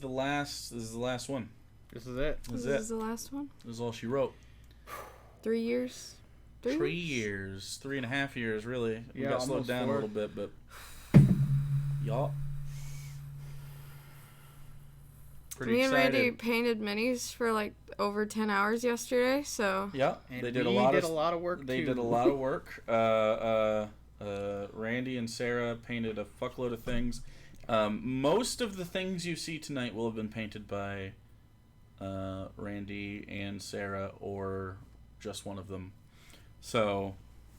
the last. This is the last one. This is it. This is the last one. This is all she wrote. 3 years. 3 years. 3.5 years, really. We Yeah, got slowed down 4. a little bit, but y'all. Pretty Me and excited. Randy painted minis for like over 10 hours yesterday, so. Yeah, And they did we a lot did of. a lot of work They too. did a lot of work. Randy and Sarah painted a fuckload of things. Most of the things you see tonight will have been painted by Randy and Sarah, or just one of them. So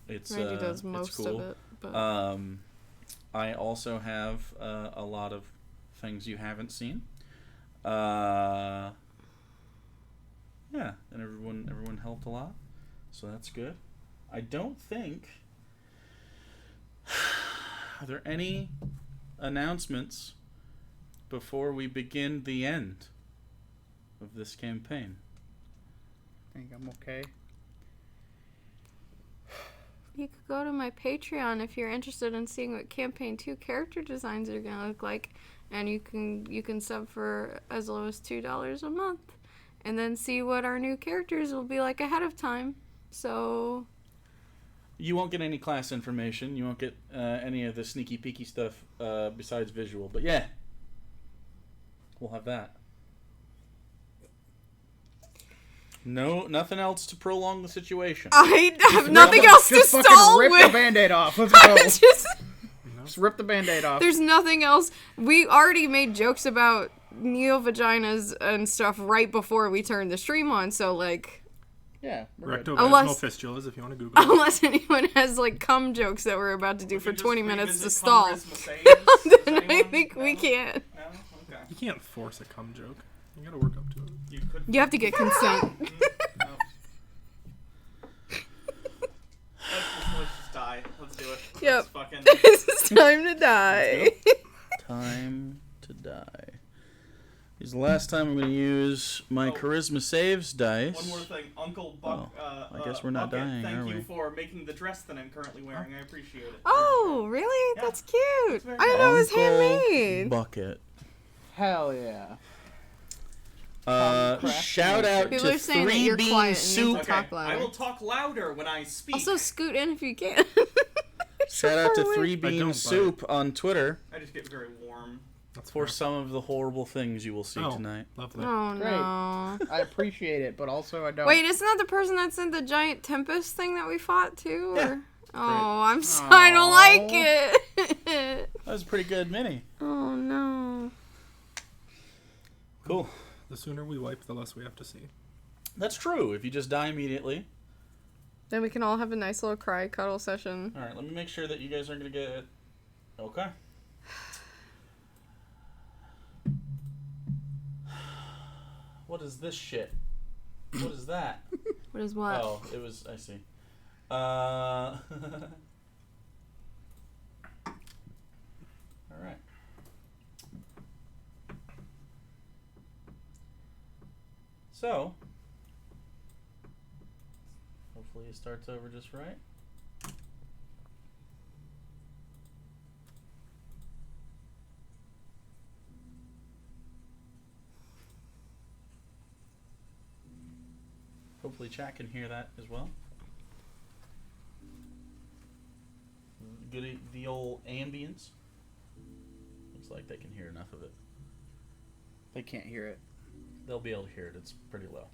it's Randy does it's most cool. of it. But I also have a lot of things you haven't seen. Yeah, and everyone helped a lot, so that's good. I don't think. Are there any announcements before we begin the end of this campaign? I think I'm okay. you could go to my Patreon if you're interested in seeing what Campaign 2 character designs are going to look like. And you can sub for as low as $2 a month. And then see what our new characters will be like ahead of time. So... You won't get any class information. You won't get any of the sneaky peeky stuff besides visual. But yeah, we'll have that. No, nothing else to prolong the situation. I have nothing else to Just fucking stall rip with. the Band-Aid off. Let's go. Just rip the Band-Aid off. There's nothing else. We already made jokes about neo-vaginas and stuff right before we turned the stream on, so, like... Yeah, we're good. Unless- Rectovaginal fistulas, if you want to Google it. Unless anyone has, like, cum jokes that we're about to do for 20 minutes to stall. Then I think we can't. No? Okay. You can't force a cum joke. You gotta work up to it. You could. You have to get consent. No. Let's just die. Let's do it. Yep. Let's fucking... It's time to die. Time to die. This is the last time I'm going to use my charisma saves dice. One more thing, Uncle Buck. I guess we're not Bucket, dying, thank are you we? for making the dress that I'm currently wearing. I appreciate it. Oh, really? Yeah. That's cute. It's very I didn't know it was Uncle handmade. Bucket. Hell yeah. Shout out People to are saying that 3 you're Bean quiet and need Soup. to talk louder. I will talk louder when I speak. Also, scoot in if you can. Shout out to 3 I Bean don't Soup on Twitter I just get very warm. That's for fair. some of the horrible things you will see tonight. Lovely. Oh, Great. no. I appreciate it, but also I don't. Wait, isn't that the person that sent the giant tempest thing that we fought, too? Yeah. Or... Oh, I'm sorry. I don't like it. That was a pretty good mini. Oh, no. Cool. The sooner we wipe, the less we have to see. That's true. If you just die immediately. Then we can all have a nice little cry cuddle session. All right, let me make sure that you guys aren't going to get it. Okay. What is this shit? What is that? What is what? Oh, it was... I see. All right. So, hopefully it starts over just right. Hopefully chat can hear that as well. Good, the old ambience. Looks like they can hear enough of it. They can't hear it. They'll be able to hear it. It's pretty low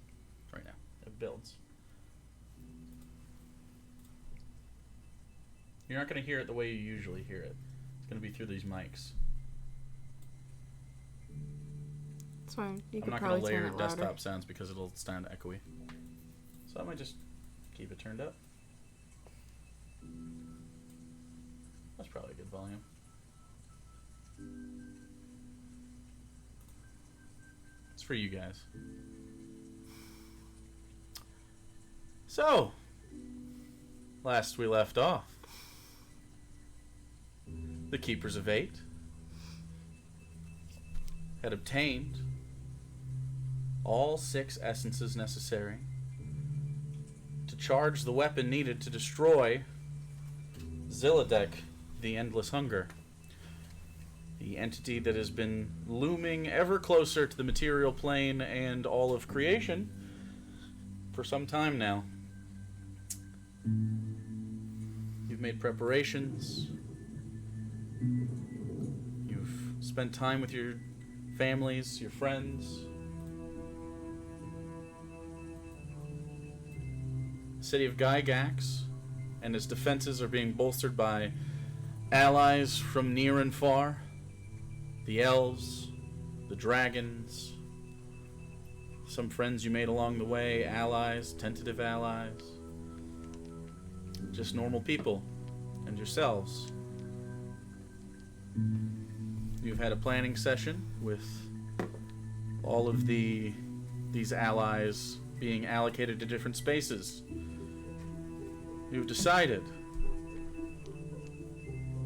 right now. It builds. You're not going to hear it the way you usually hear it. It's going to be through these mics. It's fine. You I'm could not going to probably turn layer it louder. desktop sounds because it'll sound echoey. So I might just keep it turned up. That's probably a good volume. It's for you guys. So, last we left off, the Keepers of Eight had obtained all 6 essences necessary to charge the weapon needed to destroy Zilladek, the Endless Hunger. the entity that has been looming ever closer to the material plane and all of creation for some time now. You've made preparations. You've spent time with your families, your friends. The city of Gygax and its defenses are being bolstered by allies from near and far. The elves, the dragons, some friends you made along the way, allies, tentative allies. Just normal people and yourselves. You've had a planning session with all of these allies being allocated to different spaces. You've decided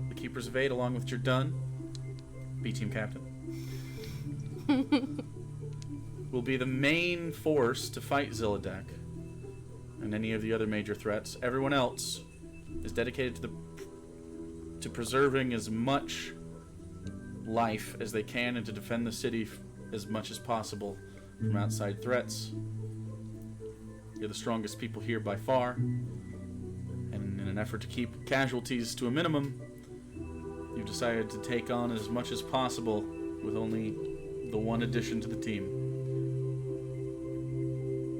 the Keepers of Eight, along with Jordan, B-Team Captain, will be the main force to fight Zilladek and any of the other major threats. Everyone else is dedicated to preserving as much life as they can and to defend the city as much as possible from outside threats. You're the strongest people here by far, and in an effort to keep casualties to a minimum, you've decided to take on as much as possible with only the one addition to the team.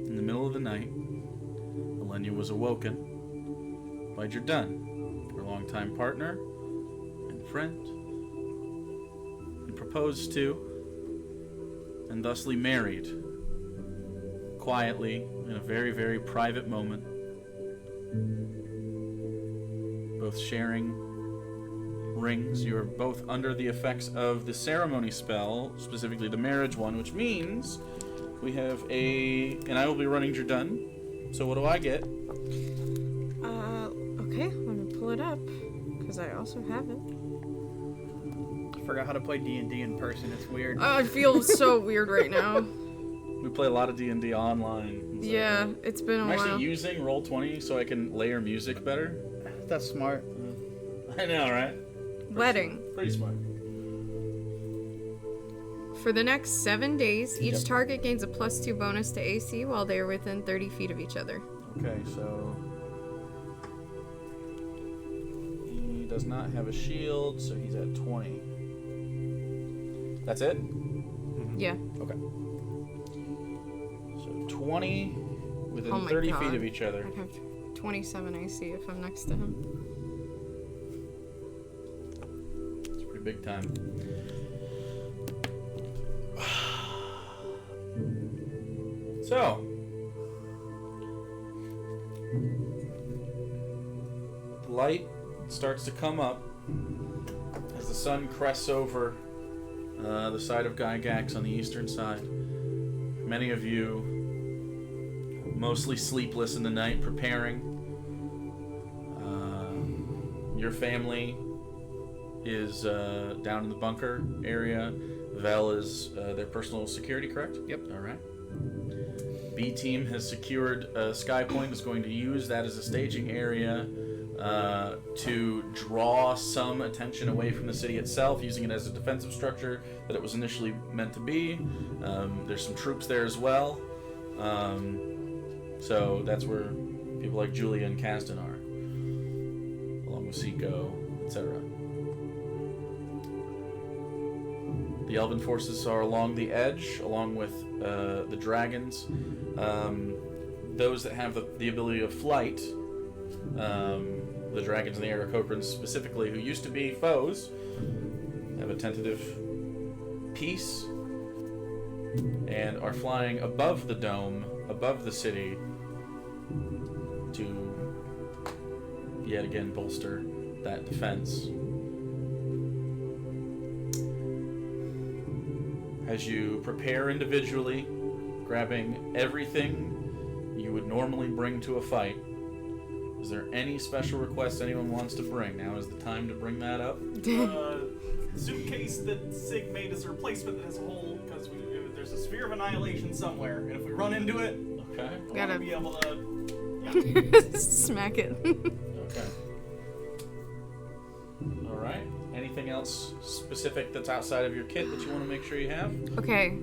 In the middle of the night, Elenia was awoken by Jordan, her longtime partner and friend, and proposed to, and thusly married, quietly, in a very, very private moment, both sharing rings. You are both under the effects of the ceremony spell, specifically the marriage one, which means we have and I will be running Jordan. So what do I get? Okay, let me pull it up, because I also have it. I forgot how to play D&D in person. It's weird. Oh, it feels so weird right now. We play a lot of D&D online. So Yeah, it's been a I'm while. actually using Roll20 so I can layer music better. That's smart. I know, right? Wedding. Pretty smart. For the next 7 days, each Yep. target gains a +2 bonus to AC while they are within 30 feet of each other. Okay, so he does not have a shield, so he's at 20. That's it? Yeah. Okay. So 20 within Oh my 30 God. feet of each other. I'd have 27 AC if I'm next to him. It's pretty big time. So, the light starts to come up as the sun crests over the side of Gygax on the eastern side. Many of you, mostly sleepless in the night, preparing. Your family is down in the bunker area. Vel is their personal security, correct? Yep. All right. B team has secured Sky Point, is going to use that as a staging area to draw some attention away from the city itself, using it as a defensive structure that it was initially meant to be. There's some troops there as well. So that's where people like Julia and Kasdan are, along with Seiko, etc. The Elven forces are along the edge, along with the dragons. Those that have the ability of flight, the dragons and the Aarakocrans specifically, who used to be foes, have a tentative peace and are flying above the dome, above the city, to yet again bolster that defense. As you prepare individually, grabbing everything you would normally bring to a fight, is there any special requests anyone wants to bring? Now is the time to bring that up. Suitcase that Sig made as a replacement that has a hole, because there's a sphere of annihilation somewhere, and if we run into it, Okay. I want Gotta- to be able to. Smack it. Okay. All right. Any anything else specific that's outside of your kit that you want to make sure you have? Okay.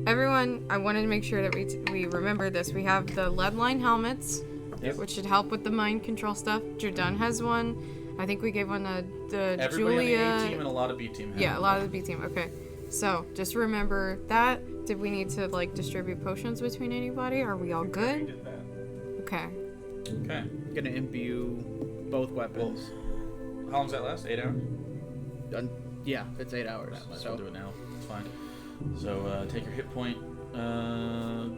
Everyone, I wanted to make sure that we remember this. We have the lead line helmets, Yep. which should help with the mind control stuff. Jordan has one. I think we gave one to Everybody Julia. on the A team and a lot of B team have. Yeah, a lot of the B team. Okay. So just remember that. Did we need to like distribute potions between anybody? Are we all We good? did that. Okay. Okay. I'm gonna imbue both weapons. How long does that last? 8 hours? Yeah, it's 8 hours. Might as So well do it now. It's fine. So take your hit point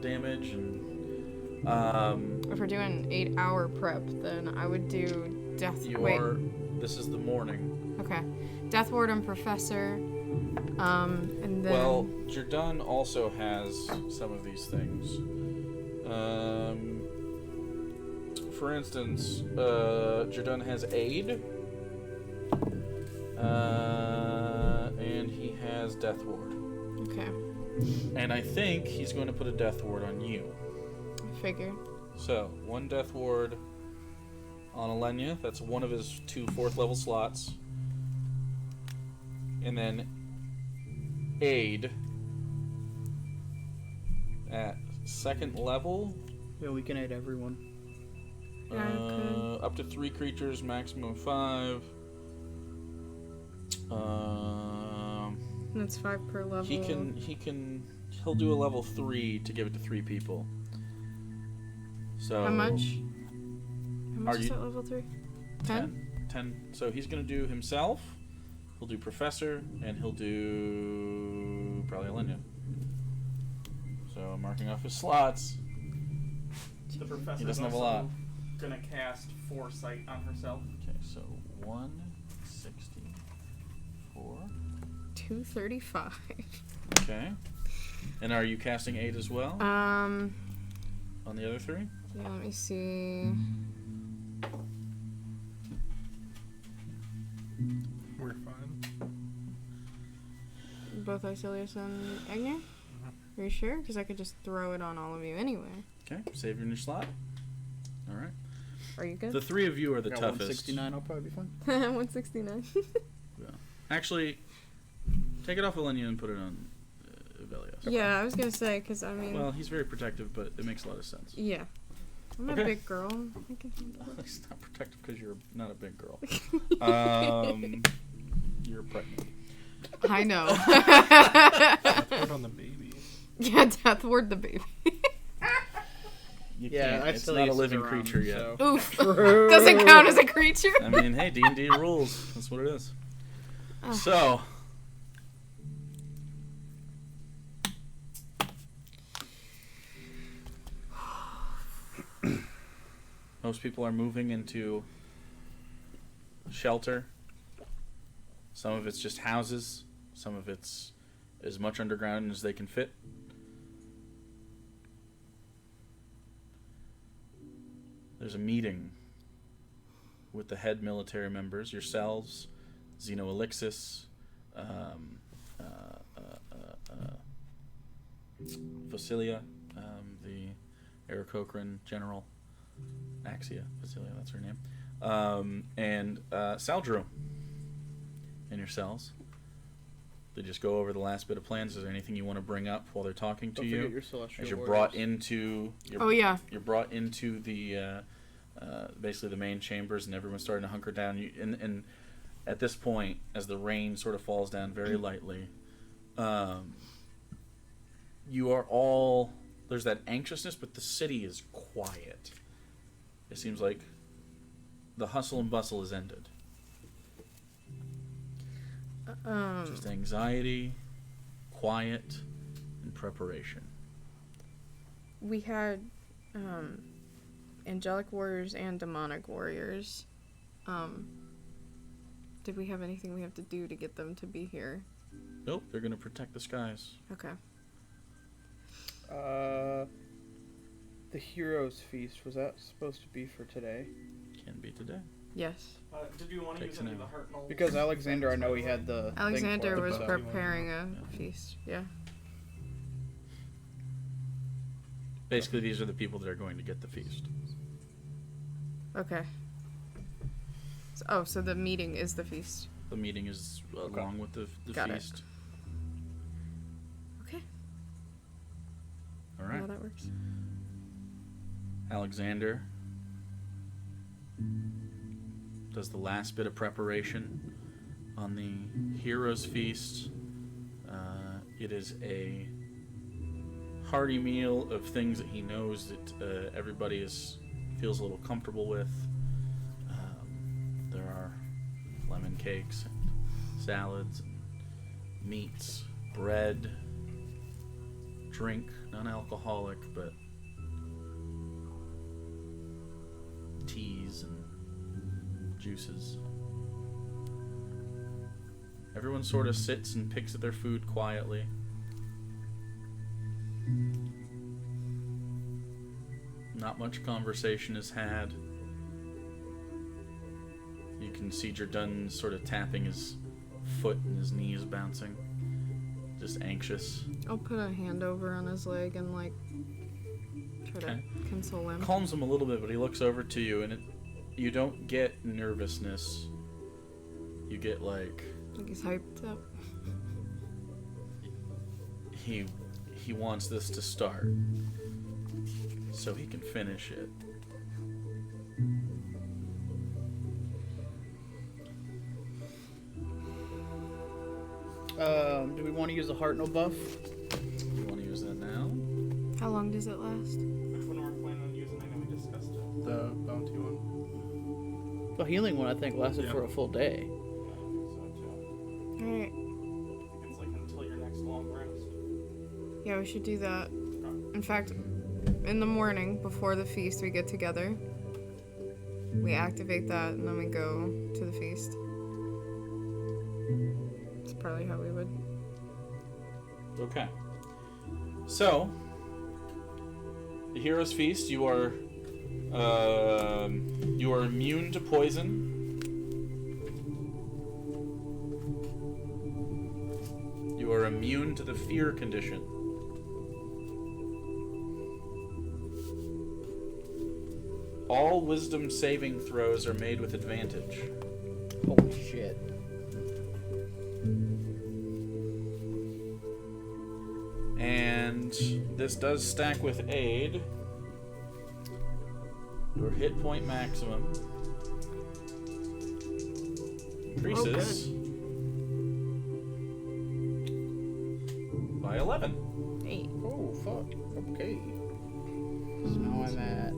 damage and If we're doing 8-hour prep, then I would do death. you Wait. are. This is the morning. Okay. Death Ward and Professor. And then. Well, Jordan also has some of these things. For instance, Jordan has aid. And he has Death Ward. Okay. And I think he's going to put a Death Ward on you. I figured. So, 1 Death Ward on Alenia. That's one of his 2 4th level slots. And then aid at 2nd level. yeah, we can aid everyone. Yeah, I could. Up to 3 creatures, maximum 5. That's 5 per level. He'll do a level 3 to give it to 3 people. So How much? How much Are is you- that level 3? 10? 10. So he's gonna do himself. He'll do Professor, and he'll do probably Alenia. So I'm marking off his slots. The professor He doesn't have a also lot. gonna cast Foresight on herself. Okay, so 164. 235. Okay. And are you casting 8 as well Um. on the other 3? Yeah, let me see. We're fine. Both Icilius and Agnia? Are you sure? Because I could just throw it on all of you anyway. Okay, save your new slot. All right. Are you good? The 3 of you are the Got toughest. 169, I'll probably be fine. 169. Actually, take it off Alenia and put it on Velios. Yeah, I was gonna say, because I mean. Well, he's very protective, but it makes a lot of sense. Yeah. I'm Okay. a big girl. I can handle it. He's not protective because you're not a big girl. You're pregnant. I know. Put on the baby. Yeah, Death Ward the baby. You Yeah, can't. It's Icilius not a is living around, creature yet. so- Oof. Doesn't count as a creature. I mean, hey, D&D rules. That's what it is. So, most people are moving into shelter. Some of it's just houses. Some of it's as much underground as they can fit. There's a meeting with the head military members, yourselves, Zeno Elixis, Vasilia, the Aarakocran general, Axia, Vasilia, that's her name, and Saldro, and yourselves. They just go over the last bit of plans. Is there anything you want to bring up while they're talking to Don't you? forget your celestial As you're warriors. brought into, Oh, yeah. you're brought into the basically the main chambers, and everyone's starting to hunker down. And at this point, as the rain sort of falls down very lightly, you are all, there's that anxiousness, but the city is quiet. It seems like the hustle and bustle has ended. Just anxiety, quiet, and preparation. We had angelic warriors and demonic warriors. Did we have anything we have to do to get them to be here? Nope, they're going to protect the skies. Okay. The Heroes Feast, was that supposed to be for today? Can be today. Yes. Did you want to Takes use any an of the Hartnell? Because Alexander, I know he had the Alexander thing for it, was so- preparing a feast. Yeah. Basically, these are the people that are going to get the feast. Okay. So the meeting is the feast. The meeting is along with the Got it. feast. Okay. All right. Yeah, that works. Alexander does the last bit of preparation on the hero's feast. It is a hearty meal of things that he knows that everybody feels a little comfortable with. There are lemon cakes and salads and meats, bread, drink, non-alcoholic, but teas and juices. Everyone sort of sits and picks at their food quietly. Not much conversation is had. You can see Jordan sort of tapping his foot and his knees bouncing. Just anxious. I'll put a hand over on his leg and like try Okay. to console him. Calms him a little bit, but he looks over to you and you don't get nervousness. You get like Like he's hyped up. he wants this to start so he can finish it. Do we want to use the heart no buff? You want to use that now? How long does it last? Which one are we planning on using? I know we discussed it. The bounty one. The healing one, I think, lasted Yeah. for a full day. I think so too. Alright. It's like until your next long rest. Yeah, we should do that. In fact, in the morning before the feast, we get together. We activate that, and then we go to the feast. That's probably how we would. Okay. So, the Hero's Feast, you are immune to poison. You are immune to the fear condition. All wisdom saving throws are made with advantage. Holy shit. And this does stack with aid. Your hit point maximum increases by 11. Hey. Oh, fuck. Okay. So now I'm at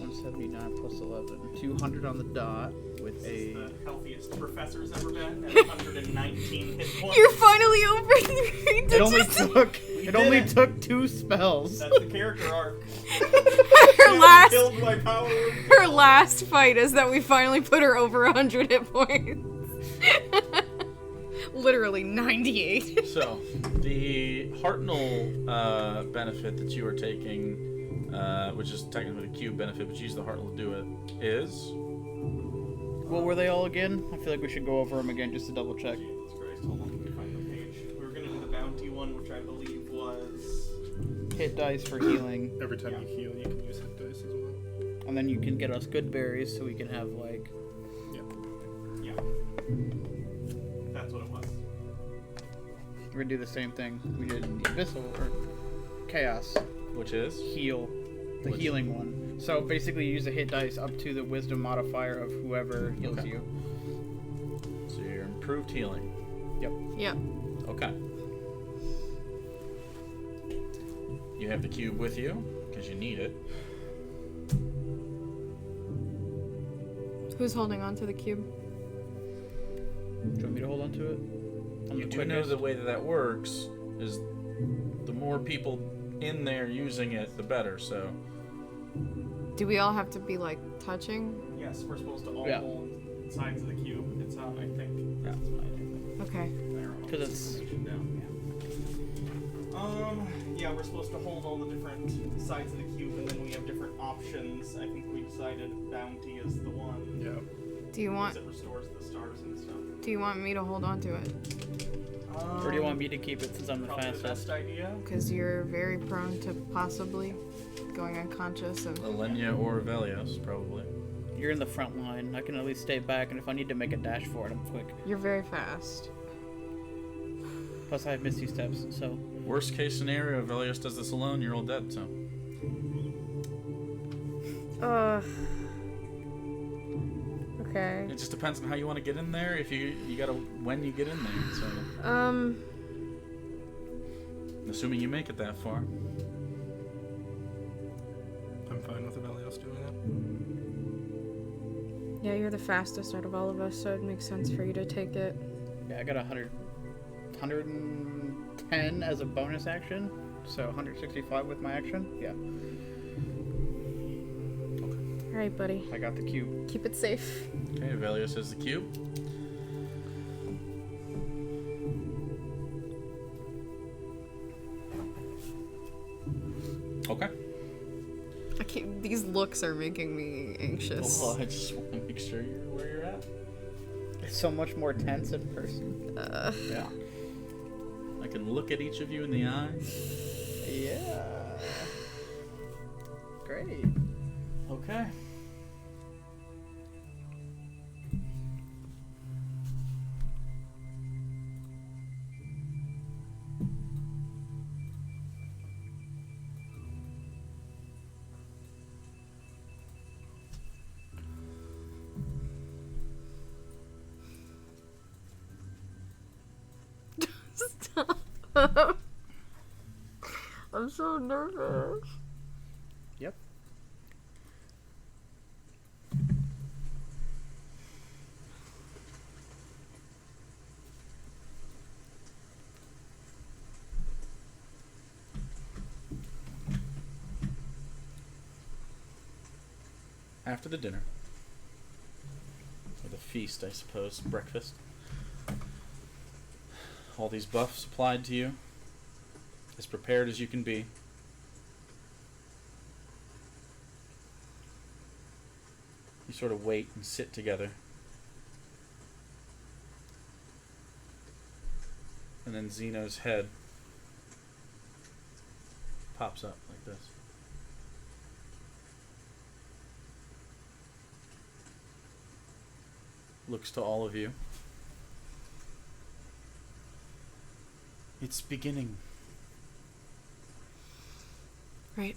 179 plus 11. 200 on the dot with This is a... the healthiest professor's ever been at 119 hit points. You're finally over 3 digits. It only took 2 spells. That's the character arc. her last Build my power. her last fight is that we finally put her over 100 hit points. Literally 98. So, the Hartnell benefit that you are taking, which is technically the cube benefit, but you use the Hartnell to do it, is... What were they all again? I feel like we should go over them again just to double check. Jesus Christ, hold on, let me find the page. We were gonna do the bounty one, which I believe was... Hit dice for healing, Every time Yeah. you heal, you can use hit dice as well. and then you can get us good berries so we can have, like... Yeah. That's what it was. We're gonna do the same thing we did in the Abyssal, or Chaos. Which is? Heal. The Which- healing one. So basically you use a hit dice up to the wisdom modifier of whoever heals Okay. you. So your improved healing. Yep. Okay. You have the cube with you, because you need it. Who's holding on to the cube? Do you want me to hold on to it? I'm You the do know quickest. the way that works is the more people in there using it, the better, so... Do we all have to be like touching? Yes, we're supposed to all Yeah. hold sides of the cube. It's on, I think. That's mine, Okay. I think. I don't know. 'Cause it's- Yeah, we're supposed to hold all the different sides of the cube, and then we have different options. I think we decided bounty is the one. Yeah. Do you want Because it restores the stars and stuff. Do you want me to hold on to it? Or do you want me to keep it since I'm the Probably the fastest? best idea. Because you're very prone to possibly going unconscious and Alenia or Velios, probably. You're in the front line. I can at least stay back, and if I need to make a dash for it, I'm quick. You're very fast. Plus, I have Misty Steps, so... Worst case scenario, if Velios does this alone, you're all dead, so... Okay. It just depends on how you want to get in there, if you gotta... when you get in there, so... Assuming you make it that far. I'm fine with Velios doing that. Yeah, you're the fastest out of all of us, so it makes sense for you to take it. Yeah, I got 110 as a bonus action, so 165 with my action. Yeah, Alright, buddy. I got the cube. Keep it safe. Okay, Velios has the cube. Okay. I can't. These looks are making me anxious. Well, I just want to make sure you're where you're at. It's so much more tense in person. Yeah. I can look at each of you in the eye. Yeah. Great. Okay. Stop. I'm so nervous. Yep. After the dinner, or the feast, I suppose, breakfast, all these buffs applied to you, as prepared as you can be. You sort of wait and sit together. And then Zeno's head pops up like this. Looks to all of you. It's beginning. Right.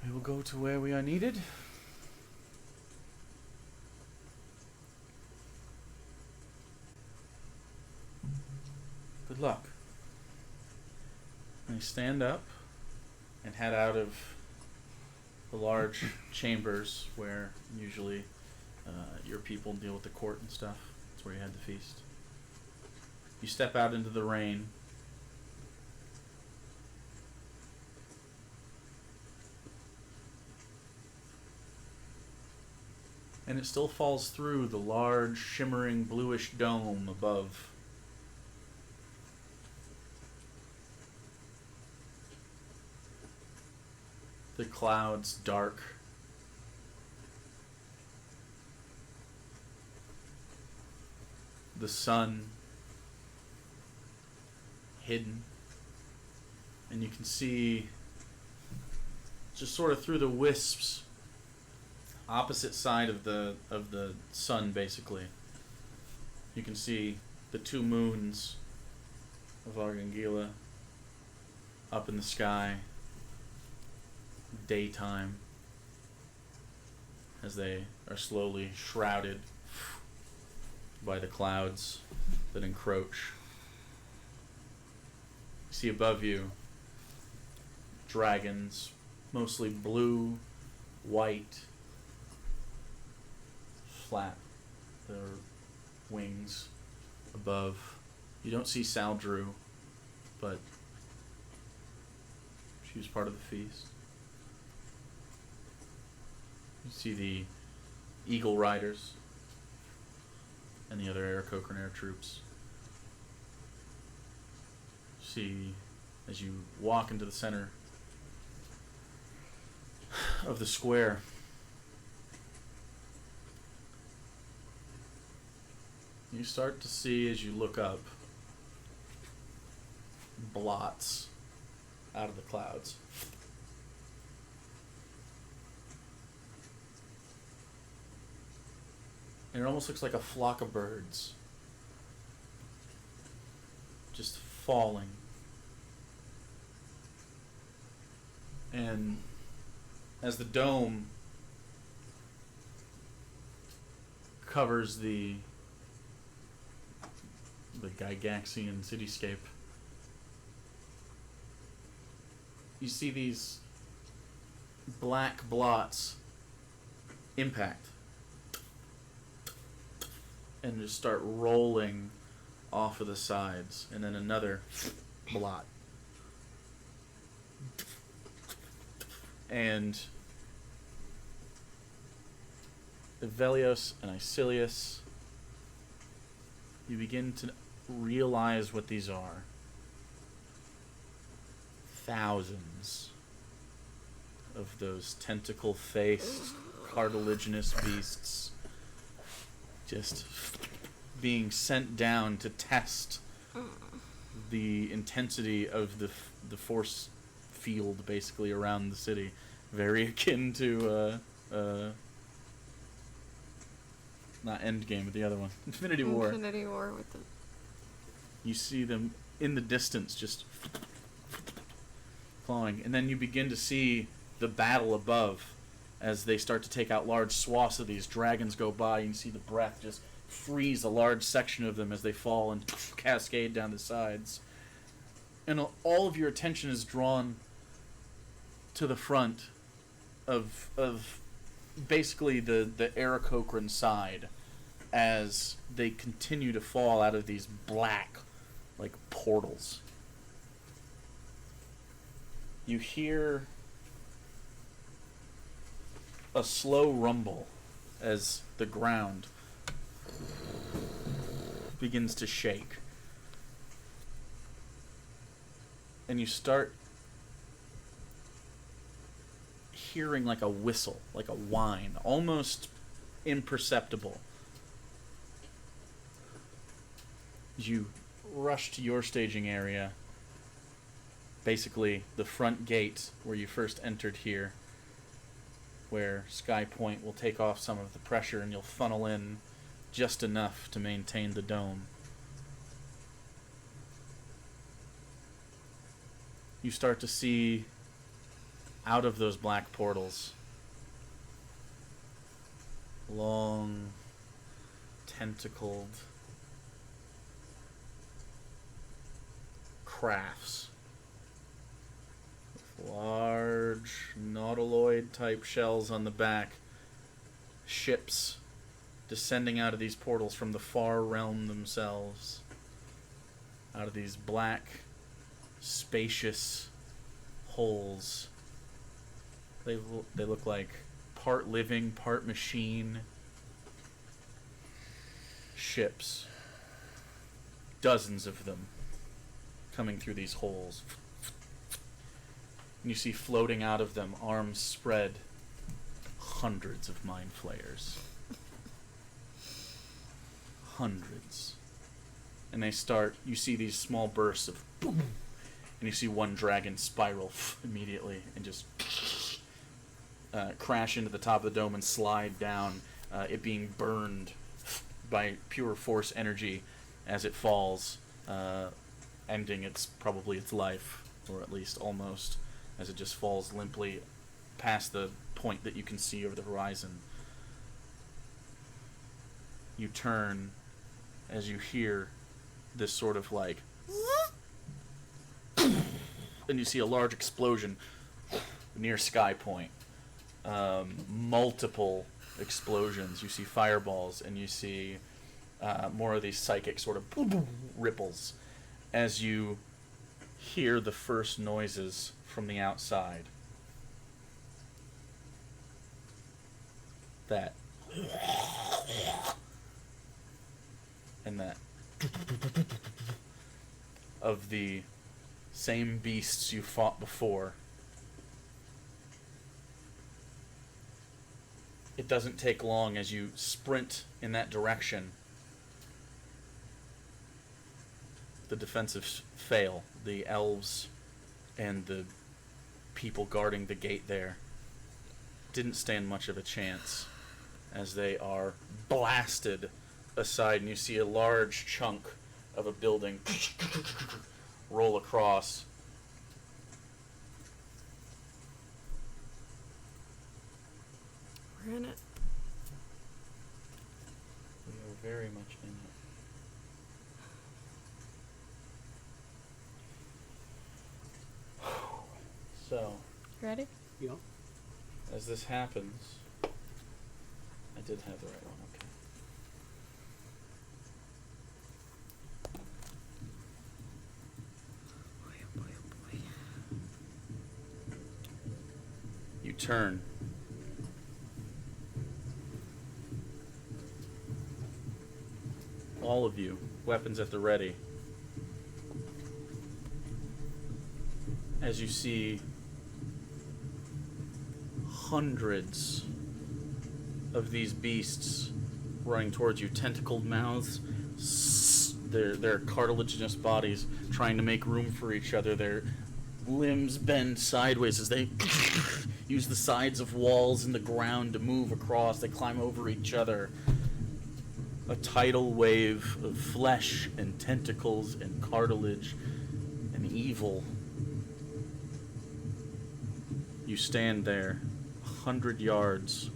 We will go to where we are needed. Good luck. And you stand up and head out of the large chambers where usually your people deal with the court and stuff. That's where you had the feast. You step out into the rain. And it still falls through the large, shimmering, bluish dome above. The clouds dark. The sun hidden. And you can see just sort of through the wisps, opposite side of the sun, basically. You can see the two moons of Argangila up in the sky, daytime, as they are slowly shrouded by the clouds that encroach. You see above you dragons, mostly blue, white, flap their wings above. You don't see Saldru, but she was part of the feast. You see the Eagle Riders and the other Aarakocra troops. See, as you walk into the center of the square, you start to see, as you look up, blots out of the clouds. And it almost looks like a flock of birds just falling. And as the dome covers the Gygaxian cityscape, you see these black blots impact and just start rolling off of the sides, and then another blot. And Velios and Icilius, you begin to realize what these are. Thousands of those tentacle-faced, cartilaginous beasts just being sent down to test the intensity of the force field basically around the city. Very akin to not Endgame, but the other one, Infinity War. Infinity War with the... You see them in the distance just clawing, and then you begin to see the battle above as they start to take out large swaths of these dragons go by. You can see the breath just freeze a large section of them as they fall and cascade down the sides. And all of your attention is drawn to the front of basically the Aarakocran side as they continue to fall out of these black, like, portals. You hear a slow rumble as the ground begins to shake. And you start hearing like a whistle, like a whine, almost imperceptible. You rush to your staging area, basically the front gate where you first entered here, where Sky Point will take off some of the pressure and you'll funnel in just enough to maintain the dome. You start to see out of those black portals long, tentacled crafts with large nautiloid type shells on the back, ships descending out of these portals from the far realm themselves, out of these black spacious holes. They look like part living, part machine ships. Dozens of them coming through these holes. And you see floating out of them, arms spread, hundreds of mind flayers. Hundreds. And they start, you see these small bursts of boom, and you see one dragon spiral immediately and just crash into the top of the dome and slide down, it being burned by pure force energy as it falls, ending probably its life, or at least almost, as it just falls limply past the point that you can see over the horizon. You turn as you hear this sort of like and you see a large explosion near Sky Point. Multiple explosions. You see fireballs, and you see more of these psychic sort of ripples as you hear the first noises from the outside. That and that of the same beasts you fought before. It doesn't take long as you sprint in that direction. The defensives fail. The elves and the people guarding the gate there didn't stand much of a chance, as they are blasted aside, and you see a large chunk of a building roll across. We're in it. We are very much in it. So, Ready? Yeah. as this happens, I did have the right one, okay. You turn. All of you, weapons at the ready. As you see hundreds of these beasts running towards you, tentacled mouths, their cartilaginous bodies trying to make room for each other, their limbs bend sideways as they use the sides of walls and the ground to move across. They climb over each other. A tidal wave of flesh and tentacles and cartilage and evil. You stand there, 100 yards.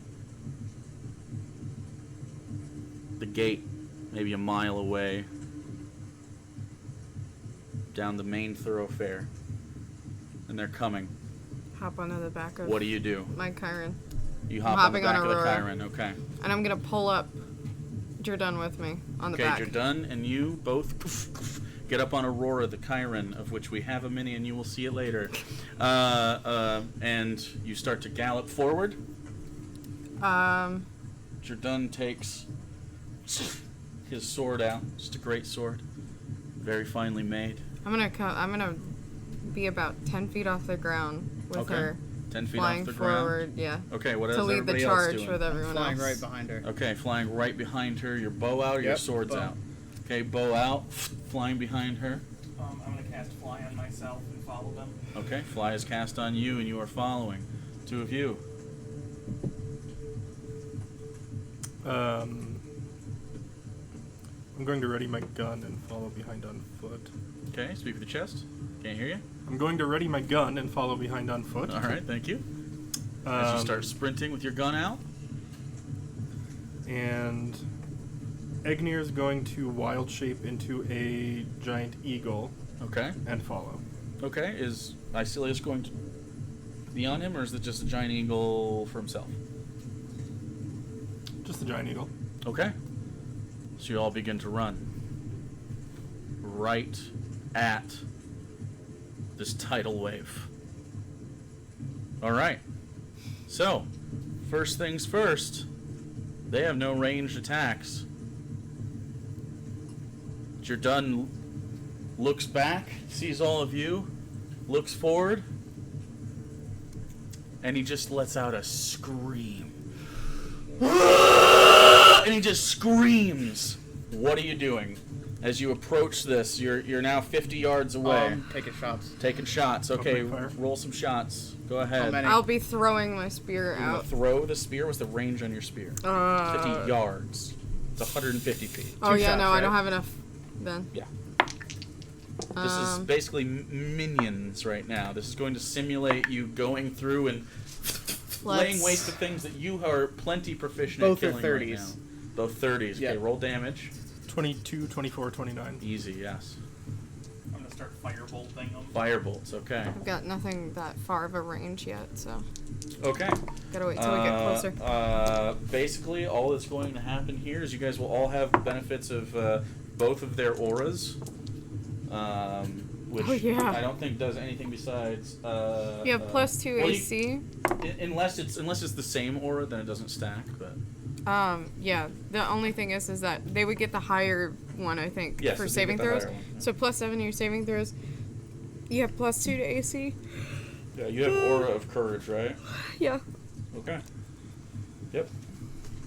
The gate, maybe a mile away, down the main thoroughfare. And they're coming. Hop onto the back of What do you do? my Chiron. You I'm hop on the hopping back on of the Aurora. Chiron, okay. And I'm gonna pull up Jordan with me on the Okay, back. you're done, and you both get up on Aurora, the Chiron, of which we have a mini, and you will see it later. And you start to gallop forward. Jordan takes his sword out, just a great sword, very finely made. I'm gonna be about 10 feet off the ground with Okay. her 10 feet flying off the forward. ground. Yeah. Okay, what is To lead the everybody else charge doing? with everyone Flying else. right behind her. Okay, flying right behind her. Your bow out or your Yep, sword's bow. out? Okay, bow out, flying behind her. I'm gonna cast Fly on myself and follow them. Okay, fly is cast on you, and you are following. Two of you. I'm going to ready my gun and follow behind on foot. Okay, speak for the chest. Can't hear you. I'm going to ready my gun and follow behind on foot. All right, thank you. As you Um, start sprinting with your gun out. And Egnir is going to wild shape into a giant eagle Okay. and follow. Okay, is Icilius going to be on him, or is it just a giant eagle for himself? Just a giant eagle. Okay. So you all begin to run. Right at this tidal wave. Alright. So, first things first, they have no ranged attacks. Jordan looks back, sees all of you, looks forward, and he just lets out a scream. And he just screams. What are you doing? As you approach this, you're now 50 yards away. Taking shots. Taking shots. Okay, Opening fire. roll some shots. Go ahead. many? I'll be throwing my spear You're gonna out. throw the spear. What's the range on your spear? 50 yards. It's 150 feet. Oh Two yeah, shots, no, I don't right? have enough then. Yeah. This is basically minions right now. This is going to simulate you going through and laying waste to things that you are plenty proficient Both at are killing right 30s. now. Both 30s. Yeah. Okay, roll damage. 22, 24, 29. Easy, yes. I'm gonna start firebolting them. Firebolts, okay. I've got nothing that far of a range yet, so Okay. gotta wait till we get closer. Basically, all that's going to happen here is you guys will all have the benefits of both of their auras. Which Oh, yeah. I don't think does anything besides. You have plus 2 well, AC. Unless it's the same aura, then it doesn't stack. But Yeah. The only thing is that they would get the higher one, I think, Yes, for they do saving get the throws. higher one, yeah. So plus 7 your saving throws. You have plus 2 to AC. yeah, you have aura of courage, right? Yeah. Okay. Yep.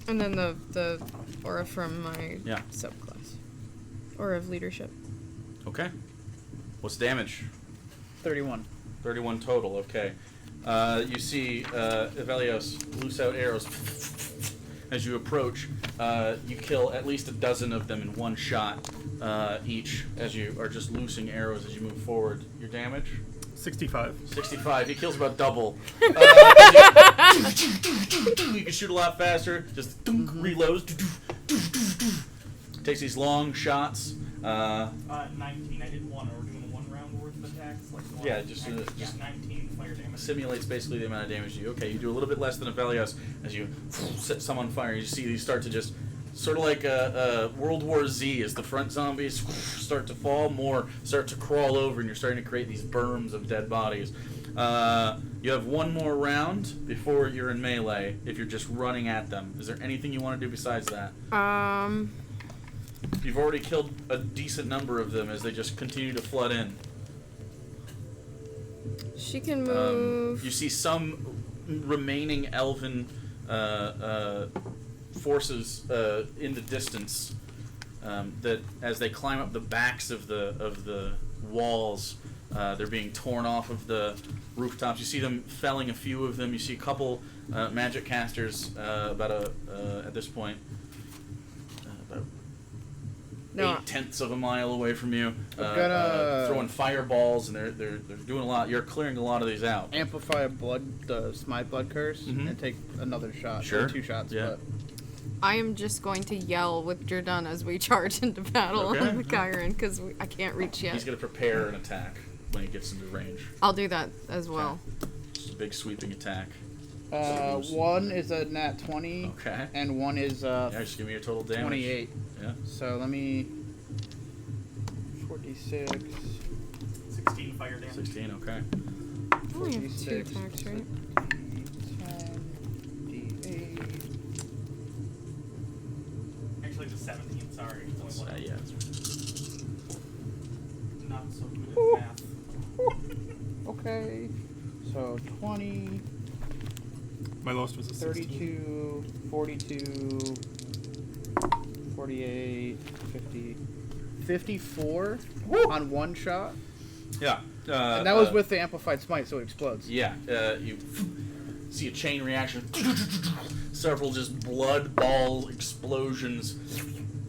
And then the aura from my Yeah. subclass. Aura of leadership. Okay. What's damage? 31. 31 total. Okay. You see Evelios loose out arrows. as you approach, you kill at least a dozen of them in one shot each, as you are just loosing arrows as you move forward. Your damage? 65. 65. He kills about double. You can shoot a lot faster. Just reloads. Takes these long shots. 19. I did one. Are we doing 1 round worth of attacks? Like one? Yeah, just 19 fire damage. Simulates basically the amount of damage you do. Okay, you do a little bit less than a Velios as you set some on fire. You see these start to just sort of like World War Z as the front zombies start to fall, more start to crawl over, and you're starting to create these berms of dead bodies. You have one more round before you're in melee if you're just running at them. Is there anything you want to do besides that? You've already killed a decent number of them as they just continue to flood in. She can move. You see some remaining elven forces in the distance that, as they climb up the backs of the walls, they're being torn off of the rooftops. You see them felling a few of them. You see a couple magic casters at this point. About 8/10 of a mile away from you, throwing fireballs, and they're doing a lot. You're clearing a lot of these out. Amplify the Smite Blood Curse and take another shot. Sure. Or 2 shots. Yeah. But I am just going to yell with Jordan as we charge into battle Okay. on the Chiron because I can't reach yet. He's going to prepare an attack when he gets into range. I'll do that as well. Just a big sweeping attack. 1 is a nat 20. Okay. And 1 is Yeah, just give me your total damage. 28. Yeah. So let me 46. 16 fire damage. 16. Okay. I only have 2 46, attacks, right? D10, D8. Actually, the 17. Sorry. It's only one. Yeah. Not so good Ooh. at math. Okay. So 20, My lowest was a 16. 32, 42, 48, 50, 54 on 1 shot. Yeah. And that was with the Amplified Smite, so it explodes. Yeah. You see a chain reaction. Several just blood ball explosions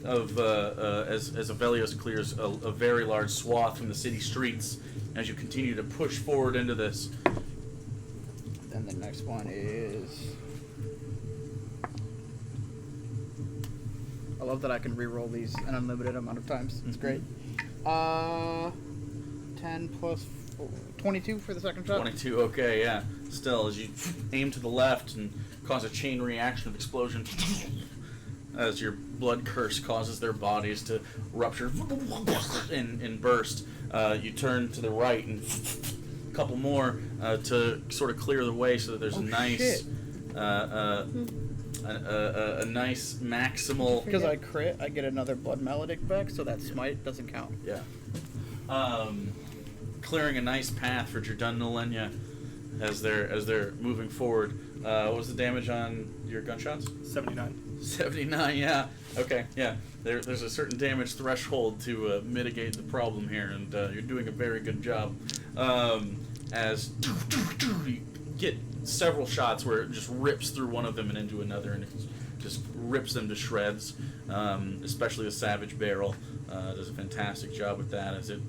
of as Avelios clears a very large swath from the city streets as you continue to push forward into this. Then the next one is... I love that I can re-roll these an unlimited amount of times. It's great. 10 plus 4, 22 for the second shot. 22, okay, yeah. Still, as you aim to the left and cause a chain reaction of explosion, as your blood curse causes their bodies to rupture and burst, you turn to the right and a couple more to sort of clear the way so that there's a nice, a nice maximal. Because I crit, I get another Blood Maledict back, so that Smite doesn't count. Yeah. Clearing a nice path for Jordan and Olenya as they're moving forward. What was the damage on your gunshots? 79. 79. Yeah. Okay. Yeah. There's a certain damage threshold to mitigate the problem here, and you're doing a very good job. As you get several shots where it just rips through one of them and into another, and it just rips them to shreds. Especially the Savage Barrel does a fantastic job with that, as it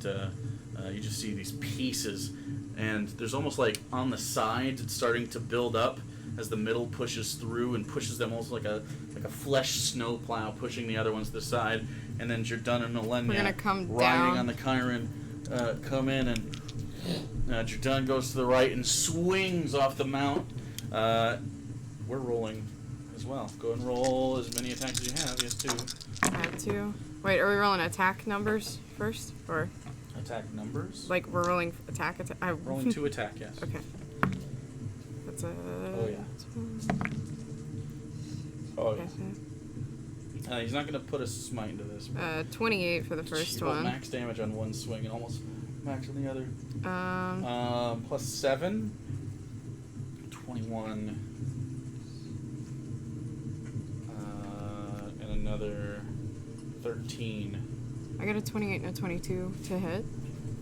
you just see these pieces, and there's almost like on the sides it's starting to build up as the middle pushes through and pushes them almost like a flesh snowplow pushing the other ones to the side, and then Jordan and We're gonna Olenya come riding down. on the Chiron come in, and Jordan goes to the right and swings off the mount. We're rolling as well. Go and roll as many attacks as you have. You have 2. I have 2. Wait, are we rolling attack numbers first? Or, Attack numbers? like, we're rolling attack? Rolling 2 attack, yes. Okay. That's a... Oh, yeah. Oh, yeah. He's not going to put a smite into this. 28 for the first You roll one. max damage on one swing and almost max on the other. Plus 7. 21. And another 13. I got a 28 and a 22 to hit.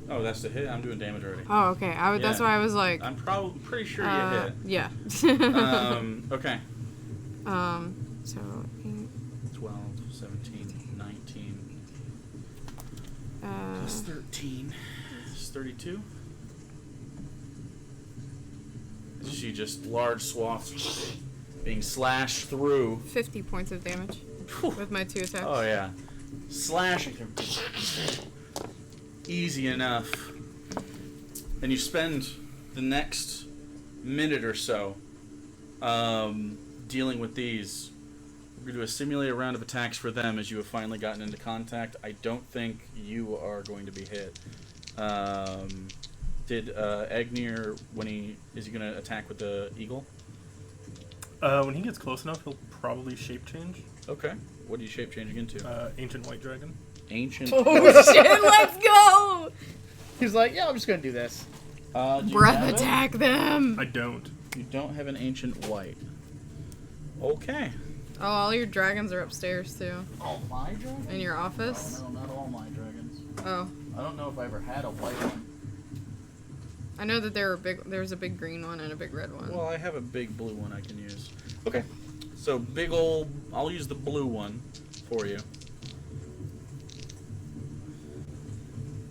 Oh, that's the hit? I'm doing damage already. Oh, okay. That's Yeah. why I was like... I'm probably pretty sure you hit. Yeah. Okay. So 12, 17, 19, uh, plus 13 is 32. You see just large swaths being slashed through. 50 points of damage with my 2 attacks. Oh yeah, slashing through. Easy enough. And you spend the next minute or so dealing with these. We're going to do a simulate a round of attacks for them as you have finally gotten into contact. I don't think you are going to be hit. Did Egnir, is he going to attack with the eagle? When he gets close enough, he'll probably shape change. Okay. What are you shape changing into? Ancient white dragon. Ancient. Oh shit, let's go! He's like, yeah, I'm just gonna do this. Do you Breath have it? attack them! I don't. You don't have an ancient white. Okay. Oh, all your dragons are upstairs too. All my dragons? In your office? Oh, no, not all my dragons. Oh. I don't know if I ever had a white one. I know that there's a big green one and a big red one. Well, I have a big blue one I can use. Okay. So big old, I'll use the blue one for you.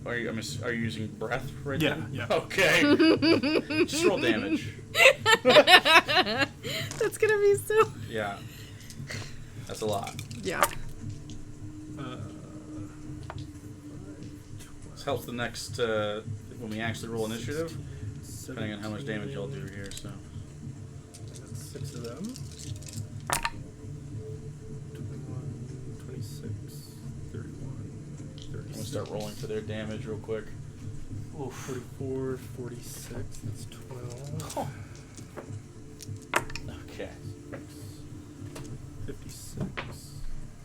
Are you using breath right Yeah, then? yeah. Okay. Just roll damage. That's gonna be so... Yeah. That's a lot. Yeah. This helps the next, when we actually roll initiative, depending on how much damage y'all do here, so. That's 6 of them. 21, 26, 31, I'm gonna 36. start rolling for their damage real quick. Oof. 44, 46, that's 12. Oh. Okay. 56.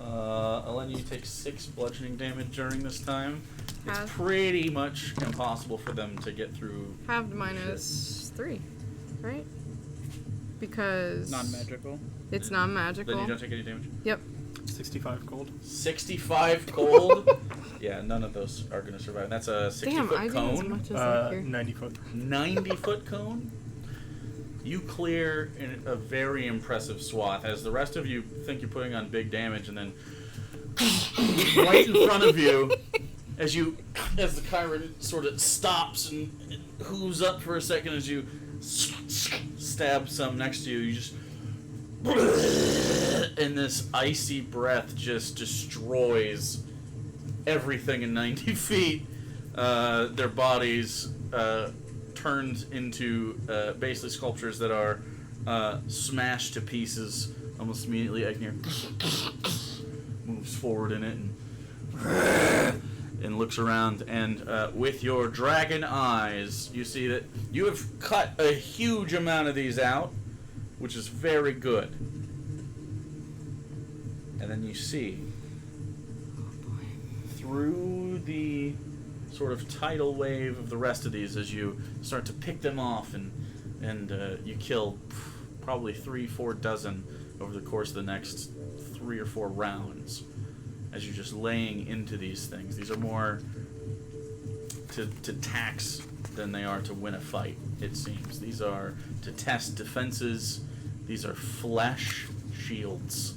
Eleni, you take 6 bludgeoning damage during this time. It's Half. pretty much impossible for them to get through. Halved minus 3, right? Because... Non-magical. It's non-magical. Then you don't take any damage. Yep. 65 gold. 65 gold? Yeah, none of those are going to survive. That's a 60-foot Damn, I do as cone. much as I hear. 90 foot. 90-foot cone? You clear in a very impressive swath as the rest of you think you're putting on big damage, and then right in front of you, as the Chiron sort of stops and hooves up for a second as you stab some next to you, you just and this icy breath just destroys everything in 90 feet. Their bodies turned into basically sculptures that are smashed to pieces almost immediately. Egnir moves forward in it and looks around, and with your dragon eyes, you see that you have cut a huge amount of these out, which is very good. And then you see through the sort of tidal wave of the rest of these as you start to pick them off, and you kill probably 3-4 dozen over the course of the next 3 or 4 rounds as you're just laying into these things. These are more to tax than they are to win a fight, it seems. These are to test defenses. These are flesh shields.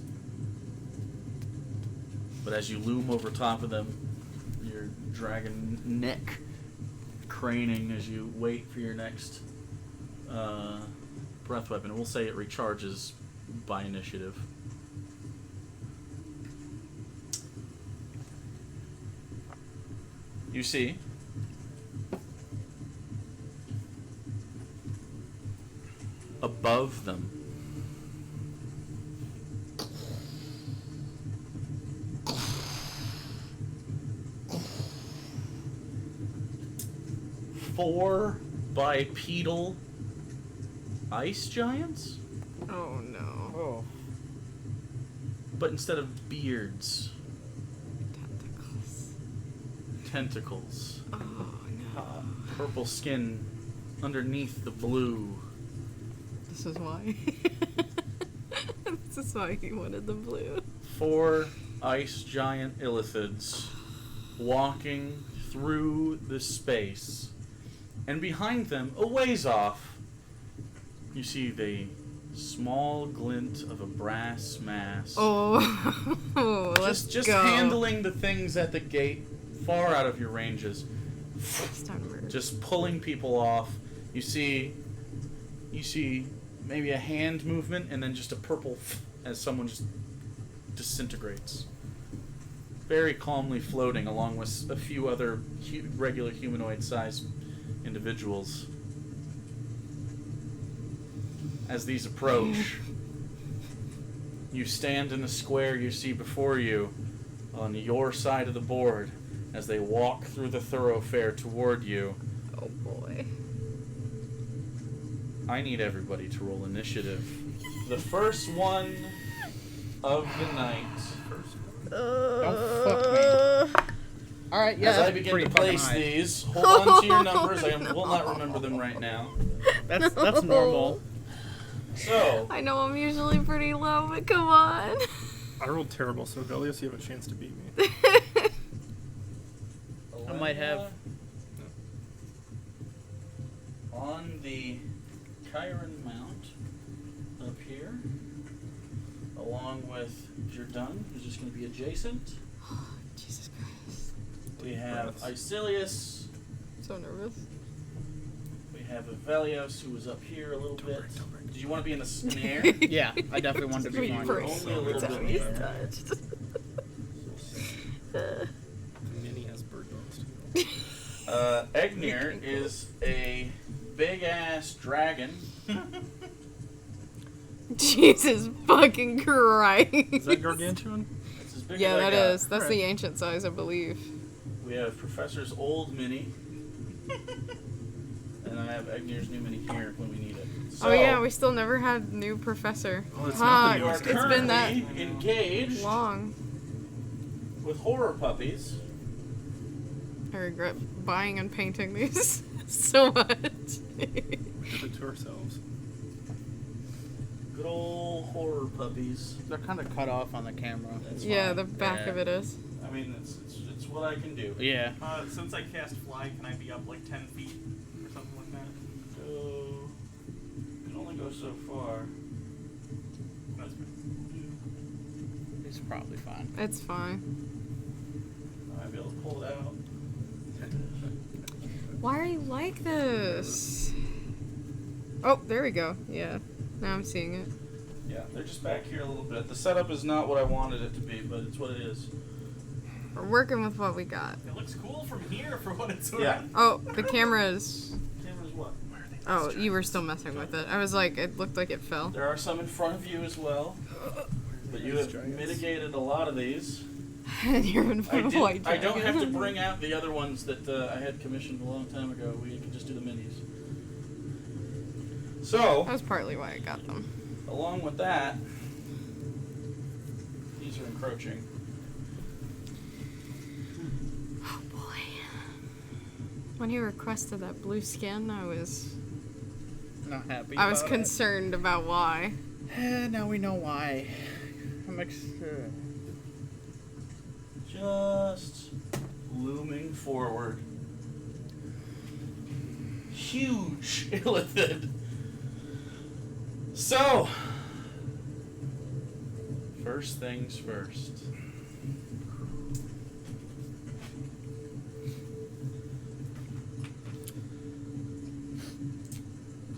But as you loom over top of them, your dragon neck craning as you wait for your next breath weapon. We'll say it recharges by initiative. You see above them four bipedal ice giants, Oh no. Oh. but instead of beards, Tentacles. tentacles. Oh no. Purple skin underneath the blue. This is why. This is why he wanted the blue. 4 ice giant illithids walking through the space, and behind them, a ways off, you see the small glint of a brass mask. Oh, let's just go. handling the things at the gate far out of your ranges. It's time to murder. Just pulling people off. You see maybe a hand movement and then just a purple as someone just disintegrates. Very calmly floating along with a few other regular humanoid-sized individuals. As these approach, you stand in the square you see before you on your side of the board as they walk through the thoroughfare toward you. Oh boy. I need everybody to roll initiative. The first one of the night. Don't fuck me. Alright, yeah. As I that's begin pretty to place fucking high. these, hold on to your numbers. I will not remember them right now. That's normal. So, I know I'm usually pretty low, but come on. I rolled terrible, so Velios, you have a chance to beat me. I might have. On the Chiron Mount up here, along with Jordan, who's just going to be adjacent. Jesus Christ. We have Icilius. So nervous. We have Velios, who was up here a little bit. Did you want to be in the air? Yeah, I definitely wanted to be Just fine. for Only a little bit in He's the air. touched. The mini has bird bones too. Egnir is a big-ass dragon. Jesus fucking Christ. Is that gargantuan? It's as big Yeah, as I that got. is. That's the ancient size, I believe. We have Professor's old mini. And I have Egnir's new mini here when we need it. So, Oh yeah, we still never had new professor. Oh, it's not the you are newest It's been that currently engaged long. with horror puppies. I regret buying and painting these so much. We did it to ourselves. Good old horror puppies. They're kind of cut off on the camera. That's Yeah, fine. the back Yeah. of it is. I mean, it's what I can do. Yeah. Since I cast fly, can I be up like 10 feet or something like that? So, you can only go so far. That's good. It's probably fine. It's fine. I might be able to pull it out. Why are you like this? Oh, there we go. Yeah. Now I'm seeing it. Yeah, they're just back here a little bit. The setup is not what I wanted it to be, but it's what it is. We're working with what we got. It looks cool from here for what it's worth. Yeah. Oh, the camera is... Camera's what? Oh, you were still messing with it. I was like, it looked like it fell. There are some in front of you as well. But you have mitigated a lot of these. And you're in front of white I don't have to dragon. bring out the other ones that I had commissioned a long time ago. We can just do the minis. So, That was partly why I got them. along with that, these are encroaching. Oh boy. When he requested that blue skin, I was Not happy. I was about concerned about why. it. Now we know why. I'm Just looming forward. Huge illithid. So, first things first.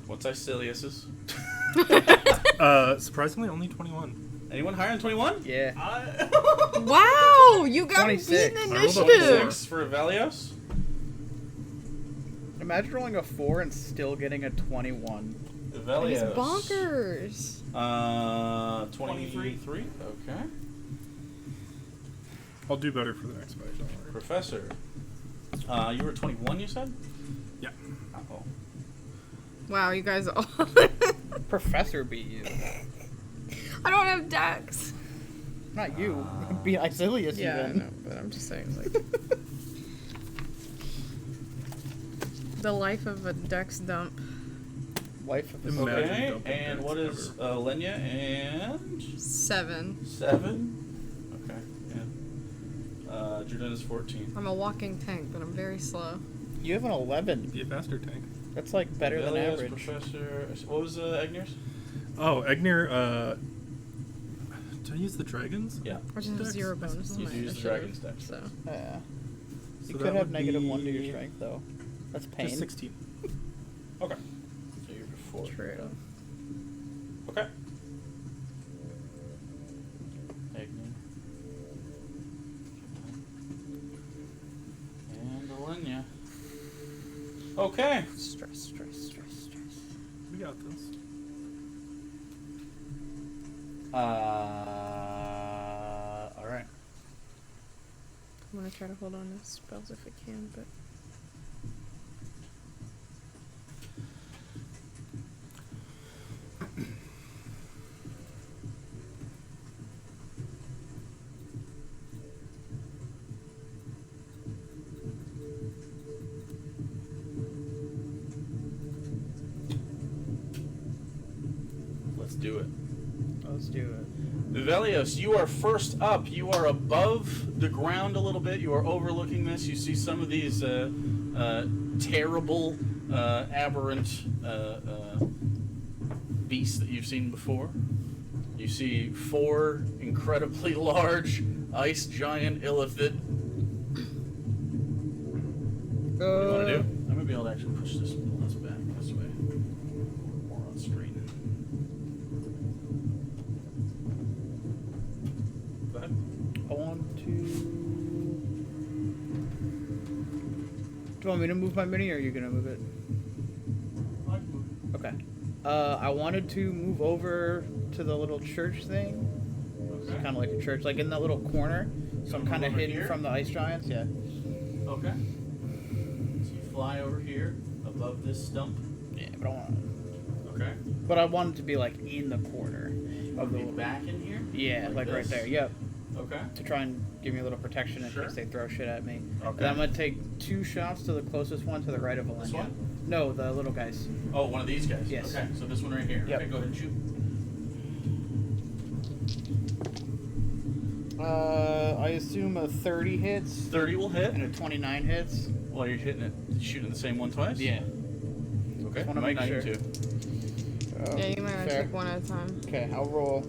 What's Icilius's? Surprisingly, only 21. Anyone higher than 21? Yeah. Wow, you got 26. beaten I rolled a initiative. 26 for Velios. Imagine rolling a 4 and still getting a 21. He's Velios. bonkers. 23. Okay. I'll do better for the next fight, don't worry. Professor. You were 21, you said? Yeah. Oh. Wow, you guys all. Professor beat you. I don't have dex. Not you. Beat Icilius even. but I'm just saying, like. The life of a dex dump. Wife of the Imagine Okay, dumping and decks what is ever. Lenya and 7. 7? Okay, yeah. Jordan is 14. I'm a walking tank, but I'm very slow. You have an 11. Be a faster tank. That's like better than Velios, average. Professor. What was Agnir's? Oh, Egnir, did I use the dragons? Yeah. Which is Dex? 0 bonus on You my use the initiative, dragon's dex. so. Yeah. So You that could have would -1 to your be strength, though. That's pain. Just 16. Okay. So you're before. True. Okay. Agni. And Alenia. Okay. Stress. We got this. Alright. I'm gonna try to hold on to spells if I can, but. Let's do it. Let's do it. Vivelios, you are first up. You are above the ground a little bit. You are overlooking this. You see some of these terrible, aberrant beasts that you've seen before. You see 4 incredibly large ice giant illithid. What do you want to do? I'm going to be able to actually push this back this way. More on screen. Go ahead. I want to. Do you want me to move my mini, or are you gonna move it? Okay. I wanted to move over to the little church thing. It's Okay. kind of like a church, like in that little corner. So I'm move kind of over hidden here? from the ice giants. Yeah. Okay. So you fly over here above this stump. Yeah, but I want. Okay. But I want it to be like in the corner of the Be little. back in here? Yeah, like right this? there. Yep. Okay. To try and give me a little protection in Sure. case they throw shit at me. Okay. And I'm gonna take 2 shots to the closest one to the right of Valenia. This one? No, the little guys. Oh, one of these guys? Yes. Okay, so this one right here. Yep. Okay, go ahead and shoot. I assume a 30 hits 30 will hit. and a 29 hits. Well, you're hitting it. Shooting the same one twice? Yeah. Okay. wanna Might make need sure. to. Yeah, you might want to fair. take one at a time. Okay, I'll roll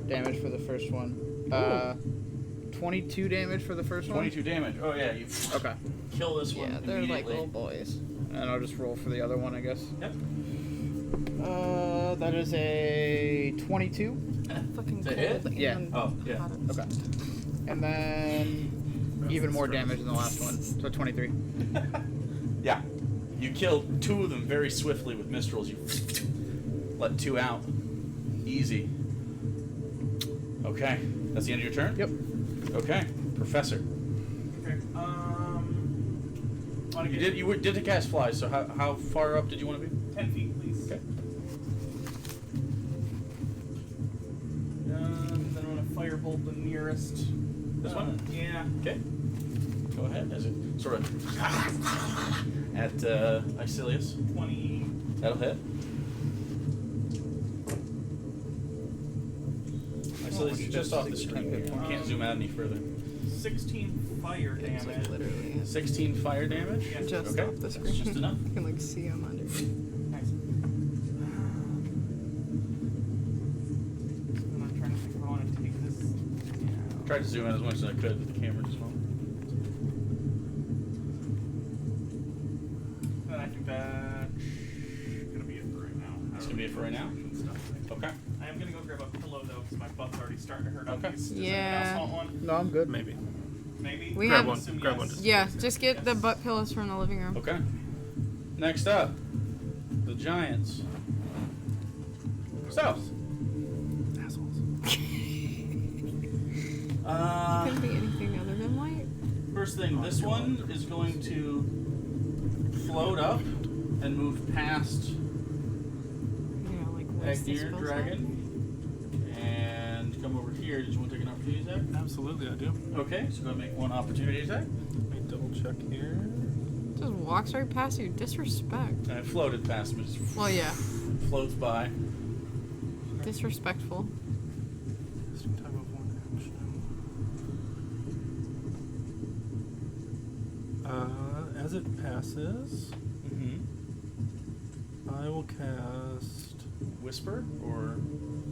damage for the first one. 22 damage for the first 22 damage. Oh, yeah. You one. Okay. kill this one Yeah, they're like immediately. little boys. And I'll just roll for the other one, I guess. Yep. That is a 22. Fucking To cold hit? and Yeah. Oh, yeah. hot. Okay. And then even more damage in the last one. So 23. Yeah. You killed 2 of them very swiftly with Mistrals. You let 2 out. Easy. Okay. That's the end of your turn? Yep. Okay. Professor. Okay. Wanna You get did to cast fly, so how far up did you want to be? 10 feet, please. Okay. Then I'm gonna firebolt the nearest. This one? Yeah. Okay. Go ahead. As it sort of at Icilius. 20. That'll hit. Icilius is just off the screen here. You can't zoom out any further. 16 fire It's like damage. literally 16 fire damage. Yeah. just Okay. off the That's screen. just enough. You can like see them under. Nice. And I'm trying to think if I want to take this. Yeah. Tried to zoom out as much as I could, but the camera just won't. And I think that's gonna be it for right now. That's gonna be it for right now? Okay. I am gonna go grab a pillow though, because my butt's already starting to hurt. Okay. Does Yeah. anyone else want one? No, I'm good. Maybe. Maybe. We Grab have- one. Assume Grab yes. one. Just Yeah, just get the butt pillows from the living room. Okay. Next up, the Giants. So, assholes. Couldn't be anything other than white. first thing, this one is going to float up and move past You know, like waste the Agnir spell Dragon and come over here. Did you want to take an opportunity attack? Absolutely, I do. Okay, so go ahead and make one opportunity attack. Let me double check here. slot. Just walks right past you. Disrespect. And it floated past me. Just Well, yeah. floats by. Disrespectful. Wasting time of one action. As it passes, Mm-hmm. I will cast whisper or?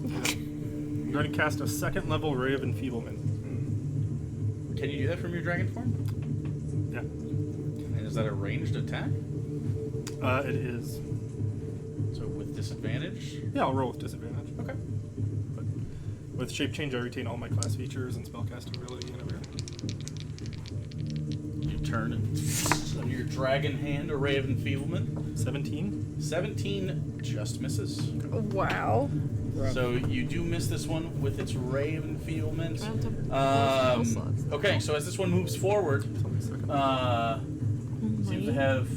I'm going to cast a second level Ray of Enfeeblement. Can you do that from your dragon form? Yeah. And is that a ranged attack? It is. So with disadvantage? Yeah, I'll roll with disadvantage. Okay. But with Shape Change, I retain all my class features and spellcasting ability and everything. You turn it on your dragon hand, a ray of enfeeblement. 17. 17 just misses. Wow. So you do miss this one with its ray of enfeeblement. Slots. Okay, so as this one moves forward, seems to have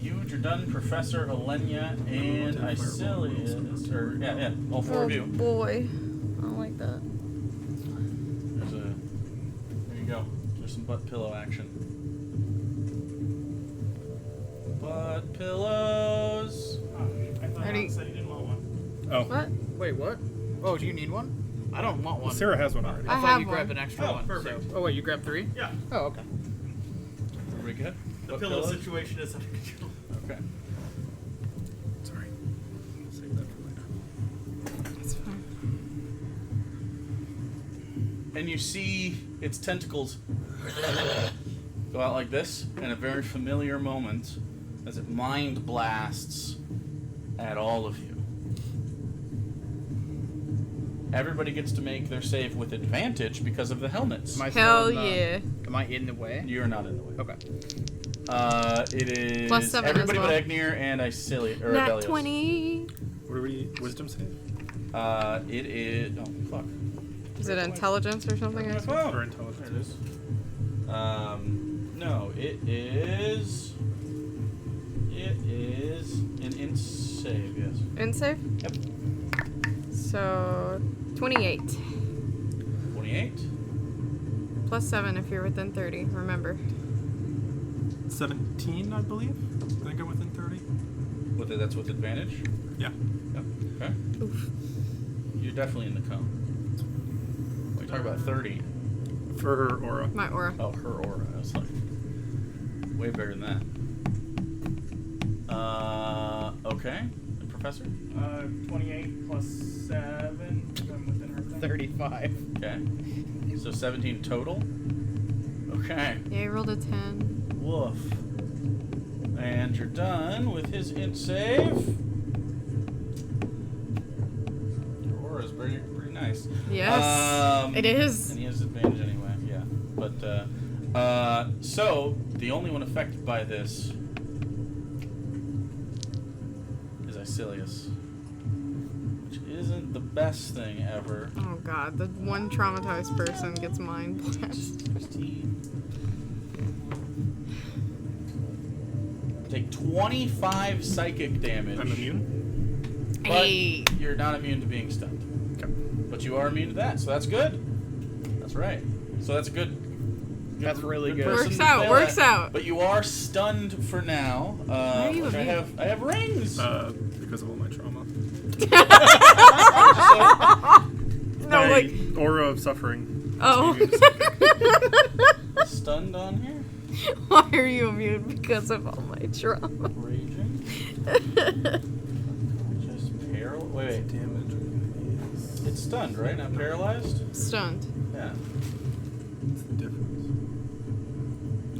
you, Jordan, Professor Helenia, and Isilius. Or yeah, all four of you. Boy. I don't like that. There you go. There's some butt pillow action. Butt pillows. I thought Ready? Alex said he didn't want one. Oh. What? Wait, what? Oh, do you need one? I don't want one. Sarah has one already. I thought have you grabbed one. an extra Oh, one. perfect. So. Oh wait, you grabbed 3? Yeah. Oh, okay. Very good. The Butt pillow pillows? situation is under control. Okay. Sorry. I'll save that for later. It's fine. And you see its tentacles go out like this in a very familiar moment as it mind blasts at all of you. Everybody gets to make their save with advantage because of the helmets. Am I Hell still in the- yeah. Am I in the way? You're not in the way. Okay. It is Plus 7 as everybody well. but Agnir and Isilius. Or Nat Abelius. 20. What are we? Wisdom save? It is. Oh, fuck. Is it intelligence or something? I Oh, suppose? Or intelligence? there it is. No, it is. It is an int save, yes. In save? Yep. So, 28. 28. Plus 7 if you're within 30, remember. 17, I believe. Did I go within 30? That's with advantage? Yeah. Yep. Okay. Oof. You're definitely in the cone. We talk about 30. For her aura. My aura. Oh, her aura. I was like, way better than that. Okay. And Professor? 28 plus 7. I'm within her thing. 35. Okay. So 17 total? Okay. Yeah, you rolled a 10. Woof. And you're done with his int save. Your aura is pretty nice. Yes, it is. And he has advantage anyway, yeah. But, so, the only one affected by this is Isilius. Which isn't the best thing ever. Oh god, the one traumatized person gets mind blasted. 16. Take 25 psychic damage. I'm immune? But Hey. you're not immune to being stunned. Okay. But you are immune to that, so that's good. That's right. So that's a good. That's really good. person Works to out, fail works at. out. But you are stunned for now. are you Which I immune? have rings. Because of all my trauma. No, my like, aura of suffering. oh. Stunned on here. Why are you immune? Because of all my trauma. Raging. Just paralyzed. Wait. Damage. It's stunned, right? Not paralyzed. Stunned. Yeah. What's the difference?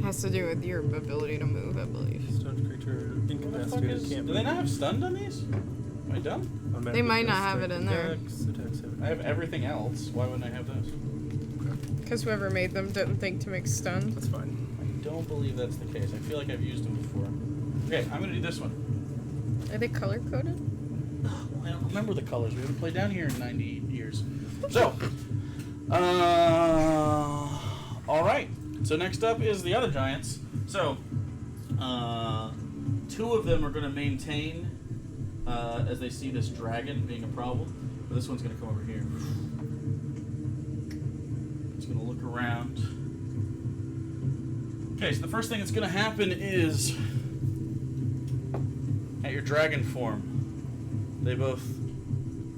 Has to do with your ability to move, I believe. Stunned creature What the fuck incapacitated is? can't Do they not have stunned on these? Am I dumb? They might not have it in there. I have everything else. Why wouldn't I have those? Because whoever made them didn't think to make stun. That's fine. I don't believe that's the case. I feel like I've used them before. Okay, I'm gonna do this one. Are they color coded? Well, I don't remember the colors. We haven't played down here in 90 years. So, all right. So next up is the other giants. So, 2 of them are going to maintain as they see this dragon being a problem. But this one's going to come over here. It's going to look around. Okay, so the first thing that's going to happen is at your dragon form, they both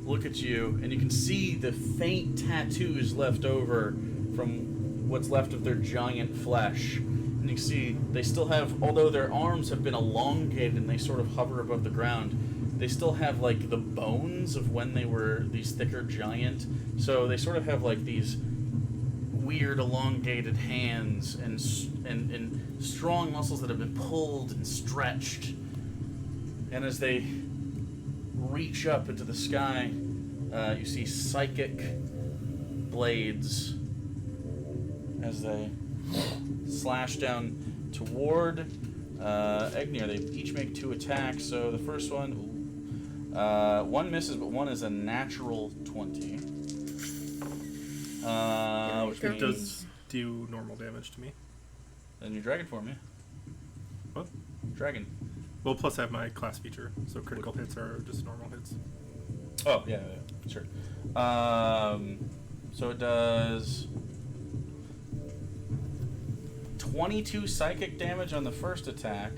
look at you, and you can see the faint tattoos left over from what's left of their giant flesh. And you can see they still have, although their arms have been elongated and they sort of hover above the ground, they still have like the bones of when they were these thicker giant. So they sort of have like these weird elongated hands and strong muscles that have been pulled and stretched. And as they reach up into the sky, you see psychic blades as they slash down toward Egnir. They each make 2 attacks. So the first one, one misses, but one is a natural 20. Which It does do normal damage to me. Then your dragon form, yeah. What? Dragon. Well, plus I have my class feature, so critical hits are just normal hits. Oh, yeah, sure. So it does 22 psychic damage on the first attack,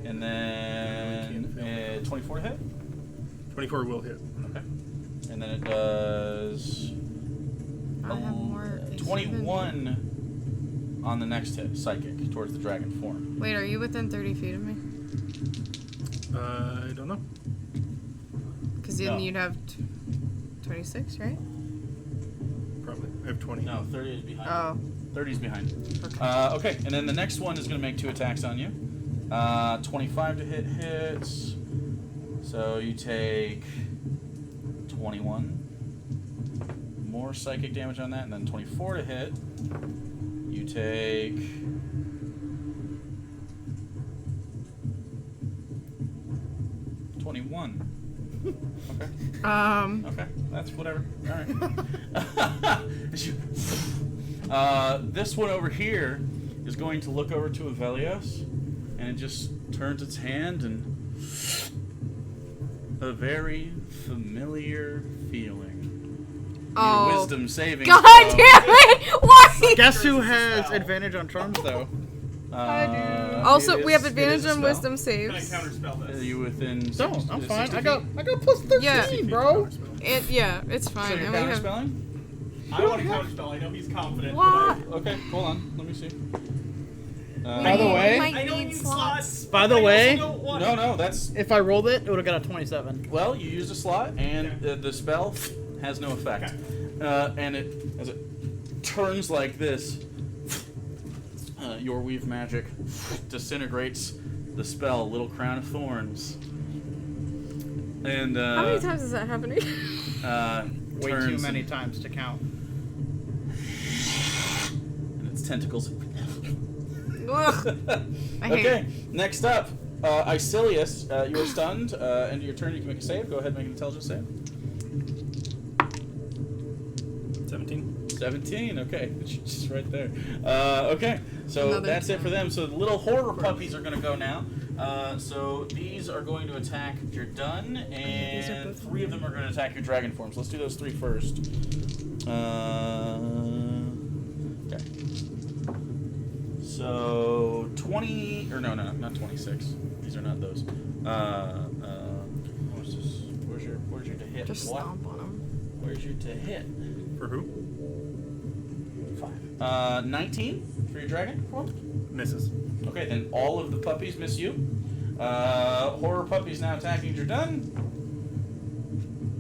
and then 24 to hit? 24 will hit. Okay. And then it does I have more. 21 on the next hit, psychic, towards the dragon form. Wait, are you within 30 feet of me? I don't know. Because then No. you'd have 26, right? Probably. I have 20. No, 30 is behind. Oh. 30 is behind. Okay. Okay, and then the next one is going to make 2 attacks on you. 25 to hit hits. So you take 21 more psychic damage on that, and then 24 to hit. You take 21. Okay. Okay, that's whatever. All right. This one over here is going to look over to Avelios, and it just turns its hand, and a very familiar feeling. Oh. Your wisdom saving. God throw. damn it! Why? Guess who has advantage on charms though? Also, it we is- have it is advantage a on spell. wisdom Can I saves. counterspell Are this? you within? Don't. I'm 60 fine. 60 I got plus 13, Yeah. bro. Yeah, it's fine. So you're and we have. counterspelling? I want to counterspell. I know he's confident. What? Okay, hold on. Let me see. By the way- might But I know need you need slots. slots. By the I also way- don't want No, that's If I rolled it, it would have got a 27. well. You used a slot, and Okay. the spell has no effect. And it, as it turns like this, your weave magic disintegrates the spell, Little Crown of Thorns. And How many times is that happening? Way too turns many times to count. and its tentacles. Ugh. I hate Okay, next up, Icilius, you are stunned. End of your turn, you can make a save. Go ahead and make an intelligence save. 17. 17, okay. It's just right there. Okay, so Another that's it 10. for them. So the little horror puppies are going to go now. So these are going to attack your dun, these are and both 3 of them are going to attack your dragon forms. Let's do those 3 first. Okay. So 20, or no, not 26. These are not those. Where's your to hit? Just What? stomp on him. Where's your to hit? For who? 5. 19 for your dragon form? Misses. Okay, then all of the puppies miss you. Horror puppies now attacking Jordan.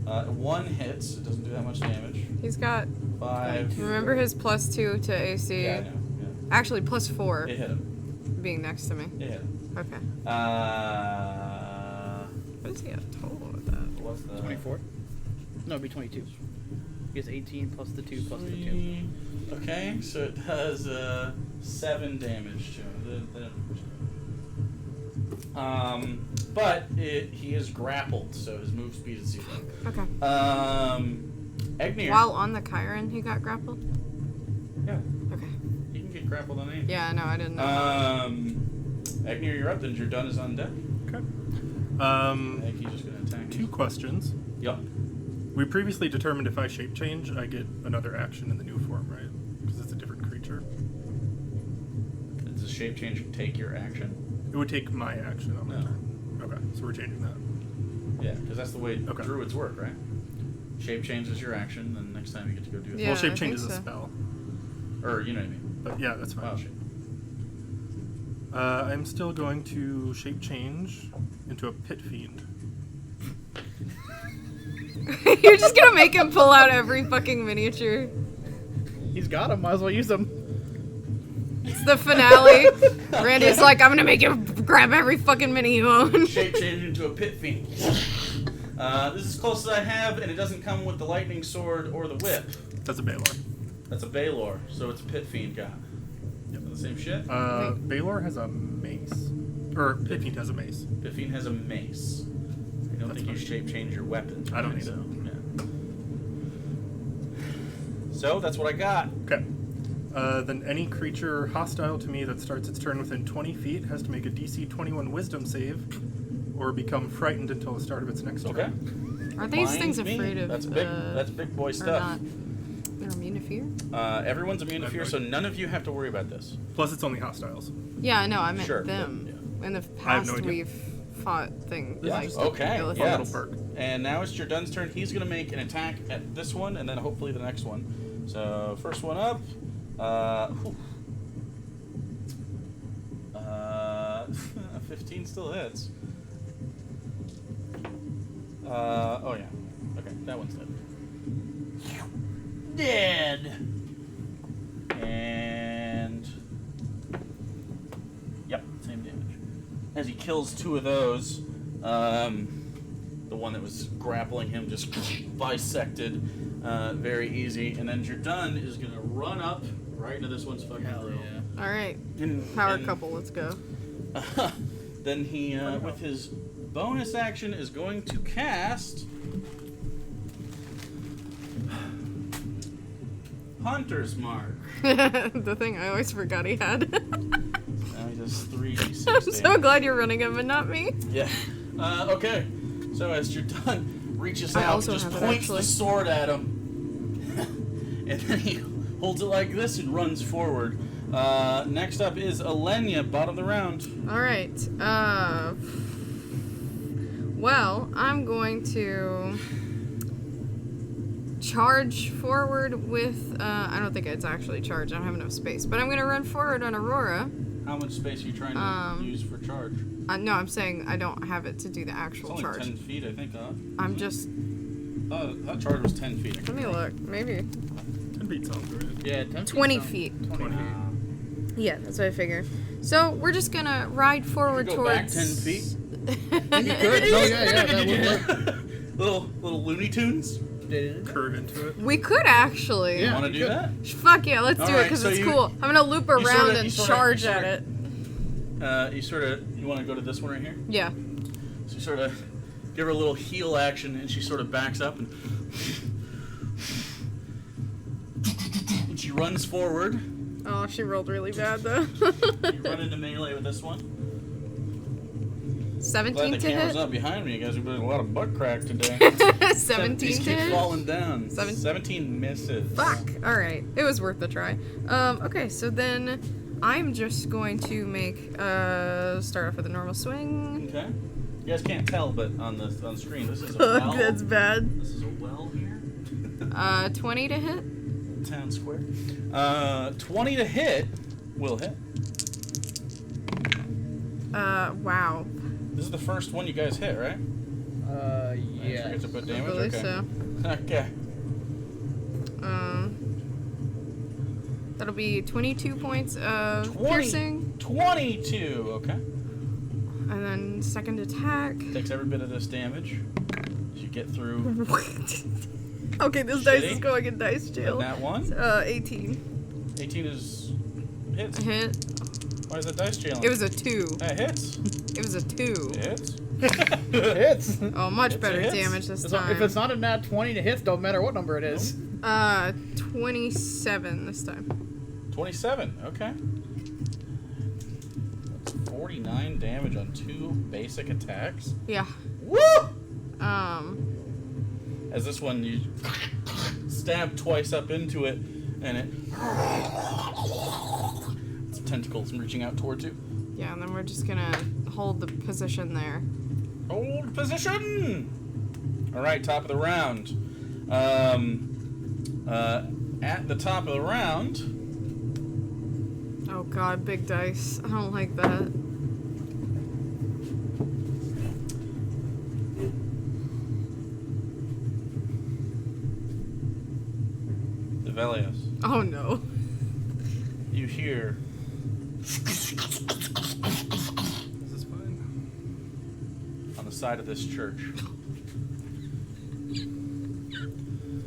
1 hits. It doesn't do that much damage. He's got. 5. Remember his +2 to AC? Yeah, I know. Actually, +4 Yeah. It hit him. being next to me. It hit him. Okay. What does he have total with that? What's the 24? No, it'd be 22. He has 18 plus the 2 plus the 2. 3. Okay, so it does 7 damage to him. But he is grappled, so his move speed is 0. Okay. Egnir. While on the Chiron, he got grappled? Yeah, Okay. you can get grappled on anything. Yeah, no, I didn't know. Egnir, you're up. Then your dun is on deck. Okay. I think he's just gonna attack 2 you. questions. Yup. We previously determined if I shape change, I get another action in the new form, right? Because it's a different creature. Does the shape change take your action? It would take my action on my No. turn. Okay, so we're changing that. Yeah, because that's the way Okay. druids work, right? Shape change is your action, then next time you get to go do it. Yeah, well, shape I change think is a so. spell. Or, you know what I mean. But yeah, that's fine. Oh, shit. I'm still going to shape change into a pit fiend. You're just gonna make him pull out every fucking miniature. He's got him. Might as well use them. It's the finale. Randy's like, I'm gonna make you grab every fucking mini you own. Shape change into a pit fiend. This is as close as I have, and it doesn't come with the lightning sword or the whip. That's a Baylor. That's a Baylor, so it's a pit fiend guy. Yep, the same shit. Baylor has a mace. Or pit fiend has a mace. Pit fiend has a mace. I don't think you shape change your weapon. I don't need so, it. yeah. So that's what I got. Okay. Then any creature hostile to me that starts its turn within 20 feet has to make a DC 21 Wisdom save, or become frightened until the start of its next Okay. turn. Are these Mind things me. afraid of? That's big. That's big boy or stuff. not? They're immune to fear. Everyone's immune to fear, so none of you have to worry about this. Plus, it's only hostiles. Yeah, I know. I meant Sure, them. yeah. In the I have past, no idea. we've fought things Yeah. like Okay. Illithid. Yeah. Little perk. And now it's Jordan's turn. He's gonna make an attack at this one, and then hopefully the next one. So first one up. 15 still hits. Oh yeah. Okay, that one's dead. Dead. And yep, same damage. As he kills two of those, the one that was grappling him just bisected, very easy. And then Jordan is gonna run up right into this one's fucking throat. All right, And, power and couple. Let's go. then he, with his bonus action, is going to cast Hunter's Mark. The thing I always forgot he had. Now he does 3d6 I'm so damage. glad you're running him and not me. Yeah. Okay. So as Jordan reaches I out and also just have it, points actually. the sword at him, and then he holds it like this and runs forward. Next up is Alenia, bottom of the round. All right. Well, I'm going to charge forward with. I don't think it's actually charge. I don't have enough space, but I'm going to run forward on Aurora. How much space are you trying to use for charge? No, I'm saying I don't have it to do the It's actual only charge. 10 feet, I think, huh? I'm just. That charge was 10 feet. Let me look. Maybe 10 feet sounds right. Yeah, 10 20 sound- feet. 20 feet. Yeah, that's what I figured. So we're just gonna ride forward Go towards. back 10 feet. You could. Oh, yeah, that would work. little Looney Tunes. Curve into it. We could actually. Yeah. Want to you do could. that? Fuck yeah, let's do it Alright, because so it's you- cool. I'm gonna loop around sorta- and you sorta- charge you at sorta- it. You want to go to this one right here? Yeah. So you sort of give her a little heel action, and she sort of backs up, and she runs forward. Oh, she rolled really bad though. You run into melee with this one. 17 Glad the to camera's hit. not behind me. You guys are doing a lot of butt crack today. 17 These to keep hit. falling down. Seven- 17 misses. Fuck. All right, it was worth the try. Okay, so then I'm just going to make start off with a normal swing. Okay. You guys can't tell, but on the screen, this is a Fuck, well. that's bad. This is a well here. 20 to hit. Town square. 20 to hit will hit. Wow. This is the first one you guys hit, right? I Yeah. forget to put I damage. believe Okay. so. Okay. That'll be 22 points of piercing, 22. Okay. and then second attack. Takes every bit of this damage. As you get through Okay, this dice is Shitty. going in dice and jail. that one. 18. 18 is hits. A hit. Why is that dice jailing? It was a 2. That hits. It was a 2. It hits. Hits. Oh, much It's a better hit. damage this If time. it's not a nat 20 to hits, don't matter what number it is. 27 this time. 27. Okay. That's 49 damage on 2 basic attacks. Yeah. Woo! As this one, you stab twice up into it, and its tentacles reaching out towards you. Yeah, and then we're just gonna hold the position there. Hold position! Alright, top of the round. At the top of the round, Oh god, big dice. I don't like that. Velios, Oh no. you hear This is fine. on the side of this church,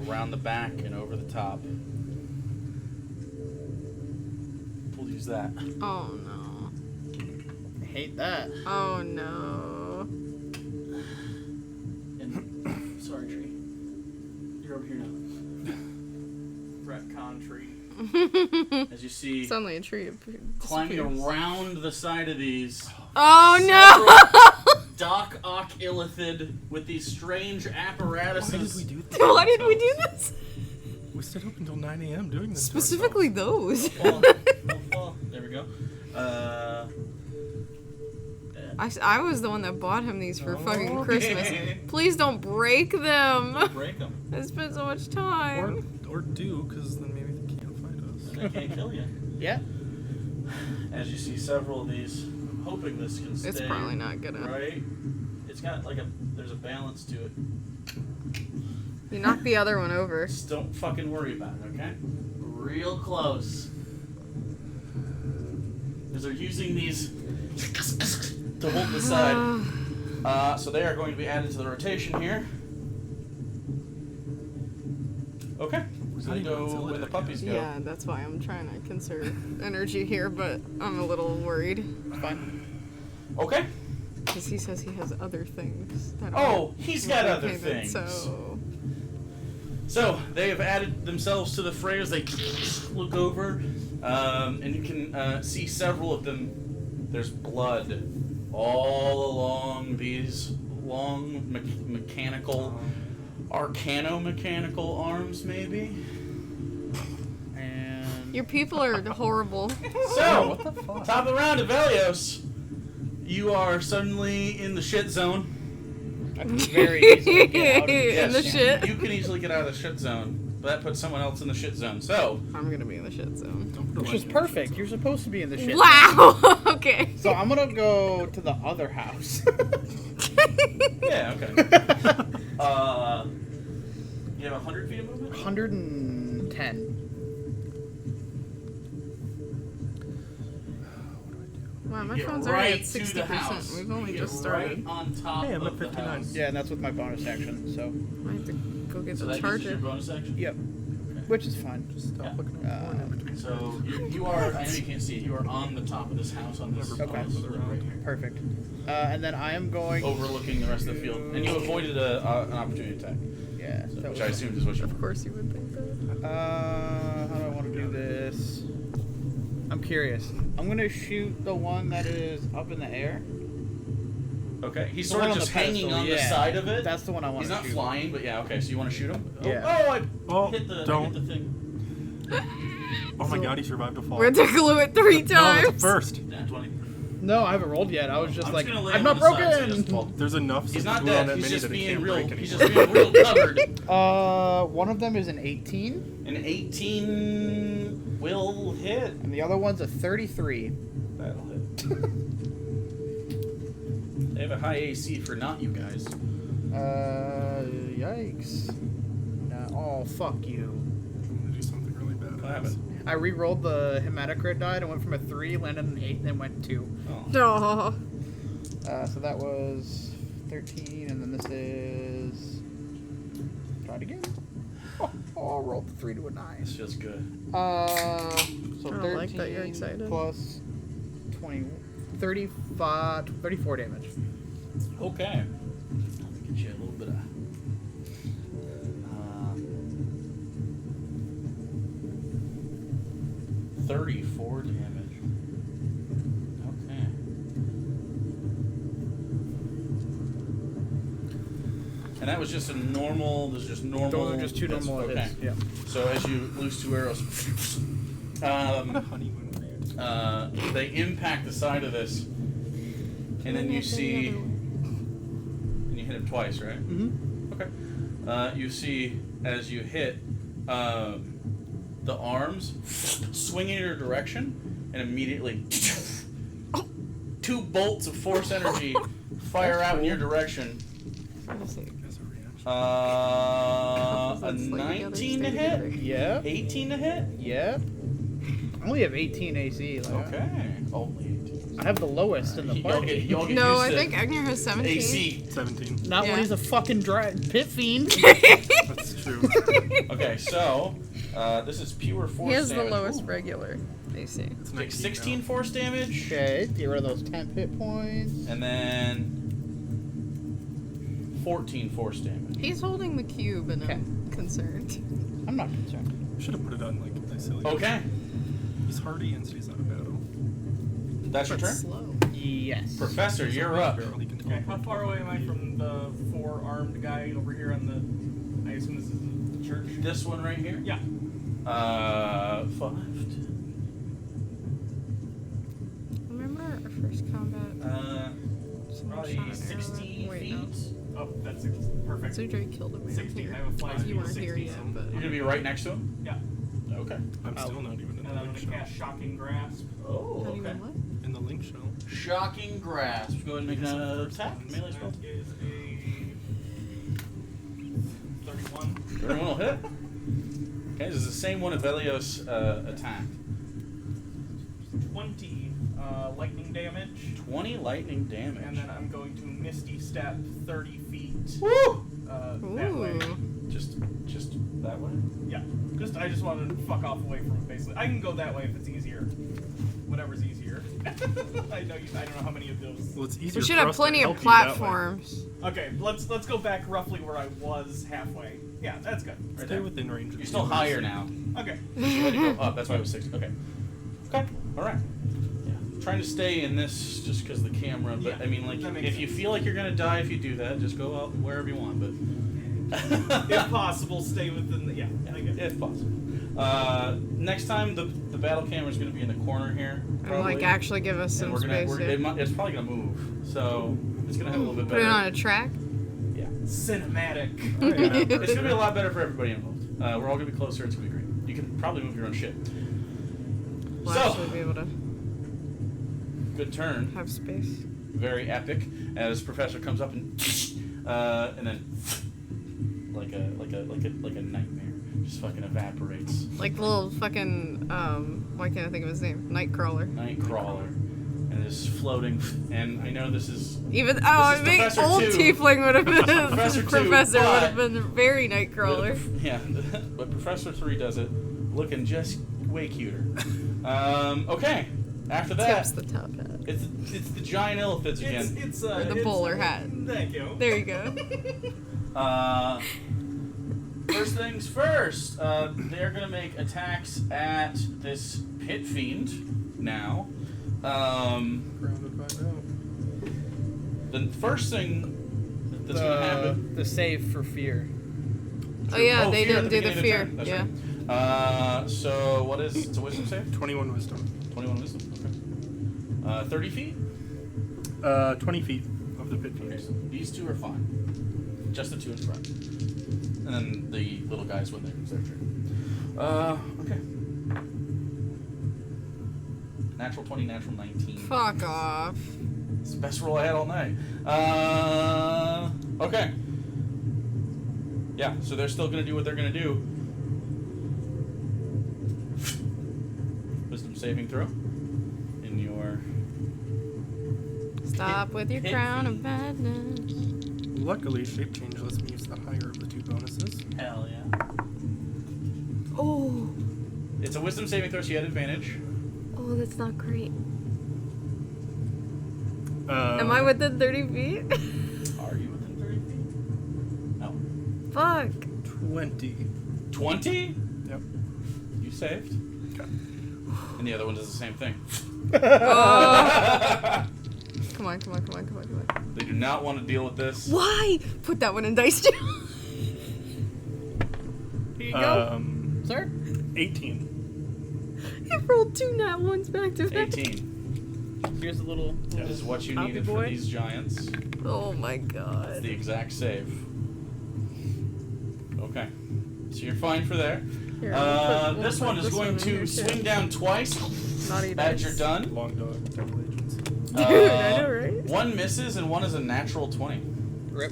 around the back and over the top. We'll use that. Oh no. I hate that. Oh no. And sorry, tree. You're over here now. Retcon tree. As you see, Suddenly a tree climbing disappears. around the side of these, Oh several Doc Ock Illithid with these strange Why did apparatuses. we do this? no! Why did we do this? We stayed up until 9 a.m. doing this. to Specifically those. Fall. There we go. I was the one that bought him these for fucking Oh. Christmas. Please don't break them. Break them. I spent so much time. Or do, because then maybe they can't find us. They can't kill you. Yeah. As you see several of these, I'm hoping this can stay. It's probably not gonna. Right? It's got like there's a balance to it. You knocked the other one over. Just don't fucking worry about it, okay? Real close. Because they're using these to hold the side. So they are going to be added to the rotation here. Okay. So they go where the puppies go. Yeah, that's why I'm trying to conserve energy here, but I'm a little worried. Fine. Okay. Because he says he has other things. That Oh, aren't he's got other payment, things. So, So they have added themselves to the fray as they look over, and you can see several of them. There's blood all along these long mechanical, arcano-mechanical arms, maybe. And your people are horrible. So, What the fuck? top of the round, Avelios, you are suddenly in the shit zone. I can very easily get out of this. In the shit. You can easily get out of the shit zone, but that puts someone else in the shit zone. So, I'm gonna be in the shit zone. Don't put a Which light is in. perfect. You're supposed to be in the shit. Wow! Okay. So I'm gonna go to the other house. yeah, okay. You have 100 feet of movement? 110. Wow, my You get phone's already right at to the 60%. house. We've only You just get started. Right on top Hey, I'm of at the 59. house. Yeah, and that's with my bonus action. So, I have to go get So the that gives you your charger. bonus action? yep. Which is fine. Just stop Yeah. looking at the porn in between. So you are, I know you can't see it, you are on the top of this house on this, Okay. on this lip right here. Perfect. And then I am going. Overlooking the rest of the field. And you avoided an opportunity attack, Yeah. So which I assumed is what you Of course you would think that. How do I want to do this? I'm curious. I'm gonna shoot the one that is up in the air. Okay, he's The sort one of on just the hanging pedestal, on the yeah. side of it. That's the one I want He's to not shoot. flying, but yeah, okay, so you want to shoot him? Yeah. Oh, I Oh, hit the don't. thing. Oh my god, he survived a fall. We had to glue it 3 No, that's a times. first. Yeah, 20. No, I haven't rolled yet. I was just I'm like, just gonna lay I'm him not on the side, so he broken. doesn't fall. There's enough He's since not we glue on dead, that he's mini just that it being can't real, break he's anymore. just being real covered. One of them is an 18, An 18 will hit. and the other one's a 33. That'll hit. They have a high AC for not you guys. Yikes. No, oh, fuck you. I'm gonna do something really bad. What happened? I re-rolled the hematocrit die and went from a 3, landed an 8, and then went 2. Oh. Oh. So that was 13, and then this is. Try it again. Oh, rolled the 3 to a 9. This feels good. So I 13 don't like that you're excited. plus 20, 35, 34 damage. Okay. Let me get you a little bit of. 34 damage. Okay. And that was just a normal. This is just normal. Those are just 2 that's- normal okay. hits. Yeah. So as you loose 2 arrows, What a honeymoon for you. they impact the side of this, and then you see, and you hit him twice, right? Mm-hmm. Okay. You see as you hit, the arms swing in your direction, and immediately 2 bolts of force energy fire out in your direction. As a reaction. A That's like the other 19 to state hit? together. Yep. 18 to hit? Yep. I only have 18 AC. Like, Okay. Only 18. I have the lowest in the Y'all party. get No, used I to think Agner has 17. AC. 17. Not when Yeah. he's a fucking pit fiend. That's true. Okay, so this is pure force He has the damage. lowest Ooh. regular AC. It's Take 19 16 now. force damage, Okay, get rid of those 10 hit points. and then 14 force damage. He's holding the cube, and I'm concerned. I'm not concerned. Should have put it on like Zilladek. Okay, He's hardy and stays out of battle. that's your But turn. slow. Yes. Professor, you're up. Barrel, he can Okay, how teleport. far away am I from the 4-armed guy over here on the? I assume this is the church. This one right here? Yeah. 5. Remember our first combat? Someone Probably shot an arrow 60 at- Wait, feet. no. Oh, that's perfect. Sudre killed a man 16. here. I have a fly You speed of weren't here 60, yet, so- but You're gonna be right next to him. Yeah. Okay. I'm still not even in And the I'm link gonna shell. cast Shocking Grasp. Oh, not even what? In the link shell. Shocking grasp. Go ahead and make an attack. Melee spell. That is a 31. 31 will hit. Okay, this is the same one Avelios attacked. 20 lightning damage. 20 lightning damage. And then I'm going to Misty Step 30 feet Woo! that way. Ooh. Just that way. Yeah. I just wanted to fuck off away from it, basically. I can go that way if it's easier. Whatever's easier. I don't know how many of those. Well, it's easier We should for have us to plenty of help you that way. platforms. Okay, let's go back roughly where I was halfway. Yeah, that's good. Right Stay there. within range. of You're still yours. higher now. Okay. You had to go up. That's why it was 60. Okay. Okay. All right. Yeah. Trying to stay in this just because the camera. But Yeah, I mean, like, that makes if you sense. feel like you're gonna die if you do that, just go out wherever you want. But If possible, stay within the. Yeah, I get it. if possible. Next time the battle camera is gonna be in the corner here. And Probably. like actually give us And some space. here. it's probably gonna move. So it's gonna have a little bit Put it better. on a track. Yeah. Cinematic. It's gonna be a lot better for everybody involved. We're all gonna be closer. It's gonna be great. You can probably move your own shit. We'll So- actually be able to Good turn. have space. Very epic. As Professor comes up and then like a nightmare, just fucking evaporates. Like the little fucking why can't I think of his name? Nightcrawler. Nightcrawler, and is floating. And I know this is Even is I think Professor old two. Tiefling would have been Professor two, Professor would but- have been very Nightcrawler. Yeah, but Professor 3 does it, looking just way cuter. Okay, after that, Tips the top hat. it's the giant elephants again. It's Or the it's, bowler hat. Thank you. There you go. First things first, they're gonna make attacks at this pit fiend now. Grounded by now. The first thing that's gonna happen. The save for fear. Oh yeah, they fear at didn't do the beginning of fear. turn. That's Yeah. right. So what is it's a wisdom save? 21 wisdom. 21 wisdom. Okay. 30 feet. 20 feet of the pit Okay, fiend. so these two are fine. Just the two in front. And then the little guys when it's their turn. Okay. Natural 20, natural 19. Fuck off. It's the best roll I had all night. Okay. Yeah, so they're still gonna do what they're gonna do. Wisdom saving throw. In your Stop with your Pit crown fiend. of madness. Luckily, shape change lets me use the higher of the two bonuses. hell yeah. Oh. It's a wisdom saving throw, so you had advantage. Oh, that's not great. Uh, Am I within 30 feet? Are you within 30 feet? No. Fuck. 20? 20? Yep. You saved. Okay. And the other one does the same thing. Oh. Come on. They do not want to deal with this. Why? Put that one in dice jail. Here you go. Sir? 18. I rolled 2 nat ones back to back. 18. Here's a little. This is what you Happy needed for boy. these giants. Oh my It's god. the exact save. Okay. So you're fine for there. Here, we'll This put one is this going in to here, too. swing down twice Naughty Badger dice. done. Long dog, devil agents. Dude, I know, right? One misses and one is a natural 20. Rip.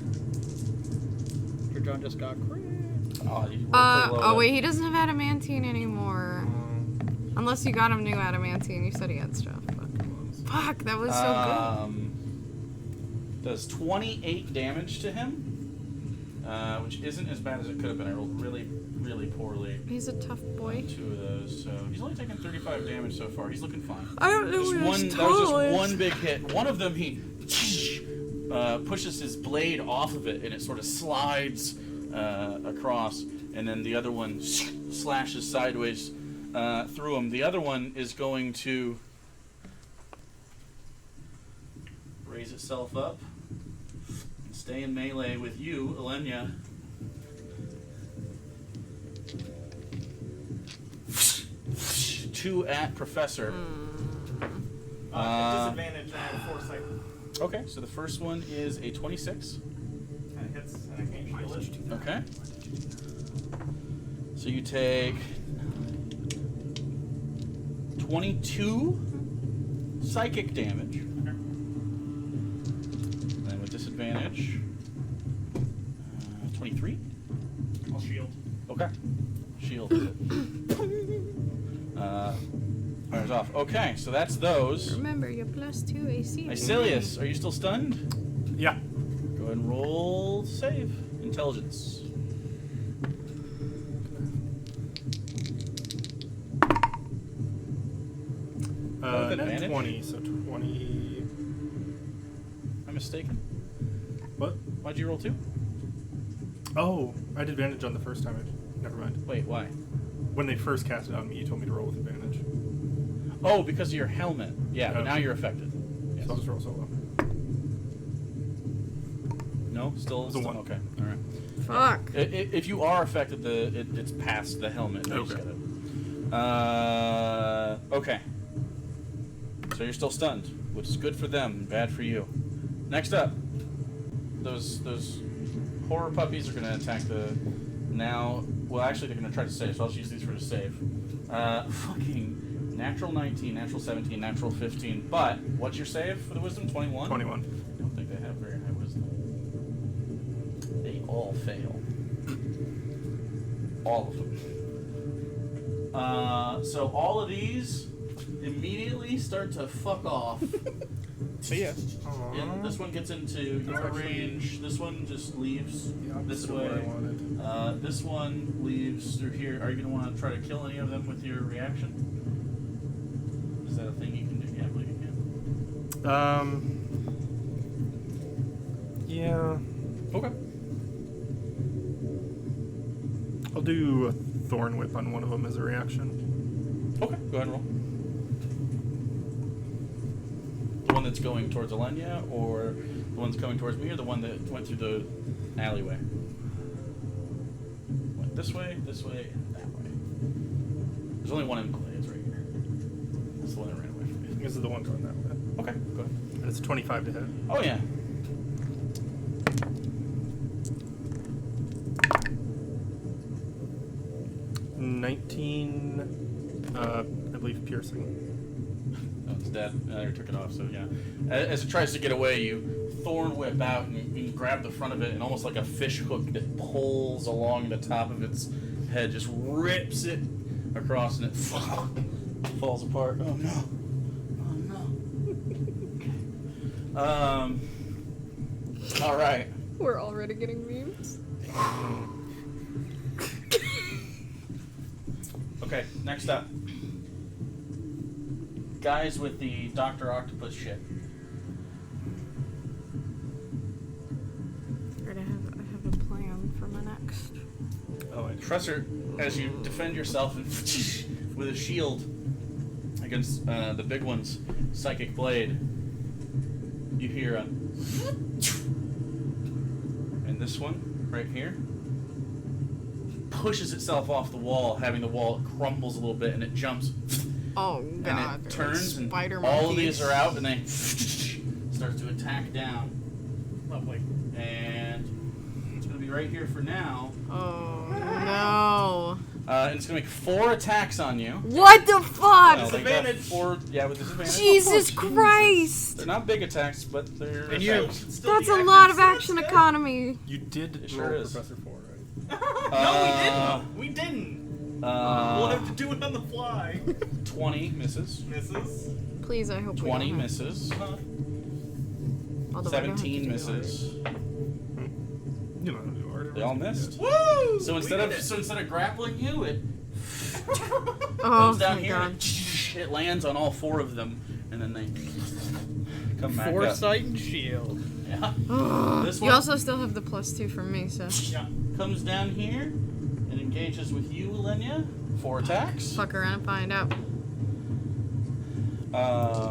Your John just got crit. Oh, you rolled pretty low there. Wait, he doesn't have adamantine anymore. Unless you got him new adamantine. You said he had stuff. Fuck, that was so Does 28 damage to him, which isn't as bad as it could have been. I rolled really, really poorly. good. He's a tough boy. 2 of those, so he's only taken 35 damage so far. He's looking fine. I don't know Just what one, his that was total just is. one big hit. One of them, he pushes his blade off of it, and it sort of slides across. And then the other one slashes sideways through him. The other one is going to raise itself up and stay in melee with you, Elenia. Two at Professor. Disadvantage, I have foresight. Okay, so the first one is a 26. And it hits, and I can't shield it. Okay. So you take 22 psychic damage. And then with disadvantage, 23. I'll shield. Okay. Shield. Fires off. Okay, so that's those. Remember, you're +2 AC. Icilius, are you still stunned? Yeah. Go ahead and roll save. Intelligence. With Net advantage? 20, so 20. I'm mistaken. What? Why'd you roll 2? Oh, I had advantage on the first time. Never mind. Wait, why? When they first cast it on me, you told me to roll with advantage. Oh, because of your helmet. Yeah, but Oh. now you're affected. Yes. So I'll just roll solo. No, still. It's a 1. Okay, all right. Fuck. If you are affected, it's past the helmet. You just Okay. gotta- okay. So you're still stunned, which is good for them, bad for you. Next up, those horror puppies are gonna attack the now. Well, actually, they're gonna try to save. So I'll just use these for the save. Fucking natural 19, natural 17, natural 15. But what's your save for the wisdom? 21. 21. I don't think they have very high wisdom. They all fail. All of them. So all of these immediately start to fuck off. See ya. And this one gets into your range. This one just leaves this way. I wanted. This one leaves through here. Are you going to want to try to kill any of them with your reaction? Is that a thing you can do? Yeah, I believe you can. Yeah. Okay. I'll do a Thorn Whip on one of them as a reaction. Okay, go ahead and roll. The one that's going towards Elenia, or the one that's coming towards me, or the one that went through the alleyway? Went this way, and that way. There's only one in play, it's right here. That's the one that ran away from me. This is the one going that way. Okay, go ahead. And it's 25 to hit. Oh, yeah. I believe piercing. Oh, it's dead. I took it off, so yeah. As it tries to get away, you thorn whip out and you grab the front of it, and almost like a fish hook that pulls along the top of its head, just rips it across, and it falls apart. Oh no! Oh no! All right. We're already getting memes. Okay, next up. Guys with the Dr. Octopus shit. Alright, I have a plan for my next. Oh, and Professor, as you defend yourself with a shield against the big one's psychic blade, you hear a... And this one, right here, pushes itself off the wall, having the wall crumbles a little bit, and it jumps... Oh god. And it turns, and spider all of monkeys. these are out, and they start to attack down. Lovely. And it's going to be right here for now. Oh no. And it's gonna make 4 attacks on you. What the fuck? No, they got Disadvantage. 4, yeah, with disadvantage. Jesus Christ! They're not big attacks, but they're And you- attacks. That's a lot of action economy. You did It roll sure is. Professor 4, right? No, we didn't. We'll have to do it on the fly. 20 misses. Misses. Please, I hope 20 we don't have- misses. although I don't have to 17 do misses. You know, you already They all rolled it. missed. Woo! So We instead did of it. grappling you, it Oh goes down my here. god. And it lands on all 4 of them, and then they come back up. Foresight and shield. Yeah. This You one also still have the +2 from me, so. Yeah. comes down here and engages with you, Lenya. 4 attacks. Fuck around and find out.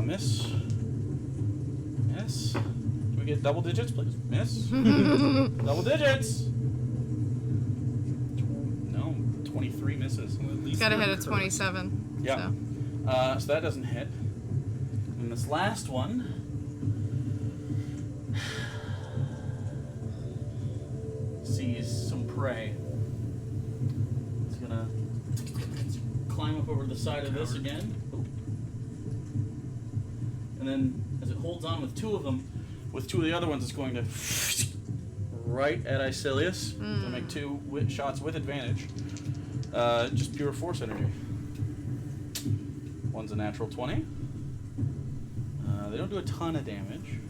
Miss. Miss. Can we get double digits, please? Miss. Double digits. No, 23 misses. Well, at least Gotta you're hit a cursed. 27. Yeah. So. So that doesn't hit. And this last one. Sees some prey. It's gonna climb up over the side of this again. And then, as it holds on with 2 of them, with 2 of the other ones, it's going to right at Icilius. Gonna make 2 shots with advantage. Just pure force energy. One's a natural 20. They don't do a ton of damage.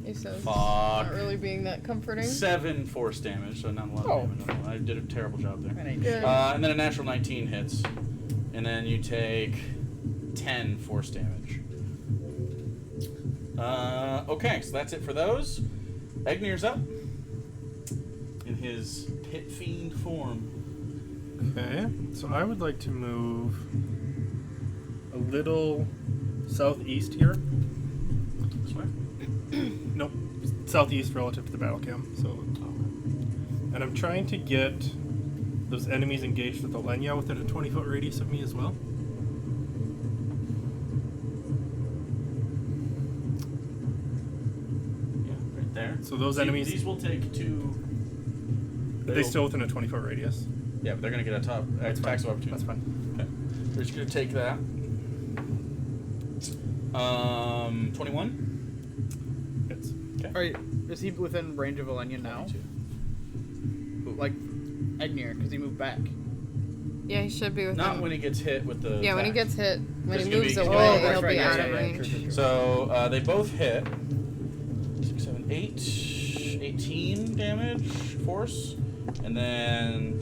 He says Fuck. not really being that comforting. 7 force damage, so not a lot of Oh. damage. I did a terrible job there. That ain't Good. shit. And then a natural 19 hits. And then you take 10 force damage. Okay, so that's it for those. Egnir's up. In his pit fiend form. Okay, so I would like to move a little southeast here. This way. Nope, southeast relative to the battle cam. So, and I'm trying to get those enemies engaged with the Lenya within a 20-foot radius of me as well. Yeah, right there. So those See, enemies, These will take 2. are they still within a 20-foot radius? Yeah, but they're gonna get a top attacks of opportunity. That's fine. Okay. We're just gonna take that. 21. Hits. Okay. Alright, is he within range of Elenia now? 22. Like, Egnir, because he moved back. Yeah, he should be within. Not when he gets hit with the. Yeah, when he attack. gets hit, when It's he gonna moves be- away, Oh, he'll that's be right, out yeah, of yeah, range. True, true, true. So they both hit. 6, 7, 8, 18 damage force, and then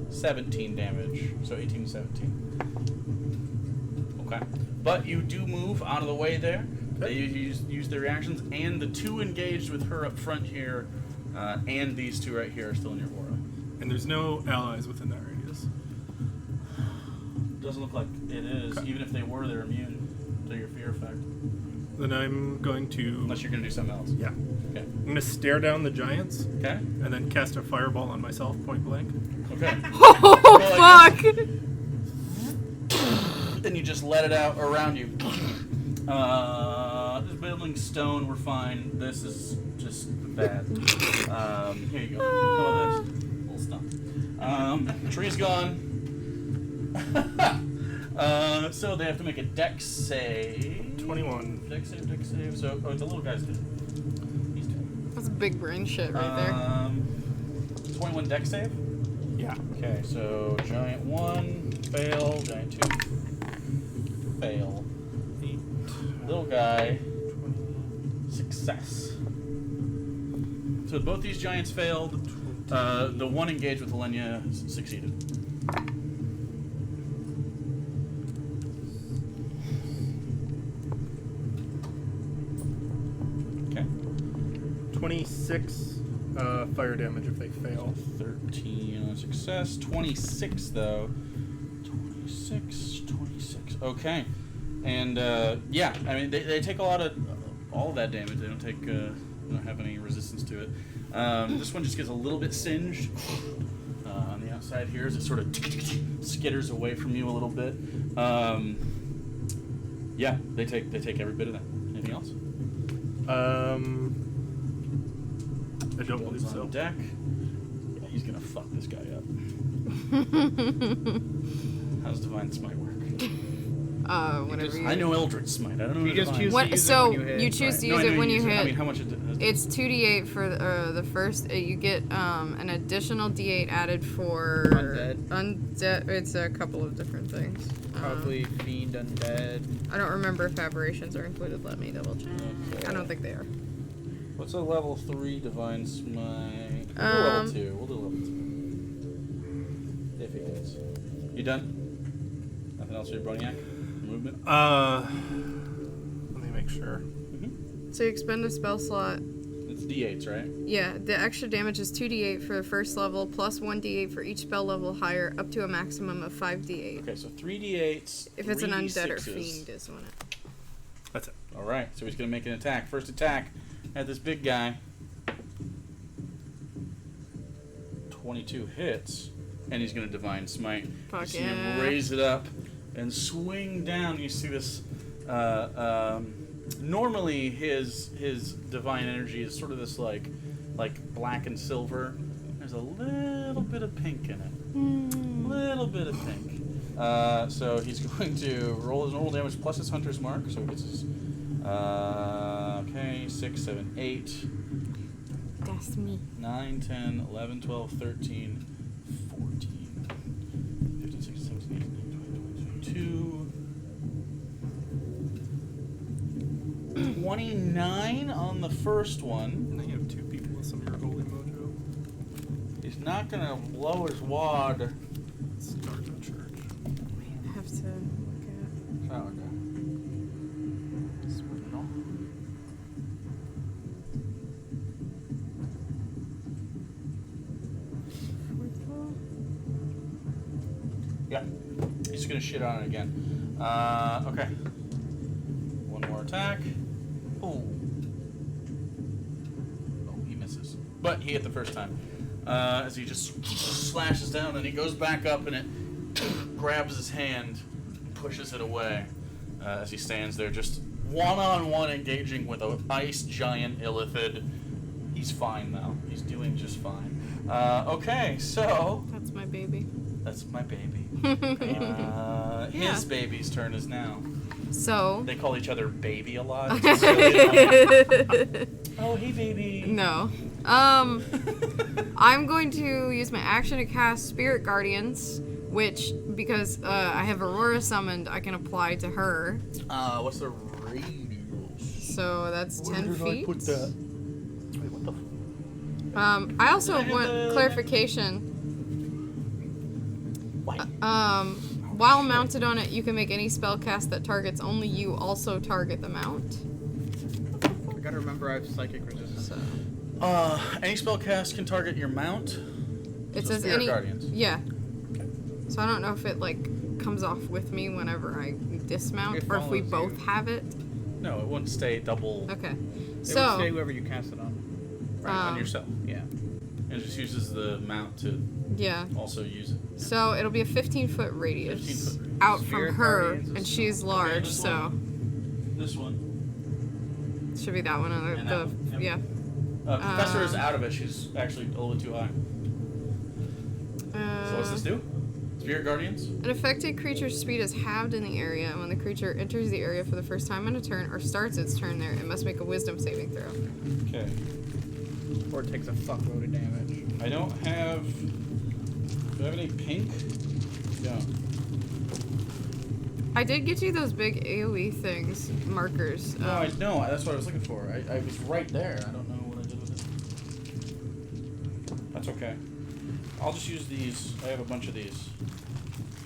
17 damage. So 18 to 17. Okay, but you do move out of the way there. They use their reactions, and the 2 engaged with her up front here, and these 2 right here are still in your aura. And there's no allies within that radius. Doesn't look like it is. Okay. Even if they were, they're immune to your fear effect, Then I'm going to, unless you're gonna do something else. yeah, Okay. I'm going to stare down the giants Okay. and then cast a fireball on myself point blank. Okay. Oh like fuck! Then you just let it out around you. This building's stone, we're fine. This is just bad. Here you go. Oh, this little stump. Tree's gone. So they have to make a dex save. 21. Dex save, dex save. So, the little guy's dead. He's dead. That's big brain shit right there. 21 dex save. Yeah. Okay, so giant 1, fail, giant 2, fail. 8, Little guy, 20, success. So both these giants failed. The one engaged with Elenia succeeded. Okay. 26 fire damage if they fail. 13 on success. 26 though. 26. Okay. And yeah, I mean they take all of that damage. They don't take don't have any resistance to it. This one just gets a little bit singed on the outside here as it sort of skitters away from you a little bit. Yeah, they take every bit of that. Anything else? I don't believe Builds so. on deck. Yeah, he's gonna fuck this guy up. How's Divine Smite work? Whenever you... I know Eldritch Smite. I don't know You just Divine choose Smite. What, to use it so when you hit. you choose to No, use I know it when you use hit. I mean, how much it does? It's 2d8 for the first. You get an additional d8 added for Undead. Undead. It's a couple of different things. Probably Fiend, Undead. I don't remember if aberrations are included. Let me double check. Okay. I don't think they are. What's a level 3 Divine Smite? We'll do level 2. We'll do level 2. If it is. You done? Nothing else for your Broniac? Movement? Let me make sure. So you expend a spell slot. It's D8s, right? Yeah, the extra damage is 2d8 for the first level, plus 1d8 for each spell level higher, up to a maximum of 5d8. Okay, so 3d8s. If it's an undead or 3d6s. fiend, is when it. That's it. Alright, so he's going to make an attack. First attack at this big guy. 22 hits. And he's going to Divine Smite. Fuck You see yeah. him raise it up and swing down. You see this. Normally, his divine energy is sort of this like black and silver. There's a little bit of pink in it. Little bit of pink. So he's going to roll his normal damage plus his hunter's mark. So he gets his. Okay, 6, 7, 8. That's me. 9, 10, 11, 12, 13, 14, 15, 16, 17, 18, 22. 29 on the first one. And then you have 2 people with some of your holy mojo. He's not going to blow his wad. Start the church. I have to look at. Oh, okay. Yeah, he's gonna shit on it again. Okay. One more attack. Oh. Oh, he misses. But he hit the first time. As he just slashes down, and he goes back up, and it grabs his hand, and pushes it away. As he stands there, just one-on-one engaging with an ice giant illithid. He's fine though. He's doing just fine. Okay, so. That's my baby. That's my baby. His Yeah. baby's turn is now. So. They call each other baby a lot. It's silly. Oh, hey, baby. No. I'm going to use my action to cast Spirit Guardians, which, because I have Aurora summoned, I can apply to her. What's the radius? So that's 10 feet. Wait, what the? I also Did I hit want the- clarification. What? While mounted on it, you can make any spell cast that targets only you also target the mount. I gotta remember I have psychic resistance. So Any spell cast can target your mount. it So says Spirit any. Guardians. Yeah. So I don't know if it like comes off with me whenever I dismount, It or if we follows both you. have it. No, it wouldn't stay double Okay. It would say So whoever you cast it on. right, on yourself. Yeah. It just uses the mount to yeah. also use it. So it'll be a 15-foot radius 15-foot radius. out Spirit from her, Guardians is- and she's large, this so This one. should be that one. Or And the that one, yep. yeah. Professor is out of it. She's actually a little bit too high. So what's this do? Spirit Guardians? An affected creature's speed is halved in the area, and when the creature enters the area for the first time in a turn or starts its turn there, it must make a wisdom saving throw. Okay. Or it takes a fuckload of damage. I don't have. Do I have any pink? No. I did get you those big AoE things, markers. No, I know. That's what I was looking for. I was right there. I don't know what I did with it. That's okay. I'll just use these. I have a bunch of these.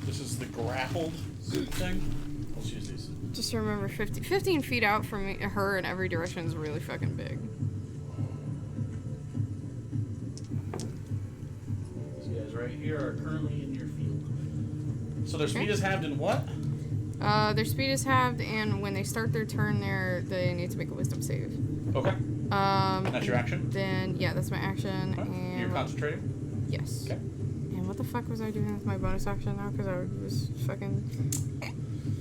This is the grappled thing. I'll just use these. Just remember, 15 feet out from her in every direction is really fucking big. These guys right here are currently in your field. So their speed Okay. is halved in what? Their speed is halved, and when they start their turn there, they need to make a wisdom save. Okay. That's your action? Then, yeah, that's my action. Okay. And You're concentrating? Yes. Okay. And what the fuck was I doing with my bonus action now? Because I was fucking...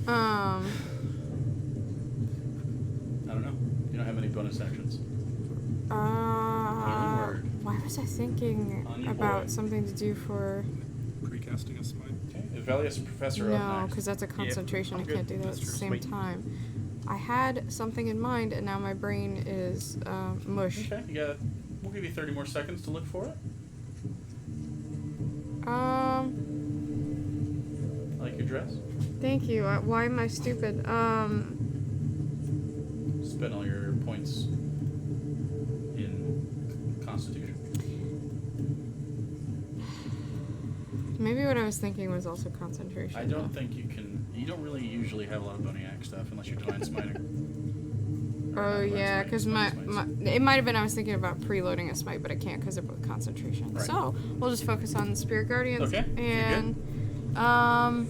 I don't know. You don't have any bonus actions. Why was I thinking On your about board. something to do for... Precasting a smite. Okay. Velius Professor up No, next. because that's a concentration. I'm I good. can't do that That's at the true. same Sweet. time. I had something in mind, and now my brain is mush. Okay, we'll give you 30 more seconds to look for it. Like your dress? Thank you. Why am I stupid? Spend all your points in Constitution. Maybe what I was thinking was also concentration. I don't think you can. You don't really usually have a lot of Boniac stuff unless you're Divine Smiting. Or Oh not Divine yeah, Smiting, because Divine my Smites. it might have been I was thinking about preloading a smite, but I can't because they're both concentration. Right. So we'll just focus on Spirit Guardians. Okay, you're And I'm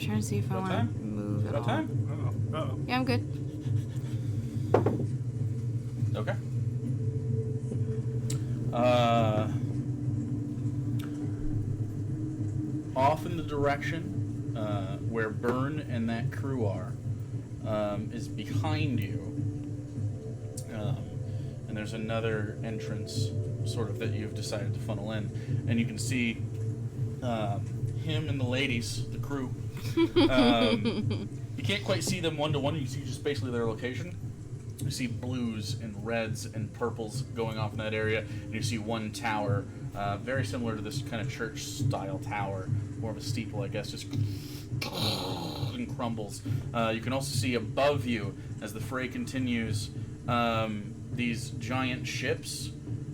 trying to see if I About want time? to move at About all. time? Uh-oh. Yeah, I'm good. Okay. Off in the direction where Byrne and that crew are is behind you. And there's another entrance, sort of, that you've decided to funnel in. And you can see him and the ladies, the crew. You can't quite see them one-to-one. You see just basically their location. You see blues and reds and purples going off in that area, and you see one tower, very similar to this kind of church-style tower, more of a steeple, I guess, just and crumbles. You can also see above you, as the fray continues, these giant ships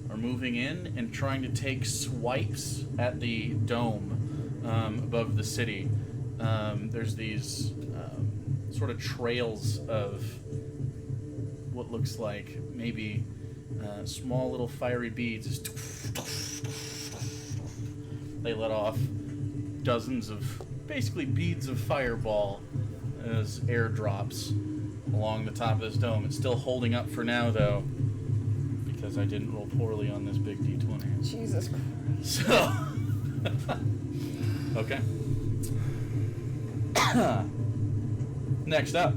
are moving in and trying to take swipes at the dome above the city. There's these sort of trails of what looks like maybe small little fiery beads. They let off dozens of basically beads of fireball as airdrops along the top of this dome. It's still holding up for now, though, because I didn't roll poorly on this big D20. Jesus Christ. So, okay. Next up,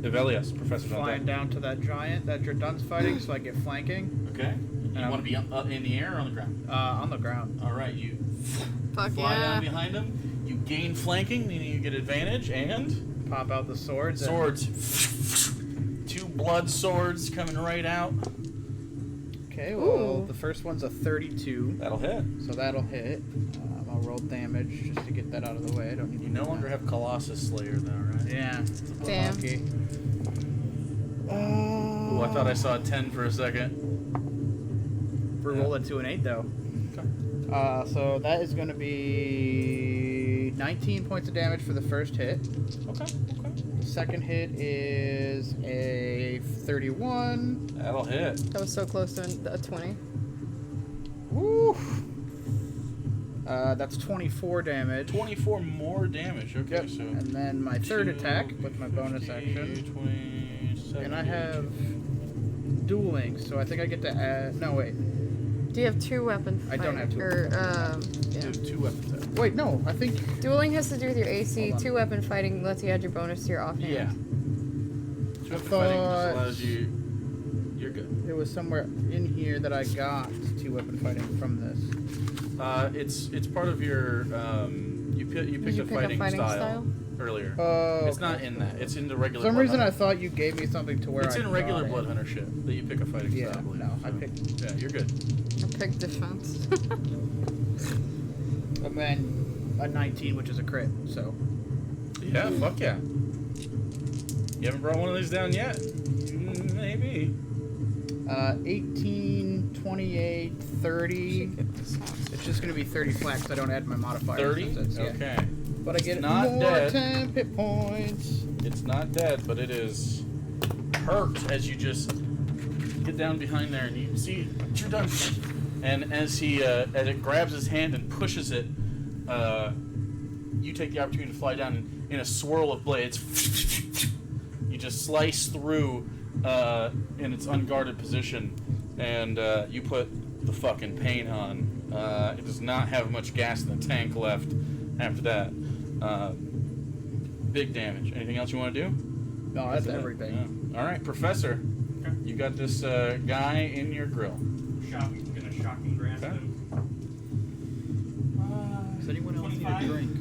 Evelius, Professor Flying Zilladek. down to that giant that you're done fighting, so I get flanking. Okay. You want to be up in the air or on the ground? On the ground. All right. You Fuck fly yeah. down behind him. You gain flanking, meaning you get advantage, and Pop out the swords. and- swords. Two blood swords coming right out. Okay, well, Ooh. the first one's a 32, That'll hit. so that'll hit. I'll roll damage just to get that out of the way. I don't need You to no do longer that. have Colossus Slayer, though, right? Yeah. It's a little Damn. wonky. Ooh, I thought I saw a 10 for a second. We roll it to an 8, though. Okay. So that is going to be 19 points of damage for the first hit. Okay. The second hit is a 31. That'll hit. That was so close to a 20. Woo! That's 24 damage. 24 more damage. Okay, Yep. so. And then my third 2, attack with my bonus 50, action. 27, And I have dueling, so I think I get to add. No, wait. Do you have two weapon I don't have two Or, You yeah. have 2 weapons out. Wait, no, I think. Dueling has to do with your AC. Hold on. Two weapon fighting lets you add your bonus to your offhand. Yeah. 2 weapon fighting thought- just allows you. You're good. It was somewhere in here that I got 2 weapon fighting from this. It's part of your. You picked you a pick a fighting, fighting style, style? earlier. Oh. It's not in that. It's in the For regular. some Blood reason, I Hunter. thought you gave me something to where It's I in regular got Blood it. Hunter shit that you pick a fighting Yeah, style. I believe, no, I so. picked. Yeah, you're good. I picked defense. And then a 19, which is a crit. So Yeah, fuck yeah. You haven't brought one of these down yet? Maybe. 18, 28, 30. It's just gonna be 30 flat 'cause I don't add my modifier. 30? since it's- yeah. Okay. But I get Not more dead. 10 hit points. It's not dead, but it is hurt as you just get down behind there and you see you're done. And as he as it grabs his hand and pushes it, you take the opportunity to fly down and in a swirl of blades. You just slice through in its unguarded position, and you put the fucking paint on. It does not have much gas in the tank left after that. Big damage. Anything else you want to do? No, that's everything. Yeah. All right, Professor. Okay. You got this guy in your grill. Gonna shock and grasp Okay. him. Does anyone else need a 25. drink?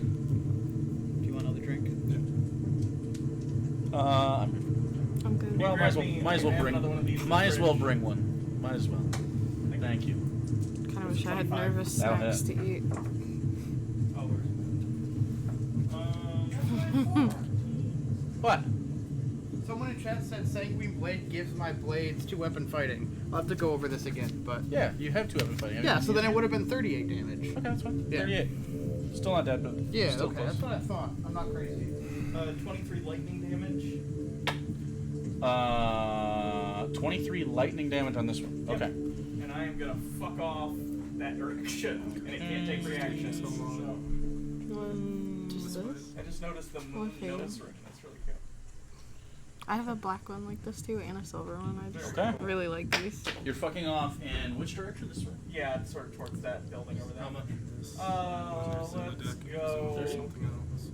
Do you want another drink? I'm good. Well, might as well, Grab me, might as well I have another one of bring, these in might the as well fridge. bring one. Might as well. Thank you. Kind of wish I had 25. nervous That'll snacks hit. to eat. Oh, where's What? Someone in chat said Sanguine Blade gives my blades 2-weapon fighting. I'll have to go over this again, but... Yeah, you have 2 weapon fighting. Yeah, so then it would have been 38 damage. Okay, that's fine. Yeah. 38. Still not dead, but Yeah, still okay, close. that's what I thought. I'm not crazy. 23 lightning damage. 23 lightning damage on this one. Yep. Okay. And I am gonna fuck off that direction, and it can't take reactions. So Just this? I just noticed the moon Okay. notice ring. That's really cute. I have a black one like this too, and a silver one. I just Okay. really like these. You're fucking off in which direction this way? Yeah, it's sort of towards that building over there. How much is this? Let's go. There's something else.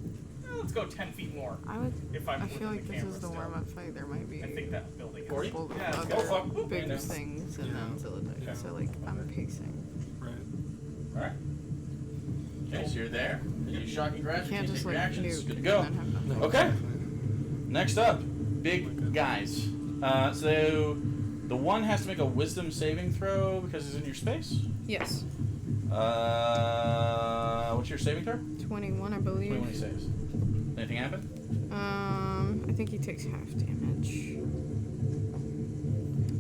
Let's go 10 feet more. I would. If I'm I feel like within the this camera is the still. warm-up fight. There might be I think that building is. 40? a couple Yeah, let's of go. Oh, fuck. other Oop, bigger yeah. things, and Yeah. then Zilladek. Yeah. So like I'm pacing. Right. Alright. Okay, so you're there. You shocking grab, you Can't can't just take like reactions. nuke Good to and go. then have nothing. Okay. Next up, big guys. So the one has to make a wisdom saving throw because he's in your space. Yes. What's your saving throw? 21, I believe. 21 he saves. Anything happen? I think he takes half damage.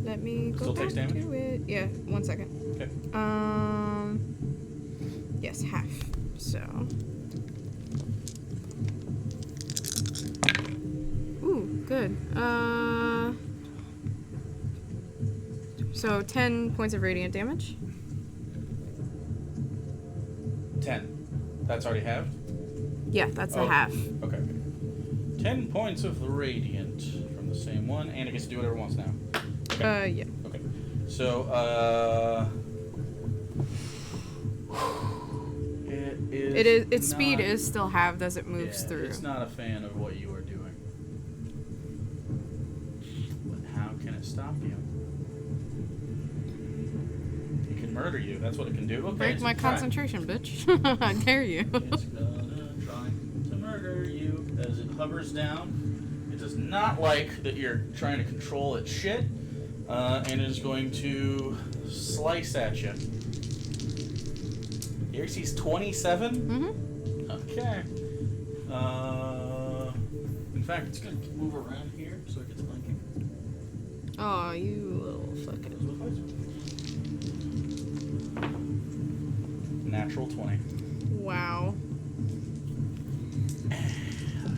Let me go Still back takes damage? to it. Yeah, 1 second. Okay. Yes, half. So. Ooh, good. So 10 points of radiant damage. 10. That's already halved? Yeah, that's Oh. a half. Okay. 10 points of the radiant from the same one, and it gets to do whatever it wants now. Yeah. Okay. So, Its speed not- is still halved as it moves yeah, through. It's not a fan of what you are doing. But how can it stop you? It can murder you. That's what it can do. Okay, Break it's my gonna try. concentration, bitch. I dare you. It's gonna try to murder you as it hovers down. It does not like that you're trying to control its shit, and is going to slice at you. Here sees 27. Mm-hmm. Okay. In fact, it's gonna move around here so it gets flanking. Oh, you little fucking. Natural 20. Wow.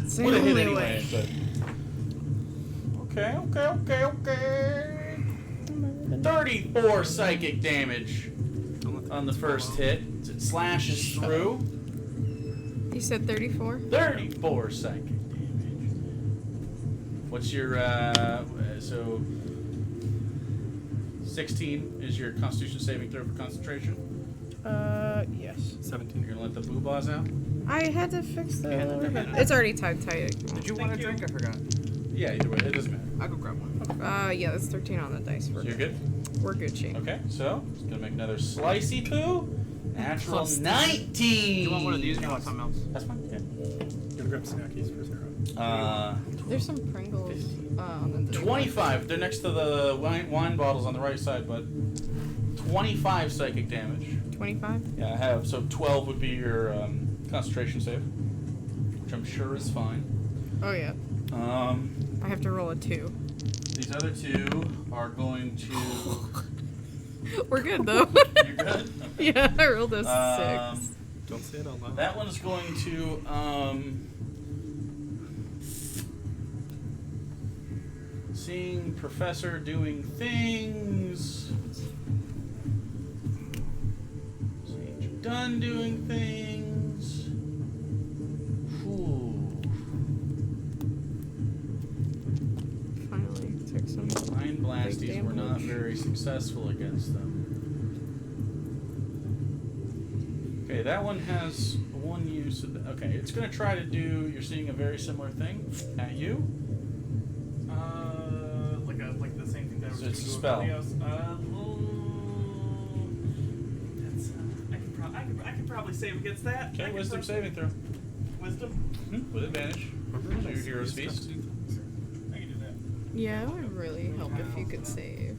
It's the Would have hit only anyway, way. but. Okay. 34 psychic damage on the first hit. It slashes through. You said 34? 34 psychic damage. What's your, so 16 is your constitution saving throw for concentration? Yes. 17. You're gonna let the boo-bahs out? I had to fix the. Yeah. It's already tied tight. Did you want a drink? I forgot. Yeah, either way, it doesn't matter. I'll go grab one. Yeah, that's 13 on the dice. So We're you're good? We're good, Shane. Okay, so just gonna make another slicey poo. Natural Plus 19. Do you want one of these or do you want something else? That's fine. Yeah. Gonna grab snackies for Sarah. There's some Pringles on the 25. They're next to the wine bottles on the right side, but 25 psychic damage. 25? Yeah, I have. So 12 would be your concentration save, which I'm sure is fine. Oh, yeah. Um, I have to roll a 2. these other two are going to. We're good, though. You're good. Okay. Yeah, I rolled a 6. Don't say it out loud. That one is going to. Seeing Professor doing things. Seeing you're done doing things. Ooh. Finally took some. Mind blasties Big were not damage. very successful against them. Okay, that one has one use of okay, it's going to try to do, you're seeing a very similar thing at you. Like the same thing that I was So it's doing a to spell. everybody else. That's I could probably save against that. Okay, wisdom saving throw. Wisdom? With advantage. So your hero's feast. I can do that. Yeah, it would really help if you could save.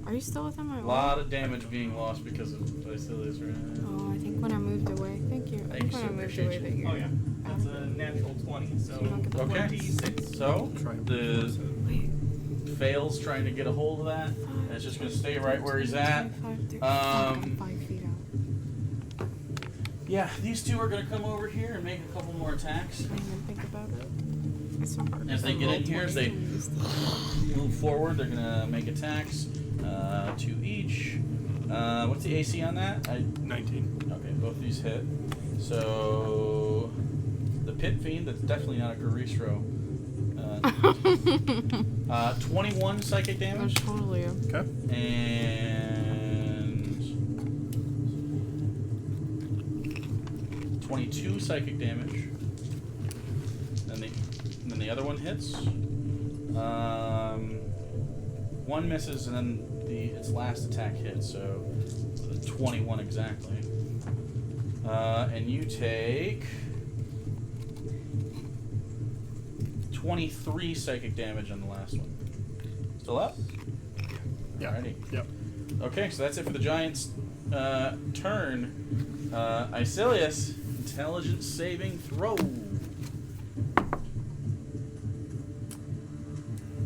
Are you still within my A lot of damage being lost because of Basilius, right? Oh, I think when I moved away. Thank you. I think when I moved away that you're. Oh, yeah. That's a natural 20, so You don't get the Okay. 26. So, the Wait. fails trying to get a hold of that. And it's just going to stay right where he's at. 5 feet out. Yeah, these two are going to come over here and make a couple more attacks. I didn't even think about it. It's so hard. As they get in here, as they 20. move forward, they're going to make attacks. 2 each. What's the AC on that? 19. Okay, both of these hit. So the Pit Fiend, that's definitely not a Garisro. 21 psychic That's damage. totally a... Okay. And 22 psychic damage. And then the other one hits. One misses, and then its last attack hits, so 21 exactly. And you take 23 psychic damage on the last one. Still up? Yeah. Alrighty. Yep. Okay, so that's it for the giant's turn. Icilius, intelligence saving throw.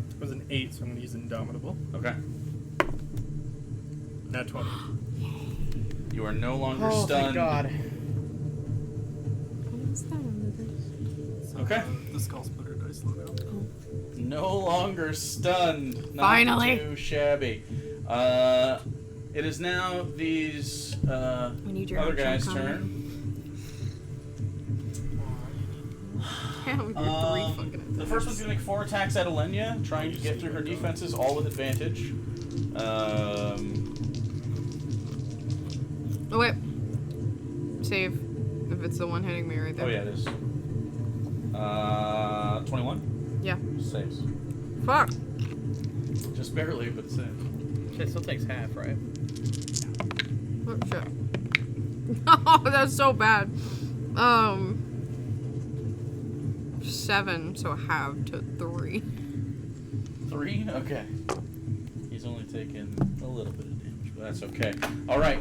It was an 8, so I'm going to use Indomitable. Okay. Nat 20. You are no longer Oh, stunned. thank God. What's that under this? Okay. The Skull Splitter dice logo. No longer stunned. Not Finally. too shabby. It is now these We need your other action guy's comment. turn. Damn, you're 3 fucking The first one's gonna make 4 attacks at Elenia, trying to get through her defenses, all with advantage. Oh, wait. Save. If it's the one hitting me right there. Oh yeah, it is. 21 Yeah. saves. Fuck. Just barely, but saves. It still takes half, right? Oh, shit. Oh, that's so bad. 7, so half to 3. 3? Okay. He's only taken a little bit of damage, but that's okay. Alright.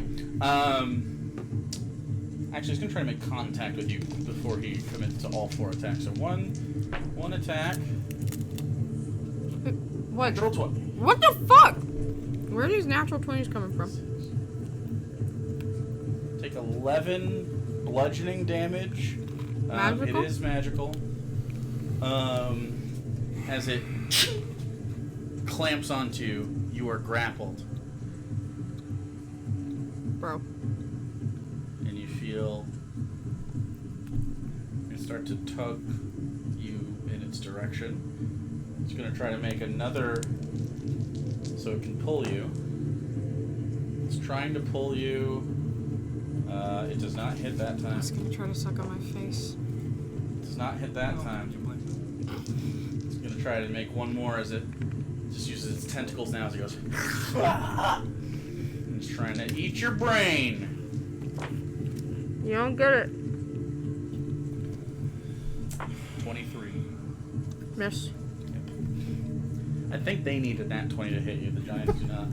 Actually, he's going to try to make contact with you before he commits to all 4 attacks. So one attack. What? Natural 20. What the fuck? Where are these natural 20s coming from? Take 11 bludgeoning damage. Magical? It is magical. As it clamps onto you, you are grappled. Bro. And you feel it start to tug you in its direction. It's going to try to make another so it can pull you. It's trying to pull you. It does not hit that time. It's gonna try to suck on my face. It does not hit that time. It's going to try to make one more as it just uses its tentacles now as it goes. And it's trying to eat your brain. You don't get it. 23. Miss. I think they needed that 20 to hit you. The Giants do not.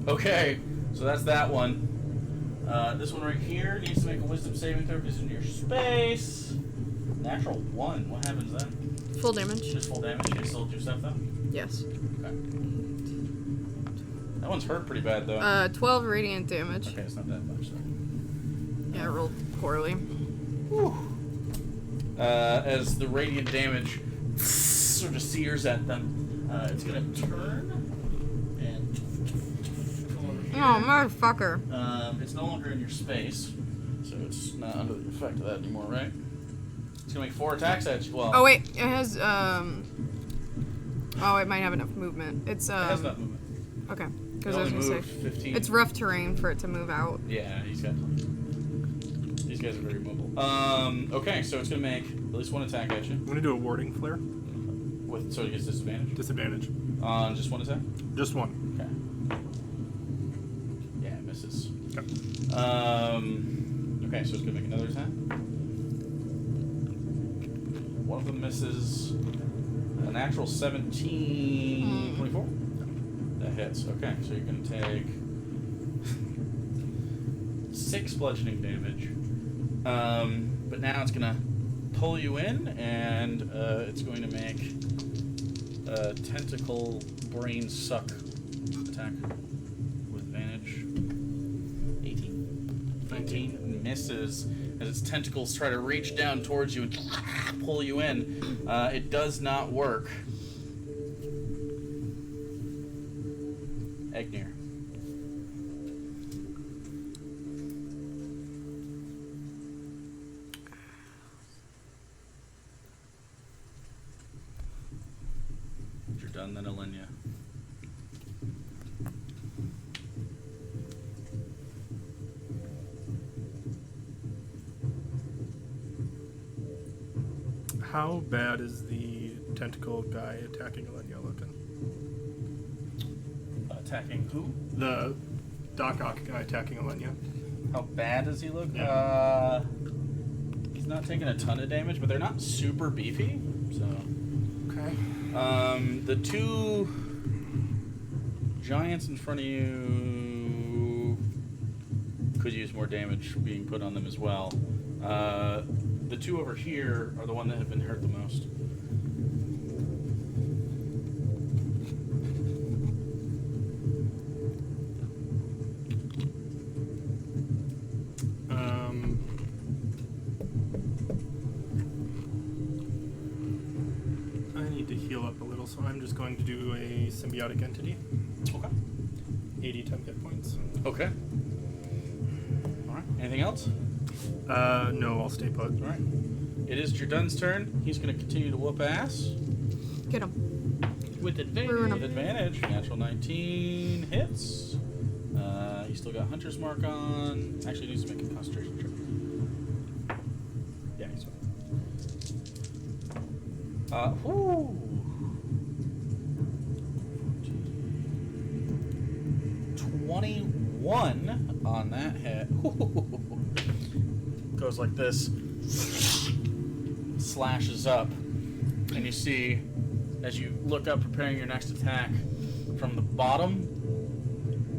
Okay, so that's that one. This one right here needs to make a wisdom saving throw because it's in your space. Natural 1. What happens then? Full damage. Just full damage. You still do stuff though? Yes. Okay. That one's hurt pretty bad though. 12 radiant damage. Okay, it's not that much though. Yeah, I rolled poorly. As the radiant damage sort of sears at them, it's gonna turn and come over here. Oh, motherfucker. It's no longer in your space, so it's not under the effect of that anymore, right? It's gonna make 4 attacks at you. Well, Oh, wait. It has, Oh, it might have enough movement. It's, it has that movement. Okay. It Because I was only gonna moved say. 15. It's rough terrain for it to move out. Yeah, these guys are very mobile. Okay, so it's gonna make at least 1 attack at you. I'm going to do a warding flare. So it gets disadvantage Disadvantage. on just 1 attack. Just 1. Okay. Yeah, it misses. Okay. Okay, so it's gonna make another attack. One of them misses. A natural 17, 24. That hits. Okay, so you're gonna take 6 bludgeoning damage. But now it's gonna pull you in, and it's going to make a tentacle brain suck attack with advantage. 18. 19 misses as its tentacles try to reach down towards you and pull you in. It does not work. Egnir. You're done then, Alenia. How bad is the tentacle guy attacking Alenia looking? Attacking who? The Doc Ock guy attacking Alenia. How bad does he look? Yeah. He's not taking a ton of damage, but they're not super beefy. So, Okay. the 2 giants in front of you could use more damage being put on them as well. The 2 over here are the one that have been hurt the most. I need to heal up a little, so I'm just going to do a symbiotic entity. Okay. 80 temp hit points. Okay. All right. Anything else? No, I'll stay put. All right. It is Jerdun's turn. He's going to continue to whoop ass. Get him. With advantage. Ruin With 'em. advantage. Natural 19 hits. You still got Hunter's Mark on. Actually, he needs to make a concentration check. Yeah, he's fine. Whoo! 21 on that hit. Goes like this. Slashes up. And you see, as you look up preparing your next attack, from the bottom,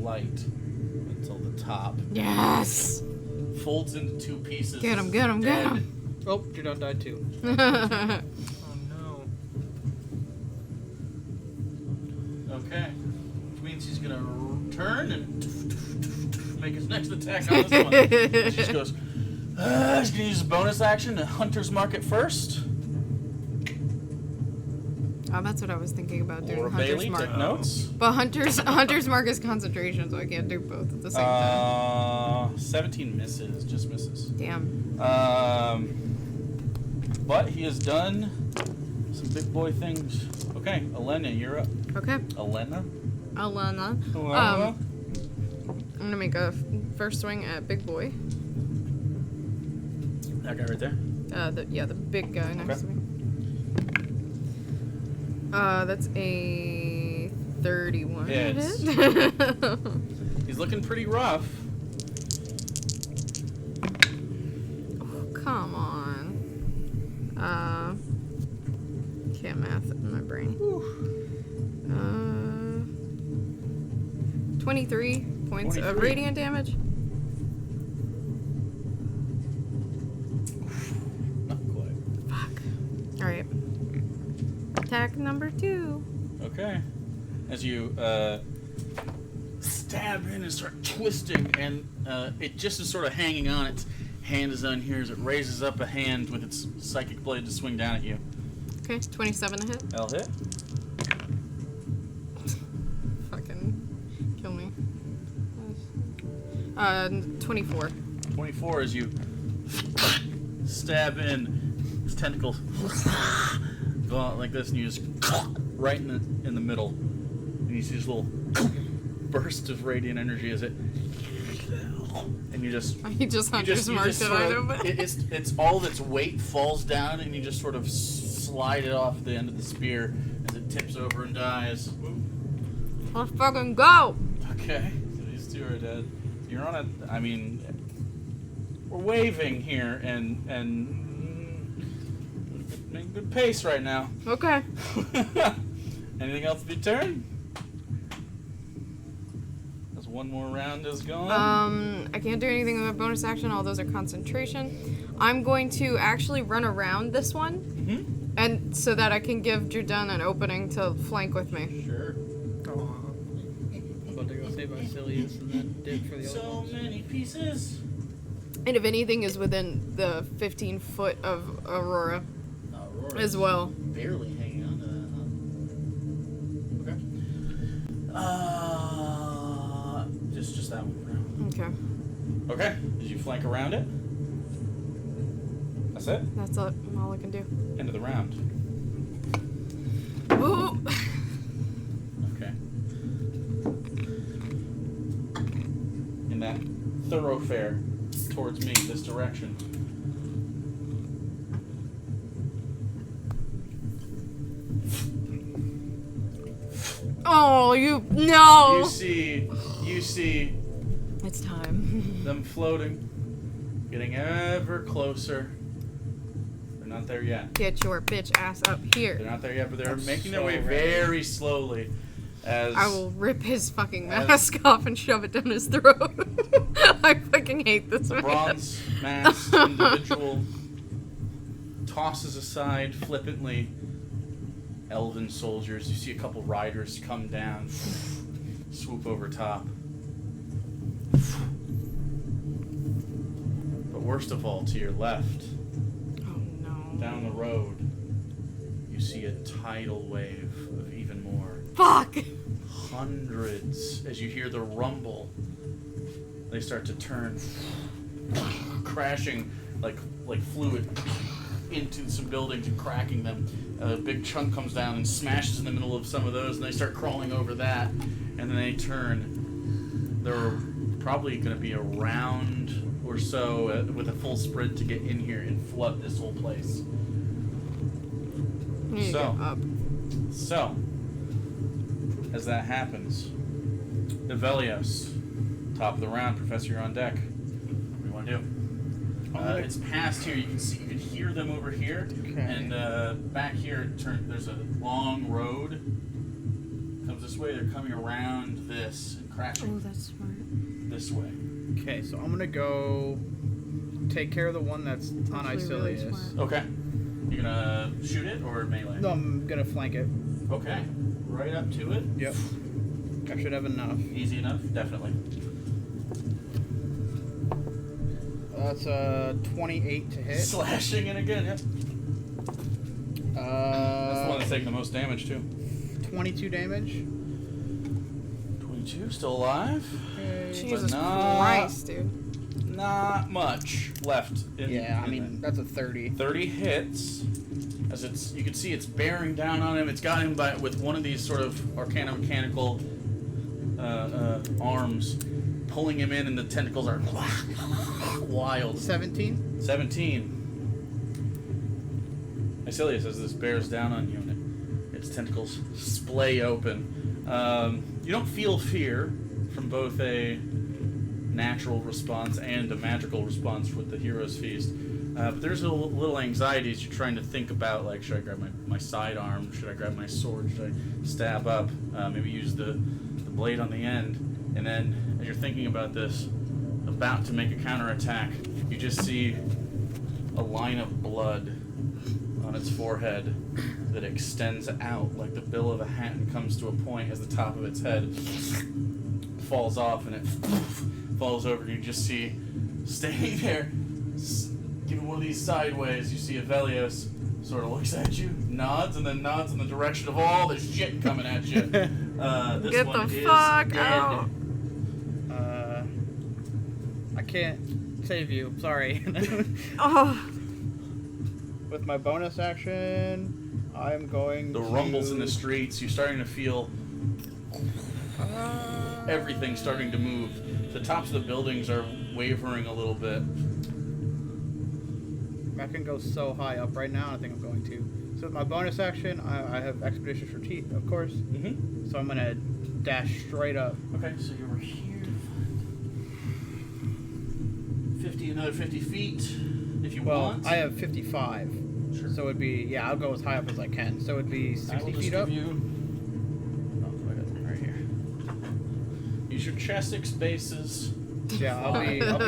light, until the top. Yes. Folds into 2 pieces. Get him, get him, get Dead. him. Oh, Jerdun died too. Oh no. Okay. Which means he's gonna turn and make his next attack on this one. He just goes, he's gonna use his bonus action to Hunter's Mark it first. Oh, that's what I was thinking about doing. Or Hunter's Bailey, Mark. take notes. But Hunter's Mark is concentration, so I can't do both at the same time. 17 misses, just misses. Damn. But he has done some big boy things. Okay, Elena, you're up. Okay. Elena? Alana. Elena? I'm gonna make a first swing at Big Boy. That guy right there. The big guy next Okay. to me. That's a 31 Hits. hit. He's looking pretty rough. Oh, come on. Can't math in my brain. 23 points of 23. radiant damage. Not quite. Fuck. Alright. Attack number 2. Okay. As you stab in and start twisting, and it just is sort of hanging on. Its hand is on here as it raises up a hand with its psychic blade to swing down at you. Okay, 27 to hit. That'll hit. Fucking kill me. 24. 24 as you stab in, his tentacles go out like this, and you just right in the middle, and you see this little burst of radiant energy as it, and you just He just Hunter's marked it, sort I of- know, but... it's all of its weight falls down, and you just sort of slide it off the end of the spear as it tips over and dies. Let's fucking go! Okay, so these 2 are dead. You're on a. I mean, we're waving here and making good pace right now. Okay. Anything else to be turned? As one more round is gone. I can't do anything with my bonus action. All those are concentration. I'm going to actually run around this one, and so that I can give Jordan an opening to flank with me. Sure. I'm about to go save Basilius and then dig for the other So ones. many pieces. And if anything is within the 15 foot of Aurora as well. Barely hanging on to that. Huh? Okay. Just that one for now. Okay. Okay. Did you flank around it? That's it. That's all I can do. End of the round. Ooh. Okay. In that thoroughfare towards me, this direction. Oh, no! You see It's time. them floating, getting ever closer. They're not there yet. Get your bitch ass up They're here. not there yet, but they're I'm making their so way ready. very slowly. As I will rip his fucking As- mask off and shove it down his throat. I fucking hate this the man. bronze masked individual tosses aside flippantly elven soldiers. You see a couple riders come down, swoop over top. But worst of all, to your left, Oh no. down the road, you see a tidal wave of even more. Fuck! Hundreds. As you hear the rumble, they start to turn, crashing like fluid into some buildings and cracking them. A big chunk comes down and smashes in the middle of some of those, and they start crawling over that, and then they turn. They're probably going to be a round or so with a full sprint to get in here and flood this whole place. You need to So. get up. So, as that happens, Evelios, top of the round, Professor, you're on deck. What do you want to do? It's past here. You can hear them over here, Okay. and back here, there's a long road. Comes this way. They're coming around this and Oh, crashing that's smart. this way. Okay, so I'm gonna go take care of the one that's on Actually really Isilius. smart. Okay. You're gonna shoot it or melee? No, I'm gonna flank it. Okay. Right up to it. Yep. I should have enough. Easy enough. Definitely. That's a 28 to hit. Slashing it again. Yep. That's the one that's taking the most damage too. 22 damage. 22, still alive. Okay. Jesus not- Christ, dude. Not much left. Yeah, I mean, that's a 30. 30 hits. As you can see, it's bearing down on him. It's got him with one of these sort of arcana mechanical arms, pulling him in, and the tentacles are wild. 17? 17. Isilius, as this bears down on you, and its tentacles splay open. You don't feel fear from both a natural response and a magical response with the Hero's Feast. But there's a little anxiety as you're trying to think about, like, should I grab my sidearm? Should I grab my sword? Should I stab up? Maybe use the blade on the end. And then, as you're thinking about this, about to make a counterattack, you just see a line of blood on its forehead that extends out like the bill of a hat and comes to a point as the top of its head falls off, and it falls over, and you just see, standing there, giving one of these sideways, you see Evelios sort of looks at you, nods, and then nods in the direction of all the shit coming at you. This Get one the is fuck dead. out. I can't save you. Sorry. Oh, With my bonus action, I'm going The to... rumbles in the streets, you're starting to feel everything starting to move. The tops of the buildings are wavering a little bit. I can go so high up right now, I think I'm going to. So with my bonus action, I have Expeditious Retreat, of course. Mm-hmm. So I'm going to dash straight up. Okay, so you were here. 50, another 50 feet if you Well, want. I have 55. Sure. So it'd be, yeah, I'll go as high up as I can. So it'd be I 60 will just feet give up. you. Oh, I got it right here. Use your chest spaces. Yeah, I'll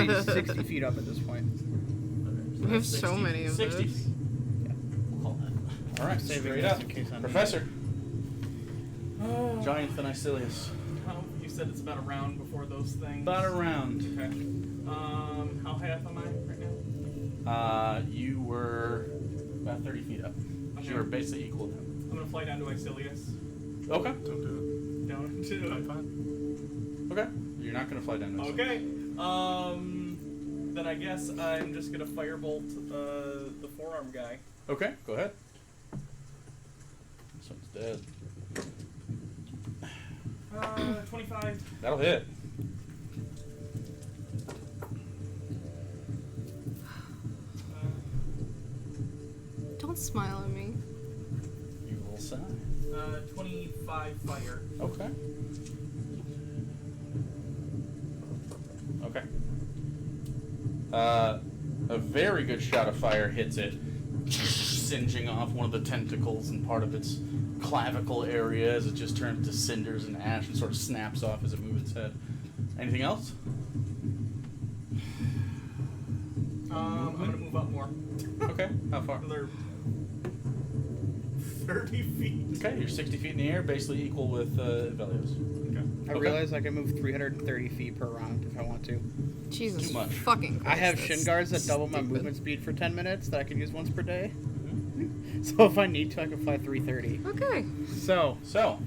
be 60 feet up at this point. We have so many of 60 those. feet. We'll call that. All right, Saving straight this up. in case I need Professor, Oh, Giant Icilius. you said it's about a round before those things. About a round. Okay. How high up am I right now? You were about 30 feet up. Okay. You were basically equal to him. I'm gonna fly down to Icilius. Okay. Don't do Down it. to. I'm fine. Okay. You're not gonna fly down. This. Okay. Then I guess I'm just gonna firebolt the forearm guy. Okay. Go ahead. This one's dead. 25. That'll hit. Don't smile at me. You will sign. 25 fire. Okay. Okay. A very good shot of fire hits it, singeing off one of the tentacles and part of its clavicle area as it just turns to cinders and ash and sort of snaps off as it moves its head. Anything else? I'm gonna move up more. Okay. How far? Another 30 feet. Okay, you're 60 feet in the air, basically equal with Velios. Okay. I Okay. realize I can move 330 feet per round if I want to. Jesus Too much. fucking Christ. I have that's shin guards that double my stupid. movement speed for 10 minutes that I can use once per day. Mm-hmm. So if I need to, I can fly 330. Okay. So So,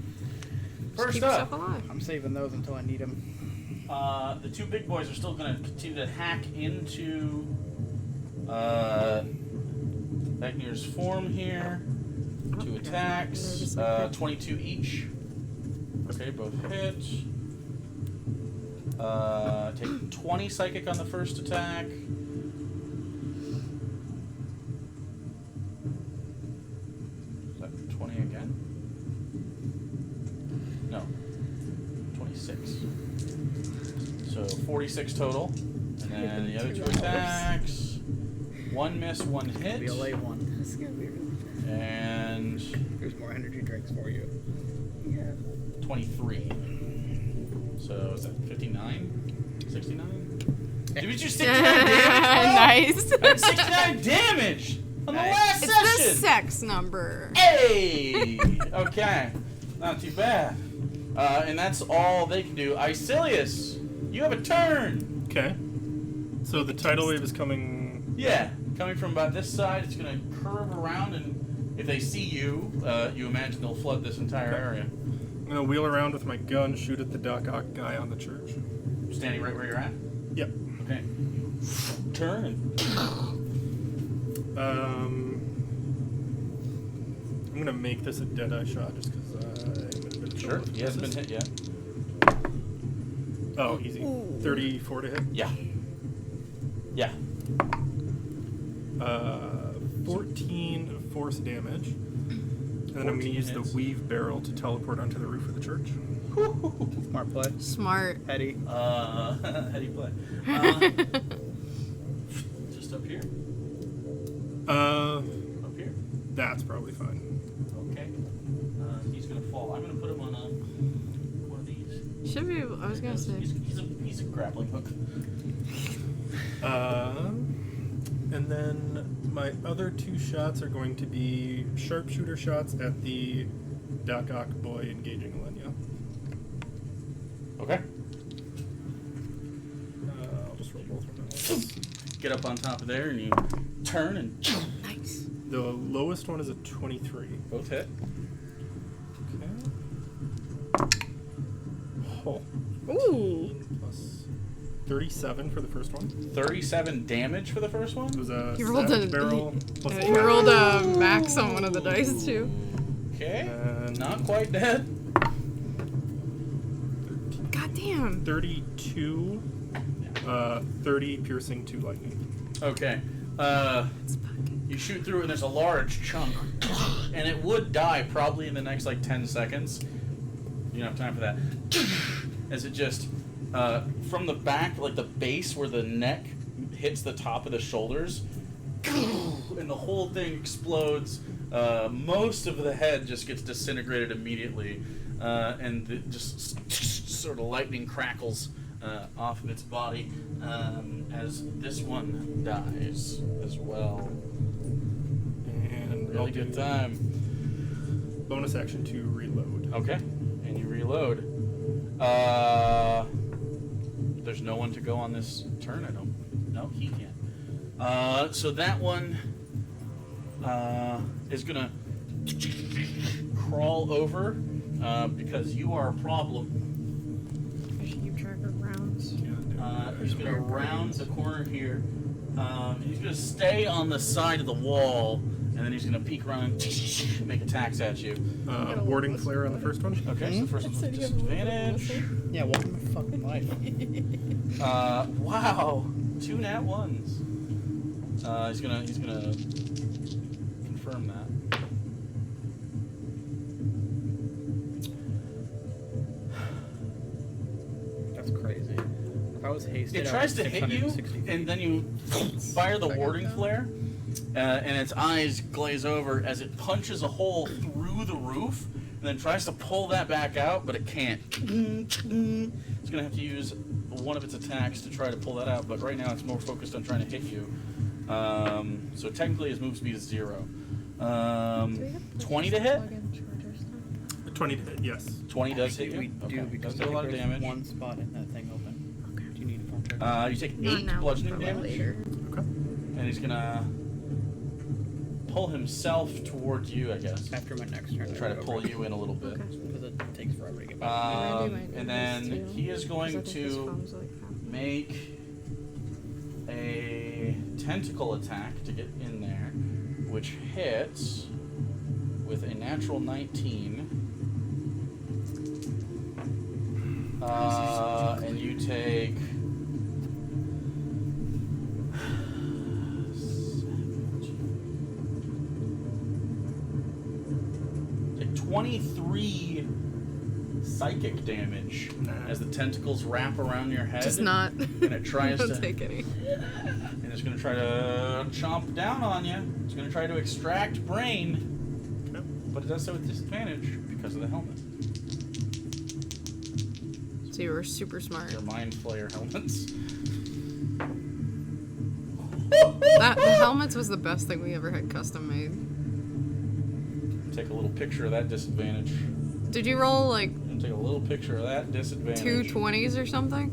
Just first keep up, yourself alive. I'm saving those until I need them. the two big boys are still going to continue to hack into Agnir's form here. Two attacks, 22 each. Okay, both hit. Take 20 psychic on the first attack. Is that 20 again? No. 26. So 46 total. And then the other two attacks. One miss, one hit. BLA one. This is gonna be really bad. And Here's more energy drinks for you. 23. So is that 59? 69? Did we do 69 damage? Nice. I had 69 damage on the Nice. last It's session. the sex number. Hey! Okay. Not too bad. And that's all they can do. Icilius, you have a turn. Okay. So the tidal wave is coming. Yeah. Coming from about this side, it's going to curve around, and if they see you, you imagine they'll flood this entire area. I'm gonna wheel around with my gun, shoot at the Doc Ock guy on the church. Standing right where you're at. Yep. Okay. Turn and I'm gonna make this a dead-eye shot just because I'm in a bit of sure. trouble with He hasn't been misses. hit yet. Oh, easy. 34 to hit. Yeah. Yeah. 14 force damage. And then I'm gonna 14 use the hits. weave barrel to teleport onto the roof of the church. Smart play. Smart. Eddie. How do you play? Just up here. Up here. That's probably fine. Okay. He's gonna fall. I'm gonna put him on one of these. Should be. I was gonna say. He's a grappling hook. And then my other two shots are going to be sharpshooter shots at the Doc Ock boy engaging Alenia. Okay. I'll just roll both of them. Get up on top of there and you turn and Nice. The lowest one is a 23. both hit. Okay. Oh. Ooh. Plus 37 for the first one. 37 damage for the first one. It was a He rolled savage a- barrel. Plus He rolled a max on one of the dice too. Okay. And Not quite dead. 13, God damn. 32, 30 piercing, 2 lightning. Okay. You shoot through and there's a large chunk, and it would die probably in the next like 10 seconds. You don't have time for that. As it just from the back, like the base where the neck hits the top of the shoulders, and the whole thing explodes. Most of the head just gets disintegrated immediately, and just sort of lightning crackles off of its body as this one dies as well. And Really good time. Bonus action to reload. Okay, and you reload. There's no one to go on this turn. I don't. No, he can't. So that one is gonna crawl over because you are a problem. I should keep track of rounds. He's gonna round the corner here. He's gonna stay on the side of the wall, and then he's gonna peek around and make attacks at you. Warding flare on the first one. Okay, so the first one's with disadvantage. Yeah, welcome to fucking life. Wow, 2 nat 1s. He's gonna confirm that. That's crazy. If I was hasted, It tries to hit you, and then you fire the warding flare, and its eyes glaze over as it punches a hole through the roof, and then tries to pull that back out, but it can't. It's gonna have to use one of its attacks to try to pull that out, but right now it's more focused on trying to hit you. So technically his move speed is 0. 20 to hit? 20 to hit, yes. 20 does hit you? We do Okay. because Doesn't do a lot of there's damage. one spot in that thing open. Okay. Do you need a phone check? You take Not 8 now, bludgeoning probably damage. later. Okay. And he's gonna pull himself towards you, I guess. After my next turn. Try to pull you in a little bit. Okay. Because it takes forever to get back. And then he is going to make a tentacle attack to get in there, which hits with a natural 19. And you take 23 psychic damage as the tentacles wrap around your head. Just not. And it tries Don't to take any. And it's going to try to chomp down on you. It's going to try to extract brain. But it does so with disadvantage because of the helmet. So you were super smart. They're mind flayer helmets. The helmets was the best thing we ever had custom made. Take a little picture of that disadvantage. Did you roll like And take a little picture of that disadvantage. 2 20s or something?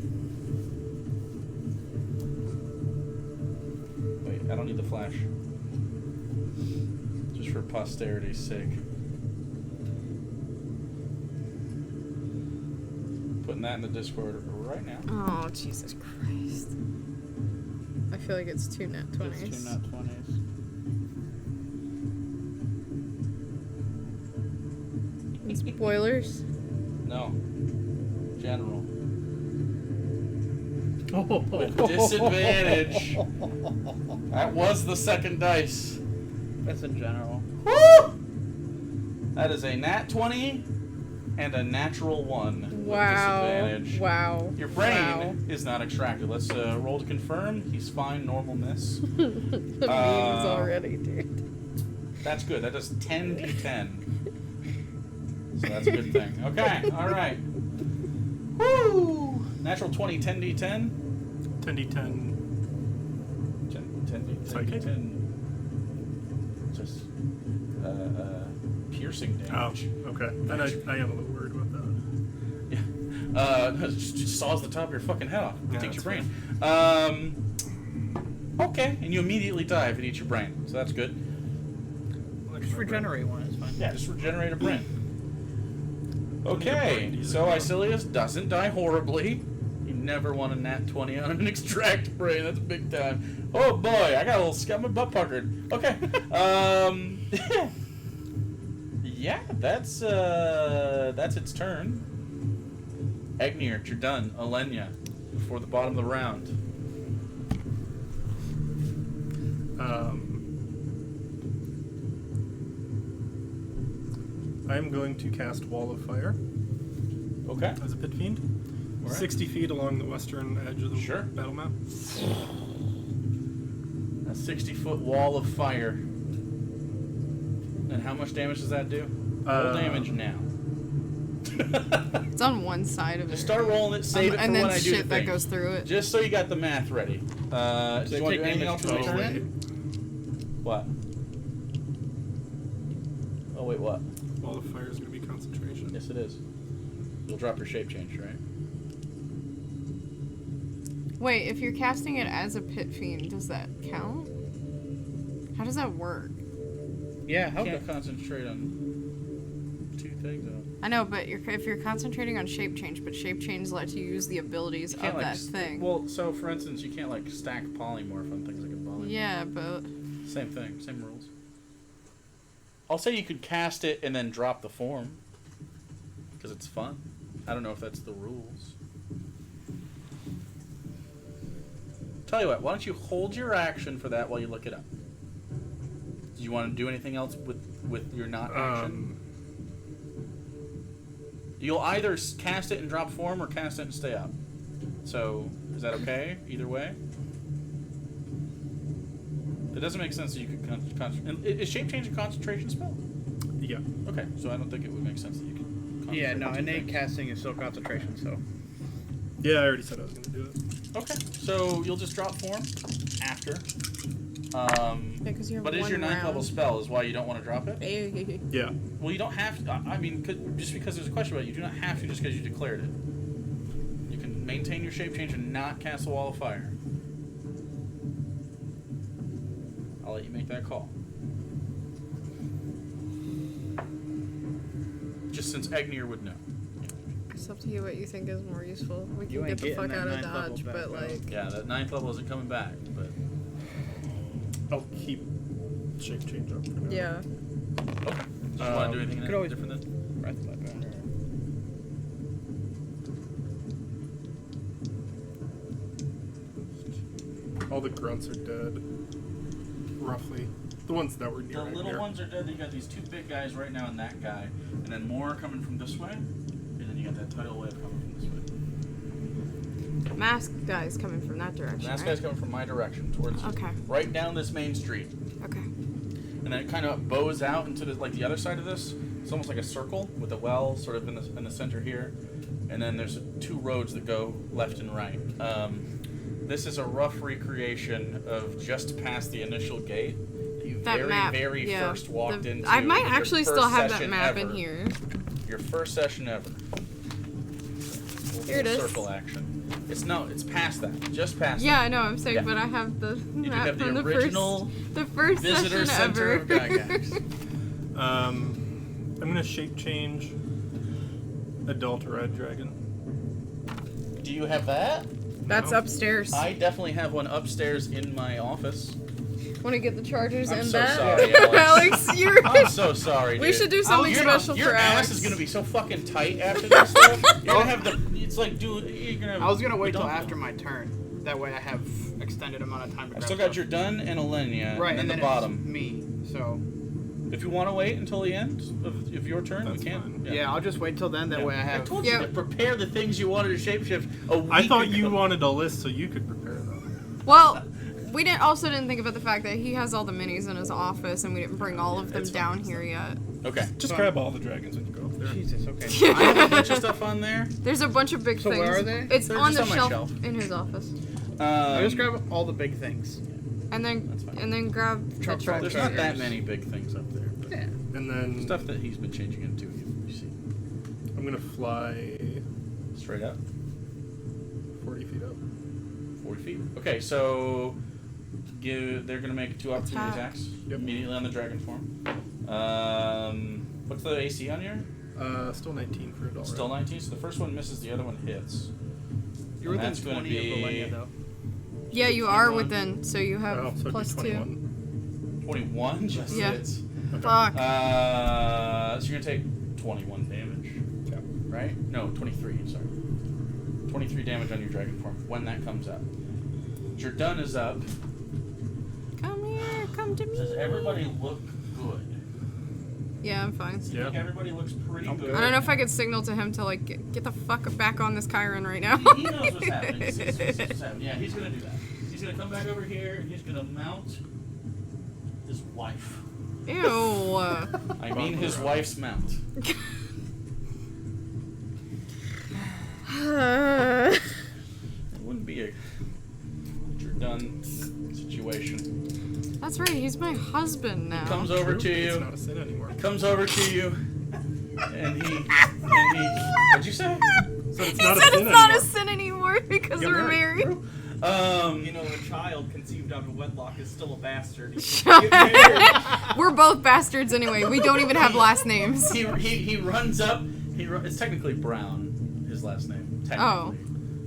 Wait, I don't need the flash. Just for posterity's sake. Putting that in the Discord right now. Oh, Jesus Christ. I feel like it's 2 net 20s. It's 2 nat 20s. It's boilers. No. General. Oh. With disadvantage. That was the second dice. That's in general. Woo! That is a nat 20 and a natural 1 with Wow. disadvantage. Wow. Your brain Wow. is not extracted. Let's roll to confirm. He's fine, normal miss. The memes already, dude. That's good. That does 10d10. So that's a good thing. Okay, alright. Woo! Natural 20, 10d10. 10d10. 10d10. Psychic? 10d10. Just piercing damage. Oh, okay. Then I am a little worried about that. Yeah. Just saws the top of your fucking head off. Yeah, Takes your that's brain. Okay, and you immediately die if it eats your brain. So that's good. Just regenerate one, it's fine. Yeah, just regenerate a brain. Don't need a Okay, brain either. so Icilius doesn't die horribly. You never want a nat 20 on an extract brain. That's big time. Oh boy, I got a little got my butt puckered. Okay. Yeah, that's its turn. Egnir, you're done. Alenia, before the bottom of the round. I'm going to cast Wall of Fire Okay. as a pit fiend. Alright. 60 feet along the western edge of the Sure. battle map. A 60-foot wall of fire. And how much damage does that do? Roll damage now. It's on one side of it. Just start rolling it, save it for and when then I do the shit that thing. goes through it. Just so you got the math ready. Do you want to do anything else with your turn? What? Oh, wait, what? Wall of fire is going to be concentration. Yes, it is. You'll drop your shape change, right? Wait, if you're casting it as a pit fiend, does that count? How does that work? Yeah, You how can't concentrate on two things. I know, but if you're concentrating on shape change, but shape change lets you use the abilities of that thing. Well, so for instance, you can't like stack polymorph on things like a polymorph. Yeah, but Same thing, same rules. I'll say you could cast it and then drop the form. Because it's fun. I don't know if that's the rules. Tell you what, why don't you hold your action for that while you look it up? Do you want to do anything else with your not action? You'll either cast it and drop form or cast it and stay up. So, is that okay? Either way? It doesn't make sense that you could concentrate. Is shape change a concentration spell? Yeah. Okay, so I don't think it would make sense that you can concentrate. Yeah, no, on two innate things. casting is still concentration, so. Yeah, I already said I was going to do it. Okay, so you'll just drop form after. because you have But is one your 9th round. level spell is why you don't want to drop it? Yeah. Well, you don't have to. I mean, just because there's a question about it, you do not have to just because you declared it. You can maintain your shape change and not cast a wall of fire. I'll let you make that call. Just since Egnir would know. It's up to you what you think is more useful. We You can ain't get the fuck getting out that of 9th level Dodge, back, but bro. like, Yeah, that 9th level isn't coming back, but... I'll keep shape change up for now. yeah. Okay. Do you want to do anything could always- different then? Breath weapon. All the grunts are dead. Roughly. The ones that were near The little Egnir. ones are dead. You got these two big guys right now and that guy. And then more coming from this way. And then you got that tidal wave coming from this way. Mask guy's coming from that direction. The last right? guy's coming from my direction, towards Okay. right down this main street. Okay. And then it kind of bows out into the other side of this. It's almost like a circle with a well sort of in the center here. And then there's two roads that go left and right. This is a rough recreation of just past the initial gate that you That map. very yeah. first walked into. I might your actually first still have that session map ever. in here. Your first session ever. Here it is. Circle action. It's past that. Just past Yeah, that. I know. I'm saying, Yeah. but I have the You do map have from the the original first visitor session center ever. of Gygax. I'm gonna shape change adult red dragon. Do you have that? That's No. upstairs. I definitely have one upstairs in my office. Want to get the chargers I'm and so that? sorry, Alex. Alex, you're. I'm so sorry, dude. We should do something special your for ass Alex. is gonna be so fucking tight after this stuff. You're gonna have the. It's like, dude, you're gonna. Have I was gonna wait till the after my turn. That way I have extended amount of time to I grab still got stuff. your done and Alenia, Right, and then the it's bottom. me. So If you want to wait until the end of your turn, That's we can. fine. yeah, I'll just wait till then. That Yeah. way I I have. told Yeah. you to prepare the things you wanted to shapeshift a week I thought ago. you wanted a list so you could prepare them. Well, we didn't think about the fact that he has all the minis in his office, and we didn't bring all of them it's fine, down it's here yet. Okay. Just grab all the dragons when you go up there. Jesus. Okay. I have a bunch of stuff on there. There's a bunch of big So things. where are they? It's They're on just the on my shelf, shelf. in his office, I just grab all the big things. and That's fine. then grab the Truck roll. There's chargers. not that many big things up there. But Yeah. And then stuff that he's been changing into, you see. I'm gonna fly Straight up. 40 feet up. 40 feet. Okay, so they're going to make 2 opportunity Attack. attacks Yep. immediately on the dragon form. What's the AC on your? Still 19 for adult. Still red. 19, so the first one misses, the other one hits. You're And within that's gonna 20 of be- Valenia, though. Yeah, you are 21. within, so you have Oh, so it'd be plus 2. 21. 21 just Yeah. hits. Fuck. So you're going to take 21 damage, Yeah. right? No, 23, sorry. 23 damage on your dragon form when that comes up. Jordan is up. Come here, come to me. Does everybody look good? Yeah, I'm fine. I think Yeah. everybody looks pretty I'm good. good. I don't know if I could signal to him to like get the fuck back on this Chiron right now. He knows what's happening. He knows what's happening. Yeah, he's gonna do that. He's He's gonna come back over here and he's gonna mount his wife. Ew. I mean his wife's mount. It wouldn't be a you're done situation. That's right, he's my husband now. Comes over to It's you. not a sin anymore. Comes over to you, and he. What'd you say? So it's He not a said sin it's not a anymore. sin anymore because You're we're right. married. You know, a child conceived out of wedlock is still a bastard. We're both bastards anyway. We don't even have last names. he runs up. It's technically Brown, his last name. Technically, Oh.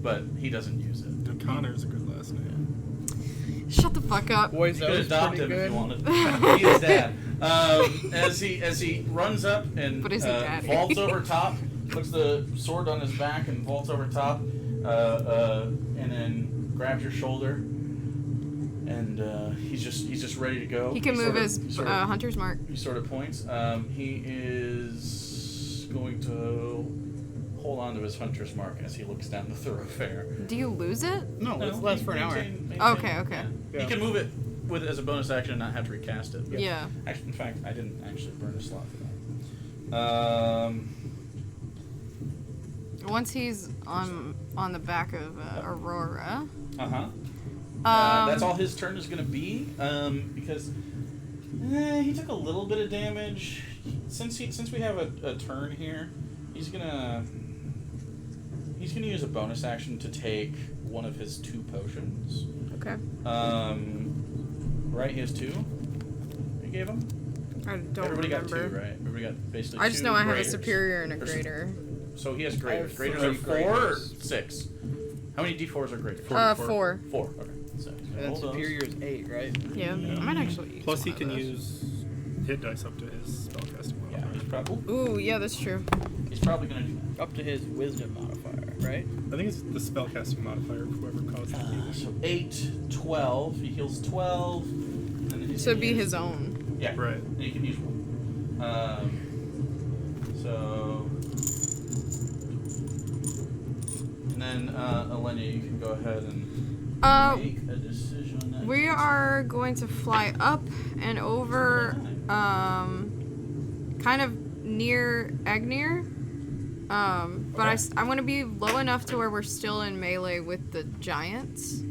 but he doesn't use it. Connor's a good last name. Shut the fuck up. Boys, You that could was adopt pretty him if good. you wanted. He is dad. As he runs up and But is he daddy? vaults over top, puts the sword on his back and vaults over top, and then grabs your shoulder, and he's just ready to go. He can move his sort of, hunter's mark. he sort of points. He is going to hold on to his hunter's mark as he looks down the thoroughfare. Do you lose it? No, it's less for an hour. Maintain- Okay. yeah. Yeah. He can move it with as a bonus action and not have to recast it. Yeah. Actually, in fact, I didn't actually burn a slot for that. Once he's on the back of Aurora. Uh-huh. That's all his turn is going to be, because he took a little bit of damage. Since we have a turn here, he's gonna use a bonus action to take one of his 2 potions. Okay. Right, he has 2. You gave him. I don't Everybody remember. got 2, right? Everybody got basically. I just 2 know I have a graders. superior and a There's- greater. So he has I graders. have Graders 3 are 4 or graders. 6. How many d4s are graders? 4. 4. Okay. So And then hold those. superior is 8, right? Yeah. I might actually use Plus, he one of can those. use hit dice up to his spellcasting Yeah, modifier. Ooh, yeah, that's true. he's probably gonna do that. Up to his wisdom modifier, right? I think it's the spellcasting modifier of whoever caused it. So 8, 12. He heals 12. And then he's So it'd gonna be use- his own. Yeah. Right. And he can use 1. So. And then Elenia, you can go ahead and make a decision on that. We are going to fly up and over, kind of near Agnir. But I want to be low enough to where we're still in melee with the giants.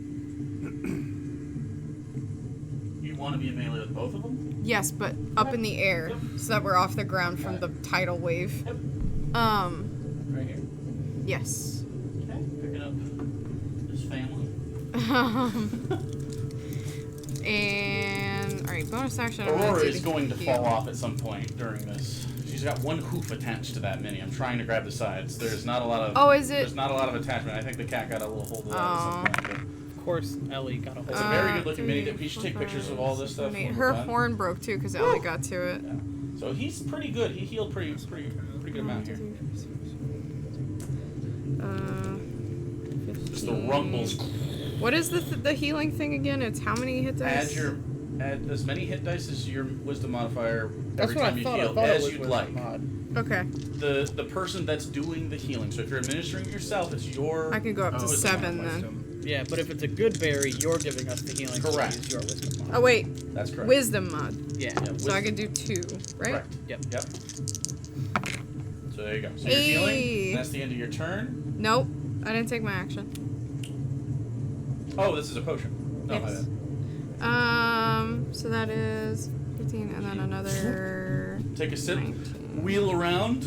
You want to be in melee with both of them? Yes, but up in the air, Yep. so that we're off the ground from the tidal wave. Yep. Right here. Yes. Okay. Picking up his family. And alright, bonus action. I'm gonna Aurora do is the going to heal. fall off at some point during this. She's got 1 hoof attached to that mini. I'm trying to grab the sides. There's not a lot of. Oh, is it? There's not a lot of attachment. I think the cat got a little hold of that at some point. Of course, Ellie got a hold It's of a it. very good looking mini. We should take pictures of all this stuff. when Her we're done. horn broke too because Ellie got to it. Yeah. So he's pretty good. He healed pretty good amount here. Just the 15. rumbles. What is the healing thing again? It's how many hit dice? Add as many hit dice as your wisdom modifier That's every what time I you thought. I heal, thought it as was you'd wisdom like. mod. Okay, The person that's doing the healing. So if you're administering it yourself, it's your. I can go up to Oh, 7 then. wisdom. Yeah, but if it's a good berry, you're giving us the healing. Correct. So use your wisdom mod. Oh wait, That's correct. wisdom mod. Yeah. Yeah, So I wisdom. can do 2, right? Correct. Yep. Yep. So there you go. So you're Hey. healing. That's the end of your turn. Nope, I didn't take my action. Oh, this is a potion. No, my Yes. bad. So that is 15, and then another. Take a sip. 19. Wheel around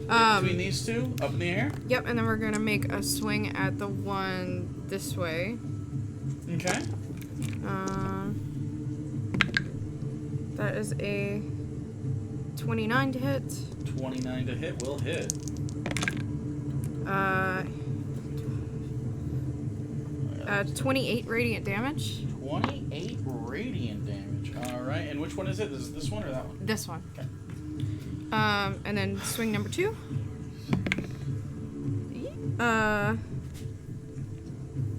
between these two, up in the air. Yep, and then we're gonna make a swing at the one this way. Okay. That is a 29 to hit. 29 to hit will hit. 28 radiant damage. 28 radiant damage. All right. And which one is it? Is it this one or that one? This one. Okay. And then swing number 2.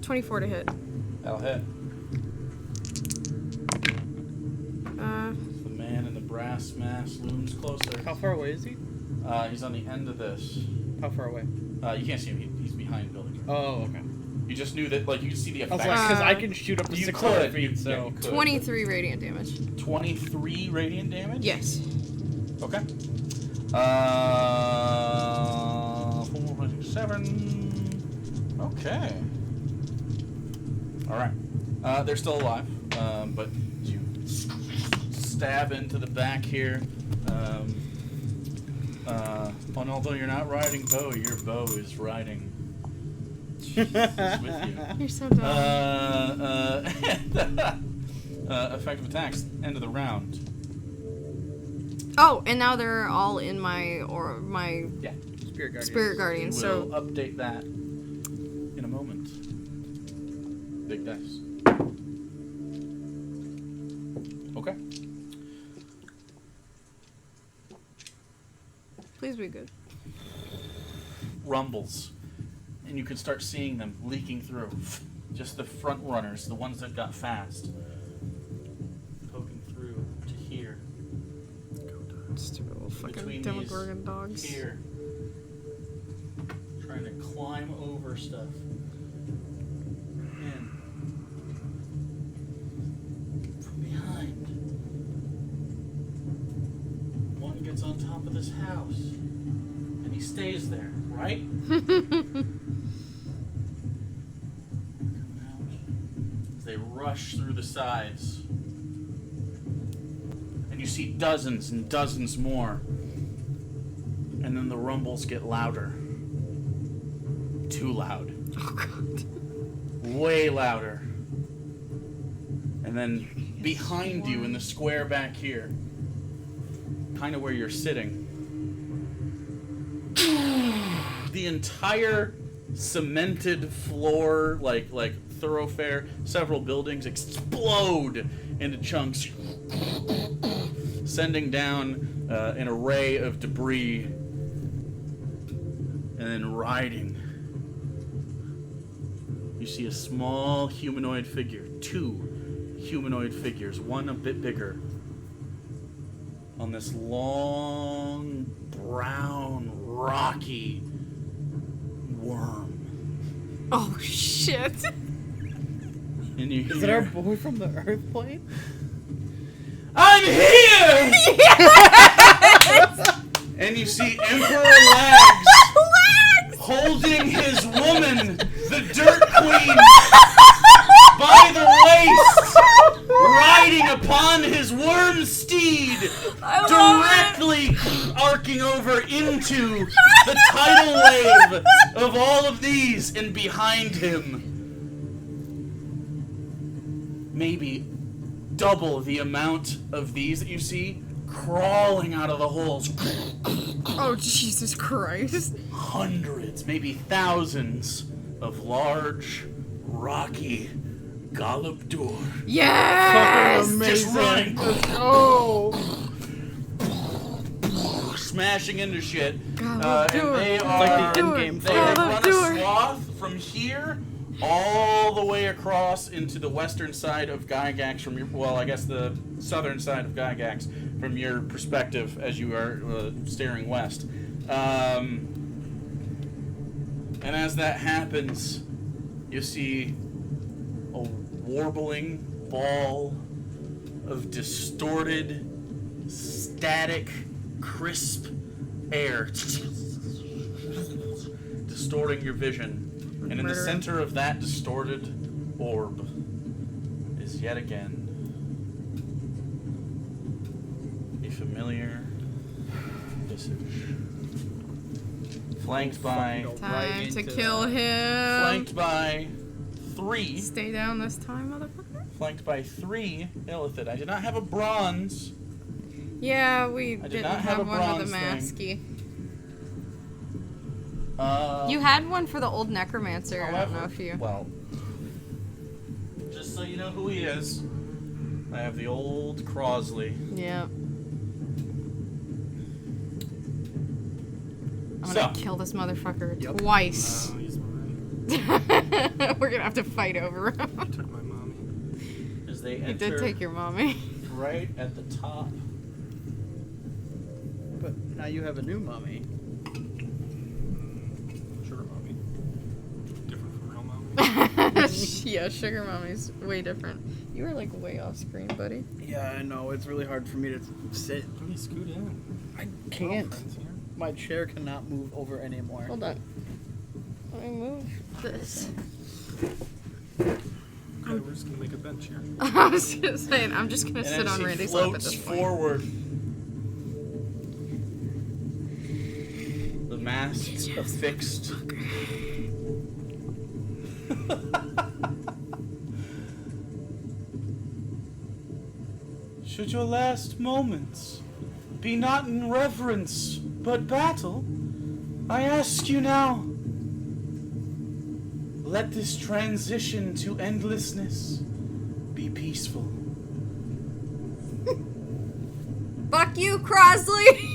24 to hit. That'll hit. Uh, The man in the brass mask looms closer. How far away is he? He's on the end of this. How far away? You can't see him. He's behind building. Oh, okay. You just knew that, like, you could see the I was effects. like, because I can shoot up to You 600 could, feet, you- so. yeah, you could. 23 radiant damage. 23 radiant damage? Yes. Okay. 4, 5, 6, 7. Okay. Alright. They're still alive, but you stab into the back here. And although you're not riding bow, your bow is riding. Is with you. You're so dumb. Effective attacks. End of the round. Oh, and now they're all in my Yeah. Spirit Guardian. Guardian. We So will update that in a moment. Big dice. Okay. please be good. Rumbles. And you can start seeing them leaking through. Just the front runners, the ones that got fast. Poking through to here. Stupid little fucking Between Demogorgon these dogs. Here. Trying to climb over stuff. In. From behind. One gets on top of this house. And he stays there, right? Coming out. As they rush through the sides. And you see dozens and dozens more. And then the rumbles get louder. Too loud. Oh god. Way louder. And then behind you in the square back here, kind of where you're sitting, the entire cemented floor, like thoroughfare, several buildings explode into chunks, sending down an array of debris, and then riding. You see a small humanoid figure, two humanoid figures, one a bit bigger, on this long, brown, rocky worm. Oh shit. And you Is it our hear, boy from the Earth plane? I'm here! And you see Emperor Lags holding his woman, the Dirt Queen, by the waist, riding upon his worm steed, directly arcing over into the tidal wave of all of these, and behind him, maybe double the amount of these that you see crawling out of the holes. Oh Jesus Christ. Hundreds, maybe thousands of large, rocky Galopdor. Yes. Just running, Oh! smashing into shit. And Galopdor. they are like the endgame they have fight. run a Galopdor. swath from here all the way across into the western side of Gygax from your, well, I guess the southern side of Gygax from your perspective as you are staring west. And as that happens, you see a warbling ball of distorted, static, crisp air distorting your vision. And in the Murder him. center of that distorted orb is yet again a familiar visage. Flanked by Time to kill him. flanked by three. Stay down this time, motherfucker. Flanked by three Illithid. I did not have a bronze. Yeah, we did didn't not have have a one with a bronze masky. You had one for the old necromancer. I don't know if you. Well, just so you know who he is, I have the old Crosley. Yeah. I'm So. gonna kill this motherfucker Yep. twice. He's mine. We're gonna have to fight over him. He took my mommy. As they He enter did take your mommy. right at the top. But now you have a new mummy. Sugar mommy. Different from real mommy. Yeah, Sugar Mommy's way different. You were like way off screen, buddy. Yeah, I know. It's really hard for me to sit. Let me scoot in. I can't. Friends here. My chair cannot move over anymore. Hold on. Let me move this. Okay, we're just gonna make a bench here. I was just saying, I'm just gonna And sit as on he Randy's lap at floats this point. forward, the mast affixed. Should your last moments be not in reverence but battle, I ask you now, let this transition to endlessness be peaceful. Fuck you, Crosley!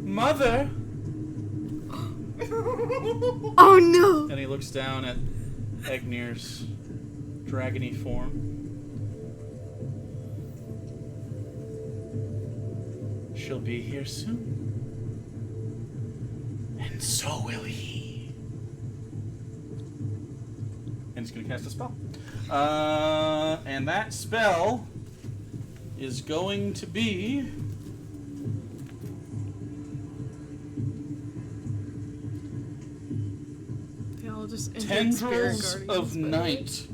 Mother! Oh no! And he looks down at Egnir's dragony form. She'll be here soon. And so will he. And he's going to cast a spell. And that spell is going to be... They all just Tendrils of Night.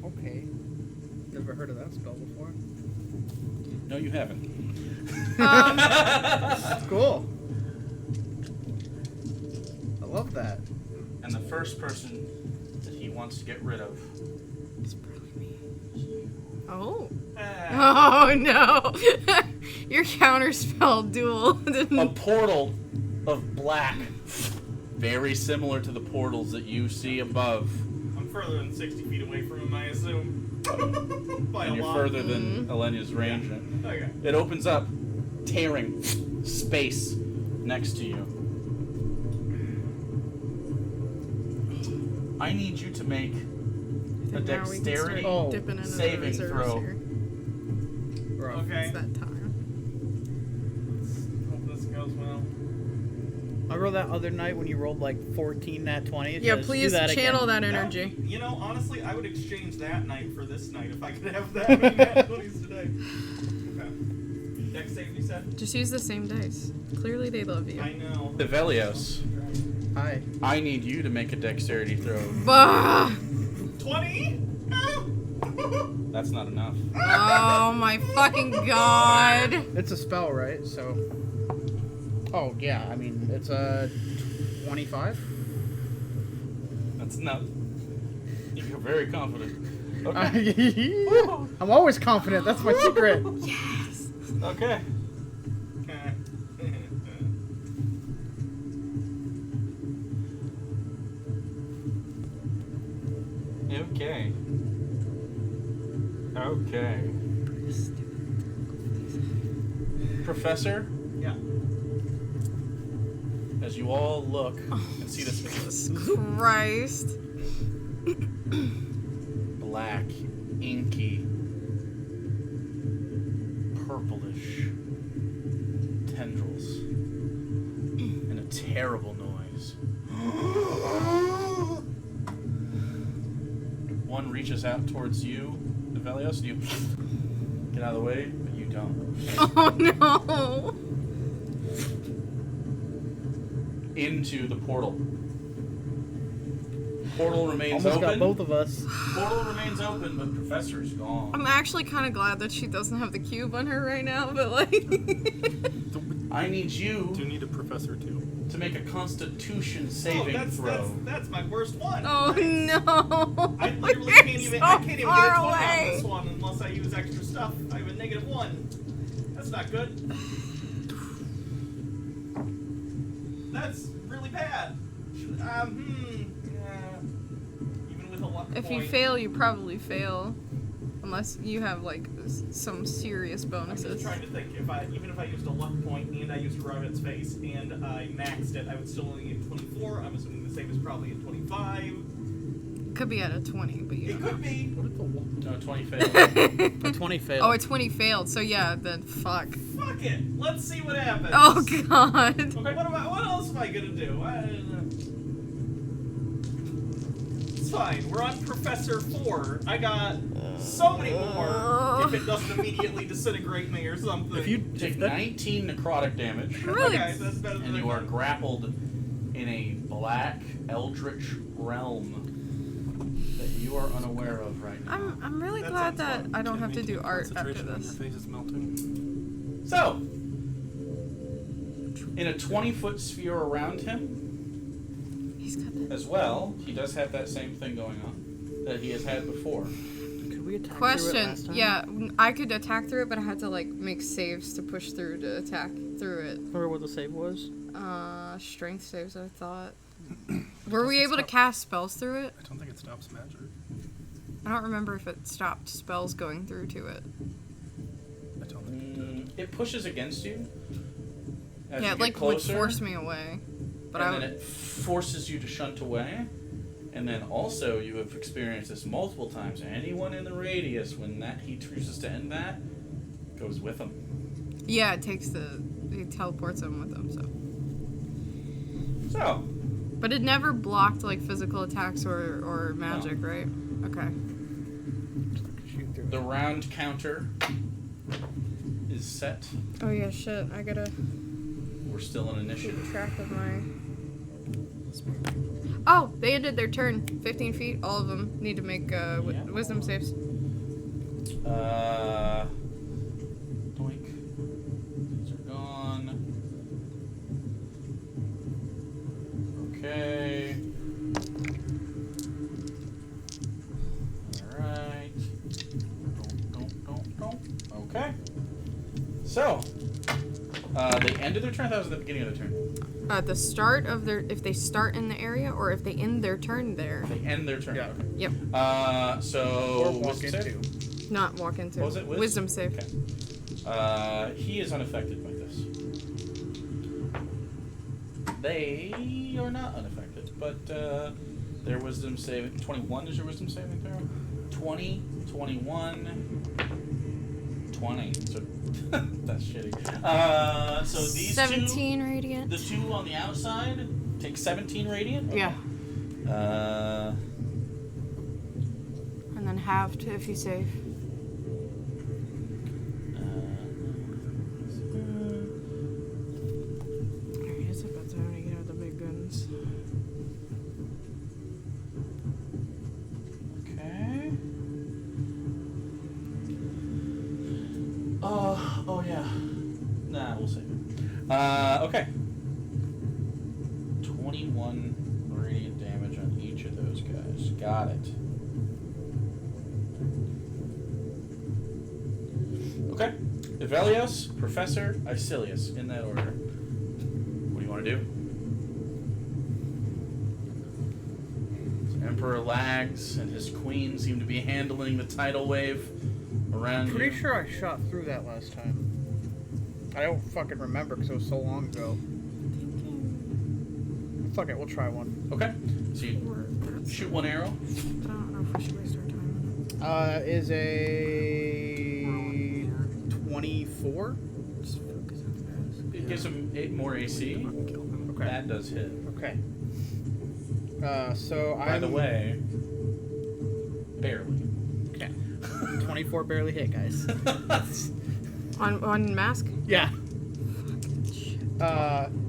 Okay. Never heard of that spell before. No, you haven't. Cool. I love that. And the first person that he wants to get rid of. It's probably me. Oh. Ah. Oh no! Your counterspell duel A didn't. portal of black. Very similar to the portals that you see above. I'm further than 60 feet away from him, I assume. By And a you're lot. further than Elena's range. Okay. It opens up, tearing space next to you. I need you to make a dexterity Oh, dipping into saving the reserves throw. Here. Rough. Okay. It's that time. Hope this goes well. I rolled that other night when you rolled like 14 nat 20. Yeah, Just please do that channel again. that energy. You know, honestly, I would exchange that night for this night if I could have that many nat 20s today. Okay. Dex save, you said? Just use the same dice. Clearly they love you. I know. Develios, Hi. I need you to make a dexterity throw. Bah! 20? That's not enough. Oh my fucking god! It's a spell, right? So. Oh, yeah. I mean, it's a 25. That's enough. You're very confident. Okay. I'm always confident. That's my secret. Yes! Okay. Okay. Okay. Okay. Professor, Yeah. as you all look and see this Jesus Christ. black, inky, purplish tendrils and a terrible noise. One reaches out towards you, Develios, and you get out of the way, but you don't. Oh no! Into the portal. Portal remains Almost got open. both of us. Portal remains open, but Professor's gone. I'm actually kind of glad that she doesn't have the cube on her right now, but like. I need you Do need a professor too. to make a Constitution saving throw. That's my worst one. Oh no! I literally You're can't even. so I can't even get a 20 far on away. this one unless I use extra stuff. I have a -1. That's not good. That's really bad. Yeah. Even with a luck If point. you fail, you probably fail. Unless you have, like, some serious I'm just bonuses. trying to think. Even if I used a luck point and I used Rabbit's face and I maxed it, I would still only get 24. I'm assuming the save is probably at 25. could be at a 20, but you It don't could be. No, 20 failed. know. A 20 failed. Oh, a 20 failed. So yeah, then fuck. Fuck it. Let's see what happens. Oh god. Okay, what else am I gonna do? It's fine. We're on Professor 4. I got so many more if it doesn't immediately disintegrate me or something. If you Take if that, 19 necrotic damage, Really? Okay, that's better than and I you are thought. grappled in a black eldritch realm that you are unaware of right now. I'm really That glad sounds that fun. I don't have to do maintain art after concentration when this. Your face is melting. So, in a 20-foot sphere around him, He's got that. as well, he does have that same thing going on that he has had before. Could we attack through it Question. last time? Yeah, I could attack through it, but I had to like make saves to push through to attack through it. Remember what the save was? Strength saves, I thought. Were we able to cast spells through it? I don't think it stops magic. I don't remember if it stopped spells going through to it. I don't think it did. It pushes against you. As Yeah, you it get like closer, would force me away. But and then it forces you to shunt away. And then also, you have experienced this multiple times. Anyone in the radius, when that he chooses to end that, goes with him. yeah, it teleports him with him. So, So, but it never blocked like physical attacks or magic, right? Okay. Shoot through the round counter is set. Oh yeah, shit. I gotta We're still in initiative. keep track of my. Oh, they ended their turn. 15 feet. All of them need to make Yeah. wisdom saves. Doink. These are gone. Okay. Alright. Don't. Okay. So, they ended their turn. That was at the beginning of the turn. At the start of their, if they start in the area or if they end their turn there. They end their turn. Yeah. Okay. Yep. So Or walk wisdom save? into. Not walk into. What was it? Wisdom save. Okay. He is unaffected by this. They are not unaffected, but their wisdom saving 21 is your wisdom saving throw. 20, 21, 20. So that's shitty. So these 17 radiant. the two on the outside take 17 radiant. Okay. Yeah. And then halved if you save. I guess if that's how you get out the big guns. Okay. Oh yeah. Nah, we'll save it. Okay. 21 radiant damage on each of those guys. Got it. Okay. Evelios, Professor, Icilius, in that order. What do you want to do? So Emperor lags, and his queen seem to be handling the tidal wave around Pretty you. sure I shot through that last time. I don't fucking remember because it was so long ago. Fuck it, we'll try one. Okay. So you shoot one arrow. I don't know if we should waste our time. Is a 24. Just focus on the guys. It gives him 8 more AC. Okay. That does hit. Okay. So By the way, barely. Okay. 24 barely hit, guys. On mask? Yeah.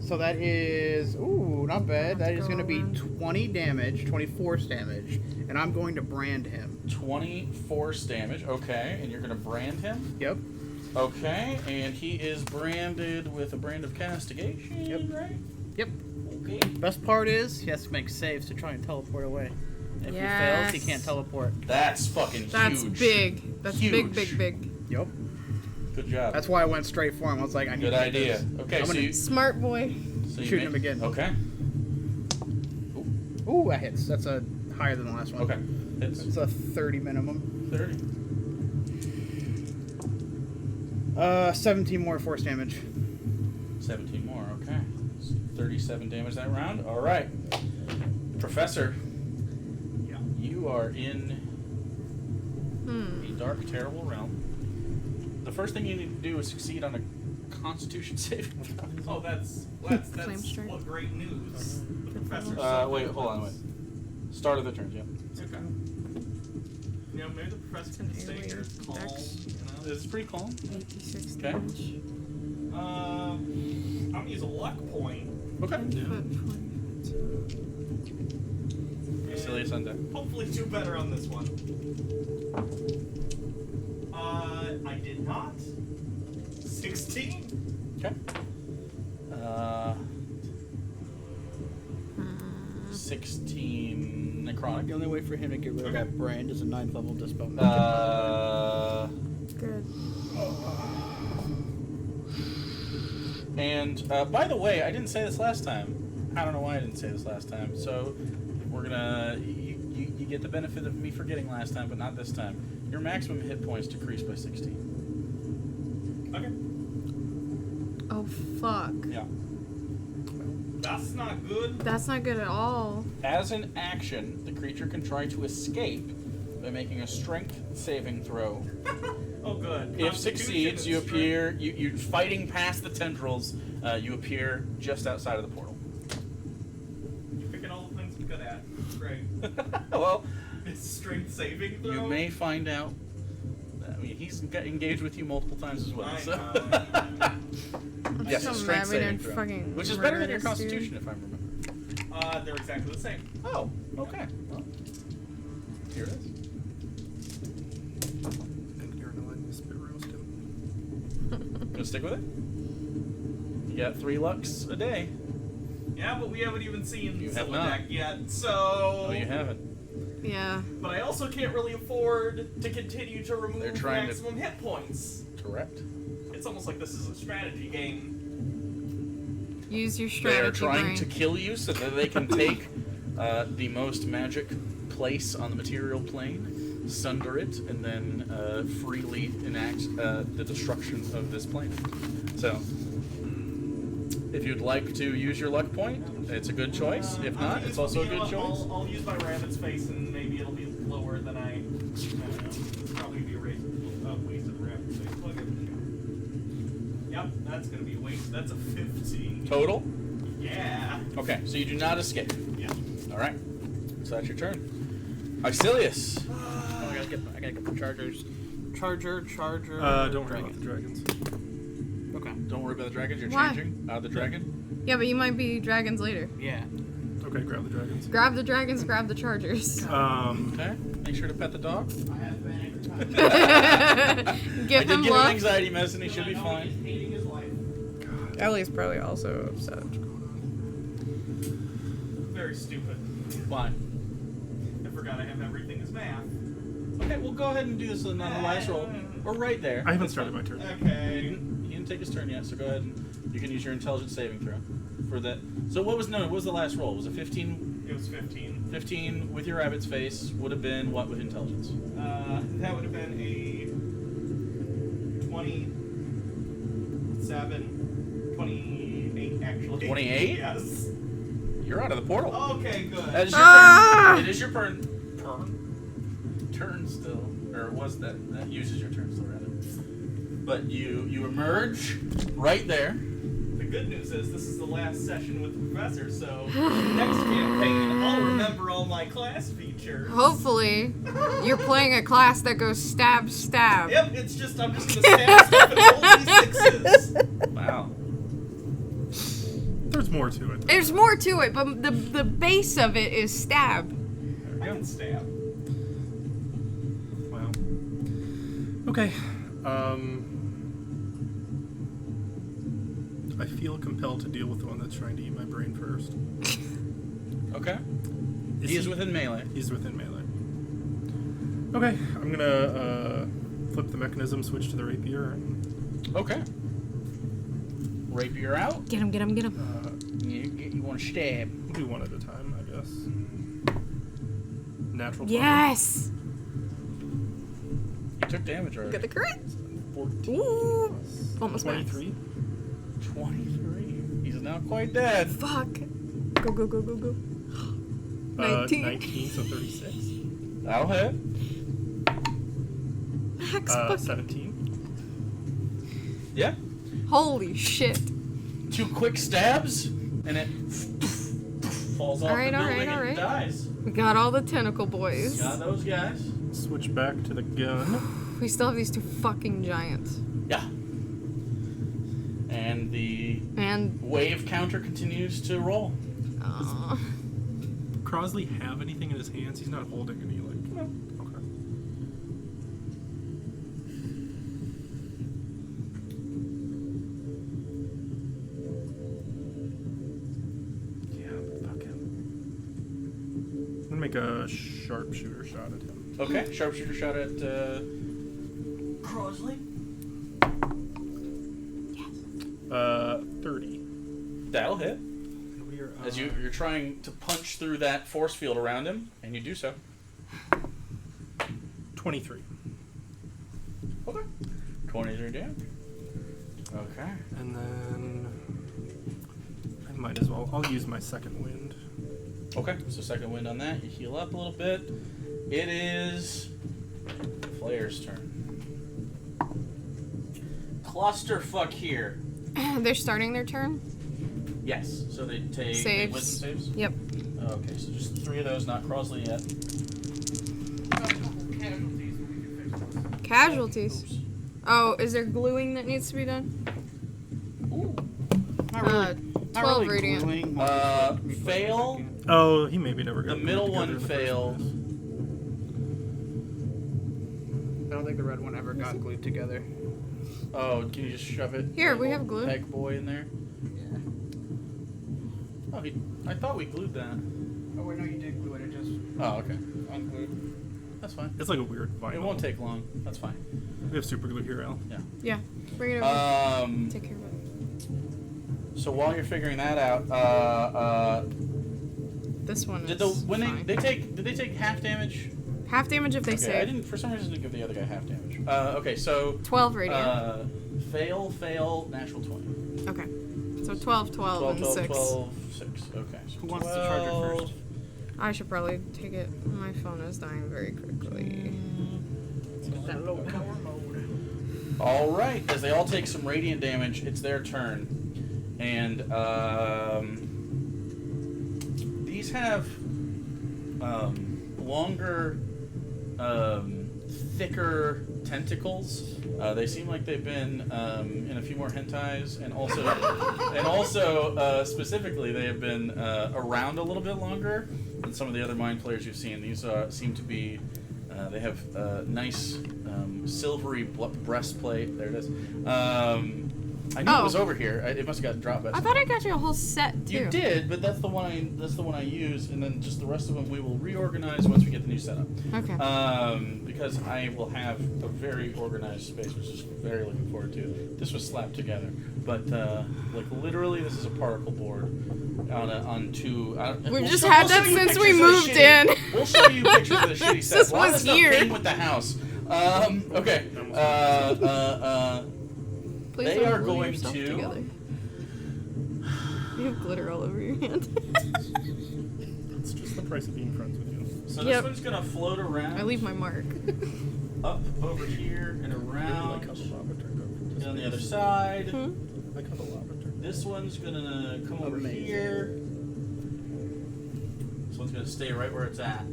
So that is, ooh, not bad. That is going to be 20 damage, 20 force damage, and I'm going to brand him. 20 force damage. Okay, and you're going to brand him? Yep. Okay, and he is branded with a brand of castigation, Yep. right? Yep. Okay. Best part is he has to make saves to try and teleport away. If he fails, he can't teleport. That's fucking That's huge. big. That's Huge. big. Yep. Good job. That's why I went straight for him. I was like, I need Good to get idea. this. Okay, I'm so gonna you, Smart boy. so you shoot make- him again. Okay. Ooh, that hits. That's a higher than the last one. Okay. Hits. It's a 30 minimum. 30. 17 more force damage. 17 more. Okay. So 37 damage that round. All right. Professor, Yeah. you are in a dark, terrible realm. The first thing you need to do is succeed on a Constitution saving throw. Oh, that's Flame strike. what great news. The professor's Wait, hold on, wait. Start of the turn, yeah. Okay. You know, maybe the professor can It's an stay here AoE calm, dex. you know? It's pretty calm. 86 Okay. damage. I'm gonna use a luck point. Okay. 10 foot, 40. Silly Sunday. Hopefully do better on this one. I did not. 16. Okay. 16 necrotic. The only way for him to get rid of that brand is a 9th level dispel. Good. And by the way, I didn't say this last time. I don't know why I didn't say this last time. So we're gonna you get the benefit of me forgetting last time, but not this time. Your maximum hit points decrease by 16. Okay. Oh, fuck. Yeah. That's not good. That's not good at all. As an action, the creature can try to escape by making a strength saving throw. Oh, good. If Constitution succeeds, and you strength. appear. You're fighting past the tendrils. You appear just outside of the portal. You're picking all the things I'm good at. It's great. Well, It's strength saving throw. you may find out. I mean, he's engaged with you multiple times as well. I So. know. I'm Yes, so a mad strength we saving didn't throw, fucking which is better than murder your this dude. Constitution, if I remember. They're exactly the same. Oh, okay. Well, here it is. And you're gonna let me spit roast him. Gonna stick with it. You got 3 lucks a day. Yeah, but we haven't even seen You have not. Zilladek yet, so... Oh, you haven't. Yeah. But I also can't really afford to continue to remove They're trying to- maximum hit points. Correct. It's almost like this is a strategy game. Use your They strategy are trying brain. to kill you so that they can take the most magic place on the material plane, sunder it, and then freely enact the destruction of this plane. So, if you'd like to use your luck point, it's a good choice. If I'm not, gonna it's use- also a you know good what, choice. I'll use my rabbit's face and maybe it'll be lower than I don't know. It's probably be a waste of the rabbit's face. We'll give it a shot. Yep, that's gonna be a waste. That's a 15. Total? Yeah. Okay, so you do not escape. Yeah. Alright. So that's your turn. Auxilius. Oh, I gotta get the chargers. Charger. Don't worry about dragon. the dragons. Okay. Don't worry about the dragons. You're Why? changing out of the dragon. Yeah, but you might be dragons later. Yeah. Okay, grab the dragons. Grab the dragons, grab the chargers. Okay. Make sure to pet the dog. Give I did him give him luck. anxiety medicine. He should be fine. Hating his life. Ellie's probably also upset. Very stupid. Why? I forgot I have everything as math. Okay, we'll go ahead and do this on the last roll. We're right there. I haven't That's started fine. my turn. He Okay. didn't take his turn yet, so go ahead and you can use your intelligence saving throw for that. So what was the last roll? Was it 15? It was 15. 15 with your rabbit's face would have been what with intelligence? That would have been a 27, 28 actually. 28? Yes. You're out of the portal. Okay, good. That is your Ah! turn. It is your turn. Turn still, or it was that uses your turn still rather. But you emerge right there. The good news is this is the last session with the professor, so next campaign I'll remember all my class features. Hopefully, you're playing a class that goes stab, stab. Yep, I'm just gonna stab stuff and roll d6s. Wow. There's more to it. There's more to it, but the base of it is stab. I can stab. Wow. Okay. I feel compelled to deal with the one that's trying to eat my brain first. Okay. He is within melee. He's within melee. Okay, I'm gonna flip the mechanism, switch to the rapier, and Okay. Rapier out. Get him, get him, get him. You want to stab. do one at a time, I guess. Natural 20. Yes! You took damage already. Get the crit. 14. Ooh. Almost max. 23. 23. He's not quite dead. Fuck. Go, go, go, go, go. 19. 19, so 36. That'll hit. Max fucking- 17. Yeah. Holy shit. 2 quick stabs, and it falls off Alright, the alright, building and alright. dies. We got all the tentacle boys. Got those guys. Switch back to the gun. We still have these 2 fucking giants. Yeah. And the And wave counter continues to roll. Crosley have anything in his hands? He's not holding any, like. No. Okay. Yeah, fuck him. I'm gonna make a sharpshooter shot at him. Okay, sharpshooter shot at Crosley. 30. That'll hit. And we are, As you're trying to punch through that force field around him, and you do so. 23. Okay. 23 damage. Okay. And then I might as well. I'll use my second wind. Okay, so second wind on that. You heal up a little bit. It is Flair's turn. Clusterfuck here. they're starting their turn? Yes, so they take Saves. wisdom saves? Yep. Okay, so just 3 of those, not Crosley yet. Casualties. Oops. Oh, is there gluing that needs to be done? Ooh. Not really. Not 12 really radiant. gluing, more just like me put it Fail. back in. Oh, he maybe never got The glued middle together one in the first failed. place. I don't think the red one ever got glued together. Oh, can you just shove it? Here, we little have glue. Peg boy in there. Yeah. Oh, I thought we glued that. Oh wait, no, you did glue it. It just Oh, okay. unglued. That's fine. It's like a weird vinyl. It won't take long. That's fine. We have super glue here, Al. Yeah. Bring it over. Take care of it. So while you're figuring that out, This one did is when fine. they take half damage? Half damage if they Okay, I save. didn't for some reason didn't give the other guy half damage. Okay, so 12 radiant. fail, natural 20. Okay. So 12, 12, and 6. 12, 6. Okay. So Who wants to charge it 12. first? I should probably take it. My phone is dying very quickly. Get that low power mode. All right, as they all take some radiant damage, it's their turn, and these have longer, thicker tentacles. They seem like they've been in a few more hentais, and also specifically they have been around a little bit longer than some of the other mind players you've seen. These seem to be. They have nice silvery breastplate. There it is. I knew it was over here. It must have gotten dropped. I thought I got you a whole set too. You did, but that's the one I use, and then just the rest of them we will reorganize once we get the new setup. Okay. Because I will have a very organized space, which is very looking forward to. This was slapped together, but like literally, this is a particle board on two. We've just had that show you since we pictures of the moved shitty- in. We'll show you pictures of the shitty set. This A lot of was stuff here. came with the house. Okay. Please They don't are glue going yourself to- together. You have glitter all over your hand. It's just the price of being friends with you. So Yep. this one's gonna float around. I leave my mark. Up over here and I really around. like how the lava turned out. And on the other side. Hmm? I like how the lava turned out. This one's gonna come over Amazing. here. This one's gonna stay right where it's at.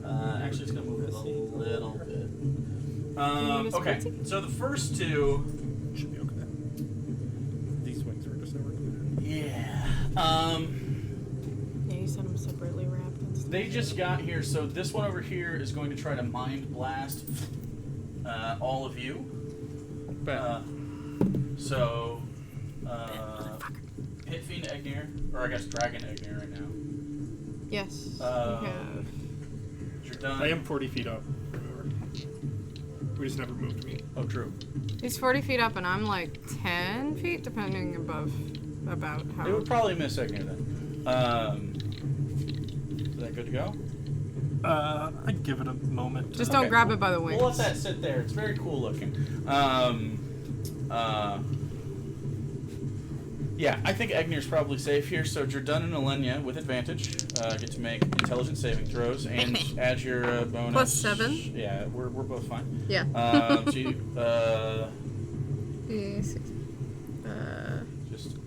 Actually, it's gonna move it a little bit. need a Okay, squeezy? so the first two. Should be okay. These wings were just never glued in. Yeah. Yeah, you said them separately wrapped and stuff. They just got here, so this one over here is going to try to mind blast all of you. So, Pit Fiend Egnir, or I guess Dragon Egnir right now. Yes. We Uh, have. You're done. I am 40 feet up. Remember. We just never moved me. Oh, true. He's 40 feet up, and I'm like 10 feet, depending about how. It would probably miss Egnir then. Is that good to go? I'd give it a moment. Just don't Okay. grab it by the wings. We'll let that sit there. It's very cool looking. Yeah, I think Egnir's probably safe here. So Jordan and Elenia with advantage get to make intelligence saving throws and add your bonus. +7? Yeah, we're both fine. Yeah. So you, just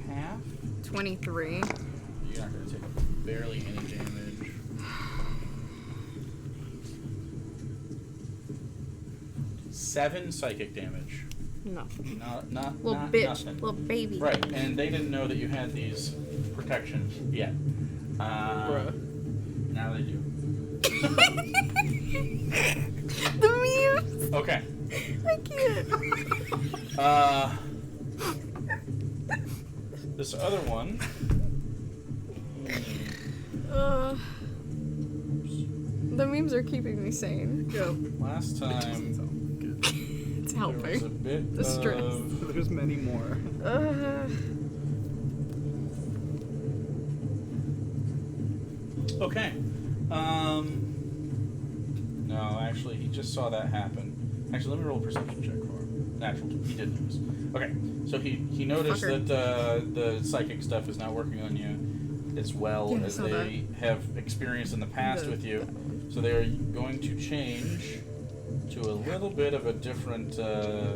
half. 23. You're not going to take barely any damage. Seven psychic damage. Nothing. Not Little not bitch. nothing. Little baby. Right, and they didn't know that you had these protections yet. Bruh. Now they do. The memes. Okay. I can't. This other one. The memes are keeping me sane. Last time It's there was a helping. bit The stress. of. There's many more. Okay. No, actually, he just saw that happen. Actually, let me roll a perception check for him. Natural. He did notice. Okay, so he noticed Fucker. that the psychic stuff is not working on you as well Yeah, I as saw they have experienced in the past with you. So they are going to change to a little bit of a different. A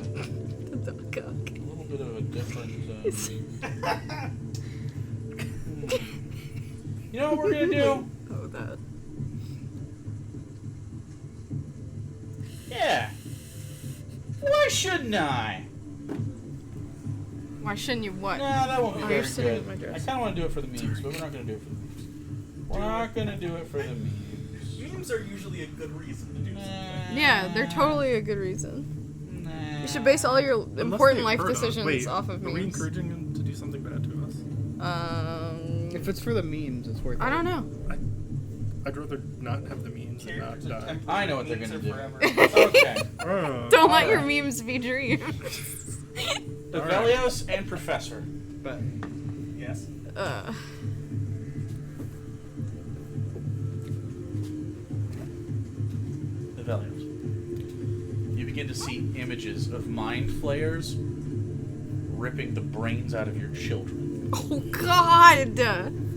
little bit of a different. You know what we're gonna do? Oh, that. Yeah. Why shouldn't I? Why shouldn't you what? No, that won't be Oh, very you're sitting good. in my I dress. kind of want to do it for the memes, but we're not going to do it for the memes. We're not going to do it for the memes. Memes are usually a good reason to do something. Yeah, they're totally a good reason. Nah. You should base all your Unless important they life hurt us. decisions Wait, off of Are we memes. encouraging them to do something bad to us? If it's for the memes, it's worth it. I don't know. I'd rather not have the memes and not Characters are die. temporary, I know what they're memes gonna are do. forever. Okay. Don't let your Alright. memes be dreams. Velios and Professor. But Yes. The Velios. You begin to see images of mind flayers ripping the brains out of your children. Oh God!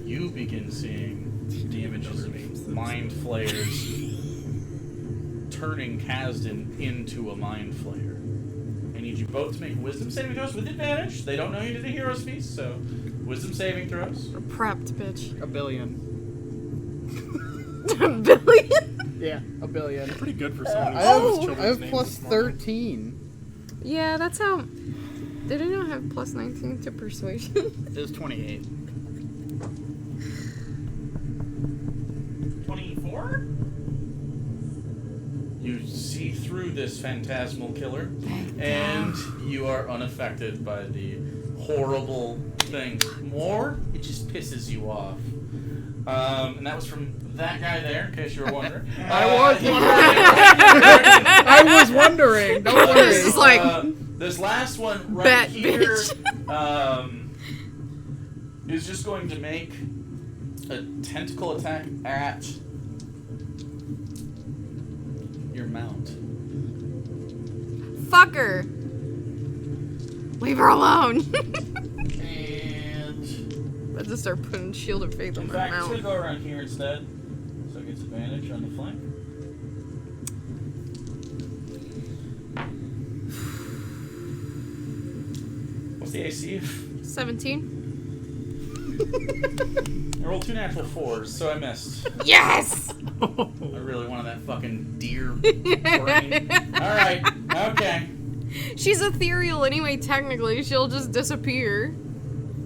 You begin seeing the images of mind flayers turning Kasdan into a mind flayer. I need you both to make wisdom saving throws with advantage. They don't know you did a hero's feast, so wisdom saving throws. We're prepped, bitch. a billion. A billion? Yeah, a billion. Pretty good for someone who I saw his have, children's I have names plus this morning. 13. Yeah, that's how. Did I not have plus 19 to persuasion? It was 28. 24? You see through this phantasmal killer, and you are unaffected by the horrible thing. More, it just pisses you off. And that was from that guy there, in case you were wondering. I was wondering. Don't This worry. is like this last one right Bet, here bitch. is just going to make a tentacle attack at your mount. fucker. Leave her alone. And Let's just start putting shield of faith on in my fact, it's mouth. going to go around here instead, so it gets advantage on the flank. What's the AC? 17. I rolled 2 natural 4s, so I missed. Yes. I really wanted that fucking deer brain. Alright, okay. She's ethereal anyway. Technically, she'll just disappear.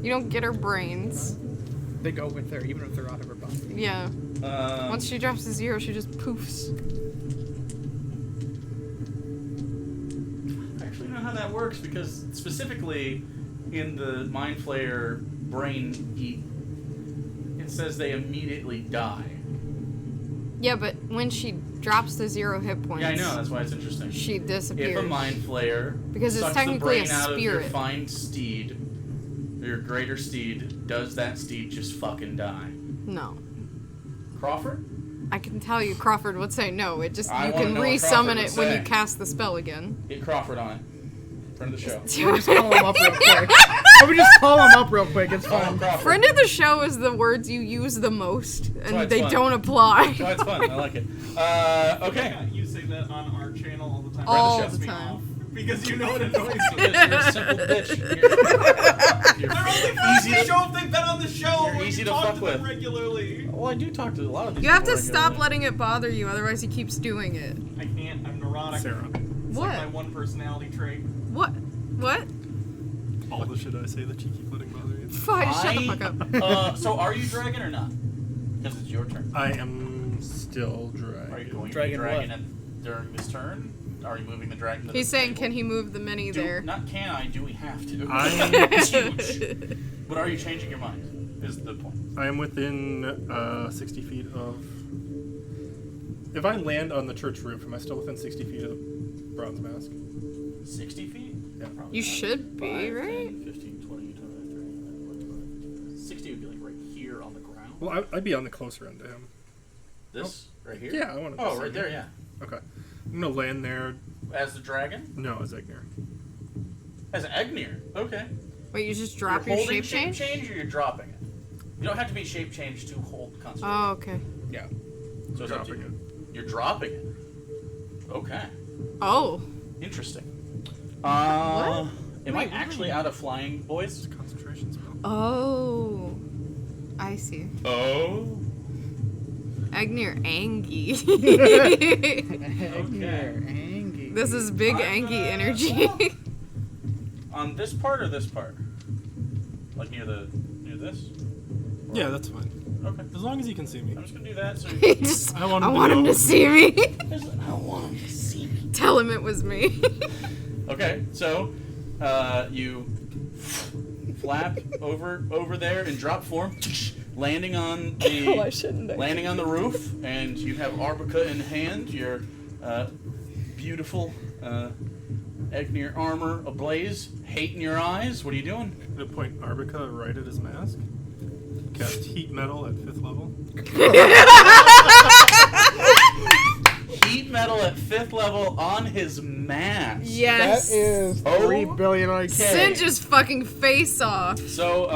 You don't get her brains. They go with her, even if they're out of her body. Yeah. Once she drops to 0, she just poofs. I actually know how that works because specifically in the Mind Flayer brain eat, it says they immediately die. Yeah, but when she drops to 0 hit points, Yeah, I know, that's why it's interesting. she disappears. If a Mind Flayer Because it's sucks technically the brain a out of your spirit. fine steed, or your greater steed, does that steed just fucking die? No. Crawford? I can tell you Crawford would say no. It just I you wanna can know what re-summon Crawford it would when say. you cast the spell again. Get Crawford on it. Friend of the show. Let me just call him up real quick. Let me just call him up real quick. It's Call him fine. Crawford. Friend of the show is the words you use the most, why and it's they fun. don't apply. Oh, it's fun. I like it. Okay. Yeah, you say that on our channel all the time. All It pisses the me time. off, because you know it annoys me. You're a simple bitch. You're They're only easy fans to- show if they've been on the show. You're or easy you to talk fuck to with. them regularly. Well, I do talk to a lot of these You have to people stop regularly. letting it bother you, otherwise he keeps doing it. I can't. I'm neurotic. Sarah. It's What? like my one personality trait. What? What? All the shit I say that you keep letting bother you. Fine, shut the fuck up. So are you dragging or not? Because it's your turn. I am still dragging. Are you going Dragging to be dragging what? it during this turn? Are you moving the dragon to He's the saying, table? can he move the mini Do, there? Not can I, do we have to? I- It's huge. But are you changing your mind? Is the point. I am within 60 feet of. If I land on the church roof, am I still within 60 feet of the bronze mask? 60 feet? Yeah. Probably You not. should be, 5, right? 10, 15, 20, 25, 60 would be like right here on the ground. Well, I'd be on the closer end to him. This? Right here? Yeah, I want to. Oh, right there, yeah. Okay. I'm gonna land there. As the dragon? No, as Egner. As Egnir. Okay. Wait, you just drop you're your holding shape change? or you're dropping it? You don't have to be shape change to hold concentration. Oh, okay. Yeah. so it's up to dropping you. You're dropping it. Okay. Oh. Interesting. What? Am Wait, I actually out of flying, boys? It's a concentration spell. Oh. I see. Oh. Agnir Angie. Angie. This is big I'm Angie gonna- energy. On this part or this part? Like near this? Yeah, that's fine. Okay. As long as you can see me. I'm just gonna do that so He just- I want I him to want him know. to see me. I want him to see me. Tell him it was me. Okay, so you flap over there in drop form, landing on the shouldn't landing on the roof, and you have Arbica in hand, your beautiful Egnir armor ablaze, hate in your eyes. What are you doing? I'm gonna point Arbica right at his mask. Cast heat metal at 5th level. Heat metal at 5th level on his mask. Yes. That is Oh, 3 billion IQ. Singe his fucking face off. So,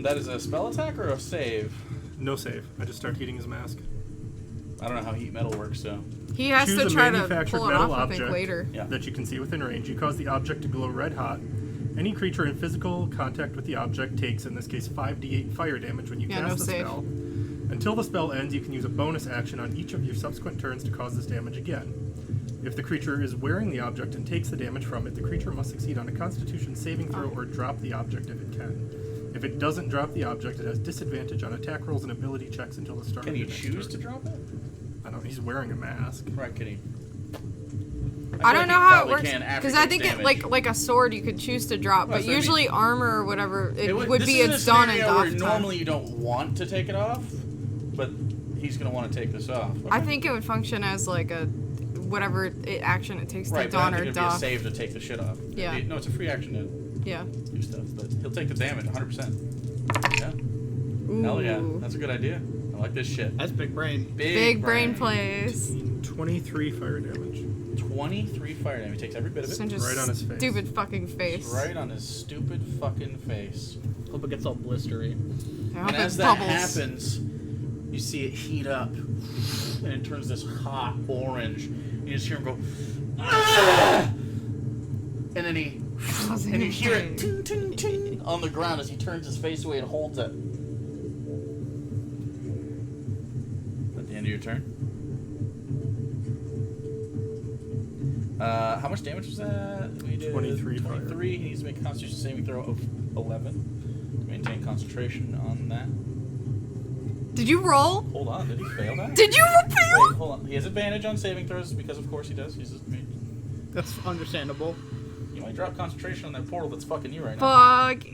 that is a spell attack or a save? No save. I just start heating his mask. I don't know how heat metal works, so. He has Choose to a try to manufactured pull it metal off, I think, object later. Yeah. that you can see within range. You cause the object to glow red hot. Any creature in physical contact with the object takes, in this case, 5d8 fire damage when you Yeah, cast no the save. spell. Until the spell ends, you can use a bonus action on each of your subsequent turns to cause this damage again. If the creature is wearing the object and takes the damage from it, the creature must succeed on a Constitution saving throw or drop the object if it can. If it doesn't drop the object, it has disadvantage on attack rolls and ability checks until the start Can of you the next choose to turn. drop it? I don't know, he's wearing a mask. Right, can he? I don't know how it works because because I think it like a sword you could choose to drop, Well, but so I mean- usually armor or whatever it would this be is its a done and scenario where off time. normally you don't want to take it off, but he's gonna want to take this off. I Okay. think it would function as like a whatever action it takes right, to but I don don't or think it'd be a doff. save to take the shit off. Yeah. No, it's a free action to Yeah. do stuff, but he'll take the damage 100%. Yeah. Hell yeah, Ooh. that's a good idea. I like this shit. That's big brain. Big brain plays. 23 fire damage. 23 fire damage. He takes every bit of it. Singe's Right on his face. stupid fucking face. Right on his stupid fucking face. Hope it gets all blistery. I hope And it as that bubbles. happens, you see it heat up, and it turns this hot orange. And you just hear him go, "Ah!" And then and you hear it ting, ting, ting on the ground as he turns his face away and holds it. At the end of your turn. How much damage was that? We did 23 fire. 23. He needs to make a Constitution saving throw of 11 to maintain concentration on that. Did you roll? Hold on, did he fail that? Did you Wait, fail? hold on. He has advantage on saving throws because, of course, he does. He's just, That's understandable. you might drop concentration on that portal that's fucking you right now. Fuck.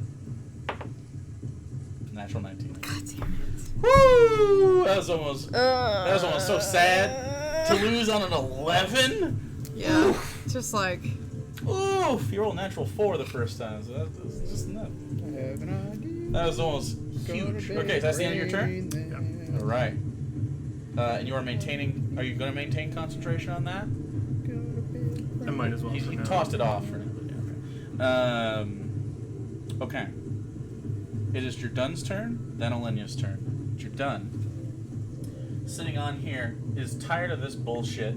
Natural 19. God damn it. Woo! That was almost so sad to lose on an 11. Yeah. Just like. Oof! You rolled natural 4 the first time, so that's just enough. That was almost huge. Okay, so that's the end of your turn? turn. All right. And you are maintaining. Are you going to maintain concentration on that? I might as well. He for now. tossed it off for now. Yeah, okay. Okay. It is Jordan's turn, then Alenia's turn. Jordan, sitting on here, is tired of this bullshit.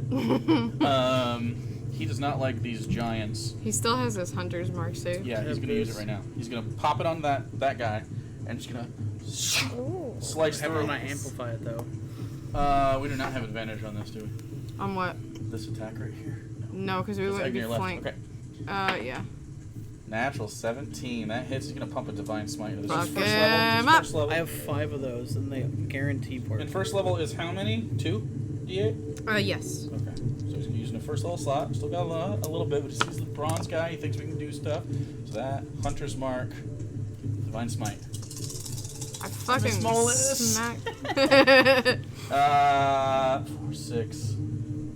He does not like these giants. He still has his hunter's mark save. Yeah, he's going to use it right now. He's going to pop it on that guy, and just going to slice However, through. when I amplify it though. We do not have advantage on this, do we? On what? This attack right here? No, because we It's wouldn't be Agni left. flanked. Okay. Yeah. Natural 17. That hits. He's going to pump a Divine Smite. This Fuck is first him level. This is up. first level. I have 5 of those, and they guarantee part. And first level is how many? 2? D8? Yes. Okay. So he's using a first level slot. Still got a little bit, but he sees the bronze guy. He thinks we can do stuff. So that, Hunter's Mark, Divine Smite. I fucking smallest. smack. 4, 6,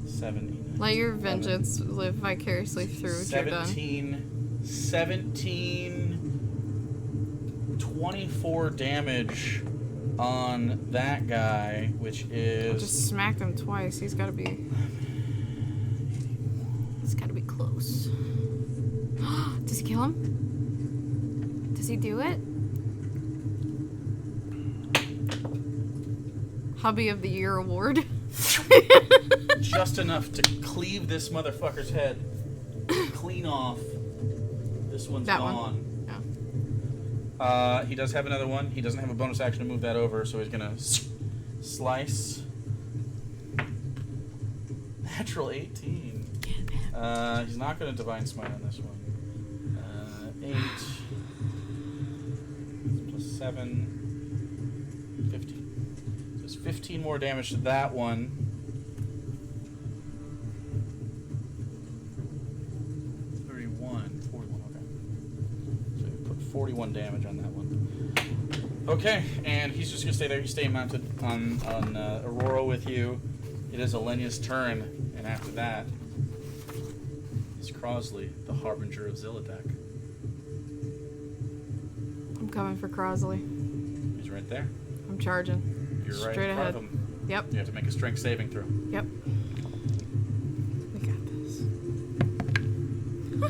7. Let your vengeance live vicariously through Jordan. 24 damage on that guy, which is... Just smacked him twice. He's gotta be... It's gotta be close. Does he kill him? Does he do it? Hubby of the Year award. just enough to cleave this motherfucker's head clean off. This one's That gone. one? He does have another one. He doesn't have a bonus action to move that over, so he's gonna slice. Natural 18. He's not gonna Divine Smite on this one. 8 plus 7, 15. So it's 15 more damage to that one. 41, okay. So you put 41 damage on that one. Okay, and he's just gonna stay there. He's staying mounted on Aurora with you. It is Alenia's turn, and after that is Crosley, the harbinger of Zilladek. I'm coming for Crosley. He's right there. I'm charging. You're right Straight in front ahead. of him. Yep. You have to make a strength saving throw. Yep. We got this.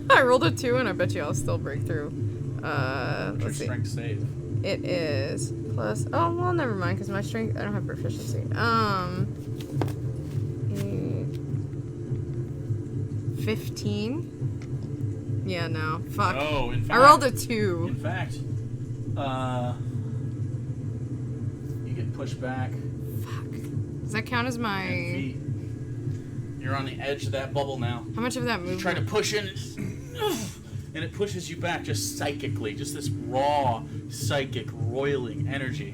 I rolled a 2 and I bet you I'll still break through. What's your Let's see. strength save? It is plus... Oh, well, never mind, because my strength... I don't have proficiency. 15? Yeah, no. Fuck. Oh, in fact... I rolled a 2. In fact, you get pushed back Fuck. Does that count as 10 my... feet. You're on the edge of that bubble now. How much of that You movement? try to push in, and it pushes you back just psychically. Just this raw, psychic, roiling energy.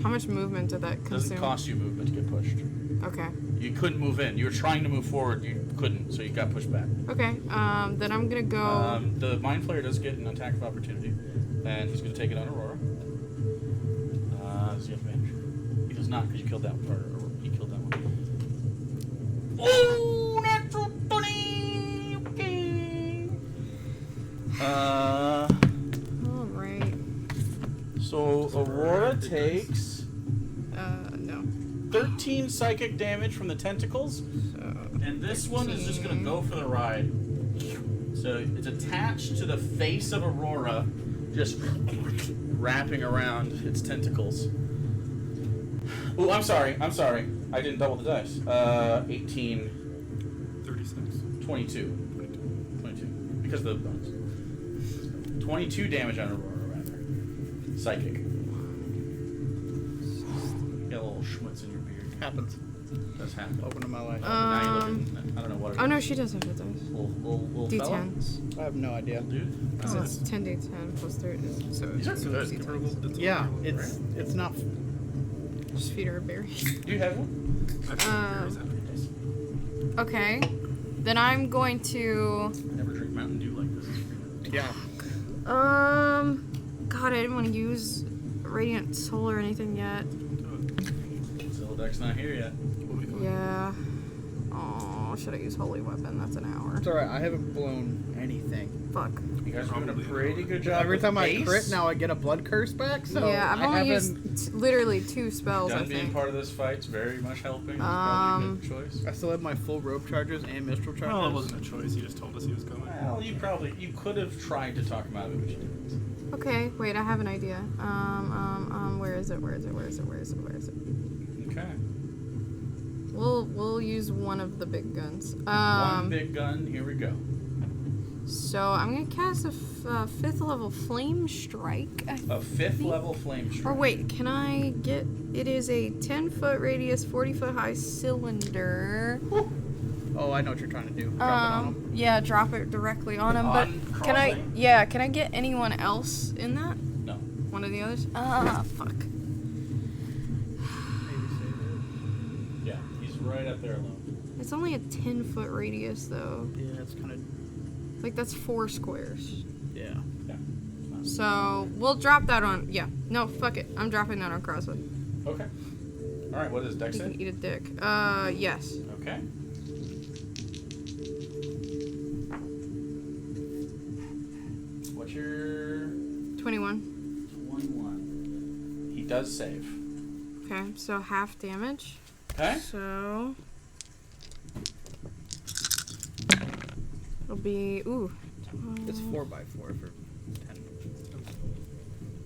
How much movement did that It consume? doesn't cost you movement to get pushed. Okay. You couldn't move in. You were trying to move forward. You couldn't, so you got pushed back. Okay. Then I'm gonna go... The Mind Flayer does get an attack of opportunity, and he's going to take it on Aurora. Does he have advantage? He does not, because you killed that one. Or he killed that one. Oh, natural 20! Okay. Alright. So Aurora takes No. 13 psychic damage from the tentacles, So... and this one is just going to go for the ride. So it's attached to the face of Aurora, just wrapping around its tentacles. Oh, I'm sorry. I didn't double the dice. 18, 36. 22. 22. Because of the bonus. 22 damage on Aurora, rather. Psychic. You got a little schmutz in your beard. Happens. Does happen. Welcome to my life. Now you're looking, I don't know what it is. Oh no, she does have the dice. Little fella? D10s. I have no idea. Dude? So it's 10d10 plus 3. So These are it's good. D10s. Yeah, it's not. Just feed her a berry. Do you have one? Okay. Then I'm going to... I never drink Mountain Dew like this. Yeah. God, I didn't want to use Radiant Soul or anything yet. Zilladek's not here yet. Yeah. Oh, should I use Holy Weapon? That's an hour. It's alright, I haven't blown anything. Fuck. You guys are doing a Probably pretty good job. Every with time I Ace. crit, now I get a blood curse back, so Yeah, I've I only haven't... used literally 2 spells, I Done being think. part of this fight's very much helping. It's probably a good choice. I still have my full rope charges and mistral charges. Well, it wasn't a choice. He just told us he was going. Well, you could have tried to talk him out of it, but you didn't. Okay, wait, I have an idea. Where is it? Okay. We'll use one of the big guns. One big gun. Here we go. So I'm gonna cast a 5th level flame strike. A 5th level flame strike. Or wait, can I get? It is a 10-foot radius, 40-foot high cylinder. Oh, I know what you're trying to do. Drop it on him. Yeah, drop it directly on him. On But can I? crossing? Yeah, can I get anyone else in that? No. One of the others? Ah, fuck. Maybe save Yeah, he's right up there alone. It's only a 10-foot radius though. it. Yeah, it's kind of... Like that's 4 squares. Yeah. Yeah. So we'll drop that on. Yeah. No, fuck it. I'm dropping that on Crossway. Okay. All right. What does Dex You say? can eat a dick. Yes. Okay. What's your 21. 21? He does save. Okay, so half damage. Okay. So it'll be It's 4x4 for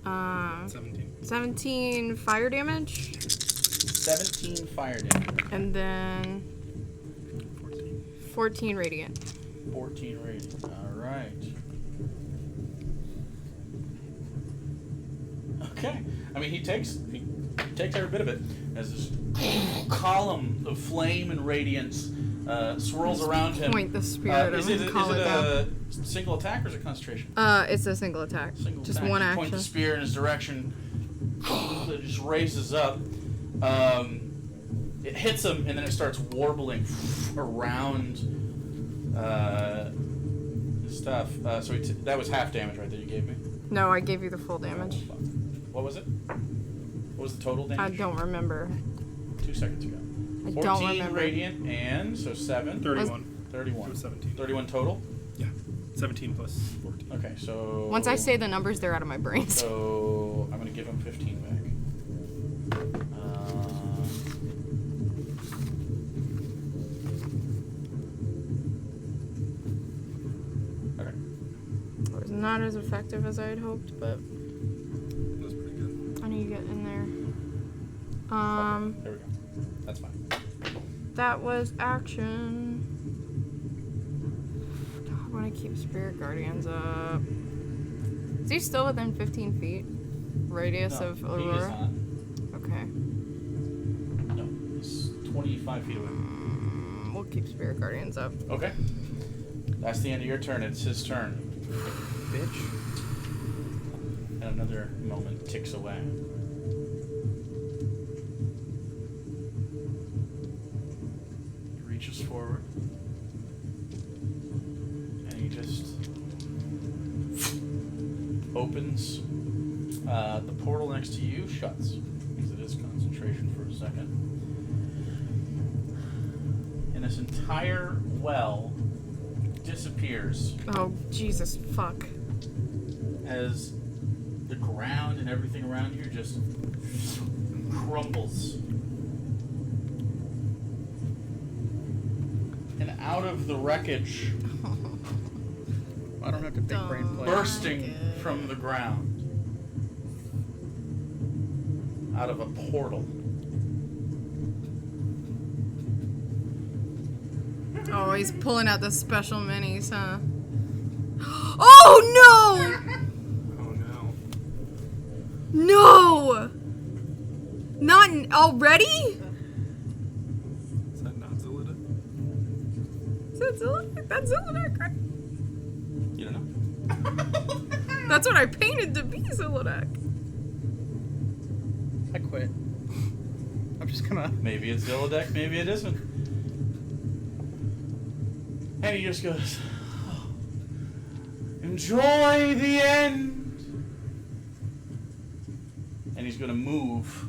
10. 17. 17 fire damage, 17 fire damage. and then 14 radiant. 14 radiant. All right. Okay. I mean, he takes every bit of it as this column of flame and radiance swirls around him. Point the spirit Is of it him. Call it down. a single attack or is it concentration? It's a single attack. Single Just attack. one You action. Point the spear in his direction. It just raises up. It hits him, and then it starts warbling around stuff. So that was half damage right there you gave me. No, I gave you the full damage. What was it? What was the total I damage? don't remember. 2 seconds ago. I 14 don't remember. radiant, and so 7. 31. 31. It was 17. 31 total? Yeah. 17 plus 14. Okay, so... Once I say the numbers, they're out of my brain. So, I'm going to give him 15 back. Okay. It was not as effective as I had hoped, but That was pretty good. I need to get in there. There we go. That's fine. That was action. I want to keep Spirit Guardians up. Is he still within 15 feet radius of He is Aurora? not. Okay. No, he's 25 feet away. We'll keep Spirit Guardians up. Okay. That's the end of your turn. It's his turn. Bitch. And another moment ticks away. He reaches forward. And he just opens. The portal next to you shuts. Because it is concentration for a second. And this entire well disappears Oh, Jesus, fuck. as the ground and everything around you just crumbles. And out of the wreckage, I don't have to big brain play. bursting from the ground, out of a portal, Oh, he's pulling out the special minis, huh? Oh, Oh no. no! No! Not already? Is that not Zilladek? Is that Zilladek? That's Zilladek, right? you don't know. That's what I painted to be Zilladek. I quit. I'm just gonna... Maybe it's Zilladek, maybe it isn't. And he just goes, "Oh, enjoy the end." And he's going to move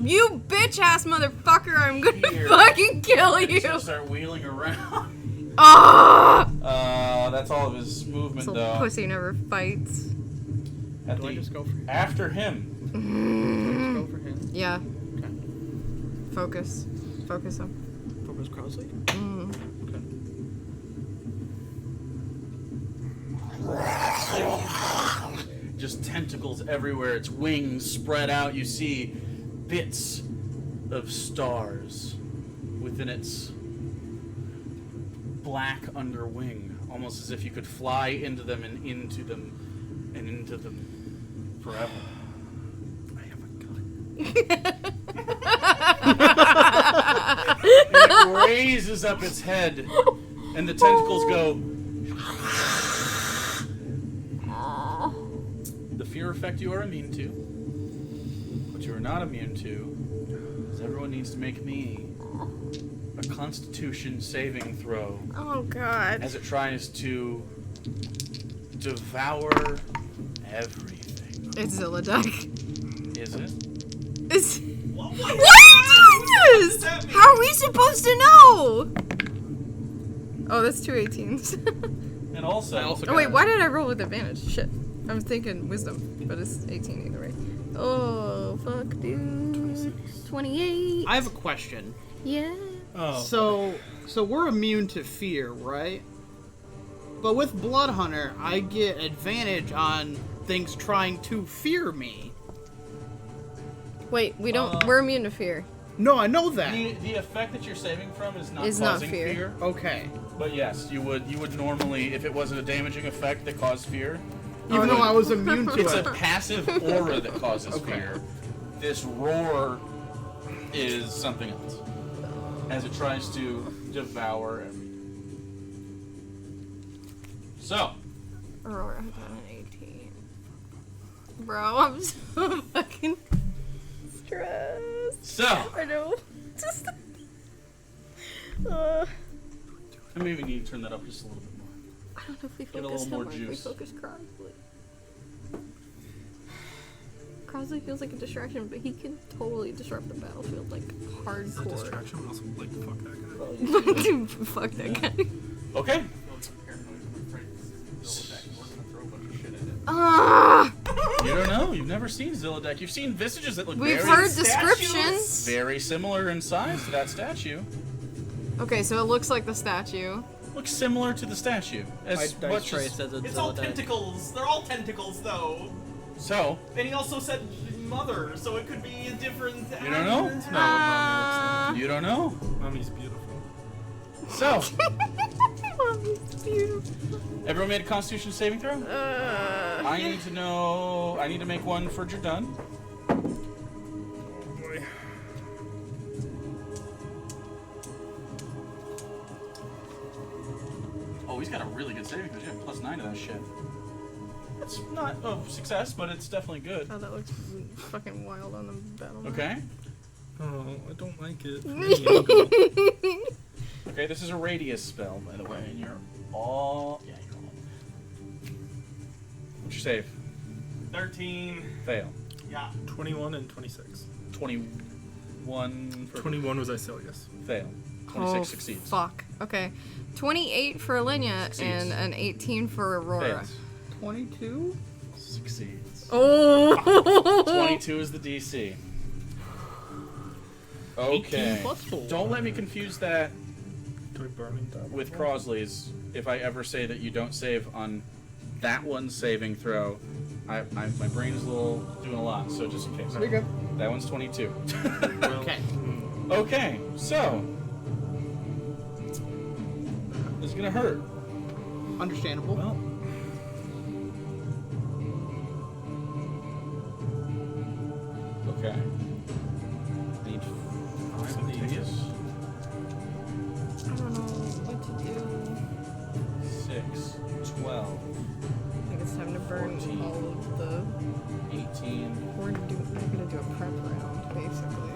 You bitch ass motherfucker! I'm gonna Here. fucking kill He's you! gonna start wheeling around. Ah! That's all of his movement, This though. little pussy never fights. At Do I the- just go for him? After him. Do I just go for him? Yeah. Okay. Focus. Focus him. Focus Crosley? Mm. Okay. Just tentacles everywhere. Its wings spread out. You see bits of stars within its black underwing, almost as if you could fly into them and into them and into them forever. I have a gun. And it raises up its head, and the tentacles go. The fear effect you are immune to. What you are not immune to is everyone needs to make me a Constitution saving throw Oh god. as it tries to devour everything. It's Zilladek. Is it? It's... What? Why are you doing does this? that mean? How are we supposed to know? Oh, that's two 18s. And also, I also Oh wait, why did I roll with advantage? Shit. I was thinking wisdom, but it's 18 either way. Oh, fuck, dude. 28. I have a question. Yeah. Oh. So we're immune to fear, right? But with Blood Hunter, I get advantage on things trying to fear me. Wait, we don't. We're immune to fear. No, I know that. the effect that you're saving from is not Is not causing fear. Okay. But yes, you would normally, if it wasn't a damaging effect that caused fear, Even though I was immune to it's a it. passive aura that causes Okay. fear. This roar is something else. As it tries to devour everything. So, Aurora got an 18. Bro, I'm so fucking stressed. so, I know. Just. I maybe need to turn that up just a little bit more. I don't know if we Get a focus little more him or if we juice. focus Crosley. Crosley feels like a distraction, but he can totally disrupt the battlefield, like It's a hardcore. distraction, but also, like, fuck that guy. Dude, fuck that guy. Okay. Ah! You don't know. You've never seen Zilladek. You've seen visages that look We've very, heard statues? descriptions. very similar in size to that statue. Okay, so it looks like the statue. Looks similar to the statue. As Dice much Tray as, says it's It's all Zilladek. tentacles. They're all tentacles, though. so, And he also said mother, so it could be a different. You don't know? No, mommy you don't know. looks like. Mommy's beautiful. So, Mommy's beautiful. everyone made a Constitution saving throw? I need to know. I need to make one for Jardun. Boy. Oh, he's got a really good saving throw. You have +9 to that shit. It's not a success, but it's definitely good. Oh, that looks fucking wild on the battle map. Okay. Oh, I don't like it. Okay, this is a radius spell, by the way, and you're all. Yeah, you're all. What's your save? 13. Fail. Yeah. 21 and 26. 21 for 21 was Icelius. fail. 26 Oh, succeeds. fuck. Okay. 28 for Alinea Succeeds. and an 18 for Aurora. Fails. 22? Succeeds. Oh! 22 is the DC. Okay. 18 plus 4. Don't let me confuse that Do I burning that with one? Crosley's. If I ever say that you don't save on that one saving throw, my brain is doing a lot, so just in case. You're good. That one's 22. Well, Okay. Okay, so this is gonna hurt. Understandable. Well, Okay. Need 5 of these. I don't know what to do. 6, 12, I think it's time to burn 14. all of the. 18. We're gonna do a prep round, basically.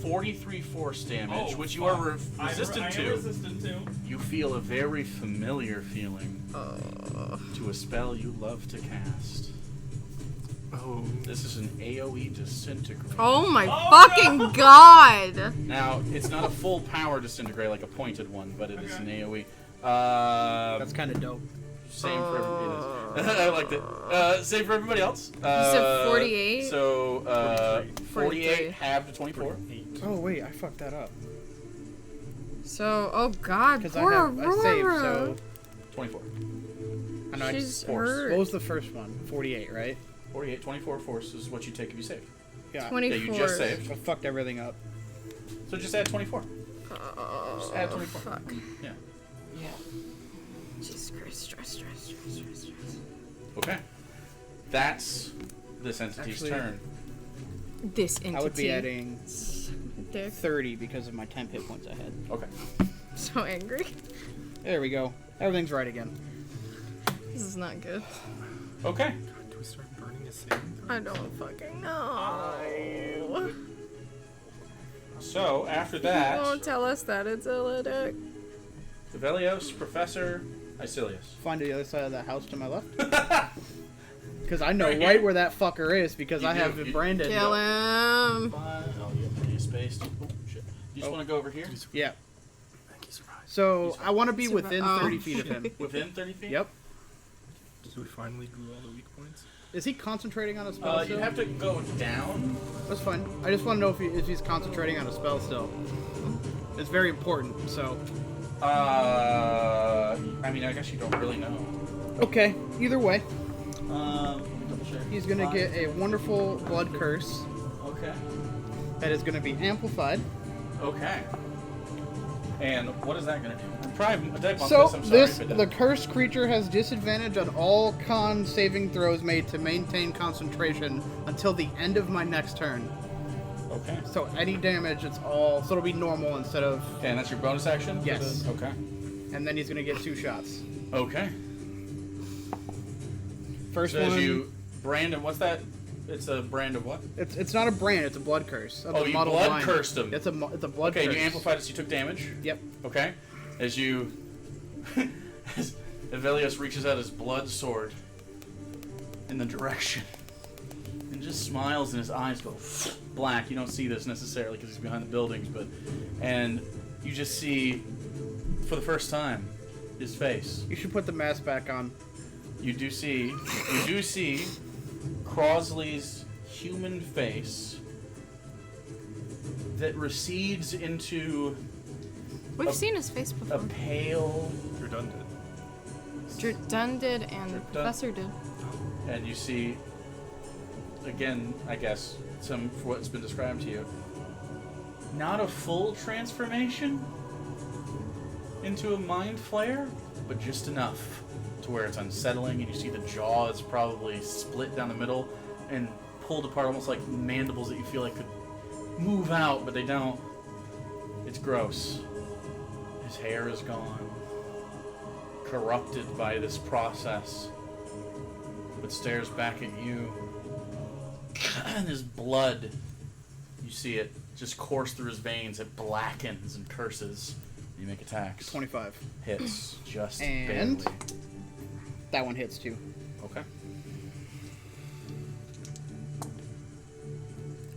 43 force damage, Oh, which you fuck. are I resistant am to. resistant to. You feel a very familiar feeling Oh. to a spell you love to cast. Oh. This is an AoE disintegrate. Oh my fucking god! Now, it's not a full power disintegrate like a pointed one, but it is an AoE. That's kind of dope. Same for everybody. I liked it. Same for everybody else. You said 48? So, 48 43. halved to 24. 8. Oh wait, I fucked that up. So, oh god, Because poor I saved, Aurora. so 24. I know. She's force. hurt. What was the first one? 48, right? 48, 24 force is what you take if you save. Yeah. 24. Yeah, you just saved. I fucked everything up. So just add 24. Oh, Just add 24. fuck. Yeah. Jesus Christ, stress. Okay. That's this entity's Actually- turn. This entity. I would be adding Dick. 30 because of my 10 hit points I had. Okay. So angry. There we go. Everything's right again. This is not good. Okay. Do we start burning his saving throw? I don't fucking know. So after Don't that, tell us that it's Zilladek. Velios, Professor Icilius. Find the other side of that house to my left. Because I know Right right, here. where that fucker is because You I do. have it branded. Kill him. Oh, you have plenty of space. Oh, shit. You just want to go over here? Yeah. I think he survived. So I want to be Survi- within oh. 30 feet of him. Within 30 feet? Yep. So we finally grew all the weak points? Is he concentrating on a spell You'd still? have to go down. That's fine. I just want to know if he's concentrating on a spell still. It's very important, so. I mean, I guess you don't really know. Okay, either way, Let me double check. he's going to 5. get a wonderful blood curse Okay. that is going to be amplified. Okay. And what is that going to do? I'm probably a type on So, this. I'm sorry this if it the does. cursed creature has disadvantage on all con saving throws made to maintain concentration until the end of my next turn. Okay. So any damage, it's all. So it'll be normal instead of. Okay, and that's your bonus action? for Yes. the- Okay. And then he's gonna get 2 shots. Okay. First So one. as you brand and what's that? It's a brand of what? It's not a brand. It's a blood curse. Of Oh, the you model blood line. cursed him. It's a blood Okay, curse. you amplified it so you took damage. Yep. Okay. As you as Evelios reaches out his blood sword in the direction and just smiles and his eyes go black. You don't see this necessarily because he's behind the buildings, and you just see for the first time his face. You should put the mask back on. You do see Crosley's human face that recedes into We've A- seen his face a before. pale, Redundant. Dun did and the Dun. professor did. and you see again, I guess, some for what's been described to you. Not a full transformation into a mind flare, but just enough to where it's unsettling, and you see the jaw is probably split down the middle and pulled apart, almost like mandibles that you feel like could move out, but they don't. It's gross. His hair is gone, corrupted by this process, but stares back at you. And his blood, you see it just course through his veins. It blackens and curses. You make attacks. 25. Hits just And- barely. That one hits too. Okay.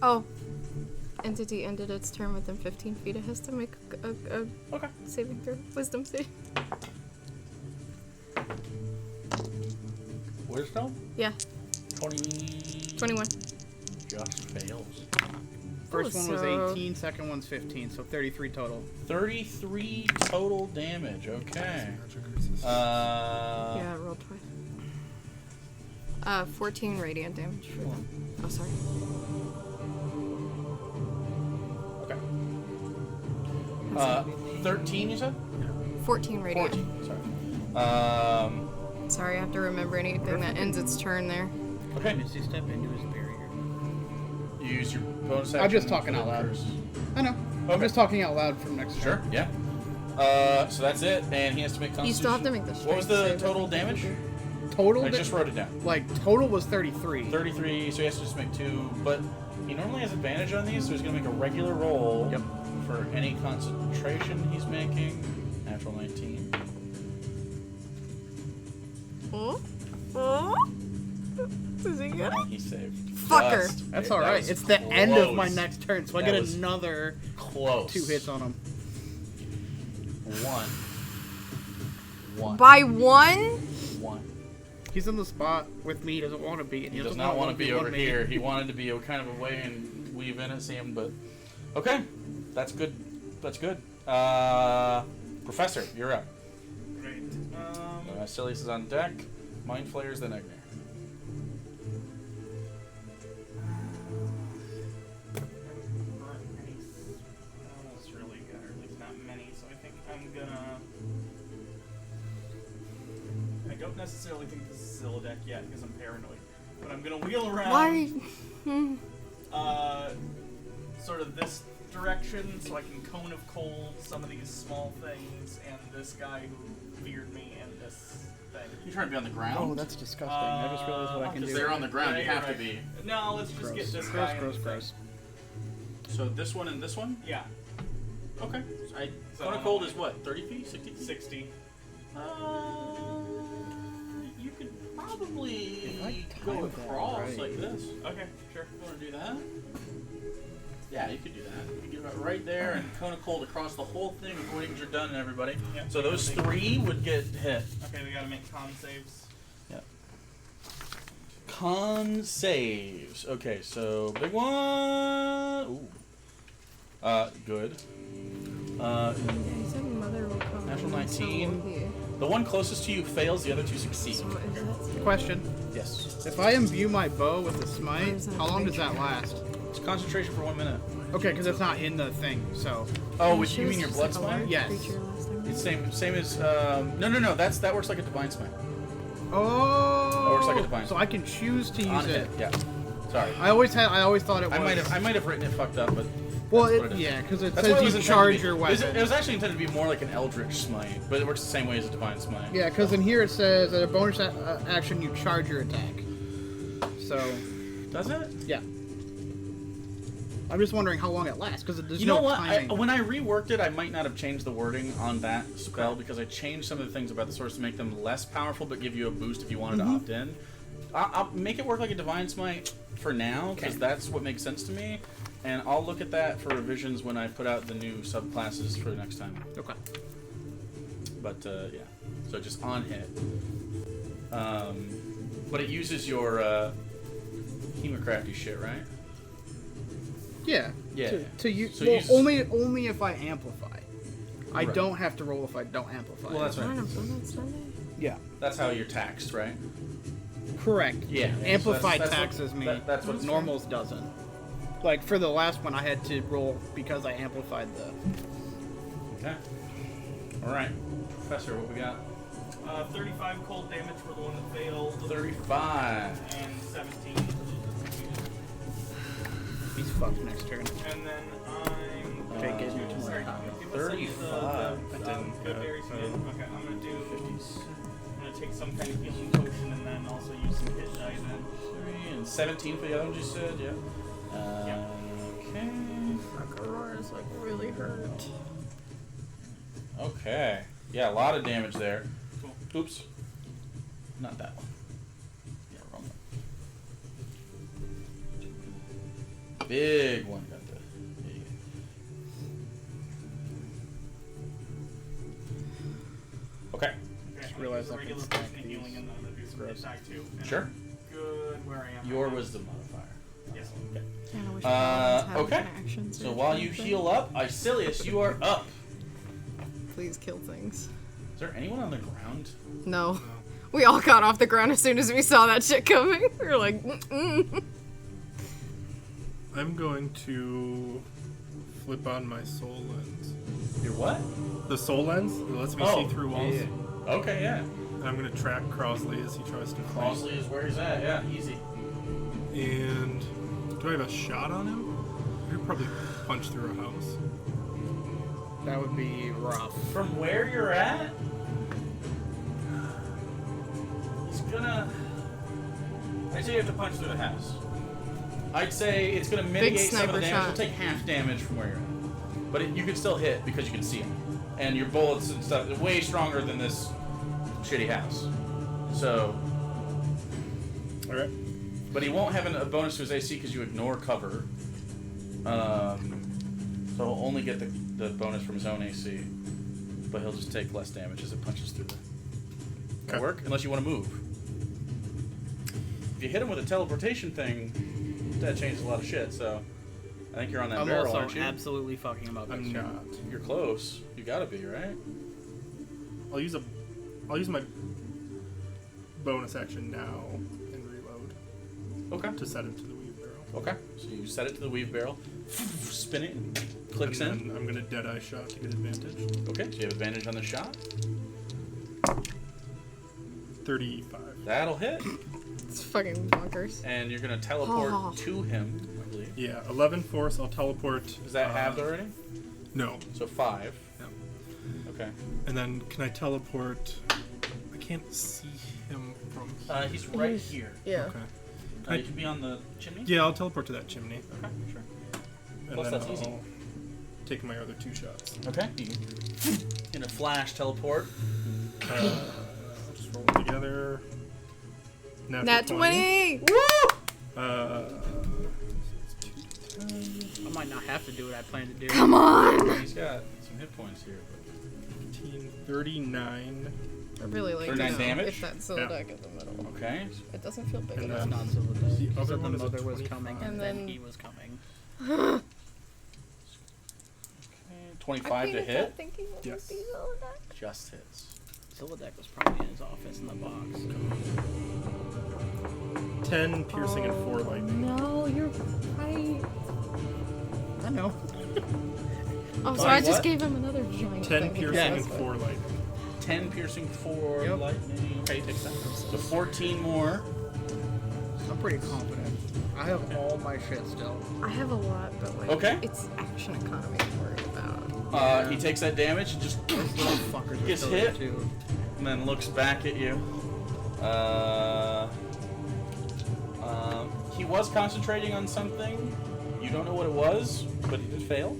Oh. Entity ended its turn within 15 feet. It has to make a Okay. saving throw. Wisdom save. Wisdom? Yeah. 20. 21. Just fails. First one was so- 18, second one's 15, so 33 total. 33 total damage. Okay. Magic curses. Yeah, I rolled twice. 14 radiant damage for them. Oh, sorry. Okay. 13, you said? 14 radiant. 14. Sorry. Sorry, I have to remember anything that ends its turn there. Okay. Misty step into his barrier. You use your bonus action. I'm just talking for out the loud. curse. I know. I'm Okay. just talking out loud from next Sure. turn. Yeah. So that's it, and he has to make Constitution. You still have to make the What was strength the save, I total think. damage? Total, I just wrote it down. total was 33. 33, so he has to just make 2, but he normally has advantage on these, so he's going to make a regular roll Yep. for any concentration he's making. Natural 19. Oh? Oh? Is he good? He saved. Fucker. Just- That's that all right. was It's the end of my close. next turn, so I That get was another Close. 2 hits on him. One. By one? One. He's in the spot with me. He doesn't want to be. And He does doesn't not want to be over me. here. He wanted to be kind of away and weave in and see him, but okay, that's good. That's good. Professor, you're up. Great. Silius is on deck. Mind Flayer's the Nightmare. Almost really good, or at least not many, so I think I'm gonna... I don't necessarily think this is Zilladek yet, because I'm paranoid. But I'm gonna wheel around... Why are you... sort of this direction, so I can Cone of Cold some of these small things, and this guy who feared me, and this thing. You trying to be on the ground? Oh, that's disgusting. I just realized what I can Because do. they're on the ground. You Right, have to right. be. No, let's just Gross. get this Gross, guy. gross, and the gross. So this one and this one? Yeah, Okay. So Cone of Cold is what? 30 feet? 60 feet? 60. You could probably If I go timed that across right. like this. Okay, sure. You want to do that? Yeah, you could do that. You could get about right there and Cone of Cold across the whole thing, avoiding you're done and everybody. Yep. So those 3 would get hit. Okay, we gotta make con saves. Con saves. Okay, so big one. Ooh. Good. Yeah, he said mother will come. Natural so 19. will he. The one closest to you fails, the other 2 succeed. So is that... Question. Yes. If I imbue my bow with the smite, Or is that how long does creature? that last? It's concentration for 1 minute. Okay, because it's not in the thing, so... Oh, She you was mean your just blood like a large smite? Yes. creature last time. It's same as no. That works like a divine smite. Oh! It works like a divine So I can choose to use On it. hit. Yeah. Sorry. I always thought it was... I might have written it fucked up, but Well, that's what it is. yeah, because it That's what it was says you intended charge to be. your It was- weapon. It was actually intended to be more like an eldritch smite, but it works the same way as a divine smite. Yeah, because in here it says at a bonus action you charge your attack. So, Does it? yeah. I'm just wondering how long it lasts, because there's You know no what? timing. When I reworked it, I might not have changed the wording on that spell because I changed some of the things about the swords to make them less powerful, but give you a boost if you wanted to opt in. I'll make it work like a divine smite for now because Okay. that's what makes sense to me, and I'll look at that for revisions when I put out the new subclasses for next time. Okay. But yeah, so just on hit. But it uses your Hemocrafty shit, right? Yeah. Yeah. To use, So well, use- only if I amplify. I Right. don't have to roll if I don't amplify. Well, that's I right. don't know, on Sunday. Yeah. That's how you're taxed, right? Correct. Yeah. Amplified So that's what- taxes me. that's what's Normals doesn't. Like for the last one, I had to roll because I amplified the. Okay. All right, Professor, what we got? 35 cold damage for the one that failed. 35. And 17 for the succeeded. He's fucked next turn. And then I'm... Okay, get your sorry, turn. give us any of the 35. I didn't. good berries you did. Okay, I'm gonna do... I'm gonna take some kind of healing potion and then also use some hit die then. 3 and 17 for the other ones you said, yeah? Yeah. Okay. Fuck, Aurora's like really hurt. Okay. Yeah, a lot of damage there. Cool. Oops. Not that one. Yeah, wrong one. Big one got the. There you go. Okay. Okay, I'm realized gonna I use can a regular stack potion of these. healing and then I'm gonna do some hit die too. And Sure. I'm good where I am. Your right now. wisdom modifier. Yes. Okay. Kinda wish I had Okay. an action So surge while you thing. heal up, Icilius, you are up. Please kill things. Is there anyone on the ground? No. We all got off the ground as soon as we saw that shit coming. We were like, mm-mm. I'm going to flip on my soul lens. Your what? The soul lens that lets me Oh, see through walls. yeah. Okay, yeah. And I'm going to track Crosley as he tries to flee. Crossley is where he's at, yeah, easy. And do I have a shot on him? I could probably punch through a house. That would be rough. From where you're at, he's gonna. I'd say you have to punch through the house. I'd say it's gonna mitigate some of the sniper damage. shot. It'll take half damage from where you're at. But you can still hit because you can see him. And your bullets and stuff are way stronger than this shitty house. So, Alright. But he won't have a bonus to his AC because you ignore cover. So he'll only get the bonus from his own AC. But he'll just take less damage as it punches through the... That work? Unless you want to move. If you hit him with a teleportation thing, that changes a lot of shit, so... I think you're on that I'm barrel, also aren't you? absolutely fucking him up. I'm next turn. not. You're close. You gotta be, right? I'll use my bonus action now and reload Okay. to set it to the weave barrel. Okay. So you set it to the weave barrel, spin it, and clicks and in. then I'm gonna Deadeye shot to get advantage. Okay, so you have advantage on the shot. 35. That'll hit. It's fucking bonkers. And you're gonna teleport Oh. to him, I believe. Yeah, 11 force. I'll teleport. Is that halved already? No. So 5. Yep. Okay. And then can I teleport? I can't see him from. He's right here. Yeah. Okay. You can be on the chimney? Yeah, I'll teleport to that chimney. Okay, sure. And Plus, then that's easy. I'll take my other 2 shots. Okay. In a flash teleport. I'll just roll them together. Nat 20! Woo! I might not have to do what I plan to do. Come on! He's got some hit points here. 15, 39. I really like 39 to know damage? if that Zilladek in the middle. Okay. It doesn't feel big And enough. then- That's not Zilladek. The He other said one the is a mother was 25. coming, And and then then- he was coming. Okay, 25 to hit. Thinking it Yes. would be Zilladek. Just hits. Zilladek was probably in his office in the box. 10 piercing and 4 lightning. No, you're right. I know. Oh, so Sorry, I just what? gave him another giant 10 thing. piercing Yeah, and That's 4 lightning. 10 piercing, 4 Yep. lightning. Okay, takes that. So 14 more. I'm pretty confident. I have all my shit still. I have a lot, but like, Okay. it's action economy I'm worried about. He takes that damage and just Those little fuckers are Gets still hit. there too. and then looks back at you. He was concentrating on something. You don't know what it was, but he did fail.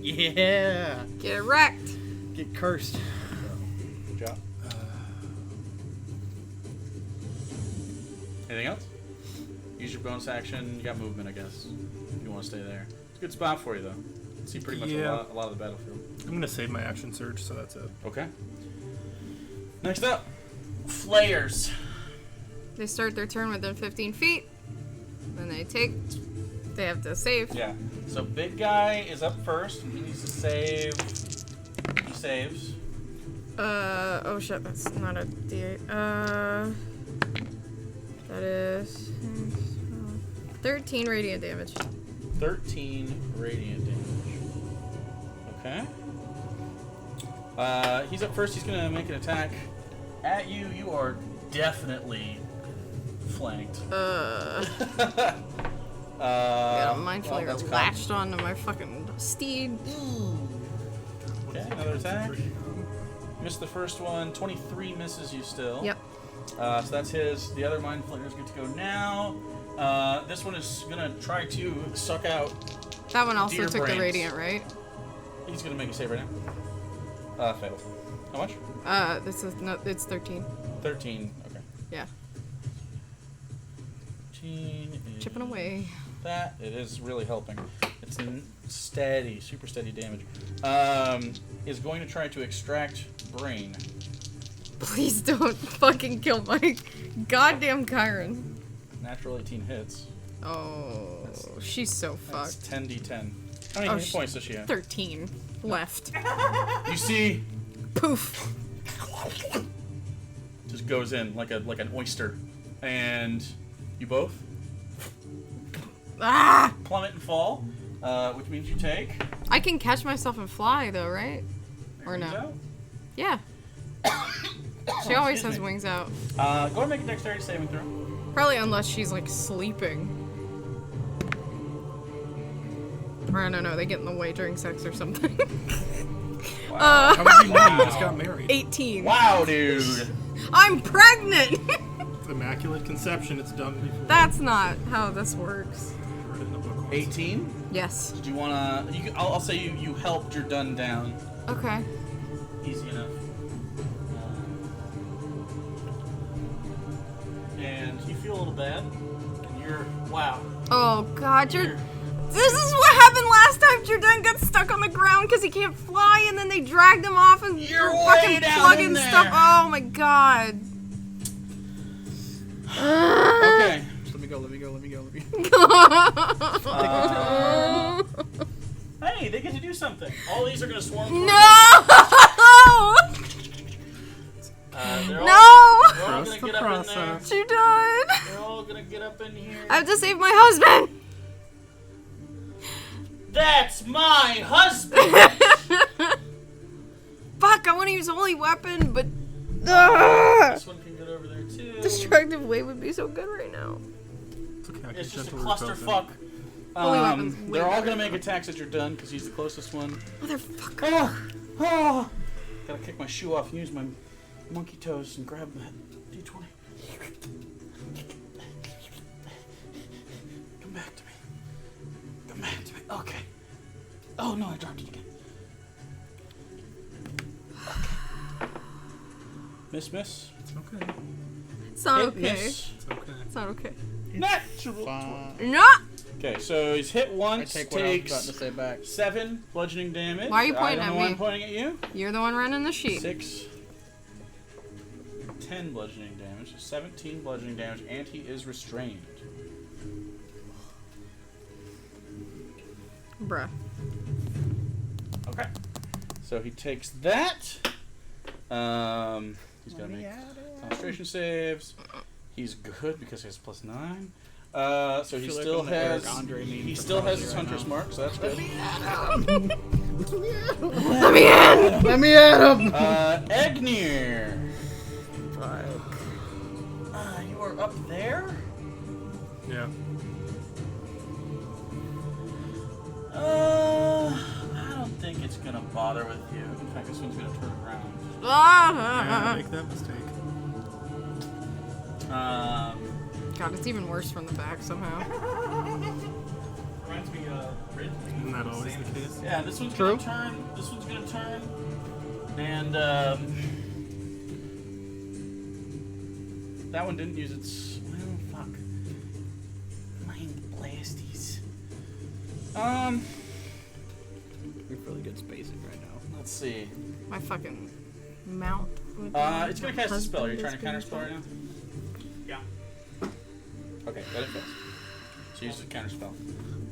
Yeah. Get wrecked. Get cursed. Good job. Anything else? Use your bonus action. You got movement, I guess. If you want to stay there. It's a good spot for you, though. See pretty much Yeah. a lot of the battlefield. I'm gonna save my action surge, so that's it. Okay. Next up, Flayers. They start their turn within 15 feet. Then they have to save. Yeah. So big guy is up first. He needs to save. He saves. Oh shit, that's not a D8. That is 13 radiant damage. 13 radiant damage. Okay. He's up first. He's gonna make an attack at you. You are definitely flanked. Yeah, mindfully well, that's latched onto my fucking steed. Okay, another attack. Missed the first one. 23 misses you still. Yep. So that's his. The other mind flayers get to go now. This one is gonna try to suck out. That one also Deer took brains. the radiant, right? He's gonna make a save right now. Failed. How much? This is no, it's 13. 13. Okay. Yeah. 13 is Chipping away. That it is really helping. It's steady, super steady damage. Is going to try to extract brain. Please don't fucking kill my goddamn Kyron. Natural 18 hits. Oh, she's so That's fucked. 10d10. How many Oh, hit points does she have? 13 left. You see, Poof. just goes in like an oyster, and you both Ah! plummet and fall, which means you take. I can catch myself and fly though, right? Or Wings no? out. Yeah. She always Excuse has me. wings out. Go ahead and make a dexterity saving throw. Probably unless she's like sleeping. Or I don't know, they get in the way during sex or something. Wow. How would you know you just got married? 18. Wow, dude. I'm pregnant! Immaculate conception. It's done before. That's not how this works. Read it in the book. 18. Yes. Do you wanna? I'll say you helped your done down. Okay. Easy enough. And you feel a little bad. Wow. Oh god, this is what happened last time. Jordan got stuck on the ground because he can't fly, and then they dragged him off and You're were way fucking down plugging in there. stuff. Oh my god. Okay. Let me go. Hey, they get to do something. All these are gonna swarm. towards No! They're No! all Trust gonna the get up in there. process. Jordan! They're all gonna get up in here. I have to save my husband! That's my husband. Fuck, I want to use holy weapon, but... This one can get over there too. Destructive wave would be so good right now. It's okay. I can It's just a gentle repel them. clusterfuck. Holy weapon's way They're all better gonna make though. attacks at your done because he's the closest one. Motherfucker. Oh. Gotta kick my shoe off and use my monkey toes and grab that D20. Come back to me. Come back to me. Okay. Oh no, I dropped it again. Okay. Miss. It's okay. It's not Hit, okay. miss. It's okay. It's not okay. Natural. No! Okay, so he's hit I once, take what I was takes about to say back. 7 bludgeoning damage. Why are you pointing I at don't know why me? I'm pointing at you. You're the one running the sheep. 6, 10 bludgeoning damage, 17 bludgeoning damage, and he is restrained. Bruh. Okay. So he takes that. He's gonna make concentration saves. He's good because he has +9. So he feel like still I'm the has Eric Andre meme he from still has Prodigy his right hunter's now. mark, so that's good. Let me in! Let me at him. Egnir, Fuck. you are up there. Yeah. I don't think it's gonna bother with you. In fact, this one's gonna turn around. Yeah, Ah! make that mistake. God, it's even worse from the back somehow. Reminds me of Ridley. Isn't that always the case? Yeah, this one's True. gonna turn. This one's gonna turn, and that one didn't use its. Well, fuck. Mind blasties. We have really good spacing right now. Let's see. My fucking mount. with It's my gonna cast a spell. Are you husband trying to is counter spell right now? Yeah. Okay, that it fails. So use the counter spell.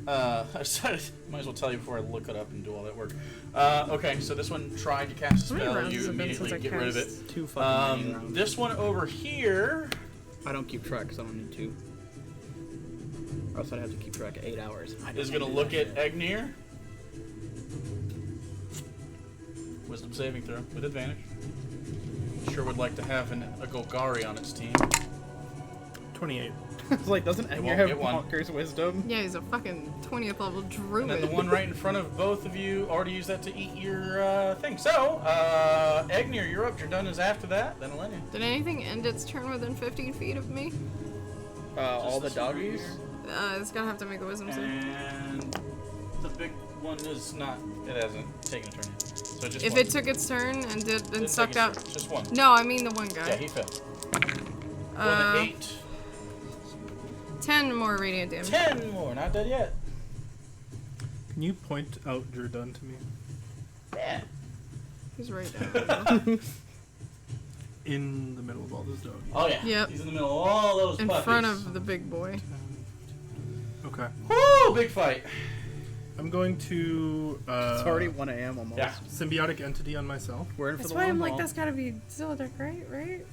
I decided, might as well tell you before I look it up and do all that work. Okay, so this one tried to cast a How many spell. rounds You has it been immediately since I get rid of it. cast? Too fucking many rounds. This one over here. I don't keep track because I don't need to. Or else I'd have to keep track of 8 hours. I don't Is wanna going to do look that at shit. Egnir. Wisdom saving throw with advantage. Sure would like to have a Golgari on its team. 28. It's like, doesn't It Edgar won't have get one. Walker's wisdom? Yeah, he's a fucking 20th level druid. And then the one right in front of both of you already used that to eat your thing. So, Egnir, you're up. Jordan is after that. Then Elenia. Did anything end its turn within 15 feet of me? All the this one right doggies? here. It's gonna have to make a wisdom save. And the big one is not. It hasn't taken a turn yet. So just If one. it took its turn and Didn't take sucked its out. turn. Just one. No, I mean the one guy. Yeah, he failed. One Uh, 8. 10 more radiant damage. 10 more. Not dead yet. Can you point out Jordan to me? Yeah. He's right down. In the middle of all those dogs. Oh yeah. Yep. He's in the middle of all those In puppies. front of the big boy. Okay. Woo! Big fight. I'm going to It's already 1 a.m. almost. Yeah. symbiotic entity on myself. We're in for That's the why long I'm like, haul. that's gotta be Zilladek, right?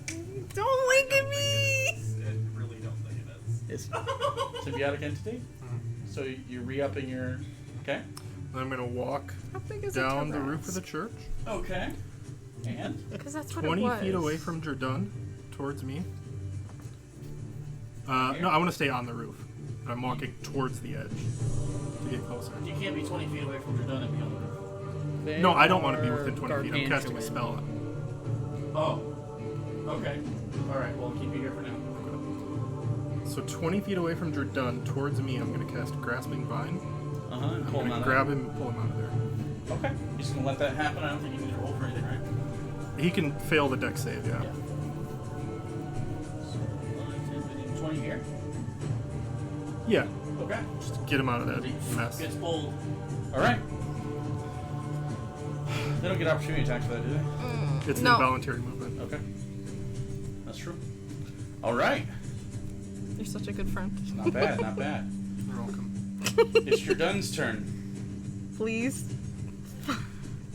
Don't look at me! It really don't think it is. It's Symbiotic entity. So you're re-upping your. Okay. And I'm going to walk How big is down a the roof of the church, Okay. And. Because that's what 20 it was. feet away from Jordan, towards me. No, I want to stay on the roof. I'm walking towards the edge to get closer. You can't be 20 feet away from Jordan and be on the roof. They No, I don't want to be are within 20 feet. I'm casting a gargantuan. spell. Oh. Okay. Alright, well, I'll keep you here for now. So 20 feet away from Jordan, towards me, I'm going to cast Grasping Vine. Uh huh. I'm going to grab him and pull him out of there. Okay. You're just gonna let that happen? I don't think you need to roll for anything, right? He can fail the deck save, yeah. Yeah. So, 20 here. Yeah, Okay. just get him out of that mess. Gets pulled. All right. They don't get opportunity attacks for that, do they? It's an No. involuntary movement. Okay. That's true. All right. You're such a good friend. Not bad, not bad. You're welcome. It's your Dun's turn. Please.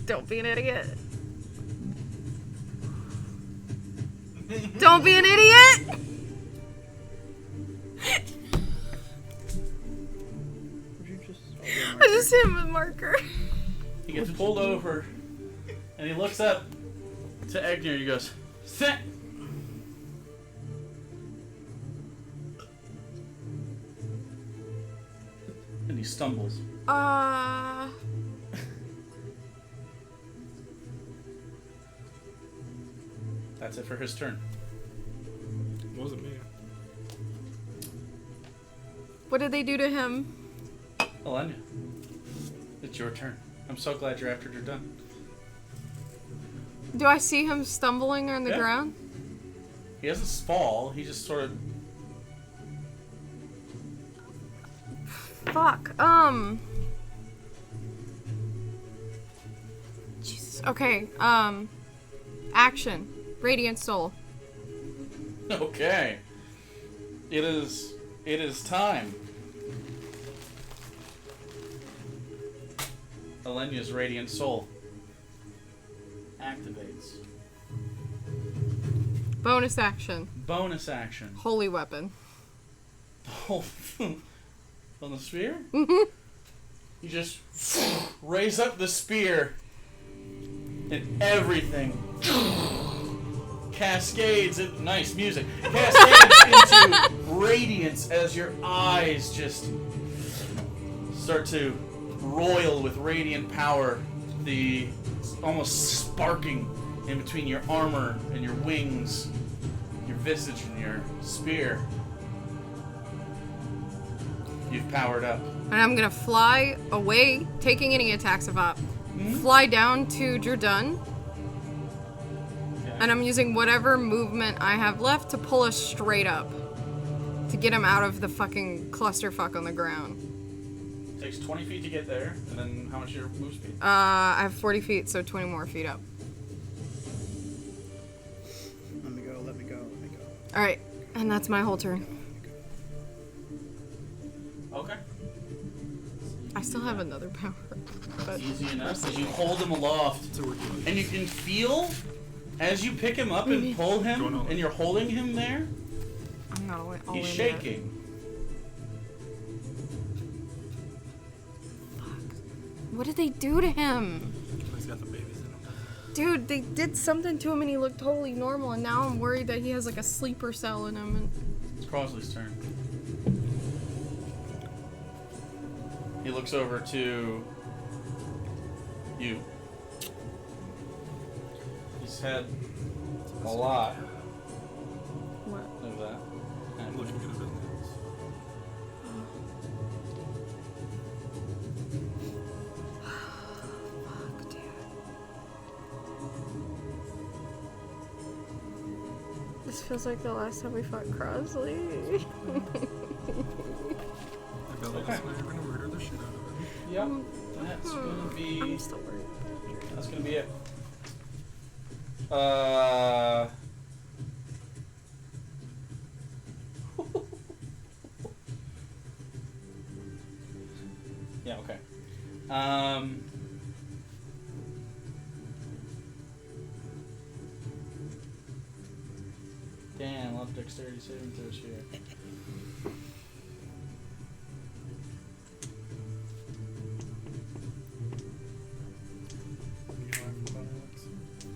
Don't be an idiot. Don't be an idiot! I just hit him with marker. He gets pulled over, and he looks up to Egner. He goes, "Sit." And he stumbles. That's it for his turn. Wasn't me. What did they do to him? Alanya, it's your turn. I'm so glad you're after you're done. Do I see him stumbling on the Yeah. ground? He doesn't fall. He just sort of. Fuck. Jesus. Okay. Action. Radiant Soul. Okay. It is time. Alenya's Radiant Soul activates. Bonus action. Bonus action. Holy weapon. Oh, on the spear? You just raise up the spear, and everything cascades. Nice music. Cascades into radiance as your eyes just start to roil with radiant power. The almost sparking in between your armor and your wings, your visage and your spear. You've powered up. And I'm gonna fly away, taking any attacks of up. Fly down to Jordan. And I'm using whatever movement I have left to pull us straight up. To get him out of the fucking clusterfuck on the ground. Takes 20 feet to get there, and then how much your move speed? I have 40 feet, so 20 more feet up. Let me go, let me go, let me go. Alright, and that's my whole turn. Okay. I still have another power. But Easy enough. As you hold him aloft, So we're doing and you can feel as you pick him up and pull him, Going on. and you're holding him there, I'm not all he's in shaking. There. What did they do to him? He's got the babies in him. Dude, they did something to him and he looked totally normal, and now I'm worried that he has like a sleeper cell in him. And It's Crosley's turn. He looks over to you. He's had a lot what? of that. I'm looking at his business. Fuck, dude. This feels like the last time we fought Crosley. I feel like that's why you're gonna murder the shit out of him. Yep. That's gonna be. I'm still worried about Jordan. That's gonna be it. Yeah. Okay. Damn, a lot of dexterity saving throws here.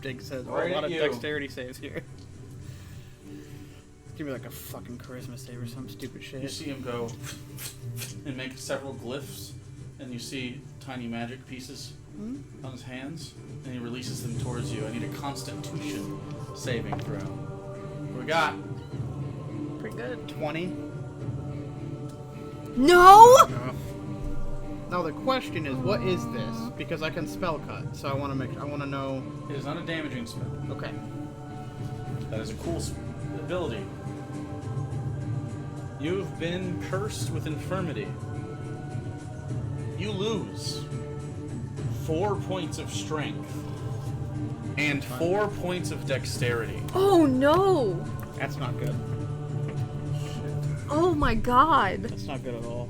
Jake says, Right a lot at of you. dexterity saves here. Give me like a fucking charisma save or some stupid You shit. see him go and make several glyphs, and you see tiny magic pieces on his hands, and he releases them towards you. I need a Constitution saving throw. What we got? Pretty good. 20. No! No. Now the question is, what is this? Because I can spell cut, so I want to know. It is not a damaging spell. Okay. That is a cool ability. You've been cursed with infirmity. You lose 4 points of strength and 4 points of dexterity. Oh no! That's not good. Oh my god! That's not good at all.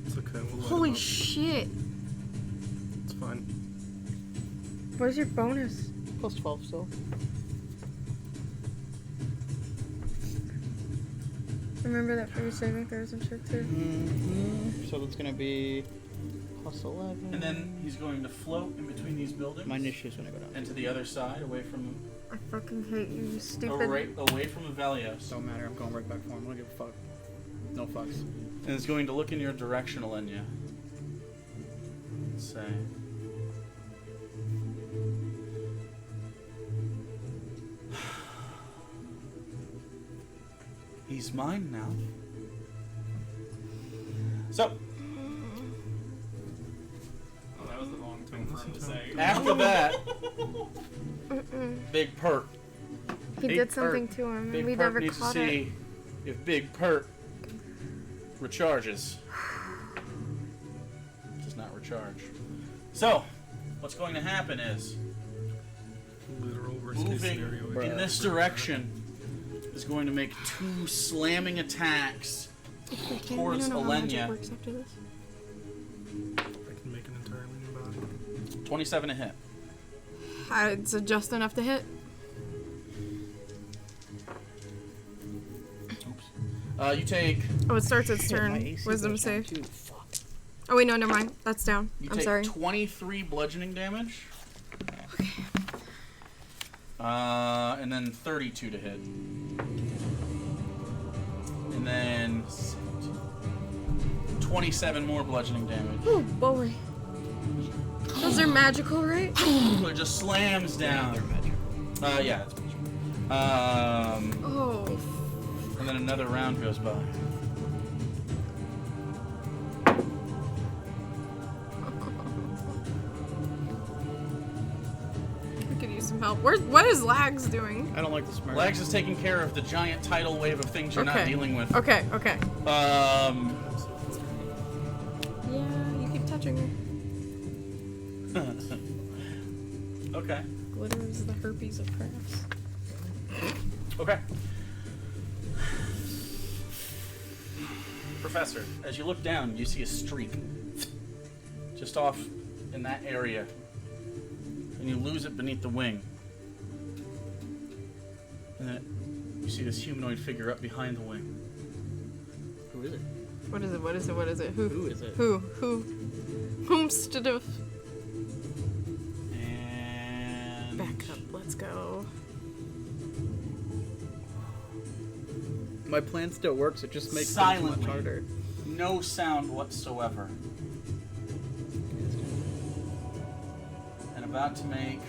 It's okay. We'll let Holy him up. shit! It's fine. Where's your bonus? Plus 12 still. Remember that for your saving throws and shit too. So that's gonna be plus 11. And then he's going to float in between these buildings. my initiative's gonna go down. And to the other side, away from I fucking hate you, you stupid. away from Avelios. Don't matter. I'm going right back for him. I don't give a fuck. No fucks. And is going to look in your direction, Alenia. Say. He's mine now. So, Oh, that was the wrong thing for him to say. after that, Big Pert. He Big did something Pert. to him, Big and we Pert never needs to caught see it. if Big Pert recharges. Does not recharge. So, what's going to happen is, Literal worst case moving scenario. in this direction is going to make 2 slamming attacks towards I don't know how magic Alenia. works after this. I can make an entirely new body. 27 to hit. It's just enough to hit. You take Oh, it starts its Shit, my turn. AC Wisdom goes down save. too. Fuck. Oh wait, no, never mind. That's down. you I'm take sorry. 23 bludgeoning damage. And then 32 to hit. And then 27 more bludgeoning damage. Oh boy. Those are magical, right? It just slams down. Yeah. It's magic. Oh. And then another round goes by. I could use some help. What is Lags doing? I don't like this murder. Lags is taking care of the giant tidal wave of things you're not dealing with. Okay, okay. Um, Yeah, you keep touching me. okay. Glitter is the herpes of crafts. Okay. Professor, as you look down, you see a streak just off in that area, and you lose it beneath the wing. And then you see this humanoid figure up behind the wing. Who is it? What is it? What is it? What is it? Who? Who is it? Who? Whomstead. And Back up. Let's go. My plan still works. It just makes things Silently. much harder. no sound whatsoever. And about to make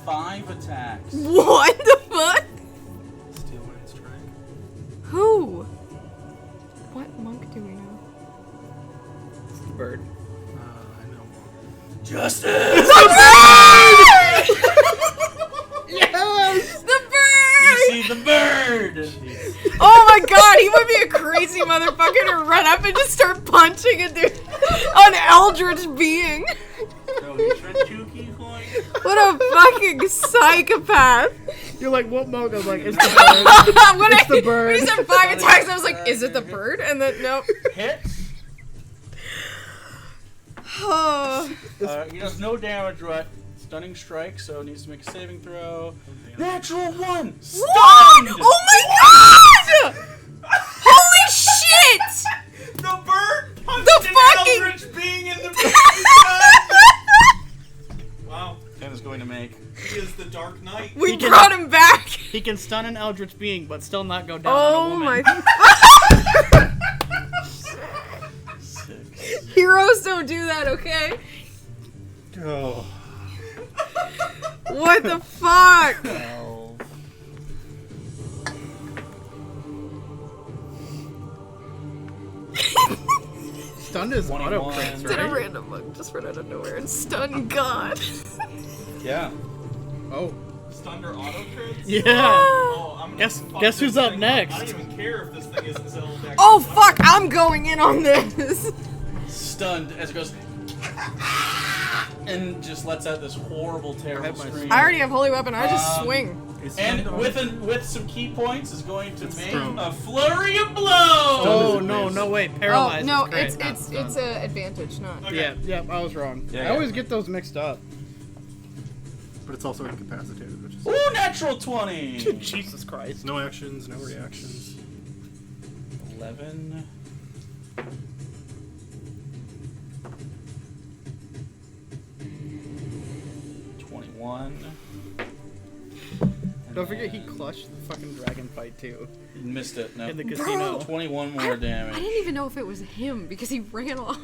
5 attacks. What the fuck? Steel Wind Strike. Who? What monk do we know? It's the bird. I know. Justice! Yes! The bird! You see the bird! Oh my god, he would be a crazy motherfucker to run up and just start punching a dude, an eldritch being. What a fucking psychopath. You're like, what monk? I was like, it's the bird. When It's the bird. When he said 5 attacks, I was like, is it the bird? And then, nope. Hits. Oh. He does no damage, right? Stunning strike, so needs to make a saving throw. Natural 1! What? Stunned! Oh my god! Holy shit! The bird punched The an fucking- eldritch being in the Wow, And is going to make. he is the Dark Knight. We He can- brought him back. He can stun an eldritch being, but still not go down on a Oh woman. my. 6. Heroes don't do that, okay? Oh. What the fuck? 12. Stunned is 21. auto crits, Did a right? random monk just run out of nowhere and stun God? Yeah. Oh. stunned or auto crits? Yeah. Oh, I'm gonna Guess- fuck guess this who's up thing next? I don't even care if this thing isn't Zilladek. Oh fuck! I'm going in on this. Stunned as it goes, and just lets out this horrible, terrible have my scream. I already have holy weapon. I just swing. Is And stunned with some key points is going to make thrown. a flurry of blows. Oh is no, advanced. no wait, Oh paralyzed. no, is great, it's not it's stunned. it's a advantage, not. Okay. Yeah, I was wrong. Yeah, I yeah. always get those mixed up. but it's also incapacitated, which is Ooh, natural 20. Jesus Christ. no actions, no reactions. 11. Don't forget he clutched the fucking dragon fight too Missed it. No. in the casino. 21 more damage. I didn't even know if it was him because he ran off.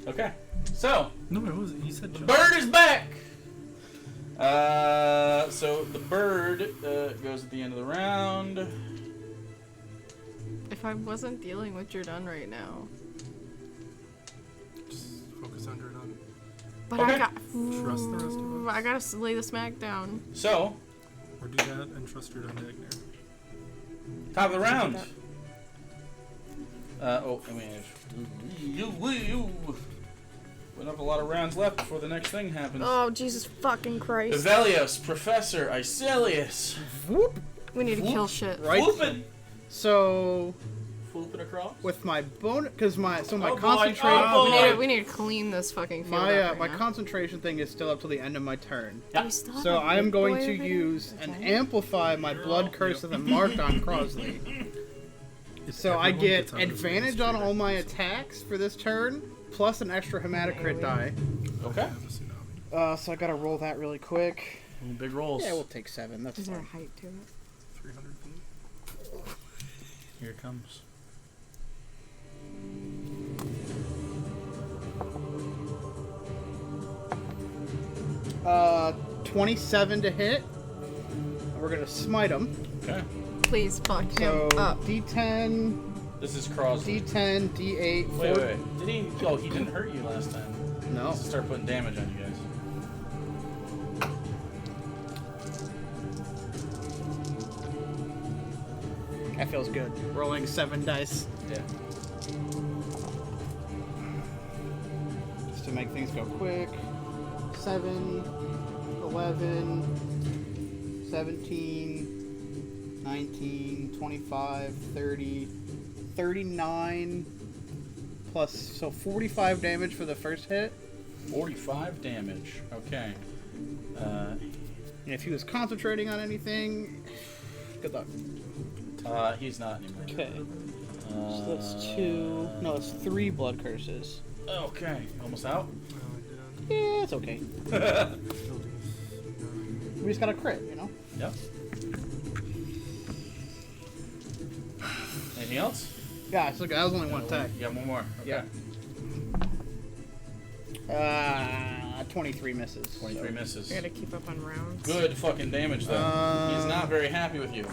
Okay. So, No, it was. He said the John. bird is back. So the bird goes at the end of the round. If I wasn't dealing with Jordan right now, Just focus on Jordan. but Okay. I got. Trust the rest of us. I gotta lay the smack down. So, Or do that and trust Jordan to ignore. top of the round. I mean, you went up a lot of rounds left before the next thing happens. Oh Jesus fucking Christ! Velios, Professor Iselius. Whoop. We need to kill shit. Right. Whooping. So Whooping across. with my bonus, because my Oh, boy. concentration, Oh, boy. We need to clean this fucking field my up right my now. concentration thing is still up till the end of my turn. Yeah. We still have So a I am big going boy to over there? use and Okay. amplify my blood curse that I marked on Crosley. So I Everyone get gets out of this advantage on all my administrator. attacks for this turn, plus an extra hematocrit die. Okay. Have a tsunami. So I gotta roll that really quick. Big rolls. Yeah, we'll take 7. That's Is there a fine. height to it? 300 feet. Here it comes. Uh, 27 to hit. We're gonna smite him. Okay. Please fuck him So up. D10, This is Crosley. D10, D8, 4. Wait. Did he? Oh, he didn't hurt you last time. No. Let's start putting damage on you guys. That feels good. Rolling 7 dice Yeah. just to make things go quick. 7, 11, 17, 19, 25, 30, 39, plus, so 45 damage for the first hit. 45 damage. Okay. And if he was concentrating on anything, good luck. He's not anymore. Okay. So that's 2. No, it's 3 blood curses. Okay. Almost out. Yeah, it's okay. Yep. We just got a crit, you know? Anything else? Yeah, so that was only one attack. You got one more. Okay. Yeah. 23 misses. 23 misses. I gotta keep up on rounds. Good fucking damage though. He's not very happy with you.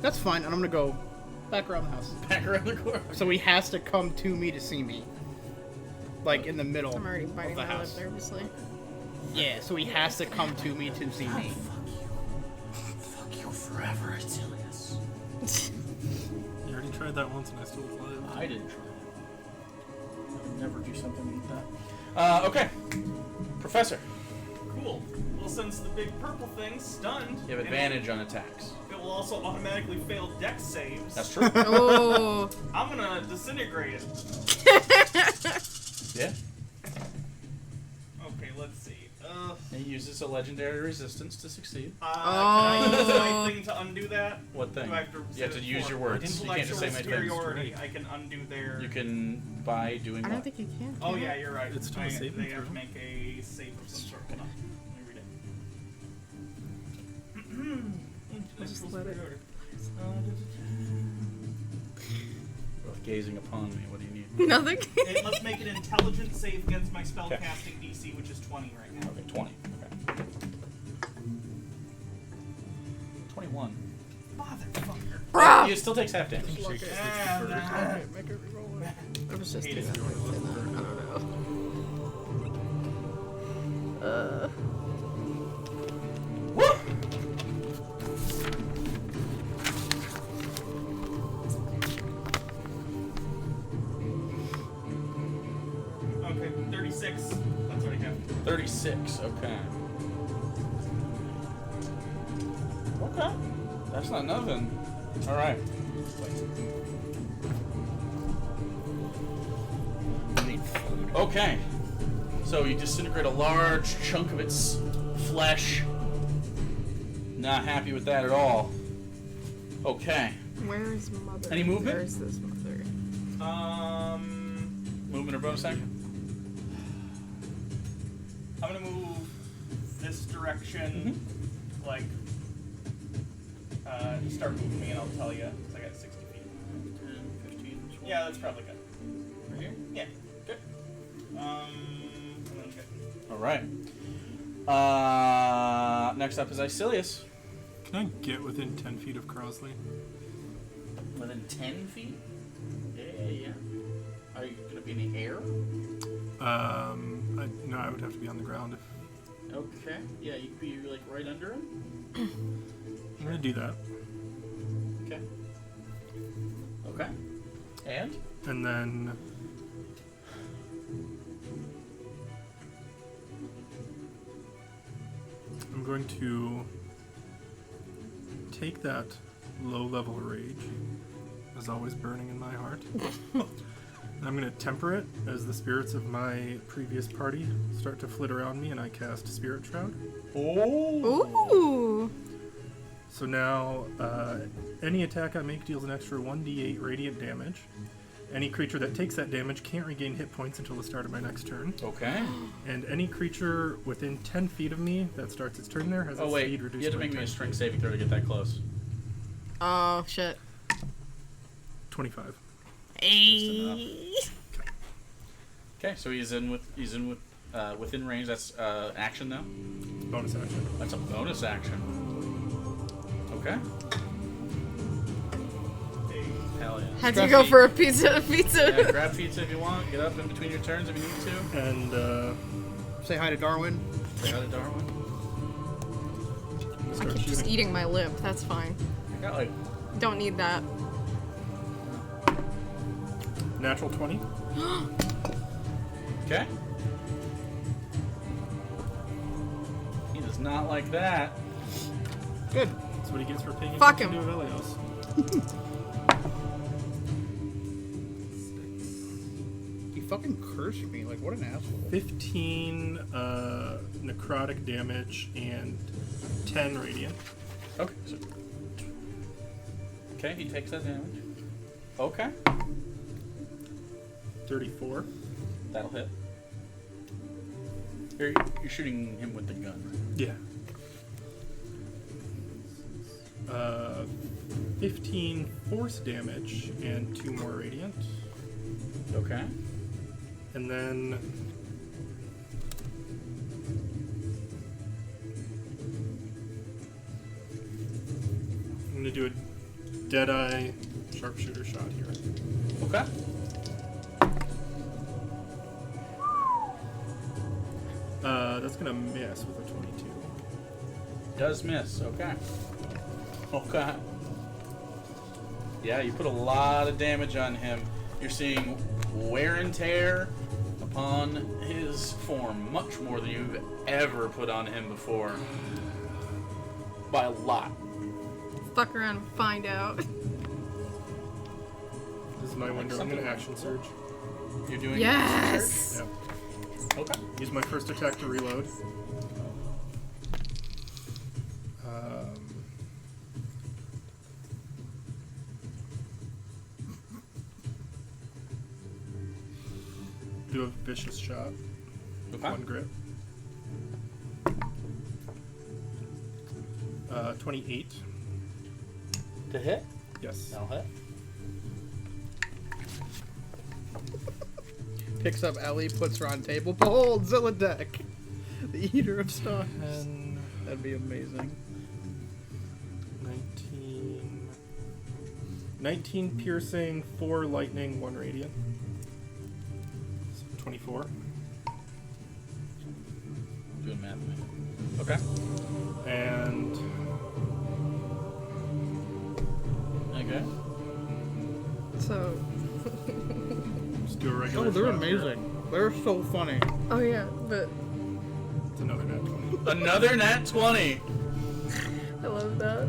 That's fine, and I'm gonna go back around the house. Back around the corner. So he has to come to me to see me. Like in the middle I'm already of biting the my lip house. nervously. Yeah, so he has to come to me to see me. Fuck you forever, Azilius. You already tried that once and I still lived. I didn't try it. I would never do something like that. Okay. Professor, Cool. Well, since the big purple thing's stunned, you have advantage on attacks. It will also automatically fail dex saves. That's true. Oh. I'm gonna disintegrate it. Yeah. Okay, let's see. He uses a legendary resistance to succeed. Can I use Oh. my thing to undo that? What thing? Do I have to You have set to it use for your words. You can't just say intellectual my things. superiority? I can undo their. You can by doing I what? don't think you can. Oh yeah, you're right. It's still a saving They have throw. to make a save of some sort. Hold on. Let me read it. Just let it- Both gazing upon me. What do you need? Nothing. It must make an intelligence save against my spellcasting Okay. DC, which is 20 right now. Okay, 20. Okay. 21. Motherfucker. It still takes half damage. And, Make it reroll it. I was just Hate doing it. that. I don't know. Woo! 36. That's what I have. 36, okay. Okay. That's not nothing. Alright. Okay. So you disintegrate a large chunk of its flesh. Not happy with that at all. Okay. Where's mother? Any movement? Where's this mother? Movement or bonus action? I'm gonna move this direction, like, start moving me and I'll tell you, because I got 60 feet. 10, 15, 20. Yeah, that's probably good. Right here? Yeah. Good. And then good. Alright. Next up is Icilius. Can I get within 10 feet of Crosley? Within 10 feet? Yeah. Are you going to be in the air? No, I would have to be on the ground. Okay. Yeah, you could be like right under him. I'm gonna do that. Okay. Okay. And? And then I'm going to take that low-level rage, as always burning in my heart. And I'm going to temper it as the spirits of my previous party start to flit around me and I cast Spirit Shroud. Oh! Ooh! So now, any attack I make deals an extra 1d8 radiant damage. Any creature that takes that damage can't regain hit points until the start of my next turn. Okay. And any creature within 10 feet of me that starts its turn there has Oh, its wait. speed reduced You have to by make me 10 a strength feet. saving throw to get that close. Oh, shit. 25. Hey. Okay, so he's in within range. That's action now. Bonus action. That's a bonus action. Okay. Hell yeah. Had to Scruffy. go for a pizza. Yeah, grab pizza if you want. Get up in between your turns if you need to. And Say hi to Darwin. Say hi to Darwin. I start keep just shooting. eating my lip. That's fine. I got like Don't need that. Natural 20. okay. He does not like that. Good. That's what he gets for paying Fuck attention him. to Avelios. He fucking cursed me. Like, what an asshole. 15 necrotic damage and 10 radiant. Okay. So, okay, he takes that damage. Okay. 34. That'll hit. You're shooting him with the gun. Yeah. 15 force damage and 2 more radiant. Okay. And then I'm going to do a Deadeye sharpshooter shot here. Okay. That's going to miss with a 22. Does miss. Okay. Okay. Yeah, you put a lot of damage on him. You're seeing wear and tear upon his form, much more than you've ever put on him before. By a lot. Fuck around and find out. This is my window. I'm going to action surge. You're doing Yes! Yep. Okay. Use my first attack to reload. Do a vicious shot. Okay. 1 grit. 28. To hit? Yes. That'll hit. Picks up Ellie, puts her on table. Behold, Zilladek, the eater of stars. 10, That'd be amazing. 19. 19 piercing, 4 lightning, 1 radiant. So 24. Doing math. Okay. And Okay. So, just do a regular Oh, they're shot here. amazing. They're so funny. Oh yeah, but It's another nat 20. Another nat 20. I love that.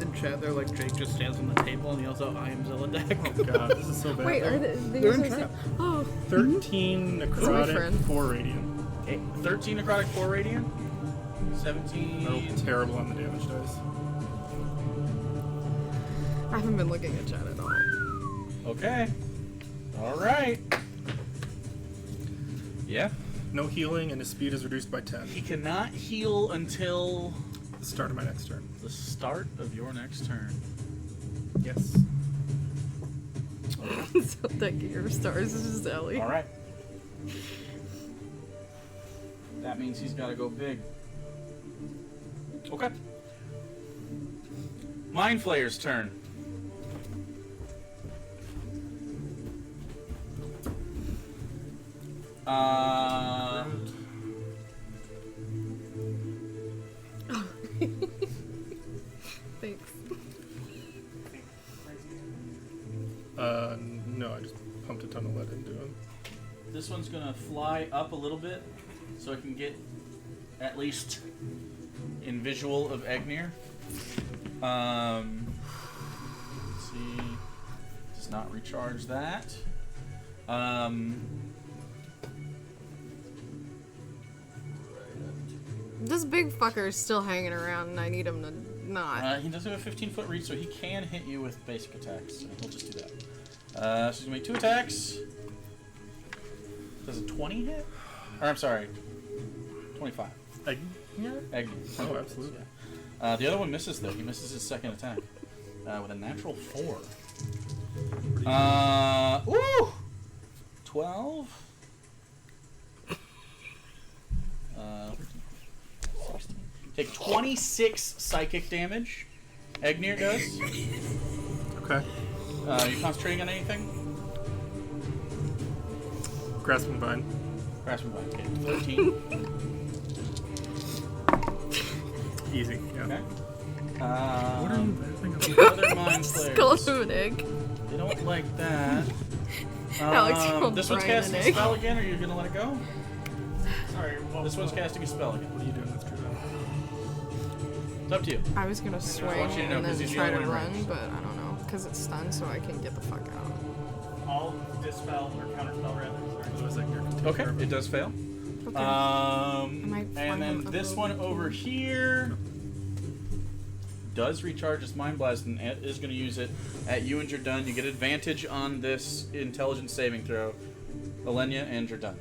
In chat, they're like, Jake just stands on the table and yells out, I am Zilladek. Oh god, this is so bad. Wait, are they They're in the trap. same? Oh, 13 my necrotic, friend. 4 radiant. 13 necrotic, 4 radiant. 17. Oh, terrible on the damage dice. I haven't been looking at chat at all. Okay. All right. Yeah. No healing, and his speed is reduced by 10. He cannot heal until The start of my next turn. the start of your next turn. Yes. So that your stars is just Ellie. All right. That means he's got to go big. Okay. Mind Flayer's turn. Thanks. No, I just pumped a ton of lead into him. This one's gonna fly up a little bit, so I can get at least in visual of Egnir. Let's see, does not recharge that. This big fucker is still hanging around, and I need him to not. He does have a 15-foot reach, so he can hit you with basic attacks. So he'll just do that. So he's gonna make 2 attacks. Does a 20 hit? Or I'm sorry, 25. Yeah. Egnir. Oh, absolutely. Yeah. The other one misses though. He misses his second attack with a natural 4. Ooh, 12. 16. Take 26 psychic damage. Egnir does. Okay. Are you concentrating on anything? Grasping Vine. Grasping Vine. Okay, 13. Easy. Yeah. Okay. What are you laughing about? The other mind Skull players. of an egg. They don't like that. Alex called This one's Brian casting an a egg. spell again, or are you gonna let it go? Sorry, This one's casting a spell again. What are you doing with True Valor? It's up to you. I was gonna swing want you to know, and 'cause then he's the try only to one in run, range. but I don't know, because it's stunned, so I can get the fuck out. all dispel or counterspell rather. Sorry. Otherwise, Egnir can take Okay, care of it does fail. Okay. might And find then him this up one over here does recharge its Mind Blast and is going to use it at you and Jordan. You get advantage on this intelligence saving throw. Elenia and Jordan.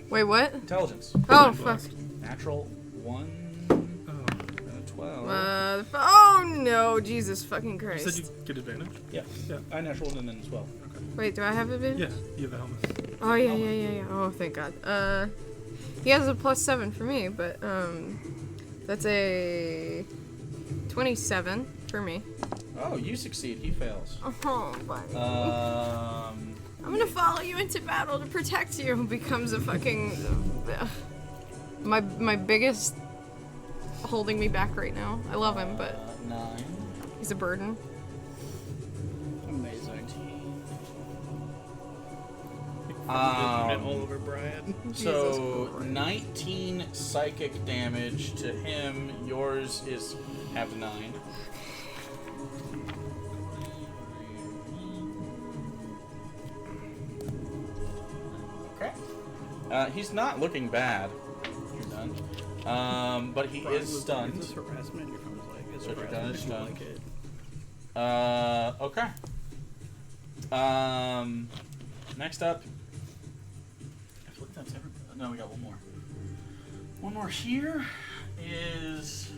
Wait, what? Intelligence. Oh, Mind fuck. Blast. Natural 1 Oh. and a 12. Oh no, Jesus fucking You Christ. said you get advantage? Yeah. Yeah. I natural 1 and then 12. Wait, do I have advantage? Yeah, you have a helmet. Oh yeah. Oh, thank God. He has a +7 for me, but that's a 27 for me. Oh, you succeed. He fails. Oh, buddy. I'm gonna follow you into battle to protect you. Becomes a fucking my biggest holding me back right now. I love him, but 9. he's a burden. Amazing. Um, all over Brian. So Jesus Christ. 19 psychic damage to him. Yours is half 9. Okay. He's not looking bad. You're done. But he is Is stunned. this harassment? Your phone was like, it's So you're harassment. done, I stunned. like it. Okay. Next up. I feel like that's every. No, we got one more. One more here is.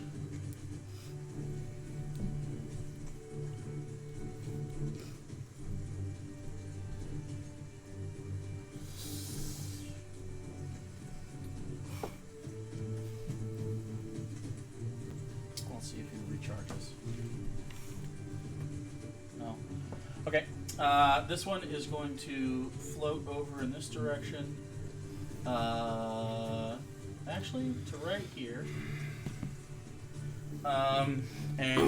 Let's see if he recharges. No. Okay. This one is going to float over in this direction. Actually, to right here. And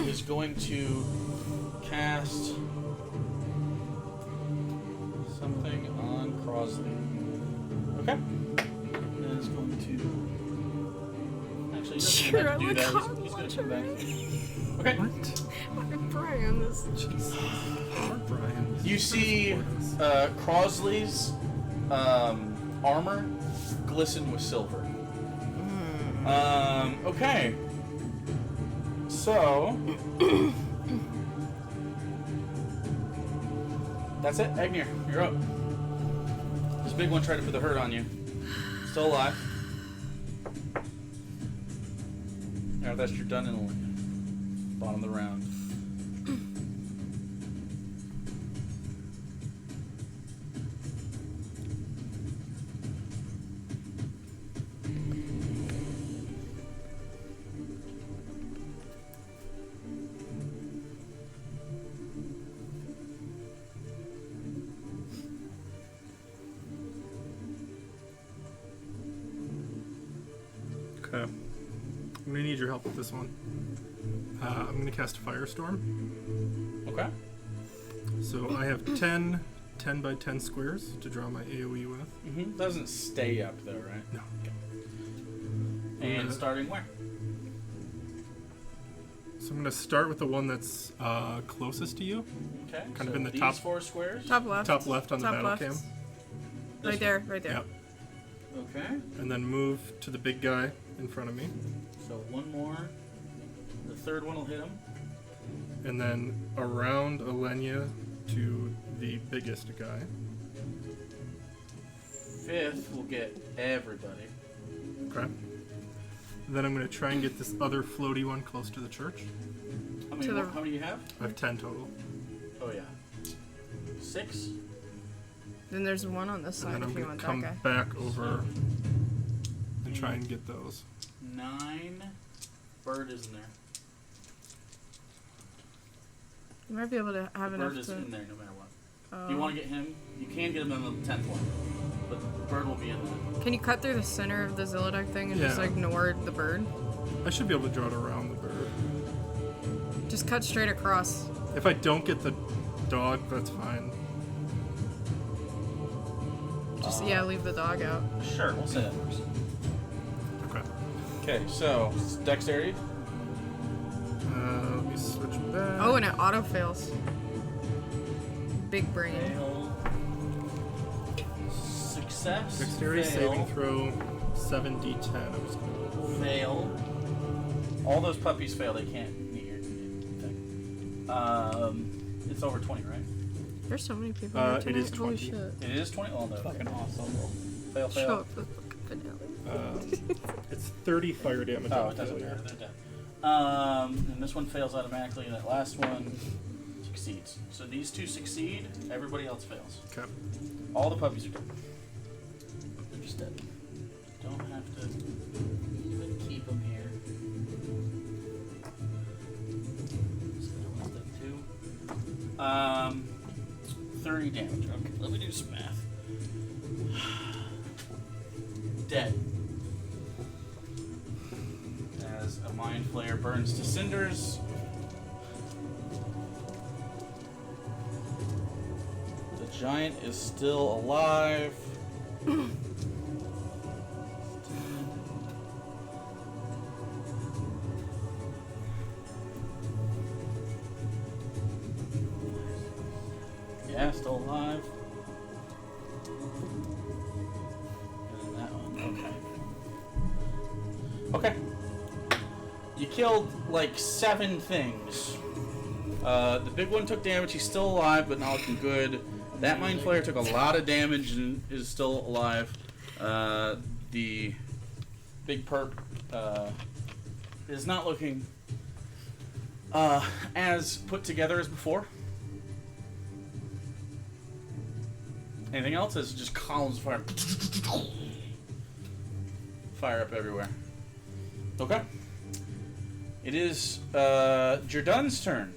is going to cast something on Crosley. Okay. And it's going to. Actually, he doesn't Sure, have to do I'm a that. con He's going to launcher. come back. Okay. What? I'm Brian. This. Jesus. Poor Brian. You see Crosley's armor glisten with silver. Okay. So that's it, Agnir. You're up. This big one tried to put the hurt on you. Still alive. Alright, that's your done in bottom of the round. Okay. I'm gonna need your help with this one. I'm gonna cast Firestorm. Okay. So I have 10 by 10 squares to draw my AoE with. Doesn't stay up though, right? No. And starting where? So I'm gonna start with the one that's closest to you, Okay. Kind of so in the these top- 4 squares. Top left. top left on the Top battle left. cam. Right there. Right there. Yep. Okay. And then move to the big guy in front of me, So one more. The third one will hit him. and then around Alenia to the biggest guy. Fifth will get everybody. Okay. And then I'm gonna try and get this other floaty one close to the church. How many? To the- How many do you have? I have 10 total. Oh yeah. 6. Then there's one on this And side then I'm if you gonna want come that guy. back over and try and get those. 9. Bird is in there. You might be able to have The enough bird is to. in there no matter what. You want to get him? You can get him on the 10th one, but the bird will be in there. Can you cut through the center of the Zilladek thing and just Yeah. ignore the bird? I should be able to draw it around the bird. Just cut straight across. If I don't get the dog, that's fine. Just leave the dog out. Sure, we'll say that first. Okay. Okay, so dexterity. Let me switch back. Oh, and it auto fails. Big brain. Fail. Success. Dexterity fail, saving throw 7d10. I'm just gonna Fail. All those puppies fail. They can't meet your thing. It's over 20, right? There's so many people. It here is tonight. Holy 20. shit. It is 20. Oh no. Fucking awesome. Fail. Show Fail. up for the fucking finale. It's 30 fire damage Oh, on it doesn't failure. matter. They're dead. And this one fails automatically, and that last one succeeds. So these 2 succeed. Everybody else fails. Okay. All the puppies are dead. They're just dead. Don't have to even keep them here. So that one's dead too. 30 damage. Okay, let me do some math. Dead. As a mind flayer burns to cinders. The giant is still alive. Yeah, still alive. And that one, okay. Okay. You killed like 7 things. The big one took damage, he's still alive, but not looking good. That Mind Flayer took a lot of damage and is still alive. The big perp is not looking as put together as before. Anything else? It's just columns of fire. Fire up everywhere. Okay. It is Jerdun's turn.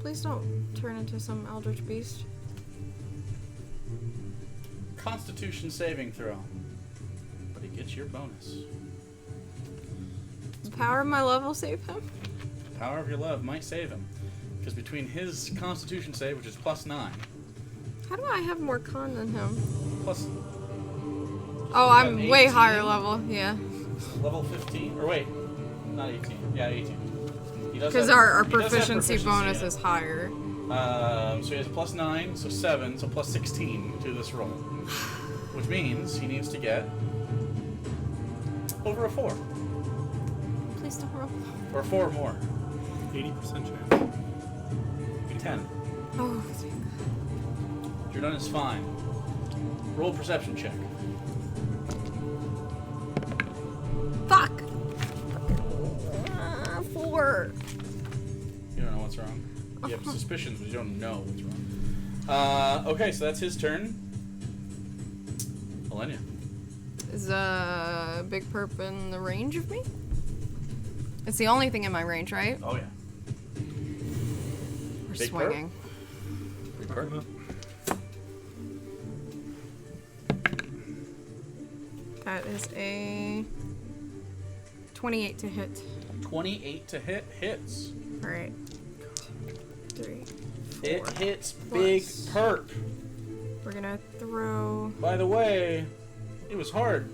Please don't turn into some eldritch beast. Constitution saving throw. But he gets your bonus. The power of my love will save him. The power of your love might save him. Because between his Constitution save, which is +9, How do I have more con than him? Plus Oh, I'm an way 18. higher level. Yeah. level 15. Or wait, not 18. Yeah, 18. He does Because have- our he does have proficiency bonus in it. is higher. So he has plus 9, so 7, so plus 16 to this roll. Which means he needs to get over a 4. Please don't roll. Or 4 more. 80% chance. 10. Oh, thank God. Jordan is fine. Roll a perception check. Fuck! 4. You don't know what's wrong. You have suspicions, but you don't know what's wrong. Okay, so that's his turn. Elenia. Is Big Perp in the range of me? It's the only thing in my range, right? Oh, yeah. We're Big Perp? swinging. Big Perp. That is a 28 to hit. 28 to hit. Hits. Alright. 3. It 4. hits Big Plus. Perp. We're gonna throw. By the way, it was hard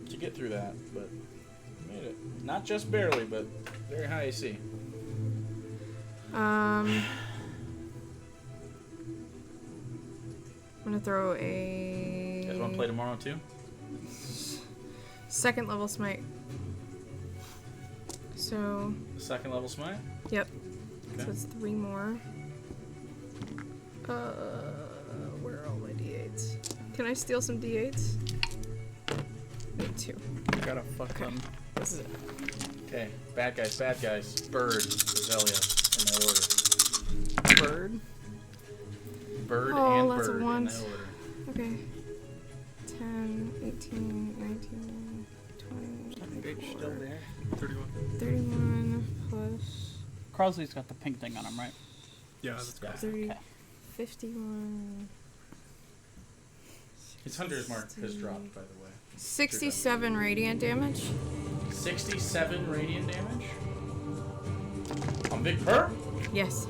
to get through that, but made it. Not just barely, but very high AC. I'm gonna throw a. You guys want to play tomorrow too? Second level smite. So, Second level smite? yep. Okay. So it's 3 more. Where are all my d8s? Can I steal some d8s? Need 2. Gotta fuck Okay. them. This is it. Okay, bad guys, bad guys. Bird, Azalea, in that order. Bird. Bird Oh, and lots of bird in ones. that order. Okay. 10, 18, 19, 20, Bitch, still 24, there. 31. 31 plus Crosley's got the pink thing on him, right? Yeah, that's Yeah. 30, Okay. 51. His hunter's mark has dropped, by the way. 67 radiant damage. 67 radiant damage? On Big Perp? Yes.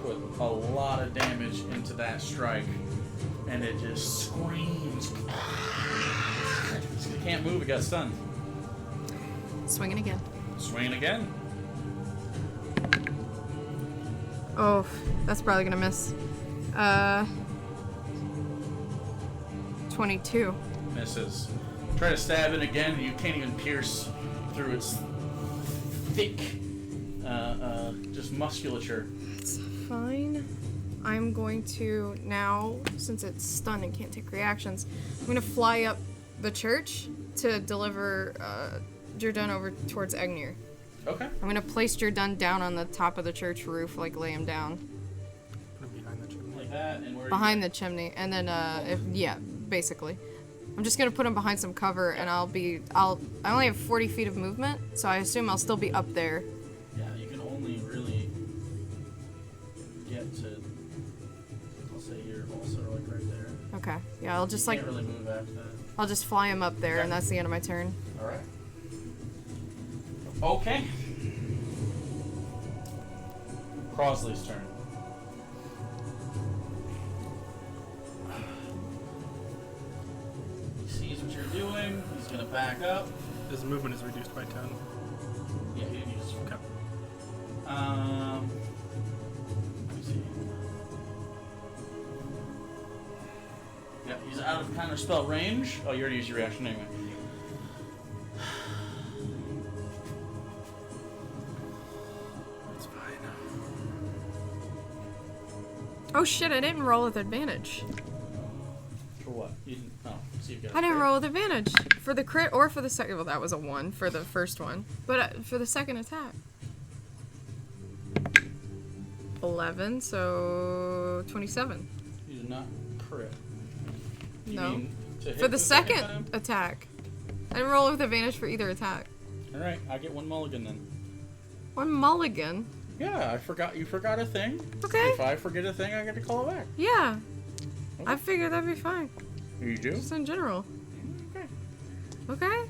Put a lot of damage into that strike, and it just screams. It can't move, it got stunned. Swinging again. Swinging again. Oh, that's probably gonna miss. 22. Misses. Try to stab it again, and you can't even pierce through its thick, just musculature. That's fine. I'm going to now, since it's stunned and can't take reactions, I'm gonna fly up the church to deliver Jordan over towards Egnir. Okay. I'm gonna place Jordan down on the top of the church roof, like lay him down Put him behind the chimney. Like that, and where? behind the chimney, and then yeah, basically, I'm just gonna put him behind some cover, and I only have 40 feet of movement, so I assume I'll still be up there. Yeah, you can only really get to. I'll say here also, like right there. Okay, yeah, I'll just You like can't really move after that. I'll just fly him up there, Okay. and that's the end of my turn. All right. Okay. Crosley's turn. He sees what you're doing. He's gonna back up. His movement is reduced by 10. Yeah, he didn't use his Okay. Let me see. Yeah, he's out of counter spell range. Oh, you already used your reaction anyway. That's fine. Oh shit! I didn't roll with advantage. For what? You didn't. Oh, so you got. I didn't roll with advantage for the crit or for the second. Well, that was a 1 for the first one, but for the second attack. 11, so 27. You did not crit. You No. mean to hit For the second time? attack. I didn't roll with advantage for either attack. All right, I get one mulligan then. 1 mulligan. Yeah, I forgot. You forgot a thing. Okay. If I forget a thing, I get to call it back. Yeah. I figured that'd be fine. You do? Just in general. Okay. Okay?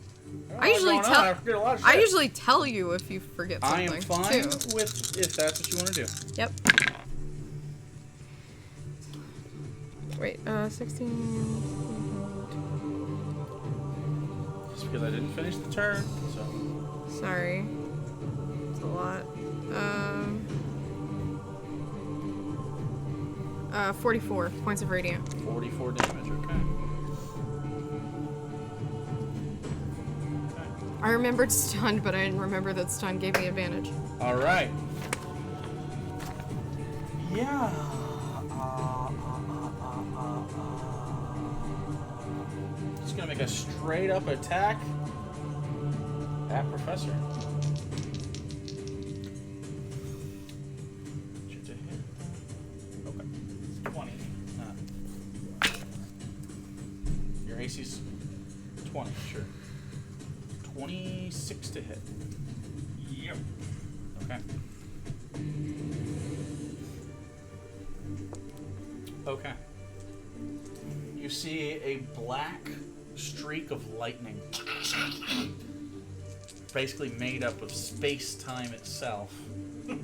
All I usually going on. I forget a lot of shit. I usually tell you if you forget I something. am fine Too. with if that's what you want to do. Yep. Wait, 16. Just because I didn't finish the turn, so. Sorry. It's a lot. 44 points of radiant. 44 damage, okay. I remembered stun, but I didn't remember that stun gave me advantage. Alright. Yeah. Just gonna make a straight up attack at Professor. Shoot to hit. Okay. 20. Your AC's 20, sure. 26 to hit. Yep. Okay. Okay. You see a black streak of lightning. Basically made up of space-time itself. 8.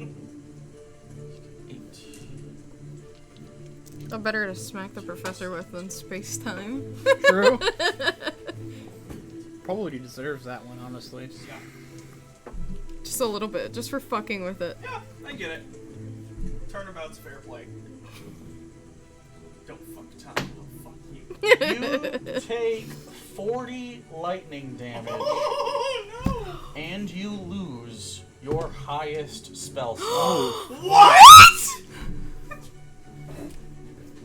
A better to smack the professor with than space time. True. Probably deserves that one, honestly. Yeah. Just a little bit, just for fucking with it. Yeah, I get it. Turnabout's fair play. Don't fuck Tom. Don't fuck you. You take 40 lightning damage, Oh no! and you lose your highest spell slot. What?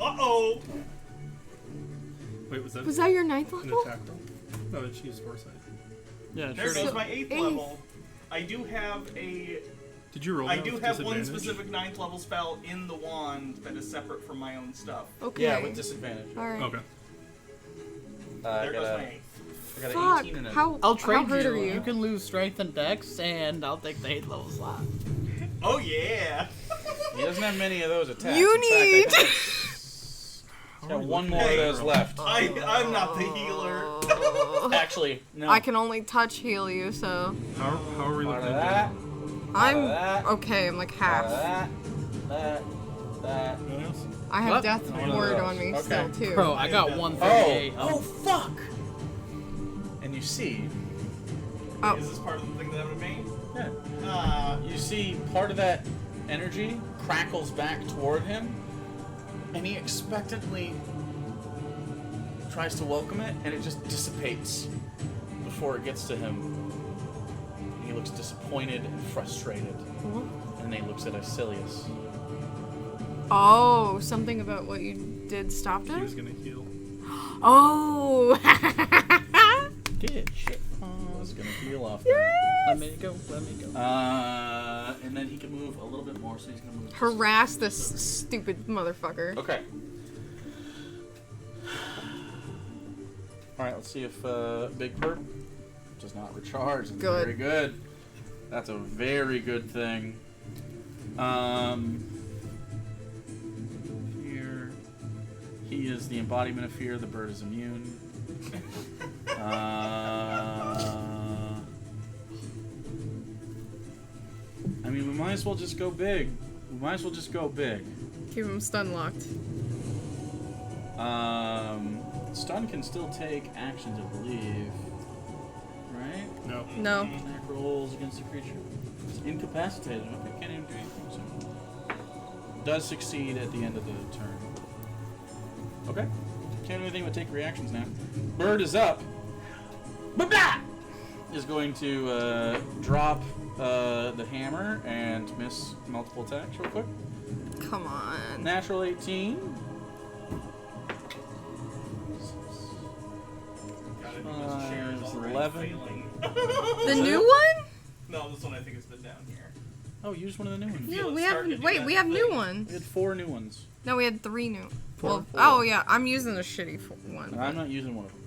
Uh-oh. Wait, was that Was that your 9th an level? attack roll? No, that she used foresight. Yeah, There sure. goes my 8th Eighth. level. I do have a... Did you roll I that do with have one disadvantage? specific 9th level spell in the wand that is separate from my own stuff. Okay. Yeah, with disadvantage. Alright. Okay. I There got goes a, my 8th. I got an Fuck. 18 and a... How, I'll how trade hurt you. are You you? can lose strength and dex, and I'll take the 8th level slot. Oh yeah! He doesn't have many of those attacks. You In fact, I need- think he's got one more of those left. I'm not the healer. Actually, no. I can only touch heal you, so How are we Part looking of at that, I'm that. okay. I'm like part of half. that. Anything else? I have What? death One of ward those. on me Okay. still too. Bro, I got 138. Oh, fuck! And you see, Oh. Is this part of the thing that I'm made? yeah, you see part of that energy crackles back toward him, and he expectantly tries to welcome it, and it just dissipates before it gets to him. And he looks disappointed and frustrated, and then he looks at Icilius. Oh, something about what you did stopped He was him? gonna heal. Oh. Good shit. I was gonna heal off that. Let me go. And then he can move a little bit more, so he's gonna move. Harass this stupid motherfucker. Okay. Alright, let's see if Big Perp does not recharge. That's Good. very good. That's a very good thing. Fear. He is the embodiment of fear. The bird is immune. I mean, we might as well just go big. Keep him stun locked. Stun can still take actions, I believe. Right? No. No. Attack rolls against the creature. It's incapacitated. Okay, can't even do anything. So. Does succeed at the end of the turn. Okay. Can't do anything but take reactions now. Bird is up. Ba-ba! Is going to drop the hammer and miss multiple attacks real quick. Come on. Natural 18. God, I think this chair is It's already 11. failing. The new one? No, this one I think has been down here. Oh, use one of the new ones. Yeah, Feel it we have. starting to do Wait, that we have new thing. We ones. had 4 new ones. No, we had 3 new. Well, Four. oh yeah, I'm using the shitty one. And I'm not using one of them.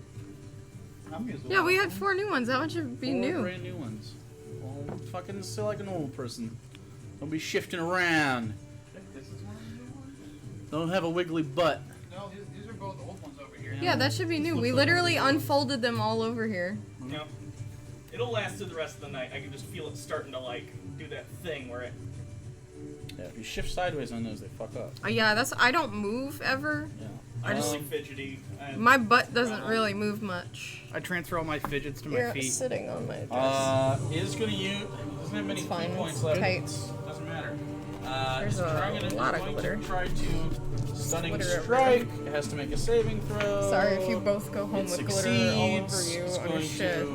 Yeah, we had 4 new ones. That one should be 4 new. brand new ones. Well, fucking still like an old person. Don't be shifting around. This is one of the new ones? Don't have a wiggly butt. No, these are both old ones over here. Yeah, that should be new. We literally unfolded them all over here. Yeah. It'll last through the rest of the night. I can just feel it starting to like do that thing where it. Yeah, if you shift sideways on those, they fuck up. Yeah, I don't move ever. Yeah. I'm just- really fidgety. My butt doesn't really move much. I transfer all my fidgets to my You're feet. sitting on my dress. Is gonna use. Doesn't have many It's fine, key points it's left. tight. Doesn't matter. There's is a going lot of going glitter. To try to stunning glitter strike. It has to make a saving throw. Sorry if you both go home It with glitter all over succeeds. you It's on your going shit.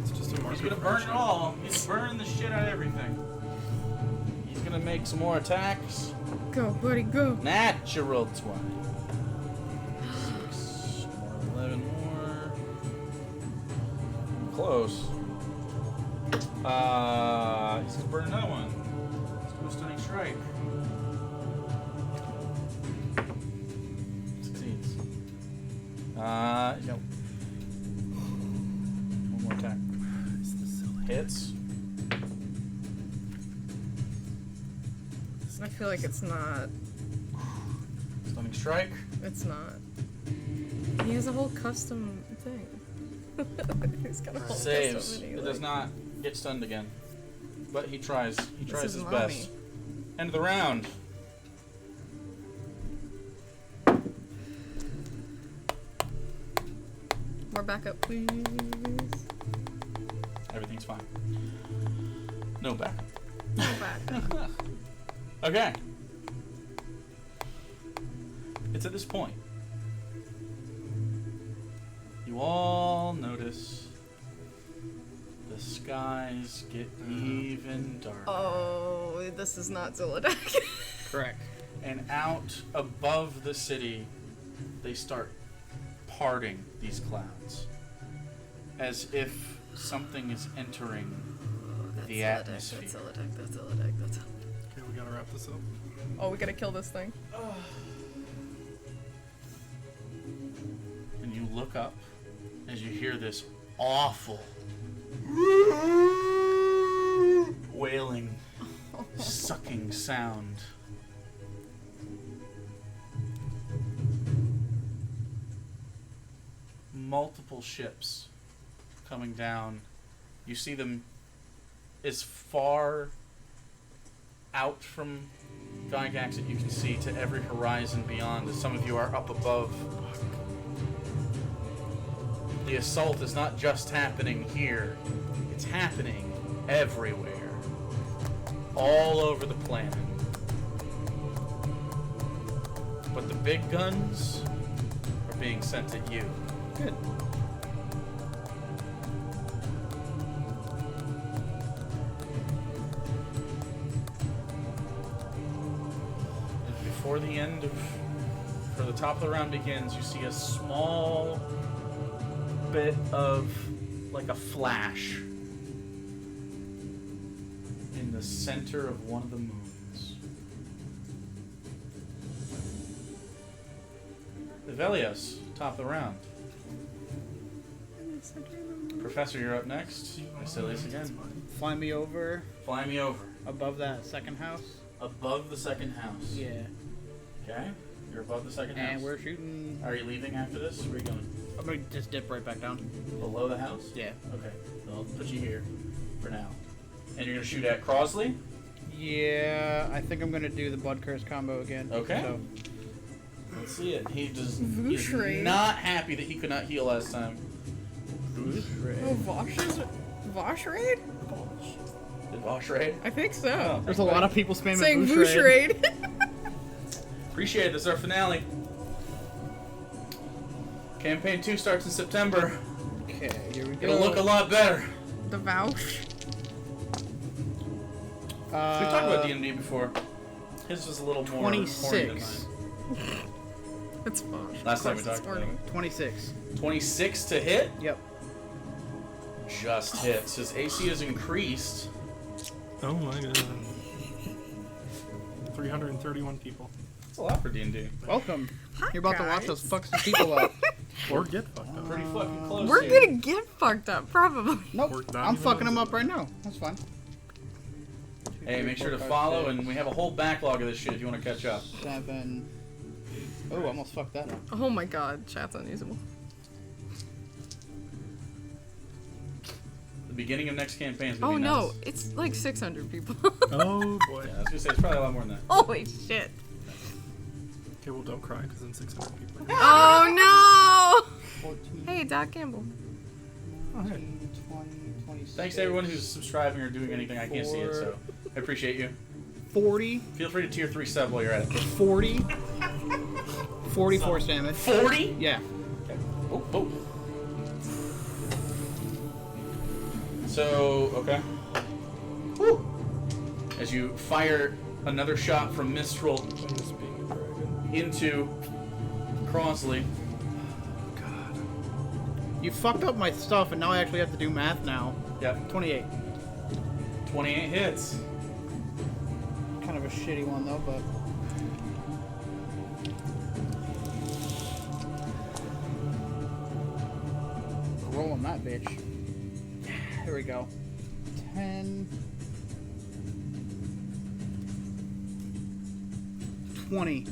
It's just a marker. He's gonna for burn it action. all. He's burning the shit out of everything. He's gonna make some more attacks. Go, buddy, go. Natural 20. 6 more, 11 more. Close. He's gonna burn another one. Let's go stunning strike. Succeeds. Nope. One more attack. Hits. I feel like it's not. Stunning strike. It's not. He has a whole custom thing. He's got a whole Saves. custom It mini, does like- not get stunned again. But he tries. He This tries is his mommy. best. End of the round. More backup, please. Everything's fine. No back. More backup. Okay. It's at this point. You all notice the skies get even darker. Oh, this is not Zilladek. Correct. And out above the city, they start parting these clouds. As if something is entering the atmosphere. That's Zilladek. That's Zilladek. That's Zilladek. Okay, we gotta wrap this up. Oh, we gotta kill this thing. And you look up as you hear this awful wailing, sucking sound. Multiple ships coming down. You see them as far out from Gygax that you can see to every horizon beyond, as some of you are up above. The assault is not just happening here, it's happening everywhere. All over the planet. But the big guns are being sent at you. Good. And before the end of, for the top of the round begins, you see a small bit of, like a flash in the center of one of the moons. Velios, top of the round. Professor, you're up next. Vasilius again. Fly me over Fly me over. above that second house. Above the second house. Yeah. Okay? You're above the second house. And we're shooting. Are you leaving after this? Where are you going? I'm gonna just dip right back down. Below the house? Yeah. Okay. So I'll put you here for now. And you're going to shoot at Crosley? Yeah, I think I'm gonna do the Blood Curse combo again. Okay. So, Let's see it. He's Voosh raid. not happy that he could not heal last time. Oh, Vosh raid? Did Vosh raid? I think so. there's a lot of people spamming Saying Voosh Voosh raid. raid. Appreciate it. This is our finale. Campaign 2 starts in September. Okay, here we go. It'll look a lot better. The Vouch. We've talked about D&D before. His was a little more horny than 26. mine. It's Vosh. Last time Of we course talked it's about horny. 26. 26 to hit? Yep. Just hits. His AC is increased. Oh my god. 331 people. That's a lot for D&D. Welcome. Hi, You're about to watch guys. us fuck some people up. Or get fucked up. Pretty fucking close We're here. gonna get fucked up, probably. Nope. We're not I'm even fucking on them up right now. That's fine. Hey, make sure to follow, and we have a whole backlog of this shit if you want to catch up. 7. Oh, almost fucked that up. Oh my god, chat's unusable. The beginning of next campaign is gonna Oh be no, nuts. it's like 600 people. Oh boy. Yeah, I was gonna say it's probably a lot more than that. Holy shit. Okay, well don't cry because then 600 people. Oh no! 14, Hey, Doc Campbell. Oh, hey. 20, 26. Thanks to everyone who's subscribing or doing anything. I can't see it, so I appreciate you. 40, Feel free to tier 3 sub while you're at it. 40, 40 force damage. 40? Yeah. Okay. Oh, oh. So, okay. Woo. As you fire another shot from Mistral Just being a dragon. into Crosley. God. You fucked up my stuff, and now I actually have to do math now. Yep. 28. 28 hits. Kind of a shitty one, though, but... Rolling that bitch. Here we go. 10... 20.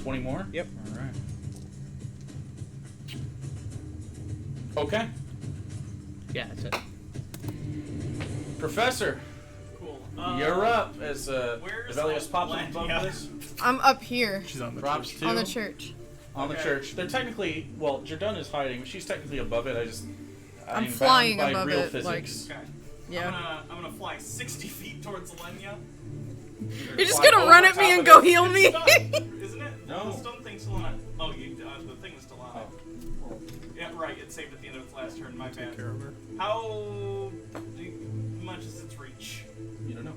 20 more? Yep. Alright. Okay. Yeah, that's it. Professor, Cool. you're up as where's Velios pops Land- above yeah. this. I'm up here She's on the Drops church. 2 on the church. on the Okay. church. They're technically, well, Jardun is hiding, but she's technically above it. I'm bound flying by above real it, physics. Okay. Yeah. I'm gonna fly 60 feet towards Alenia. You're just Fly gonna over run at top me and of go it. heal me. It's stunned, isn't it? No. The stun thing's still on it. Oh, the thing is still on it. Oh. Yeah, right. It saved at the end of its last turn. My bad. Take care of her. How much is its reach? You don't know.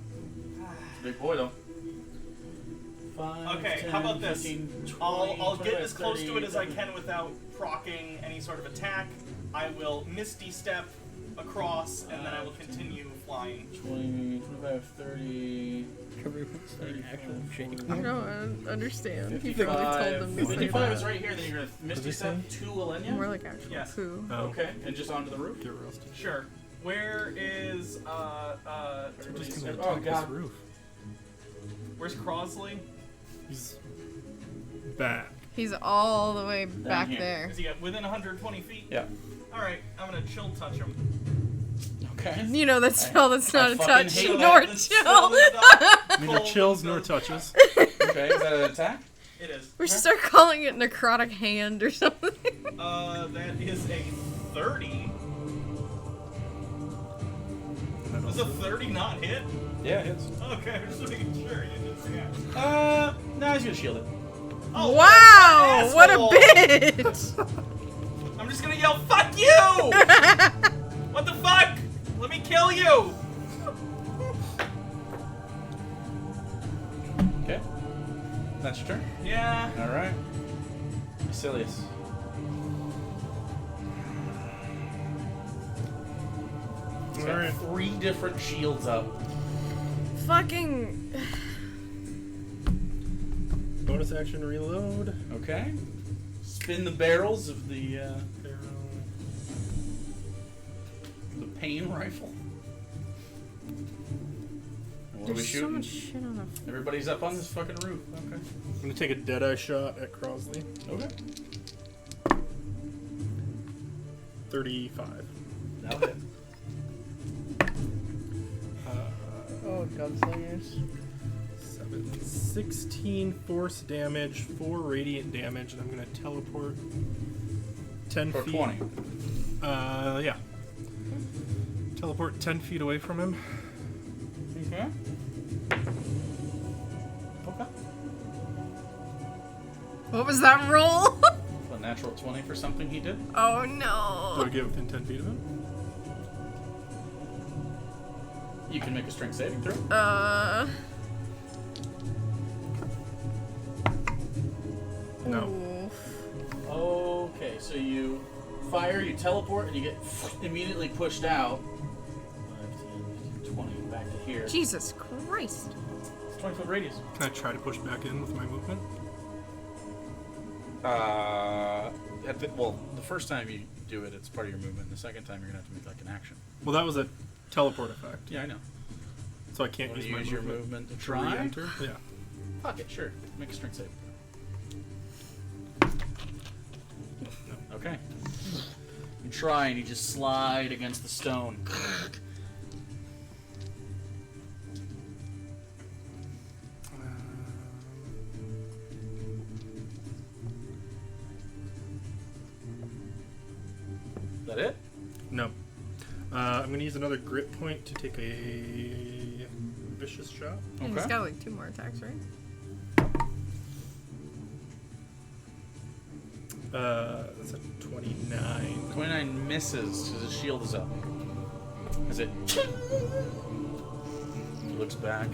Big boy though. 5, Okay, 10, how about this? 15, 20, I'll get 25, as close 30, to it as I 30. can without procking any sort of attack. I will Misty Step across, and then I will continue flying. 20, 25, 30, I don't understand. He 55. probably told them to say 55 is that. right here, then you're going to Misty he Step say? to Alenia? More like actual Yes. poo. Oh. Okay, and just onto the roof? Get roasted. Sure. Where is We're Everybody's just gonna oh attack this god. roof. where's Crosley? He's back. He's all the way back here. there. Is he within 120 feet? Yeah. All right, I'm gonna chill touch him. Okay. You know that's spell that's I not a fucking touch hate nor That chill. spell is not Neither full chills nor wisdom. touches. Okay, is that an attack? It is. We should start calling it necrotic hand or something. That is a 30. Does a 30 not hit? Yeah, it hits. Okay, I'm just making sure. You just, yeah. No, he's going to shield it. Oh, Wow, what a asshole. bitch! I'm just gonna yell, "Fuck you!" What the fuck? Let me kill you! Okay. That's your turn. Yeah. Alright. Basilius. He's got Alright. 3 different shields up. Fucking. Bonus action reload. Okay. Spin the barrels of the pain rifle. And what are we There's so shooting? much shit on the. Everybody's up on this fucking roof. Okay. I'm gonna take a deadeye shot at Crosley. Okay. 35. That'll hit. Oh, gunslingers. 16 force damage, 4 radiant damage, and I'm gonna teleport 10 For feet. 20. Yeah. Teleport 10 feet away from him. Okay. Okay. What was that roll? A natural 20 for something he did. Oh Do I no. get within 10 feet of him? You can make a strength saving throw. No. Oof. Okay, so you fire, you teleport, and you get immediately pushed out. 5, 10, 15, 20, back to here. Jesus Christ. 20-foot radius. Can I try to push back in with my movement? Well, the first time you do it, it's part of your movement. The second time, you're gonna have to make like an action. Well, that was a teleport effect, Yeah, I know. so I can't Want use to my use your movement movement to to try? re-enter. Yeah. Fuck it, sure. Make a strength save. Okay. You try and you just slide against the stone. Is that it? No. I'm going to use another grit point to take a vicious shot. And he's got like 2 more attacks, right? That's a 29. 29 misses because his shield is up. As it he looks back,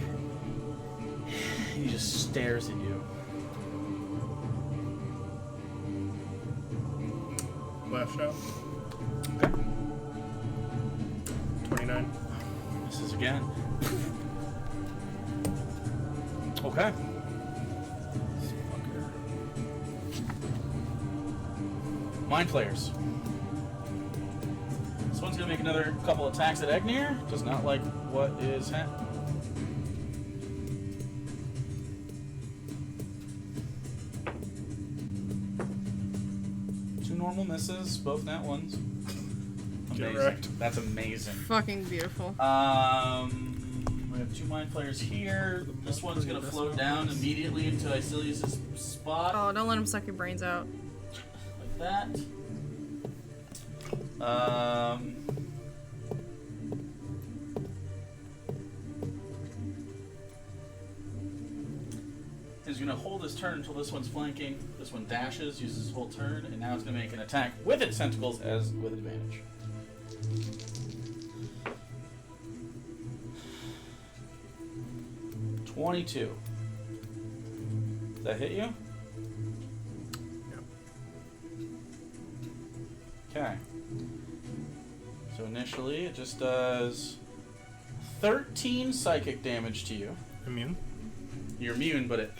he just stares at you. Last shot. Okay. 29. Misses again. Okay. Mind Flayers. This one's gonna make another couple attacks at Egnir. Does not like what is happening. Two normal misses, both nat ones. Amazing. Correct. That's amazing. Fucking beautiful. We have 2 Mind Flayers here. This one's gonna float down immediately into Icilius' spot. Oh, don't let him suck your brains out. Like that. He's gonna hold his turn until this one's flanking. This one dashes, uses his whole turn, and now it's gonna make an attack with its tentacles as with advantage. $22. Does that hit you? Okay. So initially, it just does 13 psychic damage to you. Immune. You're immune, but it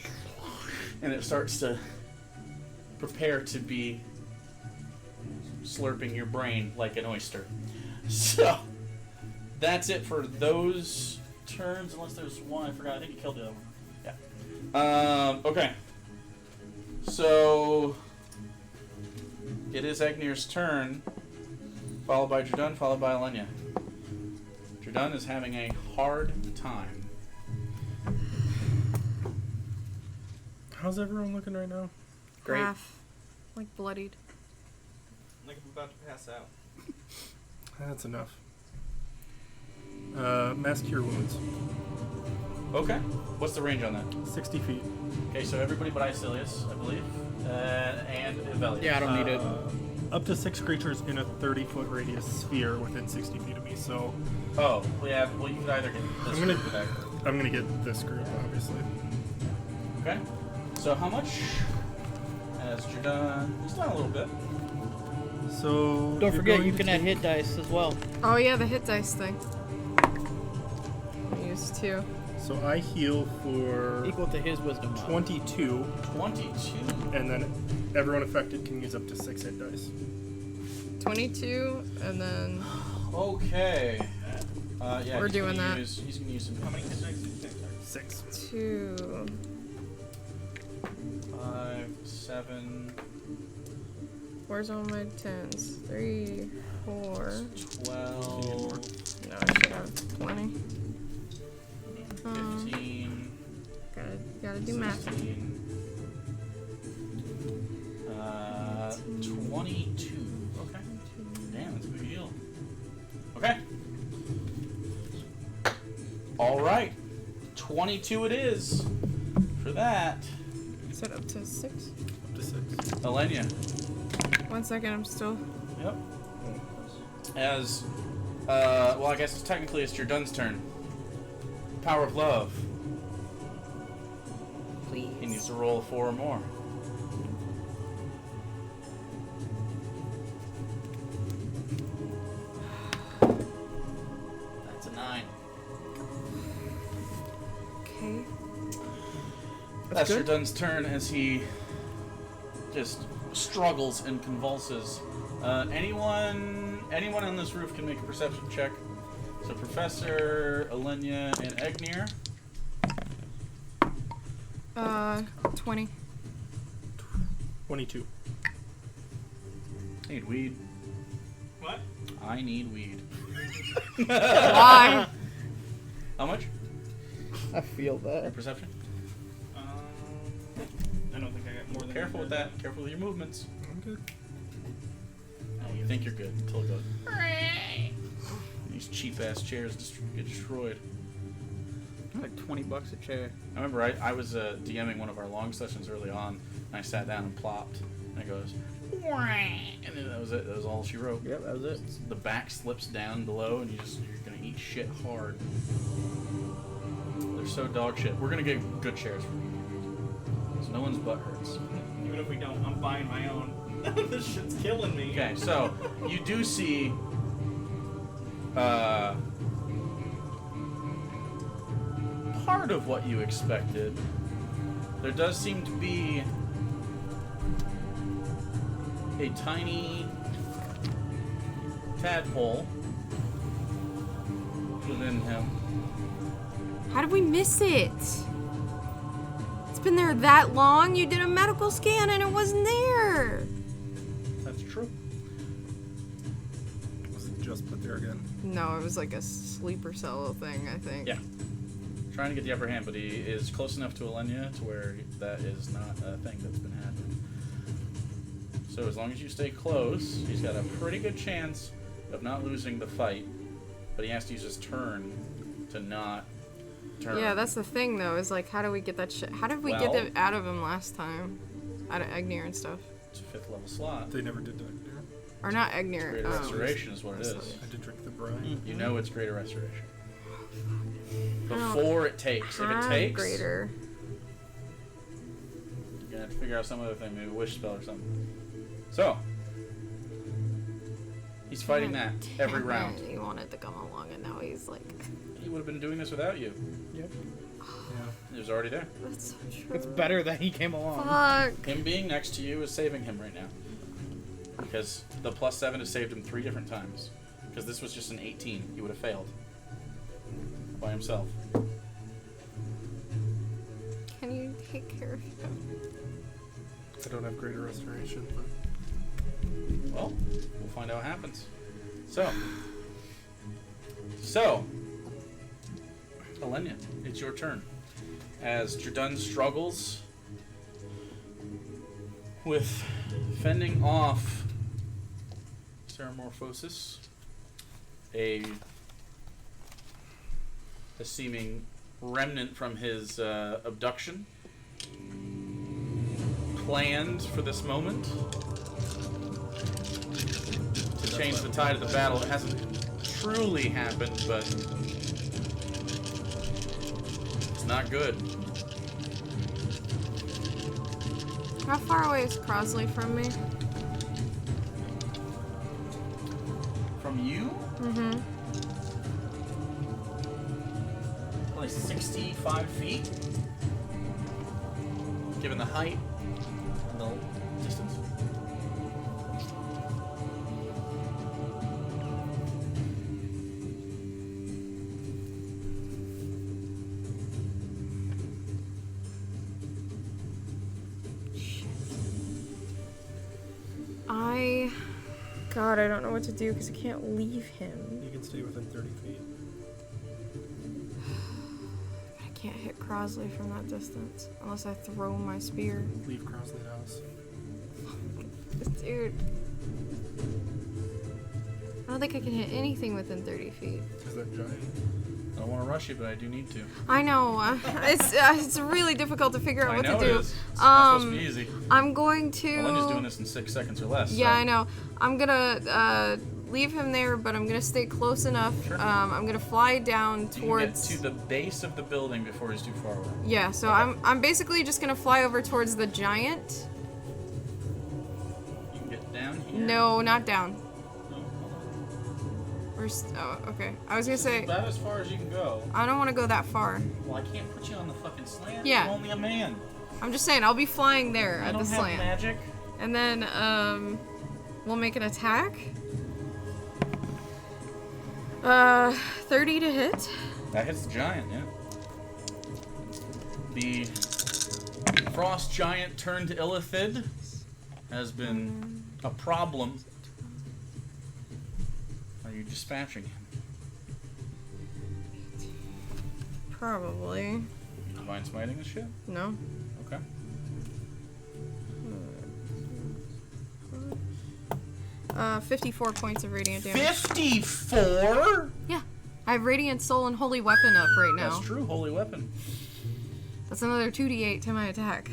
starts to prepare to be slurping your brain like an oyster. So that's it for those turns, unless there's one I forgot. I think you killed the other one. Yeah. Okay. So it is Egnir's turn, followed by Jerdun, followed by Alenia. Jerdun is having a hard time. How's everyone looking right now? Great. Half. Like bloodied. Like I'm about to pass out. That's enough. Mass Cure Wounds. Okay. What's the range on that? 60 feet. Okay, so everybody but Icilius, I believe, and Velia. Yeah, I don't need it. Up to 6 creatures in a 30-foot radius sphere within 60 feet of me, so Oh, well, yeah. Well, you could either get this I'm gonna- group attack. I'm gonna get this group, obviously. Okay. So how much? As Jerdun, he's done a little bit. So Don't you're forget, going you to can add take- hit dice as well. Oh yeah, the hit dice thing. I used 2. So I heal for Equal to his wisdom mod. 22, 22. and then everyone affected can use up to 6 hit dice. 22, and then Okay. Yeah. We're he's doing gonna that. He's gonna use some. How many hit dice did you take? 6. 2. 5, 7, Where's all my 10s? 3, 4. 12, No, I should have 20. 15, Gotta do math. 16, 22. Okay. Damn, that's a big deal. Okay. All right. 22 it is. For that, Is that up to 6? Up to 6. Alenia. 1 second, I'm still. Yep. As, well, I guess technically it's Jerdun's turn. Power of Love. Please. He needs to roll 4 or more. That's a 9. Okay. That's Jerdun's turn as he just struggles and convulses. Anyone on this roof can make a perception check. So Professor, Alenia, and Egnir. 20. 22. Need weed. I need weed. Why? How much? I feel Your that. perception? I don't think I got more than. Careful with that. Careful with your movements. I'm good. Oh, you think you're good until it goes. These cheap ass chairs just get destroyed. Like $20 a chair. I remember I was DMing one of our long sessions early on, and I sat down and plopped, and it goes, and then that was it. That was all she wrote. Yep, that was it. The back slips down below, and you're gonna eat shit hard. They're so dog shit. We're gonna get good chairs for you, so no one's butt hurts. Even if we don't, I'm buying my own. This shit's killing me. Okay, so you do see part of what you expected. There does seem to be a tiny tadpole within him. How did we miss it? It's been there that long. You did a medical scan and it wasn't there. That's true. Was it just put there again? No, it was like a sleeper cell thing, I think. Yeah. Trying to get the upper hand, but he is close enough to Alenia to where that is not a thing that's been happening. So as long as you stay close, he's got a pretty good chance of not losing the fight, but he has to use his turn to not turn. Yeah, that's the thing though, is like, how do we get that shit? How did we get Well- it out of him last time? Out of Egnir and stuff. It's a 5th level slot. They never did that. Or not Egnir. Greater Restoration is what it is. I did drink the brine. You know it's Greater Restoration. don't Before it takes. If it takes, Greater. you're gonna have to figure out some other thing, maybe a wish spell or something. So, he's fighting that every round. He wanted to come along and now he's like, He would have been doing this without you. Yep. Yeah. He was already there. that's so true. It's better that he came along. Fuck. Him being next to you is saving him right now. Because the +7 has saved him 3 different times. Because this was just an 18. He would have failed. By himself. Can you take care of him? I don't have greater restoration, but Well, we'll find out what happens. So, Alenia, it's your turn. As Jerdun struggles with fending off Ceramorphosis, a seeming remnant from his abduction, planned for this moment to change the tide of the battle. It hasn't truly happened, but it's not good. How far away is Crosley from me? From you, Mm-hmm. like 65 feet, given the height and the distance. God, I don't know what to do because I can't leave him. you can stay within 30 feet. I can't hit Crosley from that distance unless I throw my spear. Leave Crosley House. Dude. I don't think I can hit anything within 30 feet. Is that giant? I don't want to rush you, but I do need to. I know. It's really difficult to figure out I what know to it do. is. It's not supposed to be easy. I'm going to. Alenia's doing this in 6 seconds or less. Yeah, so. I know. I'm gonna leave him there, but I'm gonna stay close enough. Sure. I'm gonna fly down You can get towards. to the base of the building before he's too far away. Yeah, so Okay. I'm basically just gonna fly over towards the giant. You can get down here. No, not down. No. Oh, okay. I was gonna say About as far as you can go. I don't want to go that far. Well, I can't put you on the fucking slant. Yeah. I'm only a man. I'm just saying I'll be flying there I at don't the have slant, magic. and then we'll make an attack. 30 to hit. That hits the giant, yeah. The frost giant turned Illithid has been a problem you dispatching him? Probably. Divine smiting this shit? No. Okay. 54 points of radiant damage. 54? Yeah. I have Radiant Soul and Holy Weapon up right now. That's true, holy weapon. That's another 2d8 to my attack.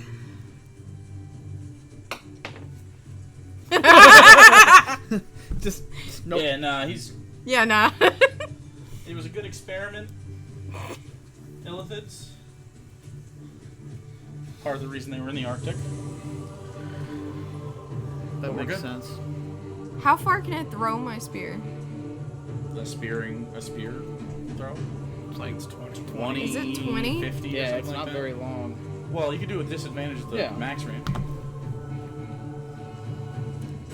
Just nope. Yeah, nah, he's... Yeah, nah. It was a good experiment. Illithids. Part of the reason they were in the Arctic. That We're makes good. sense. How far can I throw my spear? A spear throw? It's like 20, Is it 20? 50 or Yeah, something it's like not that. very long. Well, you could do it with disadvantage at the Yeah. max range.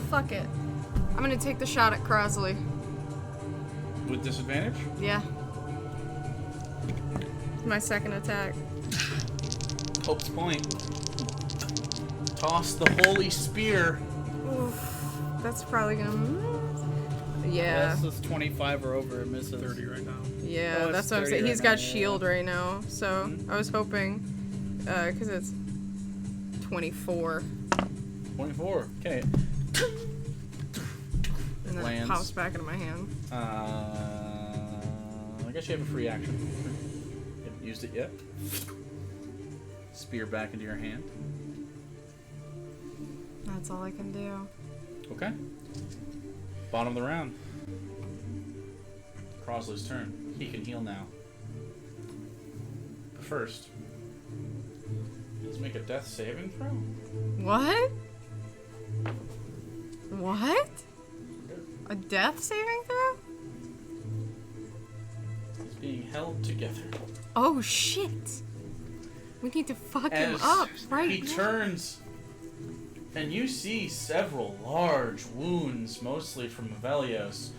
Fuck it. I'm gonna take the shot at Crosley. With disadvantage? Yeah. My second attack. Hope's Point. Toss the holy spear. Oof. That's probably gonna miss. Yeah. This is 25 or over. It misses. 30 right now. Yeah, Oh, it's that's what I'm 30 saying. right He's now, got yeah. shield right now, so I was hoping, because it's 24, 24. Okay. and then it Lands. pops back into my hand. I guess you have a free action. Haven't used it yet. Spear back into your hand. That's all I can do. Okay. Bottom of the round. Crosley's turn. He can heal now. But first, let's make a death saving throw. What? What? A death saving throw? He's being held together. Oh shit! We need to fuck him As up right he now. turns, and you see several large wounds, mostly from Avelios.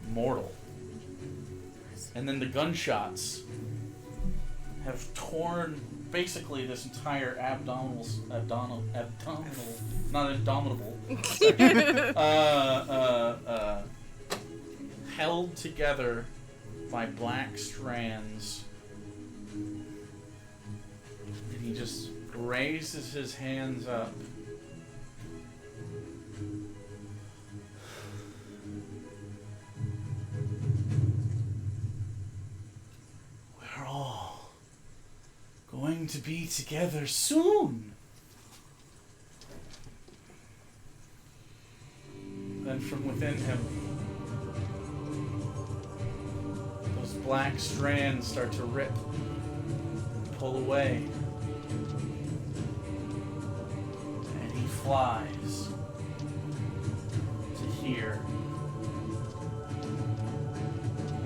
Mortal. And then the gunshots have torn basically this entire abdominal, not abdominable, held together by black strands. And he just raises his hands up. We're all going to be together soon. Then from within him, those black strands start to rip and pull away. And he flies to here.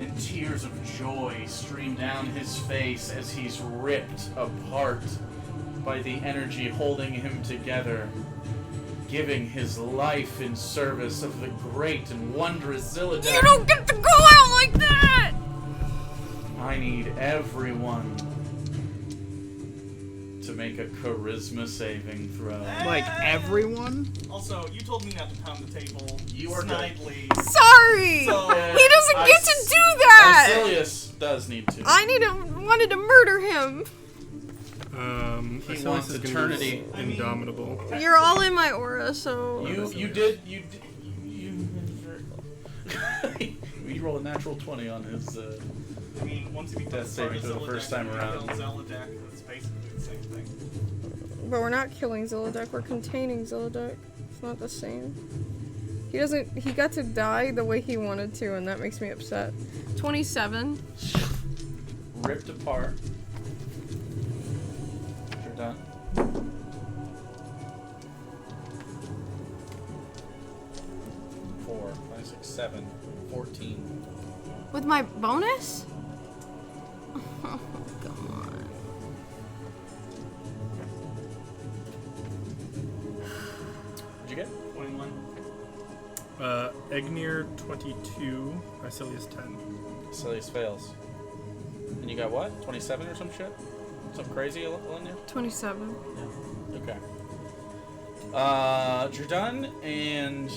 And tears of joy stream down his face as he's ripped apart by the energy holding him together, giving his life in service of the great and wondrous Zilladek. You don't get to go out like that! I need everyone to make a charisma saving throw. Like everyone? Also, you told me not to pound the table. You are snidely. Sorry! So, He doesn't get to do that! Icilius does need to. wanted to murder him. He Icilius wants is gonna eternity. use Indomitable. You're all in my aura, so... You roll a natural 20 on his. I mean, once he Death becomes saving part of for the first Zilladek, time you around. kill Zilladek, it's basically the same thing. But we're not killing Zilladek, we're containing Zilladek. It's not the same. He got to die the way he wanted to, and that makes me upset. 27. Ripped apart. You're done. 4, 5, 6, 7, 14. With my bonus? Oh, come on. What'd you get? 21. Egnir 22, Icilius 10. Icilius fails. And you got what? 27 or some shit? Something crazy, Olivia? 27. Okay. Jordan and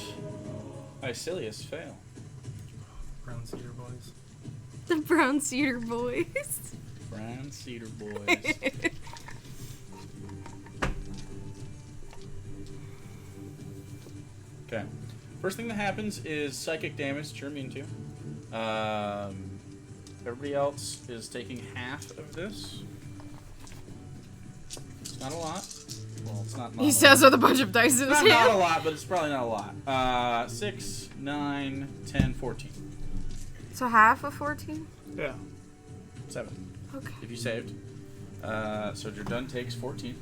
Icilius fail. Brown Cedar Boys. The Brown Cedar Boys. Brown Cedar Boys. Okay. First thing that happens is psychic damage that you're immune to. Everybody else is taking half of this. It's not a lot. Well, it's not. He says with a bunch of dice in his Not a hand. lot, but it's probably not a lot. 6, 9, 10, 14. So half of 14? Yeah. 7. Okay. If you saved. So your done takes 14.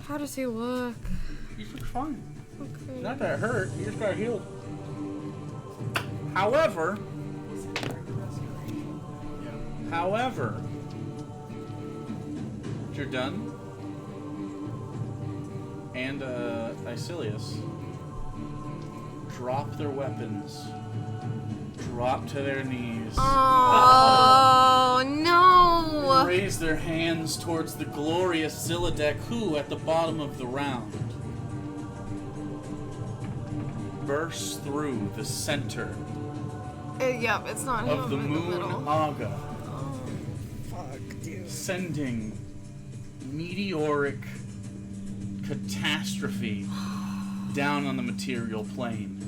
How does he look? You look fine. Okay. Not that it hurt. You just got healed. However, you're done. And Icilius drop their weapons, drop to their knees, Oh, no! raise their hands towards the glorious Zilladek, who, at the bottom of the round, bursts through the center Yep, it's not him of the in the moon middle. Aga, Oh. Fuck, dude. sending meteoric catastrophe down on the material plane.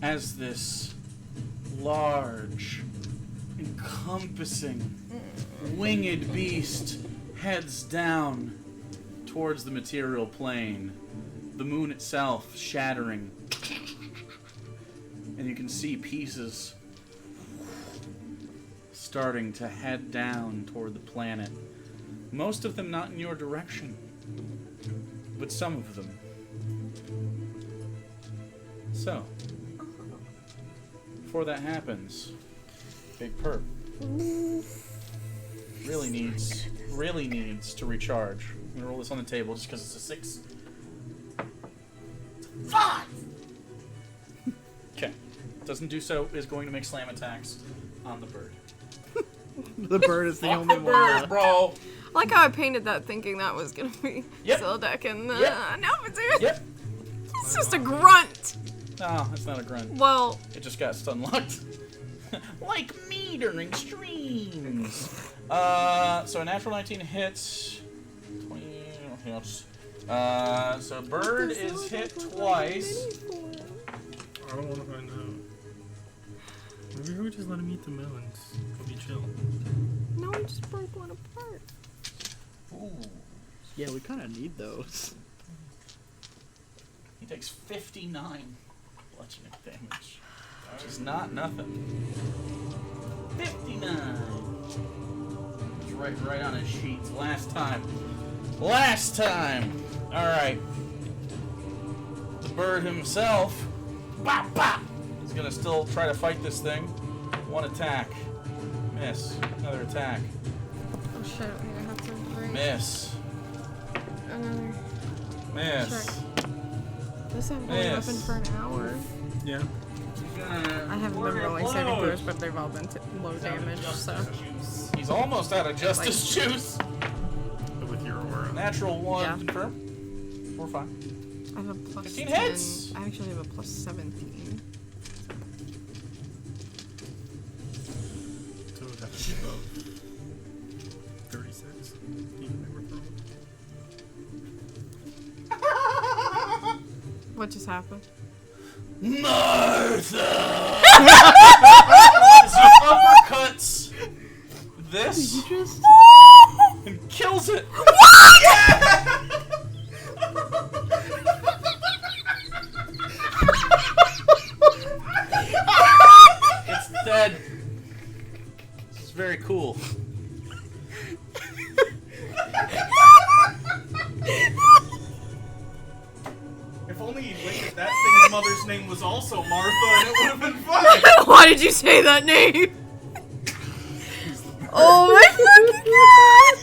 As this large, encompassing, winged beast heads down towards the material plane, the moon itself shattering. And you can see pieces starting to head down toward the planet. Most of them not in your direction, but some of them. So, before that happens, Big Perp really needs to recharge. I'm gonna roll this on the table just because it's a 6. 5! Okay. Doesn't do so is going to make slam attacks on the bird. The bird is the Fuck only the one. bird, left. bro! I like how I painted that thinking that was gonna be Yep. Zilladek and Yep. no, Yep. it's just a grunt. No, it's not a grunt. Well, It just got stun-locked. Like me during streams. So a natural 19 hits. 20 hits. So bird is hit twice. I don't want to find out. Maybe we would just let him eat the melons. It'll be chill. no, I just broke one apart. Ooh. Yeah, we kind of need those. He takes 59 bludgeoning damage, which is not nothing. 59. It's right on his sheets. Last time. All right. The bird himself. Bop, bop. He's gonna still try to fight this thing. One attack. Miss. Another attack. Oh shit, wait, I have to bring Miss. another. Miss. Check. This hasn't been Yes. open for an hour. Yeah. I haven't been rolling saving throws, but they've all been low damage, so. He's almost out of justice juice. But with your aura. Natural 1 Yeah. confirm. We're fine. I have a plus 15 10. hits. I actually have a plus 17. So it would have to be above 36. Even they were throwing. What just happened? Martha! As he uppercuts this You just. and kills it. It's dead. This is very cool. If only he'd waited, that thing's mother's name was also Martha, and it would have been fine. Why did you say that name? Oh my fucking god!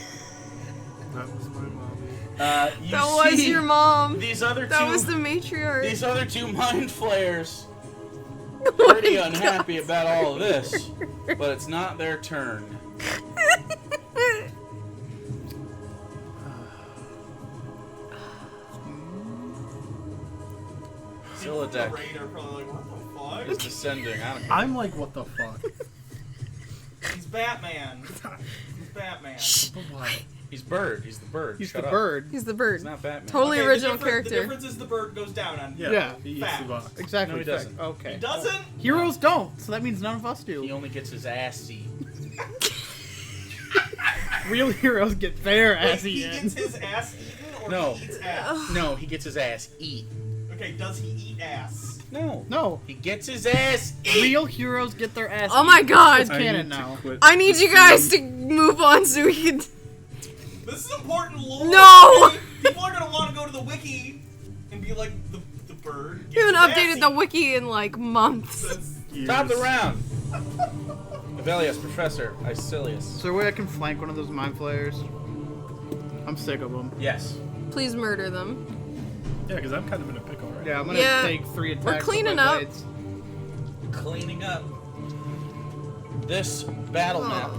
That was my mommy. You That was see your mom. These other two. That was the matriarch. These other two mind flayers. Oh my Pretty God. unhappy about all of this, but it's not their turn. Zilladek Raid are probably like, what the is fuck? descending. I don't care. I'm like, what the fuck? He's Batman. He's Batman. Why? He's Bird. He's the bird. He's Shut the up. bird. He's the bird. He's not Batman. Totally Okay, original The character. difference is the bird goes down on Yeah. Yeah. He eats Fact. the box. Exactly. No, he fact. doesn't. Okay. He doesn't? Heroes don't, so that means none of us He do. only gets his ass eaten. Real heroes get their Wait, ass he eaten. gets his ass eaten or No. he eats ass? No, he gets his ass eat. Okay, does he eat ass? No. No. He gets his ass eat. Real heroes get their ass Oh my eaten. god. It's canon now. I need you guys to move on so we can. This is important lore. No! okay? People are gonna want to go to the wiki and be like, the bird We gets haven't his ass updated the eaten. wiki in like months. That's- Top of the round. Avelius, Professor Isilius. Is there a way I can flank one of those mind flayers? I'm sick of them. Yes. Please murder them. Yeah, because I'm kind of in a pickle right Yeah, I'm gonna Yeah. take 3 attacks. We're with cleaning my up. blades. Cleaning up. This battle map.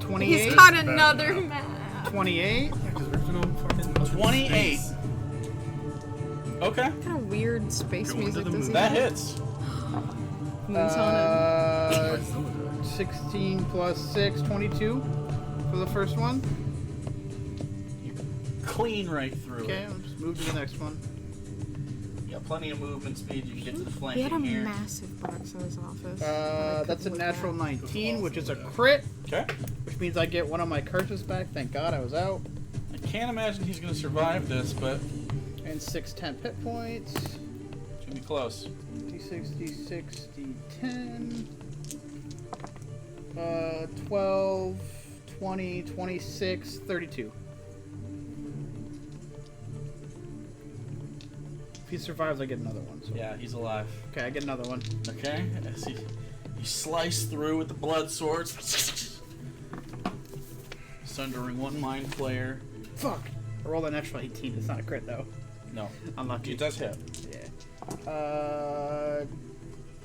28. He's got Bad another map. map. 28. Yeah, because there's no fucking 28. space. Okay. What kind of weird space Go into music the does he moon. That have? hits. Moon's Uh, Zilladek. 16 plus 6, 22 for the first one. Clean right through Okay, it. I'll just move to the next one. You got plenty of movement speed. You can get to the He had a flanking here. massive box in his office. that I That's a couldn't look natural at. 19, which is a crit, Okay. which means I get one of my curses back. Thank God I was out. I can't imagine he's going to survive this, but And 6 10 hit points. it's going to be close. D6, D6, D10. 12, 20, 26, 32. If he survives, I get another one. So. Yeah, he's alive. Okay, I get another one. Okay. As you slice through with the blood swords. Sundering one mind flayer. Fuck! I rolled a natural 18. It's not a crit, though. No. Unlucky. It does hit. Yeah.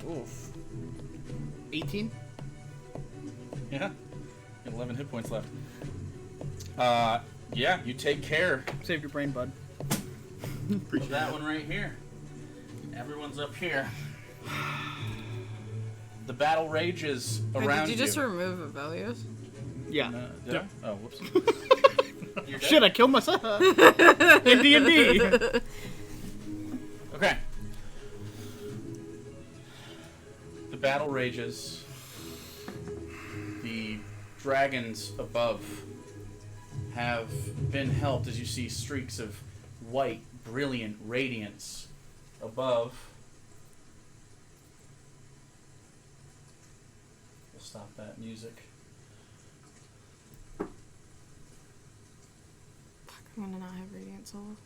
Oof. 18? Yeah. 11 hit points left. Yeah, you take care Save your brain, bud. of that one right here. Everyone's up here. The battle rages Wait, around did you just remove Avelius? Yeah. Did Yeah. I? Oh, whoops. You're dead? Shit, I killed myself. In D&D. Okay. The battle rages. The dragons above have been helped as you see streaks of white, brilliant radiance above. We'll stop that music. Fuck, I'm gonna not have Radiant Soul.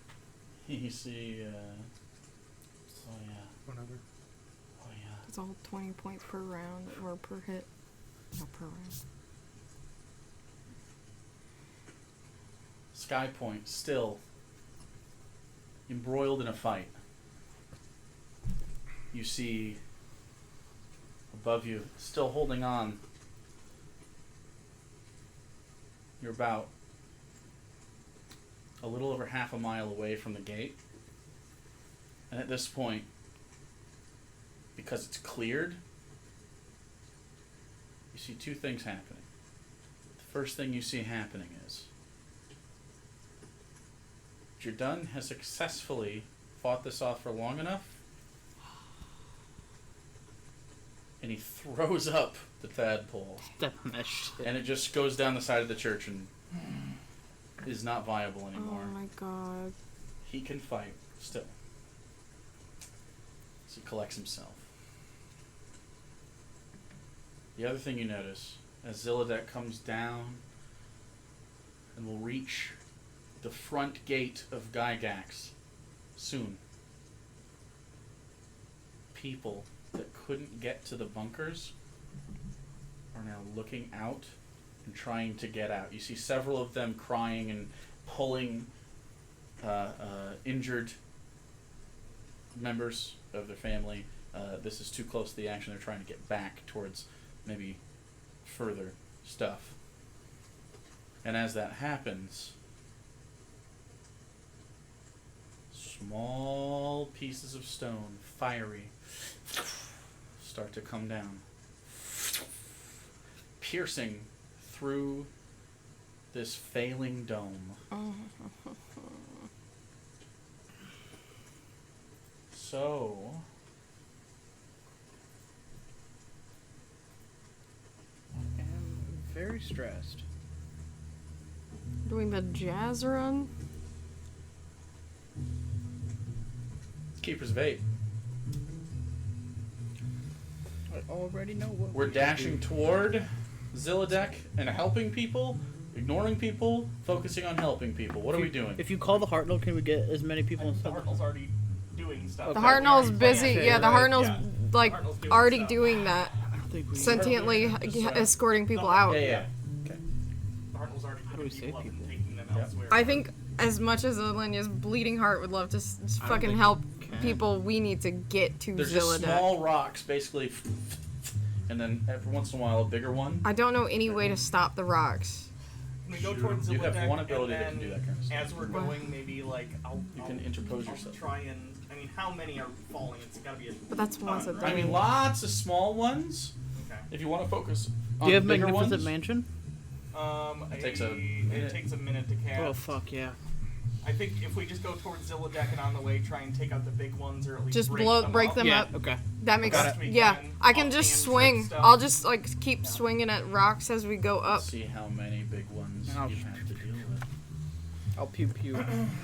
You see, oh yeah, Whatever. oh yeah. It's all 20 points per round or per hit. No, per round. Sky Point still embroiled in a fight. You see above you, still holding on. You're about a little over half a mile away from the gate. And at this point, because it's cleared, you see two things happening. The first thing you see happening is Jardun has successfully fought this off for long enough, and he throws up the tadpole, Step on that shit. and it just goes down the side of the church and is not viable anymore. Oh my god. He can fight still. So he collects himself. The other thing you notice, as Zilladek comes down and will reach the front gate of Gygax soon, people that couldn't get to the bunkers are now looking out and trying to get out. You see several of them crying and pulling injured members of their family. This is too close to the action. They're trying to get back towards maybe further stuff. And as that happens, Small pieces of stone, fiery, start to come down, piercing through this failing dome. So, I am very stressed. Doing the jazz run. Keeper's of 8. I already know what We're we should dashing do. toward Zilladek and helping people, ignoring people, focusing on helping people. What are we doing? If you call the Hartnell, can we get as many people The instead? Hartnell's already doing stuff. Okay. The Hartnell's busy. Okay, Yeah, the right. Hartnell's Yeah. like Hartnell's doing already stuff. doing that, I don't think we. sentiently escorting people No, out. Yeah. Okay. The Hartnell's already How do we picking save people up and people? taking them Yep. elsewhere. I think as much as Alenia's bleeding heart would love to just I don't fucking think help we can. people, we need to get to There's just Zilladek. small rocks, basically, and then every once in a while a bigger one. I don't know any way to stop the rocks. We go towards You Zilladek, have one ability and that can then do that kind of stuff. as we're going, maybe like You can interpose I'll yourself. try and I mean, how many are falling? It's got to be a But that's once a ton, day. right? I mean, lots of small ones. Okay. If you want to focus Do on you have bigger Magnificent ones. Mansion? It takes a it minute. takes a minute to cast. Oh fuck yeah! I think if we just go towards Zilladek and on the way try and take out the big ones or at least Just break break up. them Yeah. up. Okay. That makes Got it. yeah. I can Offhand just type swing. stuff. I'll just like keep swinging at rocks as we go up. Let's see how many big ones Ouch. you have to deal with. I'll pew pew.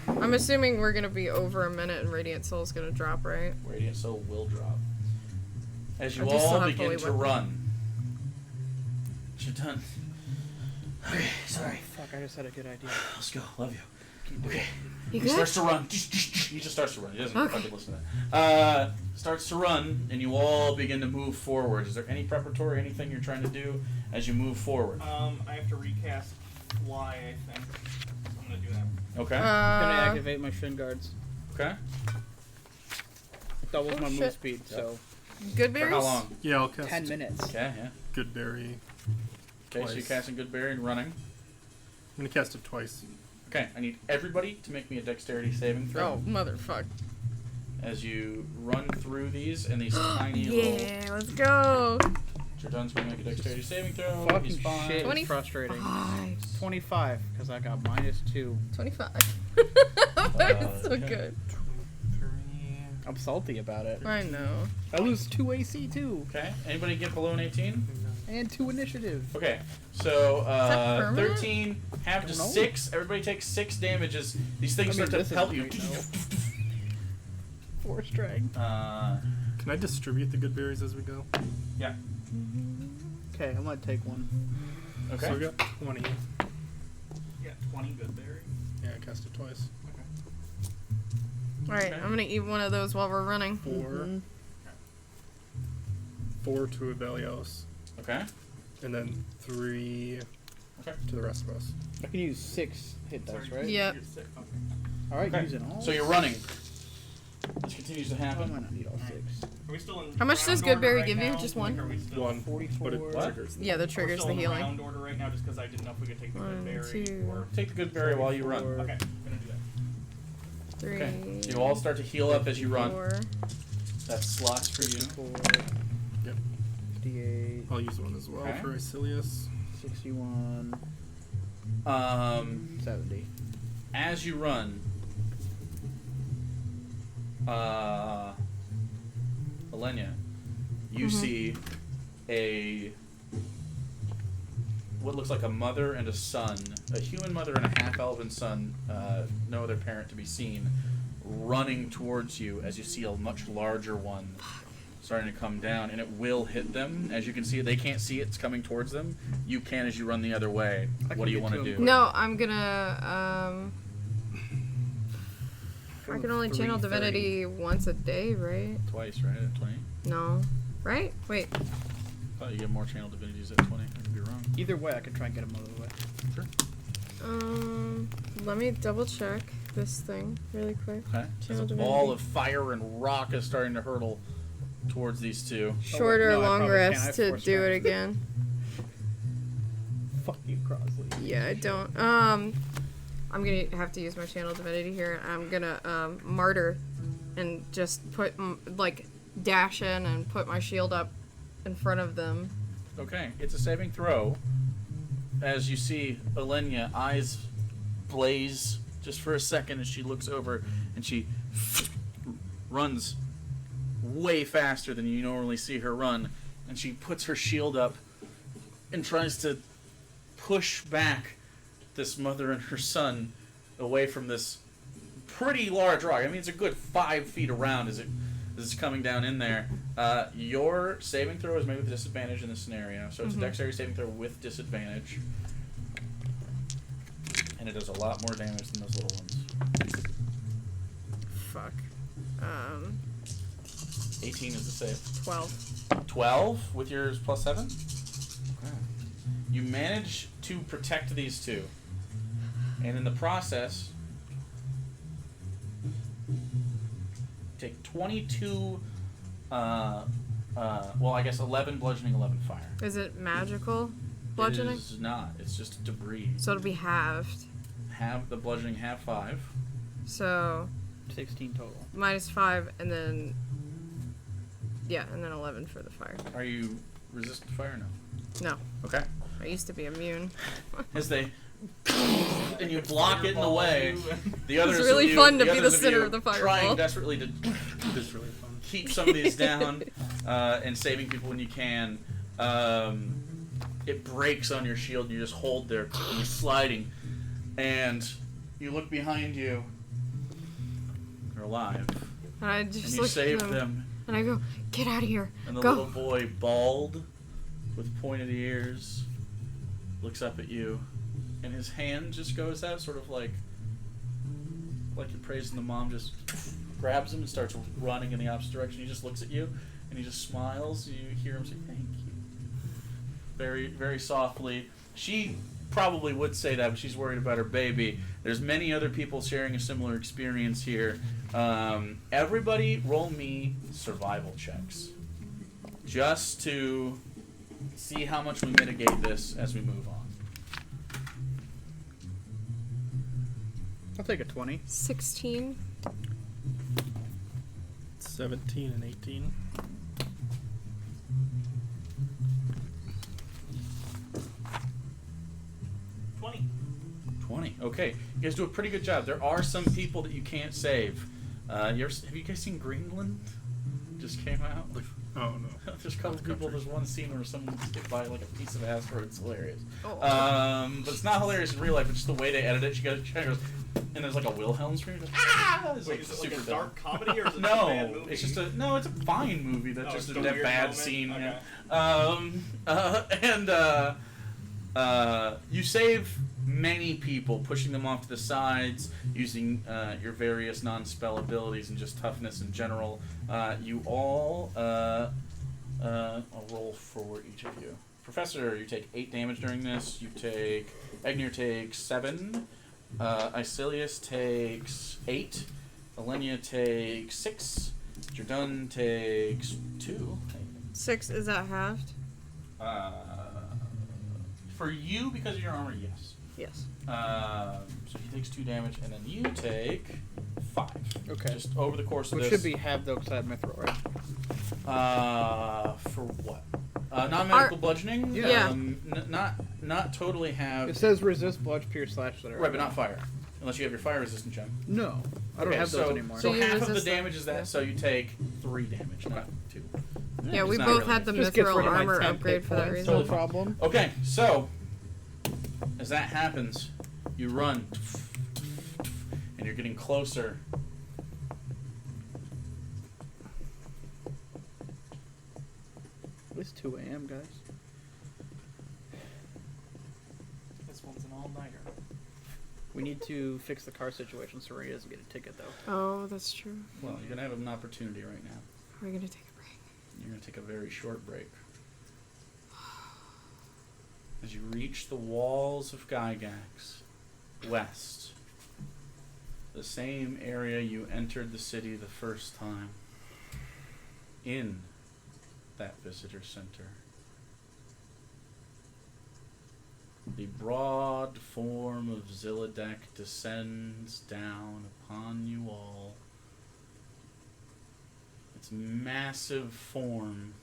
I'm assuming we're gonna be over a minute and Radiant Soul's gonna drop, right? Radiant Soul will drop. As you I just still all have begin holy to weapon. run. You're done. Okay, sorry. Fuck! I just had a good idea. Let's go. Love you. Okay. You He good? starts to run. He just starts to run. He doesn't Okay. fucking listen to that. Starts to run, and you all begin to move forward. Is there any preparatory, anything you're trying to do as you move forward? I have to recast fly. I think I'm gonna do that. Okay. I'm gonna activate my shin guards. Okay. Doubles Oh, my move shit. speed, so Good For berries? how long? Yeah, I'll cast 10 minutes. Okay, yeah. Goodberry. Okay, so you're Twice. casting Goodberry and running. I'm gonna cast it twice. Okay, I need everybody to make me a dexterity saving throw Oh, motherfuck. as you run through these and these tiny little. Yeah, let's go. Jordan's going to make a dexterity saving throw. Fucking He's fine. shit. 20 It's frustrating. 5. 25, because I got -2. 25. It's so okay. good. 23. I'm salty about it. I know. I lose 2 AC too, Okay, anybody get below an 18? and 2 initiative. Okay, so that permanent? 13, half to I don't know. 6. Everybody takes 6 damages. These things I mean, start this to is pelt you. great, though. 4 strength. Can I distribute the good berries as we go? Yeah. Okay, I'm gonna take one. Okay. So we got 20. Yeah, 20 good berries. Yeah, I cast it twice. Alright, Okay. I'm gonna eat one of those while we're running. 4. Mhm. 4 to Abelios. Okay. And then 3 Okay. to the rest of us. I can use 6 hit dice, Sorry, right? Yeah. you're sick. Okay. Alright, Okay. using all. So you're running. This continues to I might happen. not need all 6. Are we still in How much does round good berry order give right you? now? Just Like, one? are we still, 1. 44. But it What? triggers the Yeah, the we're triggers still the in healing. round order right now just because I didn't know if we could take the One, good berry 2. or... Take the good berry while you run. 44. Okay, gonna do that. 3. Okay. You all start to heal up as you run. 4. That's slots for you. 54, Yep. 58, I'll use one as well Okay. for Icilius. 61, 70. As you run, Elenia, you see what looks like a mother and a son, a human mother and a half-elven son, no other parent to be seen, running towards you as you see a much larger one starting to come down, and it will hit them. As you can see, they can't see it's coming towards them. You can as you run the other way. I What can do you get want to to him do? No, I'm gonna, I can only channel 3:30. divinity once a day, right? Twice, right? At 20? No. Right? Wait. Thought you get more channel divinities at 20. I could be wrong. Either way, I can try and get him out of the way. Sure. Let me double check this thing really quick. Okay. As Channel a divinity. ball of fire and rock is starting to hurtle towards these two. Shorter, no, I long probably can't. I rest have to 4 do it strength. again. Fuck you, Crosley. Yeah, I don't. I'm gonna have to use my channel divinity here. I'm gonna martyr, and just put like dash in and put my shield up in front of them. Okay, it's a saving throw. As you see Elenia, eyes blaze just for a second as she looks over and she runs way faster than you normally see her run, and she puts her shield up and tries to push back this mother and her son away from this pretty large rock. I mean, it's a good 5 feet around as it's coming down in there. Your saving throw is made with disadvantage in this scenario, so it's a dexterity saving throw with disadvantage. And it does a lot more damage than those little ones. Fuck. 18 is the save. 12. 12 with yours plus 7? Okay. You manage to protect these two. And in the process, take 22, well, I guess 11 bludgeoning, 11 fire. Is it magical bludgeoning? It is not. It's just debris. So it'll be halved. Have the bludgeoning, have 5. So 16 total. -5, and then and then 11 for the fire. Are you resistant to fire? No. No, Okay. I used to be immune. As they and you block it in the way. The others really of you, fun to be others the center you of the fireball. Trying desperately to It's really fun. keep some of these down and saving people when you can. It breaks on your shield and you just hold there and you're sliding. And you look behind you. They're alive. And I just And you look save at them. and I go, get out of here. And the Go. little boy, bald, with pointed ears, looks up at you. And his hand just goes out, sort of like you're praising the mom, just grabs him and starts running in the opposite direction. He just looks at you, and he just smiles. You hear him say, "Thank you." Very, very softly. She probably would say that, but she's worried about her baby. There's many other people sharing a similar experience here. Everybody roll me survival checks. Just to see how much we mitigate this as we move on. I'll take a 20. 16. 17 and 18. $20. 20. Okay. You guys do a pretty good job. There are some people that you can't save. Have you guys seen Greenland? Just came out. Oh no. There's a couple Not the people. country. There's one scene where someone gets hit by like a piece of asteroid. It's hilarious. Oh. But it's not hilarious in real life. It's just the way they edit it. She goes, and there's like a Wilhelm scream. Ah! It's Wait, like is it like super a dark dumb. comedy or is it No, just a bad movie? it's just it's a fine movie. That's Oh, just it's a a weird bad moment? scene. Okay. Yeah. You save many people, pushing them off to the sides, using your various non-spell abilities and just toughness in general. You all, I'll roll for each of you. Professor, you take 8 damage during this. Egnir takes 7. Icilius takes 8. Elenia takes 6. Jardun takes 2. 6, is that halved? For you, because of your armor, yes. Yes. So he takes 2 damage, and then you take 5. Okay. Just over the course of Which this. should be half though, because I have mithril, right? For what? Non-medical bludgeoning? Yeah. Not totally have... It says resist, bludge, pierce, slash, etc. Right, but not fire. Unless you have your fire resistant gem. No, I don't Okay, have those so, anymore. So So you half of the resist them, damage is that, yeah. so you take 3 damage, not 2. Yeah, we it's not both really had the Just gets mithril rid of my armor 10 upgrade hit for that points, reason. No problem. Okay, so as that happens, you run, and you're getting closer. It's 2 a.m., guys. This one's an all-nighter. We need to fix the car situation so Ray doesn't get a ticket, though. Oh, that's true. Well, you're gonna have an opportunity right now. Are we gonna take a break? You're gonna take a very short break. As you reach the walls of Gygax, west, the same area you entered the city the first time, in that visitor center, The broad form of Zilladek descends down upon you all. Its massive form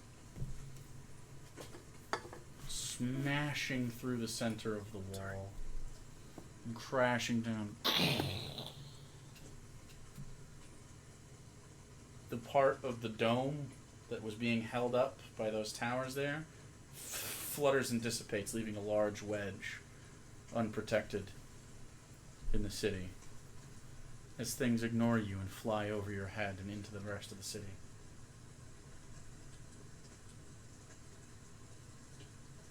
smashing through the center of the wall and crashing down. The part of the dome that was being held up by those towers there flutters and dissipates, leaving a large wedge unprotected in the city as things ignore you and fly over your head and into the rest of the city.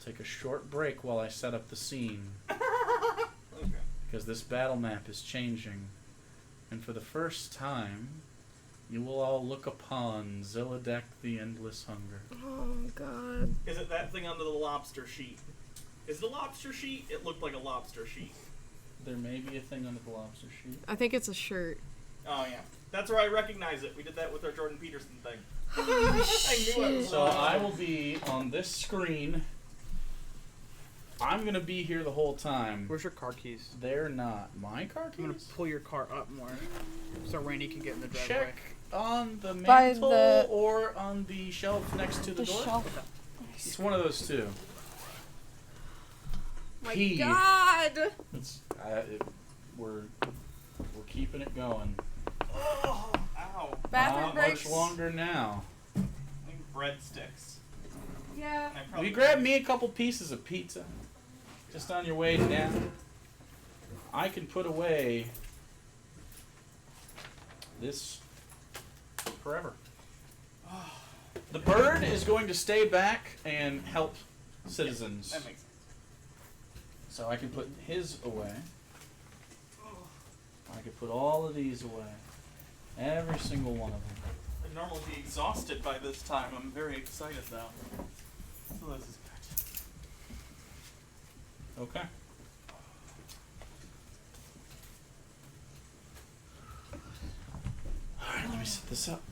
Take a short break while I set up the scene, Okay. because this battle map is changing, and for the first time you will all look upon Zilladek the Endless Hunger. Oh god. Is it that thing under the lobster sheet? Is it a lobster sheet? It looked like a lobster sheet. There may be a thing under the lobster sheet. I think it's a shirt. Oh yeah, that's where I recognize it. We did that with our Jordan Peterson thing. Oh, I knew it was So wrong. I will be on this screen. I'm going to be here the whole time. Where's your car keys? They're not my car I'm gonna keys. pull your car up more so Randy can get in the driveway. Check on the By mantle the- or on the shelf next to the door. shelf. It's one of those two. My P. god! It's, we're keeping it going. Oh, ow. Bathroom Not breaks. much longer now. I need breadsticks. Yeah. And I Will probably you grab me a couple pieces of pizza? Just on your way down. I can put away this forever. The bird is going to stay back and help citizens. That makes sense. So I can put his away. I can put all of these away. Every single one of them. I'd normally be exhausted by this time. I'm very excited though. So this is good. Okay. Alright, let me set this up.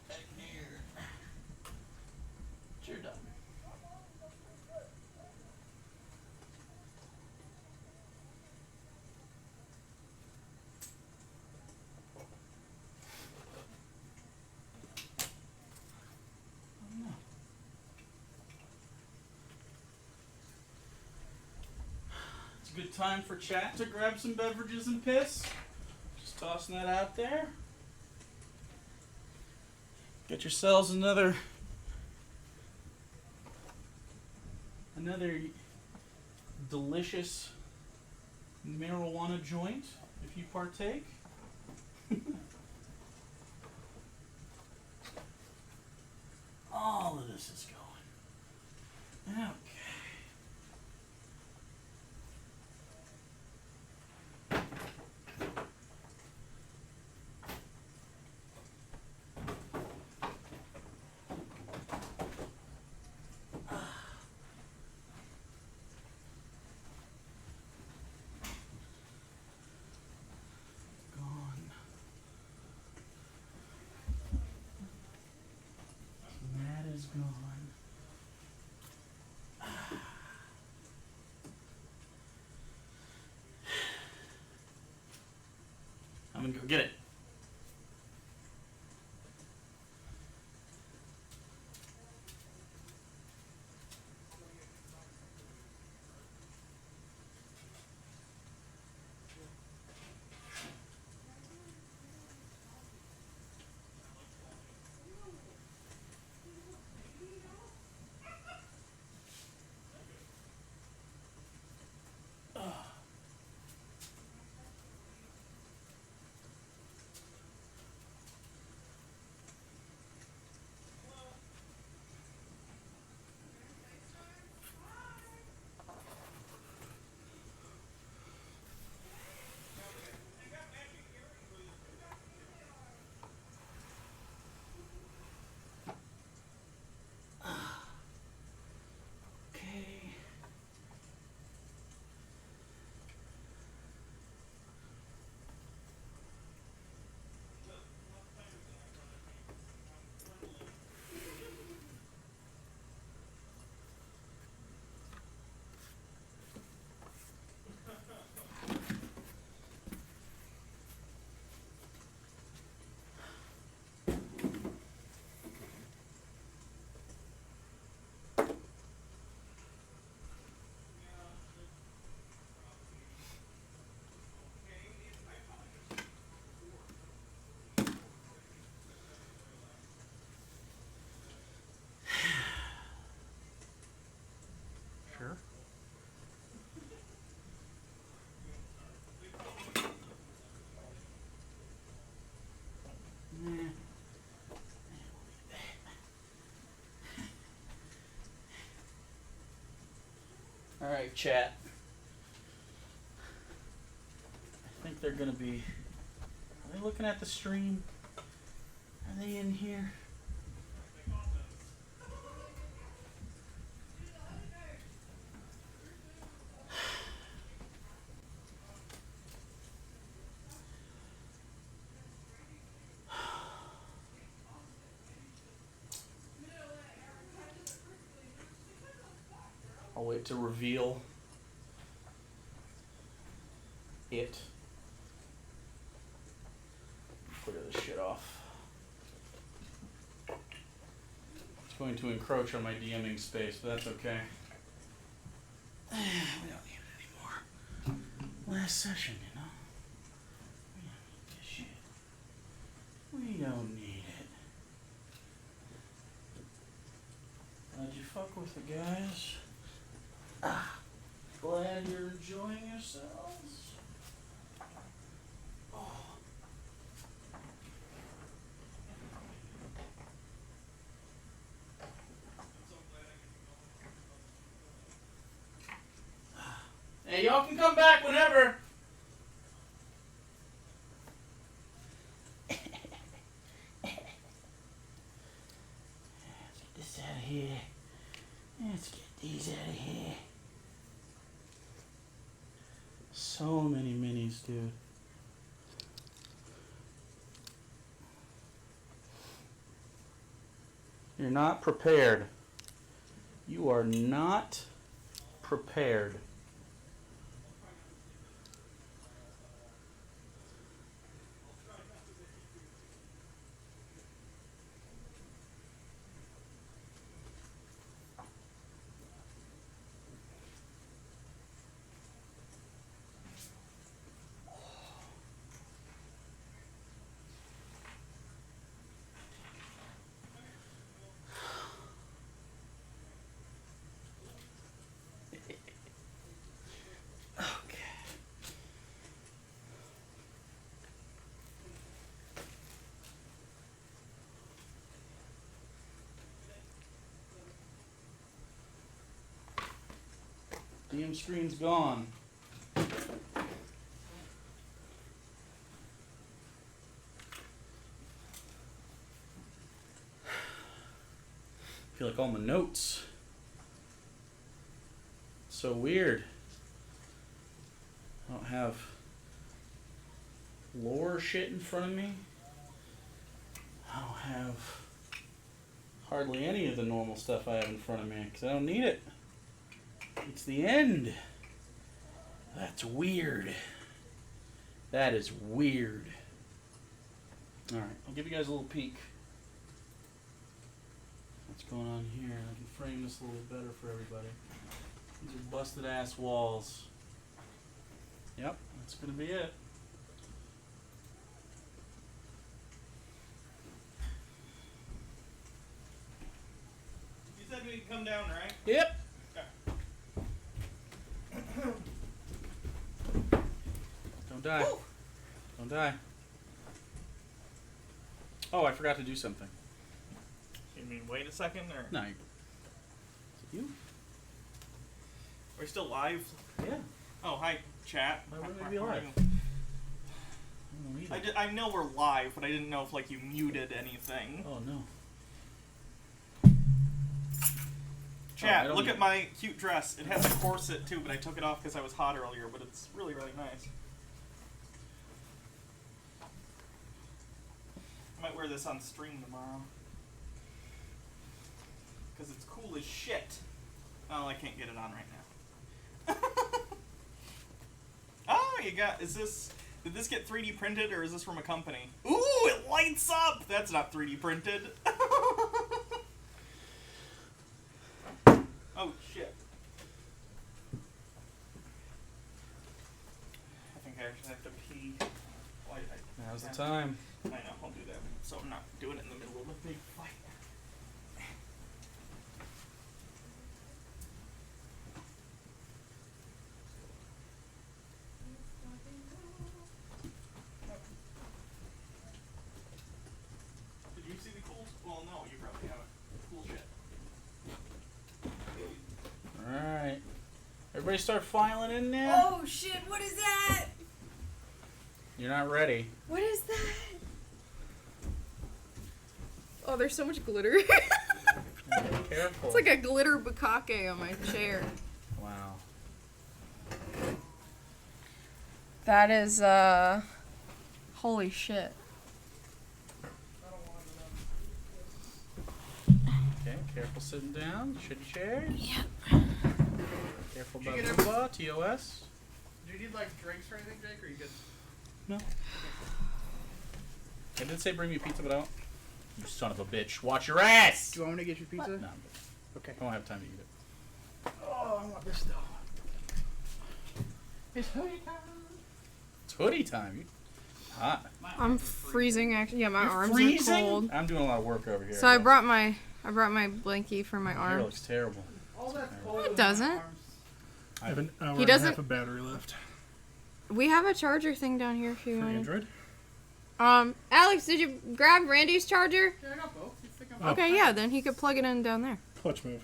Back here. You're done. It's a good time for chat to grab some beverages and piss. Just tossing that out there. Get yourselves another delicious marijuana joint if you partake. All of this is going. Okay. Gone. That is gone. I'm gonna go get it. Alright, chat. I think they're gonna be... Are they looking at the stream? Are they in here? I'll wait to reveal it. Clear this shit off. It's going to encroach on my DMing space, but that's okay. We don't need it anymore. Last session, you know? We don't need this shit. We don't need it. Glad you fuck with the guys. Glad you're enjoying yourselves. Oh. Hey, y'all can come back whenever. Let's get this out of here. Let's get these out of here. So many minis, dude. You're not prepared. You are not prepared. DM screen's gone. I feel like all my notes. So weird. I don't have lore shit in front of me. I don't have hardly any of the normal stuff I have in front of me because I don't need it. It's the end. That's weird. That is weird. Alright, I'll give you guys a little peek. What's going on here? I can frame this a little bit better for everybody. These are busted ass walls. Yep, that's gonna be it. You said we could come down, right? Yep. Don't die. Woo! Don't die. Oh, I forgot to do something. You mean wait a second, or No. Is it you? we're still live? Yeah. Oh, hi, chat. Why wouldn't How we be are live? you? I don't either. I know we're live, but I didn't know if like you muted anything. Oh no. Chat, I don't look need- at my cute dress. It has a corset too, but I took it off because I was hot earlier. But it's really, really nice. I might wear this on stream tomorrow because it's cool as shit. Oh, I can't get it on right now. Oh, you got? Is this? Did this get 3D printed or is this from a company? Ooh, it lights up. That's not 3D printed. Oh shit. I think I actually have to pee. Oh, Now's the time. I know, I'll do that. So I'm not doing it in the middle of a big fight. Did you see the cool? Well, no, you probably haven't. Cool shit. Alright. Everybody start filing in there. Oh shit! What is that? You're not ready. What is that? Oh, there's so much glitter. Be careful. It's like a glitter bukkake on my chair. Wow. That is, holy shit. Okay, careful sitting down. Shitty chairs. Yep. Careful Did about you get Roomba, TOS. Do you need like drinks or anything, Jake, or you good? No. I did say bring me pizza, but I don't. You son of a bitch. Watch your ass! Do you want me to get you pizza? No, Okay. I won't have time to eat it. Oh, I want this though. It's hoodie time. It's hoodie time. You hot. I'm freezing. Actually, yeah, my You're arms freezing? are cold. I'm doing a lot of work over here. So I guys. brought my blankie for my My hair arms. looks terrible. All that It cold. It doesn't. I have an hour He and a doesn't- half of battery left. We have a charger thing down here if you For want. Android? Alex, did you grab Randy's charger? Yeah, I got both. You think I'm Oh. Okay, yeah, then he could plug it in down there. Clutch move.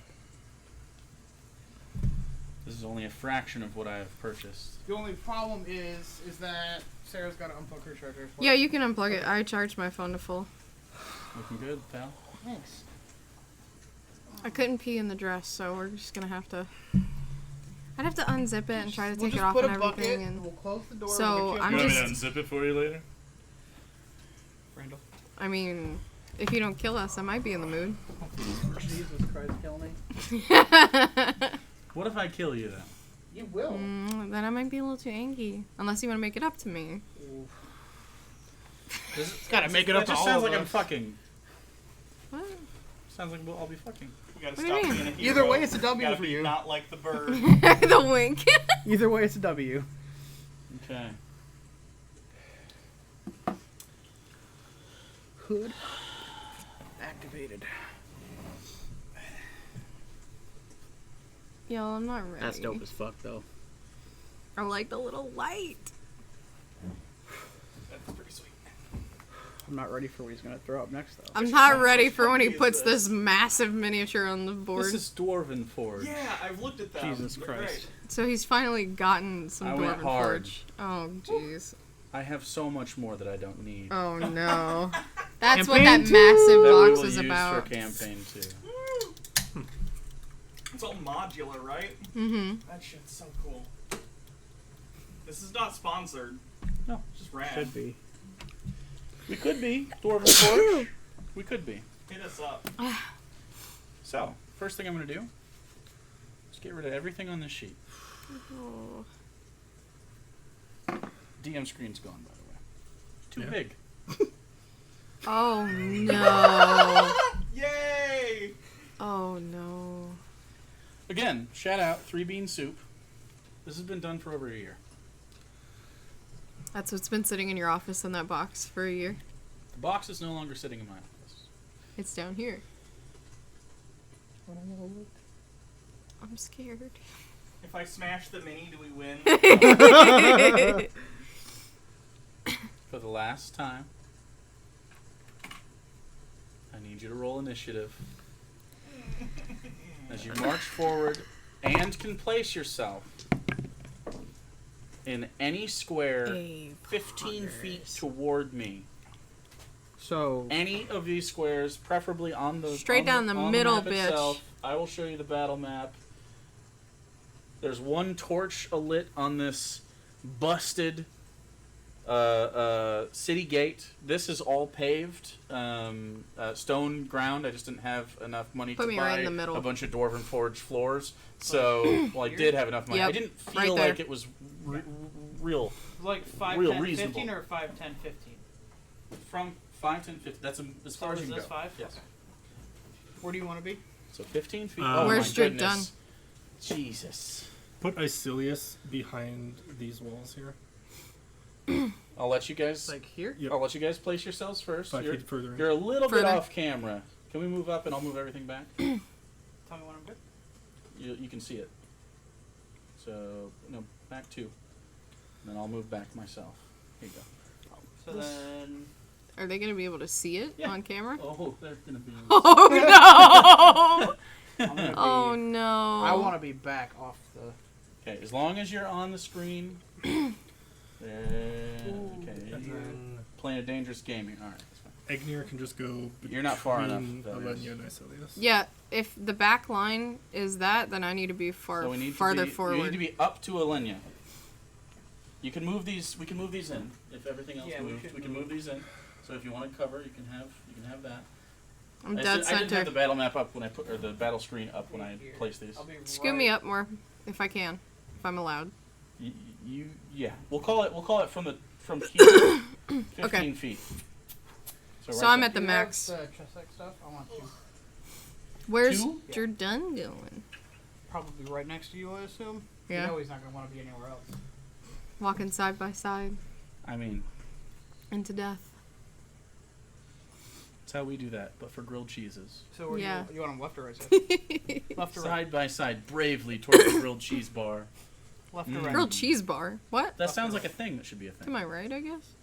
This is only a fraction of what I have purchased. The only problem is that Sarah's got to unplug her charger. Yeah, you can unplug it. I charged my phone to full. Looking good, pal. Thanks. I couldn't pee in the dress, so we're just gonna have to. I'd have to unzip it and try to We'll take it just off put and a bucket everything. and And we'll close the door. So, we'll get I'm you a just- bucket. unzip it for you later? Randall. I mean, if you don't kill us, I might be in the mood. Jesus Christ, kill me. What if I kill you then? You will. Then I might be a little too angry, unless you want to make it up to me. Gotta make it up That to just all sounds of like I'm us. fucking. What? Sounds like I'll be fucking. You gotta What do you stop mean? being a hero. Either way, it's a W Gotta for be you. Not like the bird. The wink. Either way, it's a W. Okay. Hood activated. Yo, I'm not ready. That's dope as fuck, though. I like the little light. That's pretty sweet. I'm not ready for what he's gonna throw up next, though. I'm not one- ready which for when he puppy is puts this? this massive miniature on the board. This is Dwarven Forge. Yeah, I've looked at them. Jesus They're Christ. So he's finally gotten some I went Dwarven hard. Forge. Oh, jeez. I have so much more that I don't need. Oh, no. That's what that Campaign two. massive that we box will is use about. for campaign 2. Great. It's all modular, right? Mm-hmm. That shit's so cool. This is not sponsored. No, It's just rad. Should be. we could be Dwarven Forge. We could be. Hit us up. So, first thing I'm gonna do is get rid of everything on this sheet. Oh. DM screen's gone, by the way. Too Yeah. big. Oh, no. Yay! Oh, no. Again, shout out 3 Bean Soup. This has been done for over a year. That's what's been sitting in your office in that box for a year. The box is no longer sitting in my office. It's down here. I'm scared. If I smash the mini, do we win? For the last time, I need you to roll initiative. As you march forward and can place yourself in any square 15 feet toward me. So, Any of these squares, preferably on the Straight down the on middle, map bitch. itself. I will show you the battle map. There's one torch alit on this busted city gate. This is all paved stone ground. I just didn't have enough money Put to me buy right in the middle. a bunch of Dwarven Forge floors. So, well, I did have enough money. Yep, I didn't feel right there. like it was real. like 5, Real 10, reasonable. 15 or 5, 10, 15? From 5, 10, 50. That's as far as is you can this go. 5? Yes. Okay. Where do you want to be? So 15 feet. Uh, Oh We're my straight goodness. Jesus. Put Icilius behind these walls here. I'll let you guys. Like here? Yep. I'll let you guys place yourselves first. 5 You're, feet further in. you're a little bit Further. off camera. Can we move up and I'll move everything back? Tell me when I'm good. You can see it. So no, back 2. And then I'll move back myself. Here you go. So then... Are they going to be able to see it Yeah. on camera? Oh, they're gonna be. Oh, no! I'm gonna be, Oh, no. I want to be back off the... Okay, as long as you're on the screen. Okay. And then Playing a dangerous game here. Alright, that's fine. Egnir can just go between You're not far enough, Alenia and Icelius. Yeah, if the back line is that, then I need to be So we need farther to be, forward. You need to be up to Alenia. You can move these. We can move these in if everything else Yeah, moved. We can move these in. So if you want to cover, you can have that. I'm I dead didn't have center. the battle map up when I put, or the battle screen up when I placed these. I'll be Scoot me up more, if I can, if I'm allowed. Yeah. We'll call it from here, 15 Okay. feet. So I'm there. at the max. Chessex stuff. I want to. Where's Two? Jordan going? Probably right next to you, I assume. Yeah. You know he's not gonna want to be anywhere else. Walking side by side I mean, into death. that's how we do that, but for grilled cheeses. So where Yeah. you want him left or right? Side? Left or right? Side by side, bravely towards the grilled cheese bar. Left or right? Grilled cheese bar. What? That sounds like a thing that should be a To thing. my right, I guess.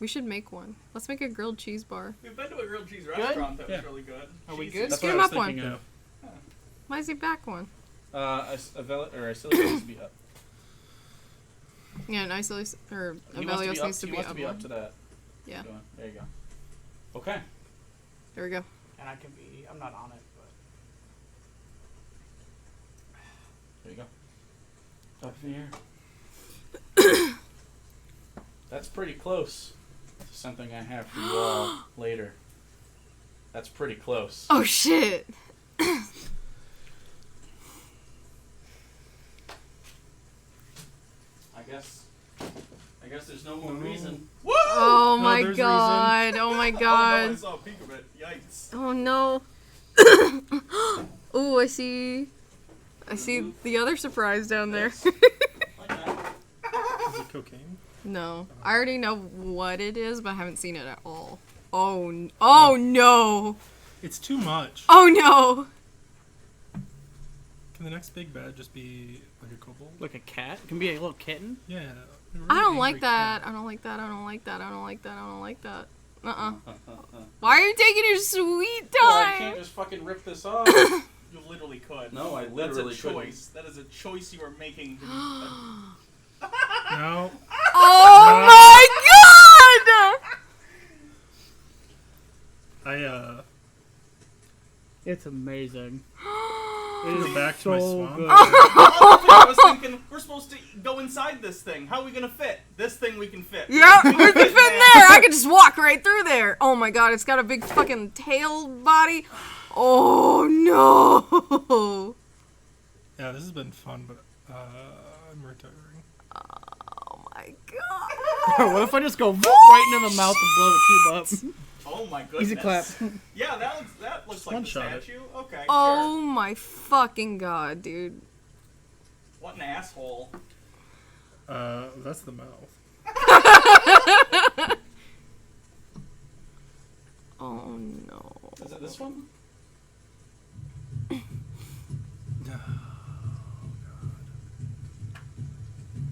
We should make one. Let's make a grilled cheese bar. We've been to a grilled cheese restaurant that was Yeah. really good. Are we Cheese good? That's Get what him I was up one. thinking of. Why is he back one? Icelius needs to be up. Yeah, and Icelius or He wants to Avelios be up, needs to he be wants up to be up one. to that. Yeah. Go on. There you go. Okay. There we go. And I can be. I'm not on it, but. There you go. Up here. That's pretty close to something I have for you all later. That's pretty close. Oh shit! I guess there's no more reason. Woo! Oh No, my there's god! Oh my Oh, no, I god! saw a peek of it. Yikes. Oh no! Oh, I see the other surprise down there. Like that. Is it cocaine? No, I already know what it is, but I haven't seen it at all. Oh no! It's too much. Oh no! Can the next big bad just be like a kobold? Like a cat? It can be a little kitten. Yeah. a really I don't angry like that. cat. I don't like that. I don't like that. I don't like that. I don't like that. Why are you taking your sweet Well, I time? can't just fucking rip this off. You literally could. No, I That's literally a couldn't. choice. That is a choice you are making. No. Oh my god! It's amazing. Go back to my swamp. good. I was thinking, we're supposed to go inside this thing. How are we gonna fit? This thing we can fit. Yeah, we can fit in there. I can just walk right through there. Oh my god, it's got a big fucking tail body. Oh no! Yeah, this has been fun, but I'm retiring. Oh my god! What if I just go right into the mouth and blow the cube up? Oh my goodness. Easy clap. Yeah, that looks like the One-shot it. statue. Okay. Oh Sure. my fucking god, dude! What an asshole. That's the mouth. Oh no! Is it this one?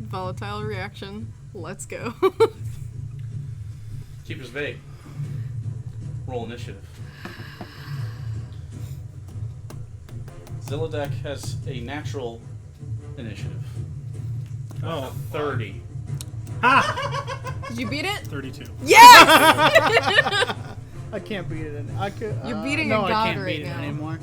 Volatile reaction. Let's go. Keeper's Vague. Roll initiative. Zilladek has a natural initiative. Oh, 30. Did you beat it? 32. Yes! I can't beat it. I could. You're beating no, a I god can't right beat now. it anymore.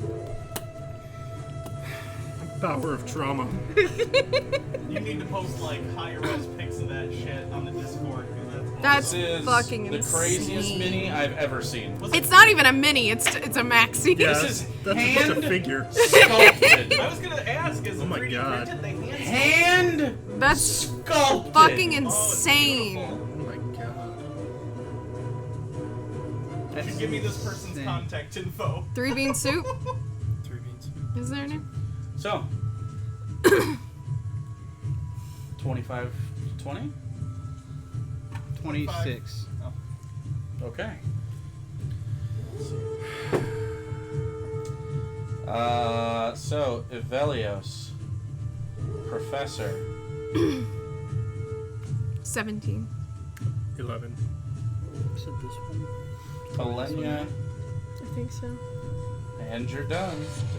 Power of trauma. You need to post like higher res pics of that shit on the Discord. 'Cause That's This is fucking the craziest insane. mini I've ever seen. It's not even a mini. It's a maxi. Yeah, This is that's hand- just a figure. Sculpted. I was gonna ask, is Oh it my 3D God. printed? They Hand That's sculpted. fucking Oh, it's insane. beautiful. Oh my god. You should give me this person's Insane. contact info. 3 bean soup. 3 beans. Is there a name? So. 25 to 20? 26. Okay. So Ivelios, Professor, 17. 11. Said this one. Alenia, I think so. and you're done.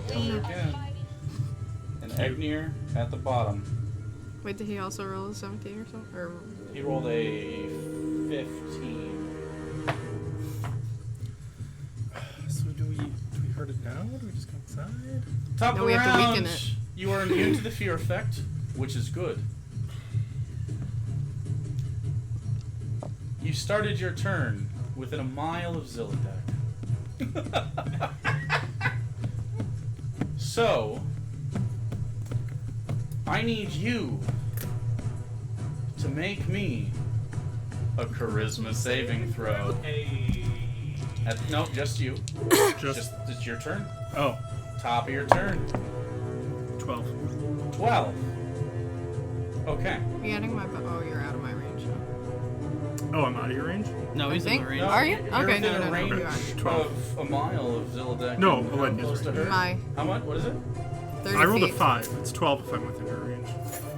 Together again. And Egnir at the bottom. Wait, did he also roll a 17 or something? Or He rolled a 15. So do we hurt it now? Do we just go inside? Top No, of we the have to round, weaken it. you are immune to the fear effect, which is good. You started your turn within a mile of Zilladek. So, I need you to make me a charisma saving throw. Hey. No, just you. Just It's your turn. oh, Top of your turn. 12. 12. Okay. are you adding my oh, you're out of my range. Oh, I'm out of your range? No, I he's in think. the range. No, Are you? You're Okay, within no, a no, no, range you are. 12. of a mile of Zilladek. No, and how Alenia's close to range. her? My How much? What is it? 30 I rolled a feet. 5. It's 12 if I'm within her range.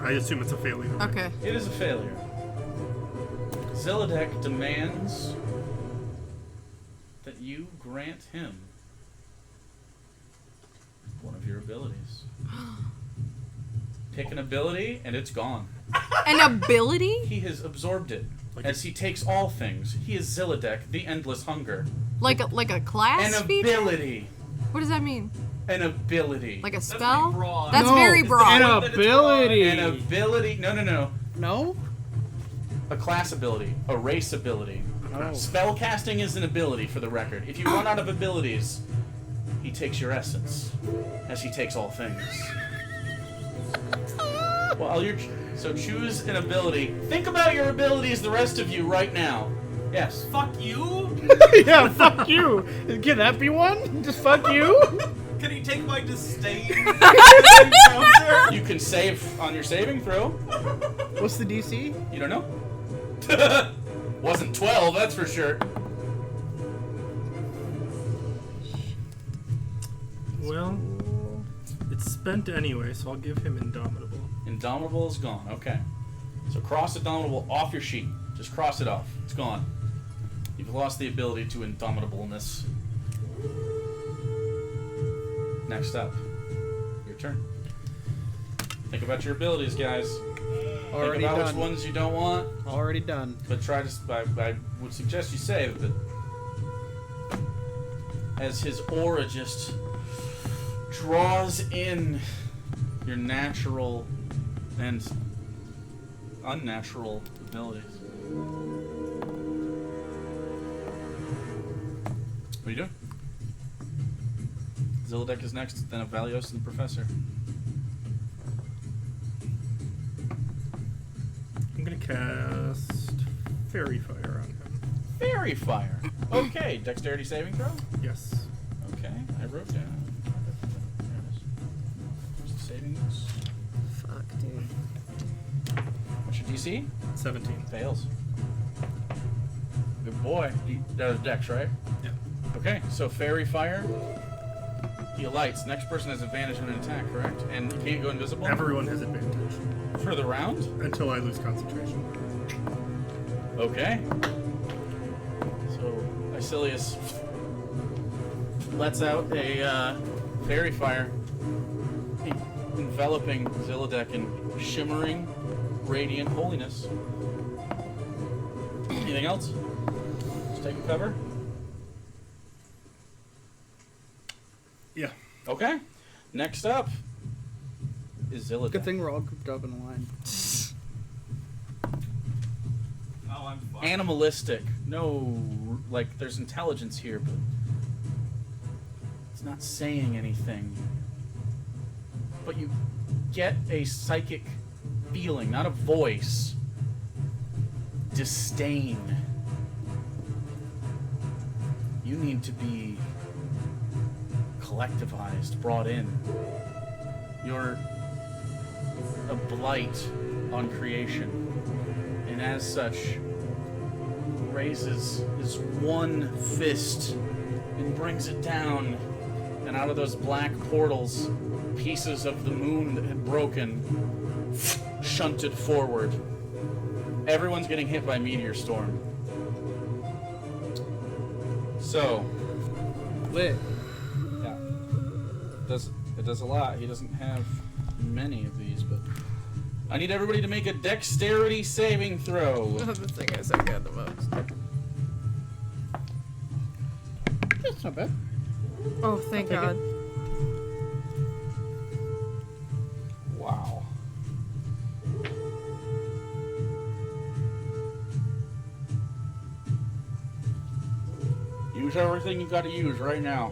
I assume it's a failure. right? Okay. It is a failure. Zilladek demands that you grant him one of your abilities. Pick an ability, and it's gone. An ability? He has absorbed it. Like As he takes all things, he is Zilladek, the endless hunger. Like a class An feature? ability. What does that mean? An ability. Like a That's spell? pretty broad. That's No, very broad. An ability. An ability. No. No? A class ability. A race ability. Oh. Spell casting is an ability, for the record. If you run out of abilities, he takes your essence, as he takes all things. Well, so choose an ability. Think about your abilities, the rest of you, right now. Yes. Fuck you? Yeah, fuck you. Can that be one? Just fuck you? Can he take my disdain? You can save on your saving throw. What's the DC? You don't know? Wasn't 12, that's for sure. Well, it's spent anyway, so I'll give him Indomitable. Indomitable is gone. Okay. So cross Indomitable off your sheet. Just cross it off. It's gone. You've lost the ability to Indomitableness. Next up, your turn. Think about your abilities, guys. Already Think about done. which ones you don't want, Already done. but try to. I would suggest you save, but as his aura just draws in your natural and unnatural abilities. What are you doing? Zilladek is next, then Avalios and the Professor. I'm gonna cast Fairy Fire on him. Fairy Fire. Okay, dexterity saving throw? Yes. Okay, I wrote down. There it is. Where's the savings? Fuck, dude. What's your DC? 17. Fails. Good boy. That was Dex, right? Yeah. Okay, so Fairy Fire. He lights. Next person has advantage on an attack, correct? And you can't go invisible? Everyone has advantage For the round? until I lose concentration. Okay. So, Icilius lets out a Fairy Fire, enveloping Zilladek in shimmering, radiant holiness. Anything else? Just taking cover? Yeah. Okay. Next up is Zilladek. Good thing we're all grouped up in a line. Oh, I'm fucked. Animalistic. No, like, there's intelligence here, but it's not saying anything. But you get a psychic feeling, not a voice. Disdain. You need to be collectivized, brought in. You're a blight on creation. And as such, raises his one fist and brings it down. And out of those black portals, pieces of the moon that had broken shunted forward. Everyone's getting hit by Meteor Storm. So, Lit. yeah. It does a lot. He doesn't have many of these, but I need everybody to make a dexterity saving throw. The thing is, I got the most. That's not bad. Oh, thank I'll take God. Wow. Use everything you got to use right now.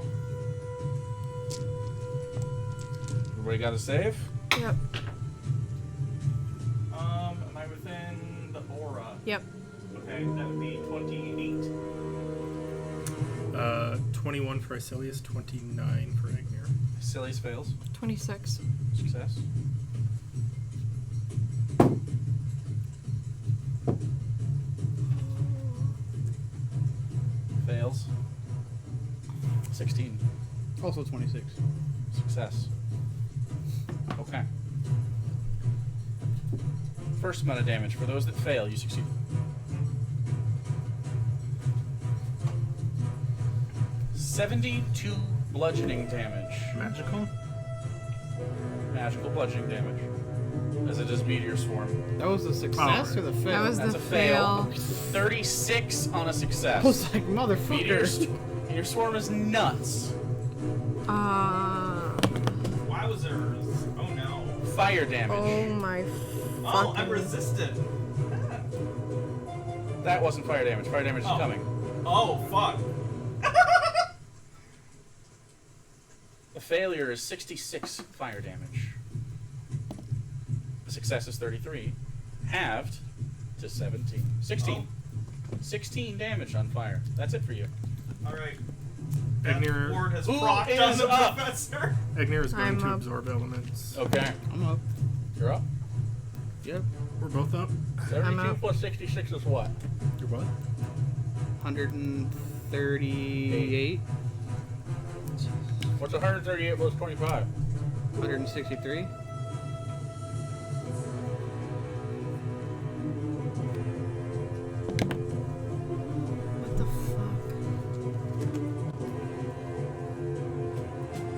Everybody got a save? Yep. Am I within the aura? Yep. Okay, that would be 28. 21 for Isilius, 29 for Ignir. Sillies fails. 26. Success. Fails. 16. Also 26. Success. Okay. First amount of damage. For those that fail, you succeed. $72 bludgeoning damage. Magical? Magical bludgeoning damage. As it is Meteor Swarm. That was the success or the fail? That was That's the a fail. fail. 36 on a success. I was like, Meteor, motherfucker. Meteor Swarm is nuts. Why was there? Oh no. Fire damage. Oh my Oh, I fucking. resisted. That wasn't fire damage. Fire damage is Oh. coming. Oh fuck. The failure is 66 fire damage. The success is 33. Halved to 17. 16. 16 damage on fire. That's it for you. All right. Ignir, Ward has Who procced is on the up? professor. Ignir is going I'm to up. absorb elements. Okay. I'm up. You're up. Yep. We're both up. 32 up. plus 66 is what? You're what? 138. What's 138 plus 25? 163. What the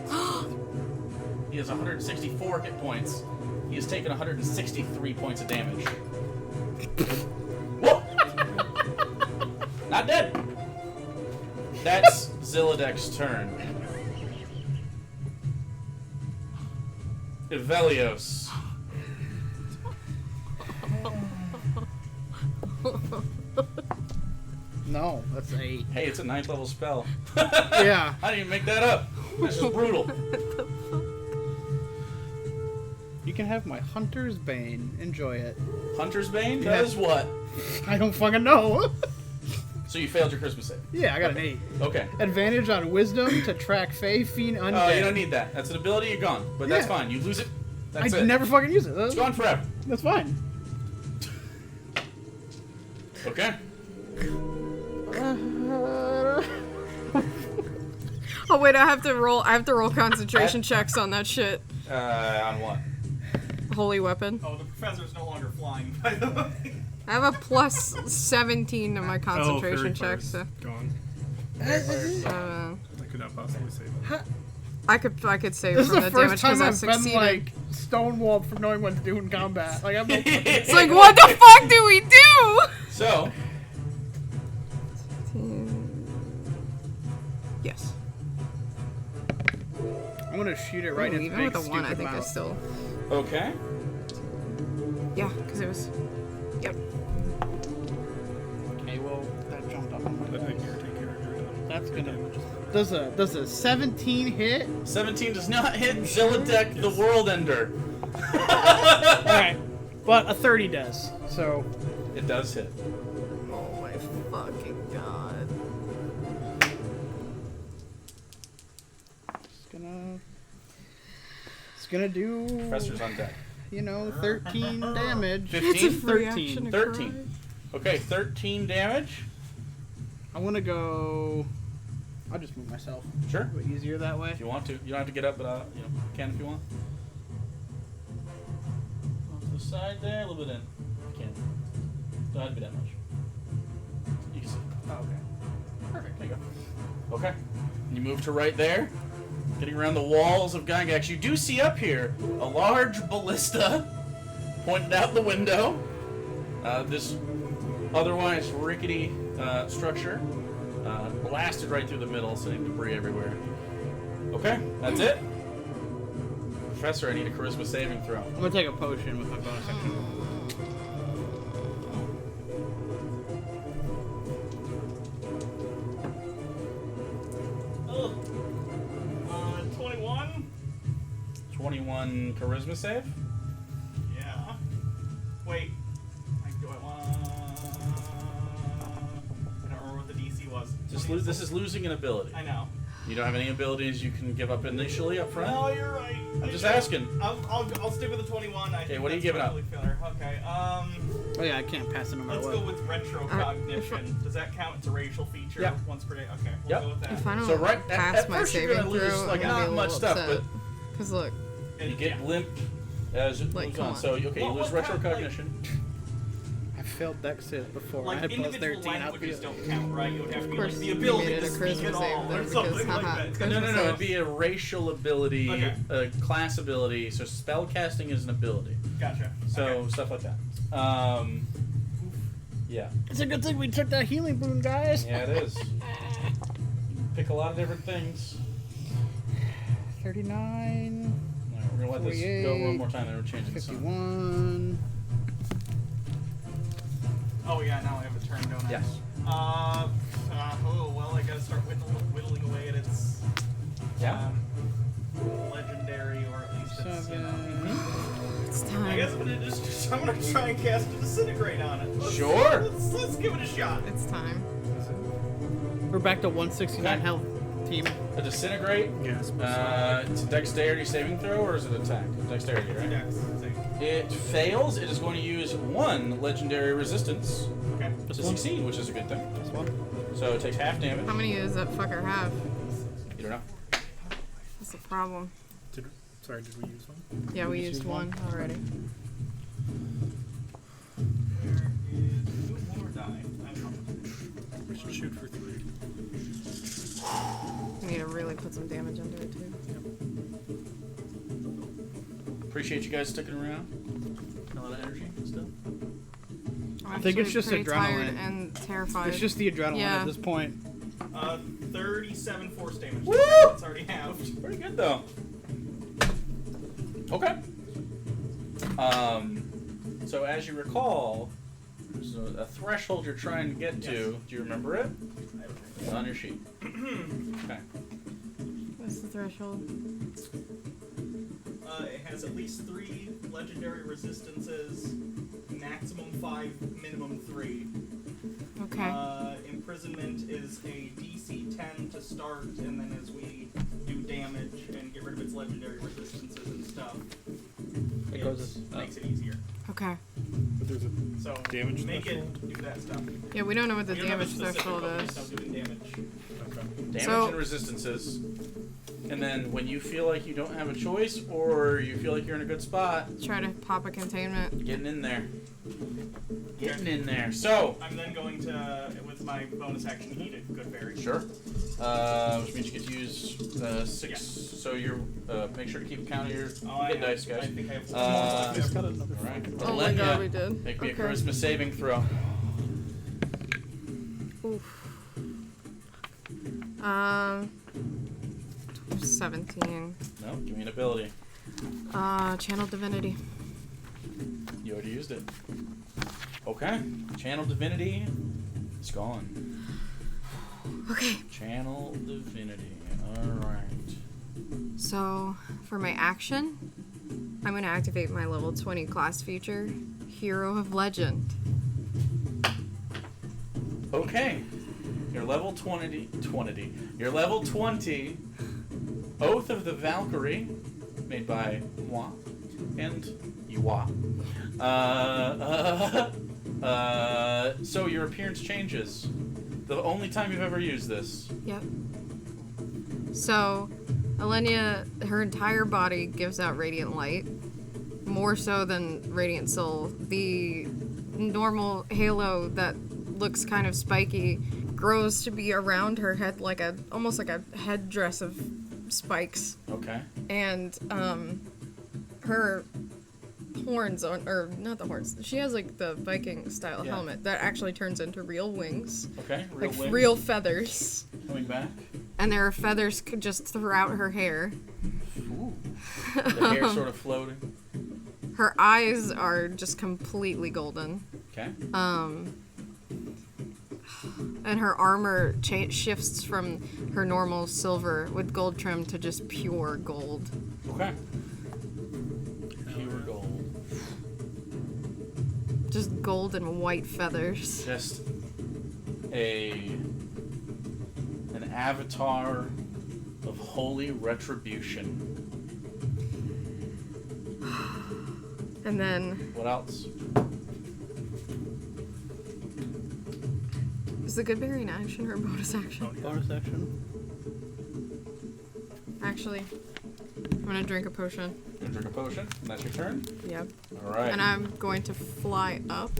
fuck? He has 164 hit points. He has taken 163 points of damage. Whoa! Not dead. That's Zilladek's turn. Ivelios. No, that's 8. Hey, it's a 9th level spell. Yeah. I didn't even make that up. This is brutal. You can have my Hunter's Bane. Enjoy it. Hunter's Bane Yeah. does what? I don't fucking know. So you failed your Christmas save. Yeah, I got an 8. Okay. Advantage on Wisdom to track Fey, Fiend, Undead. Oh, you don't need that. That's an ability, you're gone. But that's Yeah. fine. You lose it. That's I it. never fucking use it. It's gone forever. That's fine. Okay. Oh wait, I have to roll concentration checks on that shit. On what? Holy weapon. Oh, the professor's no longer flying, by the way. I have a plus 17 to my Oh, concentration fairy checks. fire's gone. I I could not possibly save it. could save This is from the the damage first time because I I've been succeeded. like stonewalled from knowing what to do in combat. Like I'm no It's like, what the fuck do we do? So, Yes. I'm gonna shoot it right Ooh, in even big with a 1, I stupid think I mouth. still. okay. Yeah, because it was. Yep. Okay, well that jumped up on my Let dice. Ignir take care of your That's gonna. Does a 17 hit? 17 does not hit Zilladek the World Ender. All right, but a 30 does. So It does hit. Oh my fucking god. it's gonna do. Professor's on deck. 13 damage. 15? Free 13. action to 13. cry. Okay, 13 damage. I want to go. I'll just move myself. Sure. A little easier that way. If you want to. You don't have to get up, but you can if you want. Off to the side there, a little bit in. You can. Don't have to be that much. You can see. Oh, okay. Perfect. There you go. Okay. And you move to right there. getting around the walls of Gygax, you do see up here a large ballista pointed out the window. This otherwise rickety structure blasted right through the middle, sending debris everywhere. Okay, that's it. Professor, I need a charisma saving throw. I'm gonna take a potion with my bonus action. 21. 21 charisma save. Yeah. Wait. Do I want? I don't remember what the DC was. This is losing an ability. I know. You don't have any abilities you can give up initially up front? No, you're right. I'm just asking. I'll stick with the 21. Okay, what are you giving up? Okay. Oh yeah, I can't pass it no matter Let's what. go with retrocognition. Does that count? It's a racial feature. Yeah. Once per day. Okay, we'll Yep. go with that. If I don't So right pass at my first you're saving gonna lose throw, like I'm gonna not be a much little stuff, upset. but Cause look, you get limp as it Like, moves come on. on. So okay, you What- lose what kind, retrocognition. I failed Dex save before. I Like had plus individual 13 out languages the don't count, right? It would have to be Of like course, the you ability made it to a speak charisma at save all, then or because, something like haha, that. charisma No, it'd be a racial ability, Okay. a class ability. So spell casting is an ability. Gotcha. So Okay. stuff like that. Yeah. It's a good thing we took that healing boon, guys. Yeah, it is. You can pick a lot of different things. 39, All right, we're gonna let this go 48, one more time. Then we're changing the song. 51. Oh yeah, now I have a turn, don't I? Yes. Oh well, I gotta start whittling away at its Yeah. legendary, or at least its. it's I time. guess I'm gonna try and cast a disintegrate on it. Sure. Let's give it a shot. It's time. We're back to 169 Okay. health, team. A disintegrate. Yes. It's a dexterity saving throw, or is it attack? Dexterity, right? Dex, save. It fails. It is going to use one legendary resistance Okay. to Just one? succeed, which is a good thing. This one. So it takes half damage. How many does that fucker have? You don't know. That's the problem. Did we use one? Yeah, we used one already. There is two more die. I'm coming. We should shoot for 3. We need to really put some damage into it too. Appreciate you guys sticking around. A lot of energy still. I'm think it's actually just pretty tired adrenaline. and terrified. It's just the adrenaline Yeah. at this point. 37 force damage. Woo! It's already halved. Pretty good though. Okay. So as you recall, there's a threshold you're trying to get to. Yes. Do you remember it? It's on your sheet. Okay. What's the threshold? It has at least 3 legendary resistances, maximum 5, minimum 3. Okay. Imprisonment is a DC 10 to start, and then as we do damage and get rid of its legendary resistances and stuff, It goes makes it easier. Okay. But there's a So Damage make threshold? it do that stuff. Yeah, we don't know what the We don't have a damage specific threshold focus is. on doing damage. okay. Damage So- and resistances. And then when you feel like you don't have a choice or you feel like you're in a good spot, Try to pop a containment. getting in there. Getting in there. So, I'm then going to, with my bonus action, heat a good berry. sure. Which means you get to use 6. Yes. So you're make sure to keep count of your I hit have- dice, guys. I think I have It's got another All right. Oh my Alenia, god, we did. Make me Okay. a charisma saving throw. Oof. 17. No, give me an ability. Channel Divinity. You already used it. Okay. Channel Divinity. It's gone. Okay. Channel Divinity. Alright. So, for my action, I'm going to activate my level 20 class feature, Hero of Legend. Okay. Your level 20. Your level 20. Oath of the Valkyrie, made by moi and Yua. So your appearance changes. The only time you've ever used this. Yep. So, Alenia, her entire body gives out radiant light, more so than Radiant Soul. The normal halo that looks kind of spiky grows to be around her head, like almost like a headdress of spikes, Okay. and her horns or not the horns. She has like the Viking style Yeah. helmet that actually turns into real wings, Okay. Real like wing real feathers, coming back. and there are feathers just throughout her hair. Ooh. The hair sort of floating. Her eyes are just completely golden. Okay. And her armor shifts from her normal silver with gold trim to just pure gold. Okay. Pure gold. Just gold and white feathers. Just an avatar of holy retribution. And then What else? is the Goodberry an action or a bonus action? Bonus action. Actually, I'm gonna drink a potion. You drink a potion, and that's your turn. Yep. All right. And I'm going to fly up.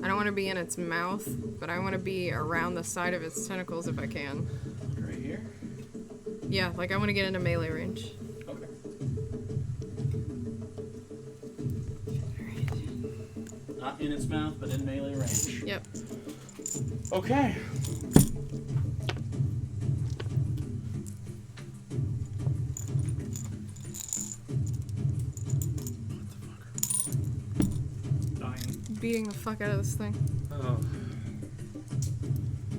I don't want to be in its mouth, but I want to be around the side of its tentacles if I can. Right here. Yeah, like I want to get into melee range. Okay. Not in its mouth, but in melee range. Yep. Okay. Dying. Beating the fuck out of this thing. Oh.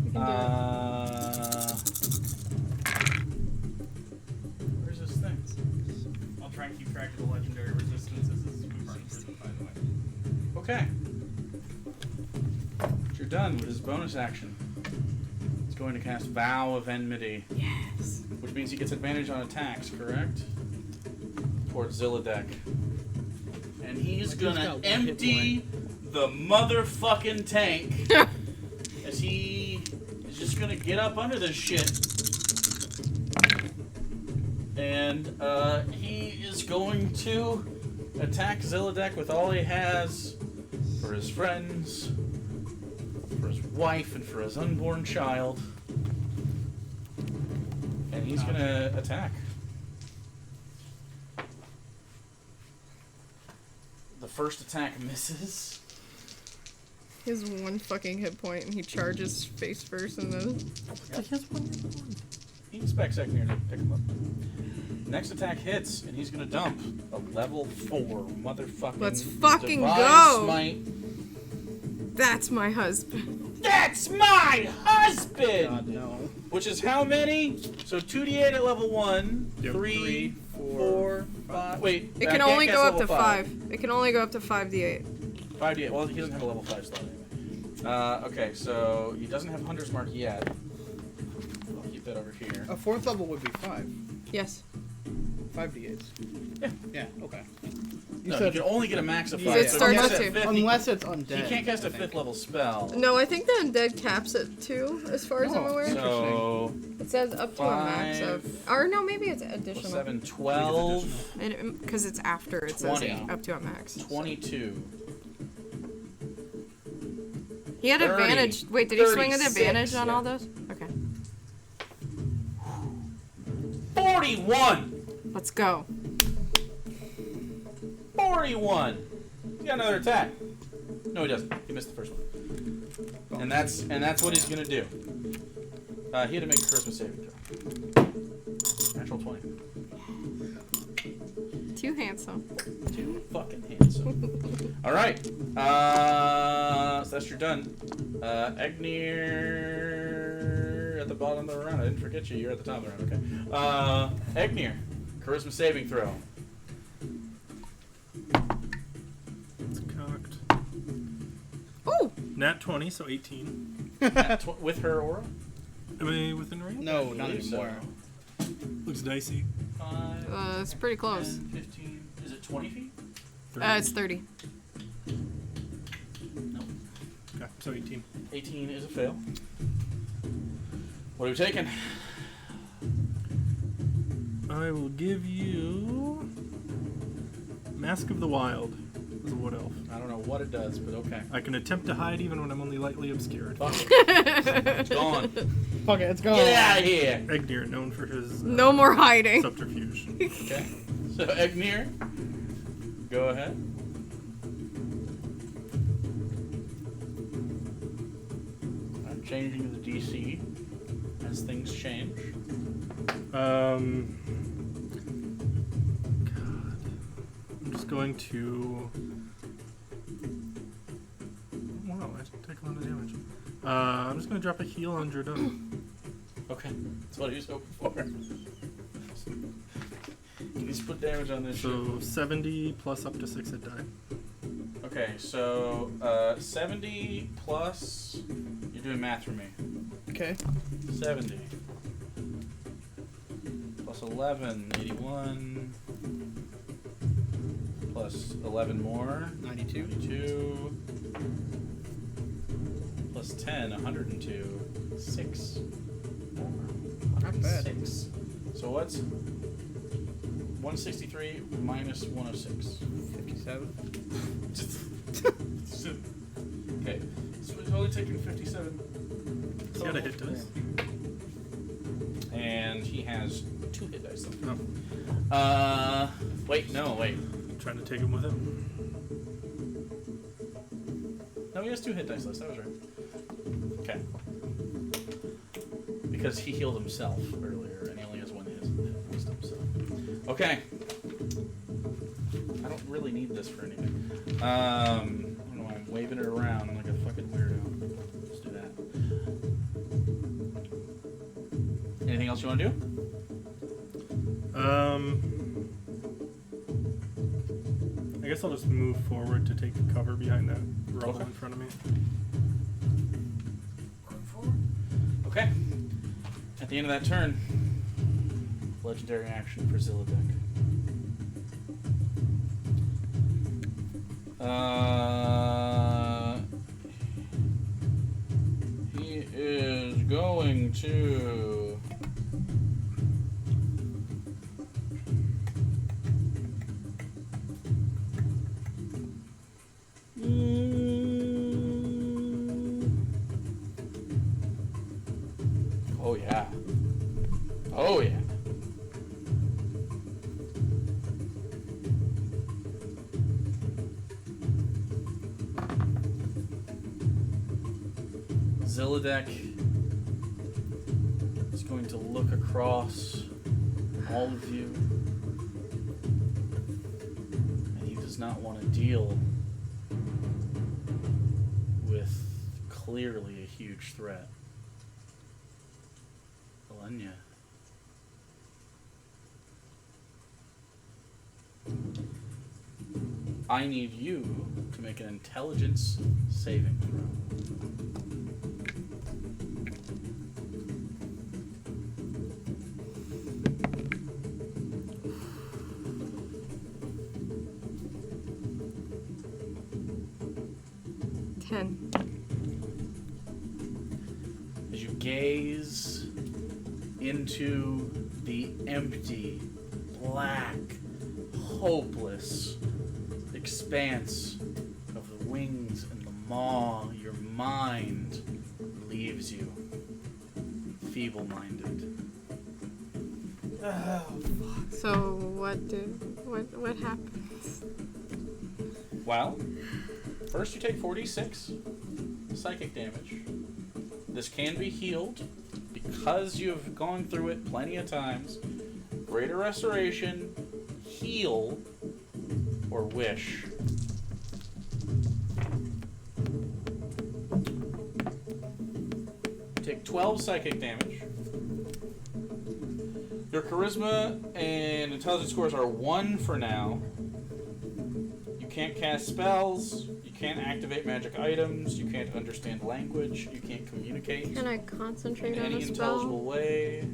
You can do Where's this thing? I'll try and keep track of the legendary resistances as we burn through them, by the way. Okay. You're done with his bonus action. He's going to cast Vow of Enmity, it. Yes. which means he gets advantage on attacks, correct? Towards Zilladek. And he's Like, gonna he's got one empty the motherfucking tank as he is just gonna get up under this shit. And he is going to attack Zilladek with all he has for his friends, for his wife, and for his unborn child. And he's gonna attack. The first attack misses. He has one fucking hit point and he charges face first and then. He expects Eknir to pick him up. Next attack hits, and he's gonna dump a level 4 motherfucking. Let's fucking Divine go! Smite. That's my husband. That's my husband! God, no. Which is how many? So 2d8 at level 1, Yep. 3, 4, 5. Wait, It I can can't only cast go up level to 5. It can only go up to 5d8. 5d8. Well, he doesn't have a level 5 slot anyway. Okay, so he doesn't have Hunter's Mark yet. I'll keep that over here. A 4th level would be 5. Yes. 5 d8s. Yeah. Yeah, okay. You No, said you can only get a max of 5. Yeah, it so starts he at has a 2. fifth- unless it's He undead. can't cast a I think. 5th level spell. No, I think the undead caps at 2, as far as I'm Oh, aware. So, It says up to a max of. Or no, maybe it's additional. 7, 12, Because it's after it 20. says up to a max. 22. He had 30, advantage. Wait, did he swing with 36, advantage on yeah. all those? Okay. 41! Let's go. 41! He's got another attack. No, he doesn't. He missed the first one. And that's what he's gonna do. He had to make a charisma saving throw. Natural 20. Too handsome. Too fucking handsome. Alright. So that's your done. Egnir at the bottom of the round. I didn't forget you. You're at the top of the round. Okay. Egnir. Charisma saving throw. It's cocked. Ooh! Nat 20, so 18. With her aura? Am I within range? No, not believe so. anymore. Looks dicey. 5, It's pretty close. 10, 15. Is it 20 feet? 30. It's 30. No. Okay, so 18. 18 is a fail. What are we taking? I will give you Mask of the Wild as a wood elf. I don't know what it does, but okay. I can attempt to hide even when I'm only lightly obscured. Fuck it. It's gone. Fuck it, it's gone. Get out of here. Egnir, known for his No more hiding. subterfuge. Okay. So, Egnir, go ahead. I'm changing the DC as things change. God. I'm just going to. Wow, I didn't take a lot of damage. I'm just going to drop a heal on Jordan. Okay. That's what he was hoping for. Can you split damage on this So 70 plus up to 6 hit die. Okay, so 70 plus. You're doing math for me. Okay. 70 plus 11, 81 plus 11 more, 92. 92 plus 10, 102, 6 more. Not bad. 6. So what's 163 minus 106? 57. Okay, so it's only taking 57. He's got a hit dice. And he has 2 hit dice left. Oh, Wait. trying to take him with him. No, he has 2 hit dice left. That was right. Okay. Because he healed himself earlier, and he only has 1 hit wisdom, so. Okay. I don't really need this for anything. I don't know why I'm waving it around like a fucking weirdo. Let's do that. Anything else you want to do? I guess I'll just move forward to take cover behind that rubble Okay. in front of me. Okay. At the end of that turn, legendary action for Zilladek. He is going to Oh yeah. Oh yeah. Zilladek is going to look across all of you, and he does not want to deal with clearly a huge threat. Alenya. I need you to make an intelligence saving throw. As you gaze into the empty, black, hopeless expanse of the wings and the maw, your mind leaves you, feeble-minded. So what happens? Well, first you take 46 psychic damage. This can be healed because you have gone through it plenty of times. Greater restoration, heal, or wish. Take 12 psychic damage. Your charisma and intelligence scores are 1 for now. You can't cast spells. You can't activate magic items. You can't understand language. You can't communicate Can I concentrate in on any a intelligible spell? way.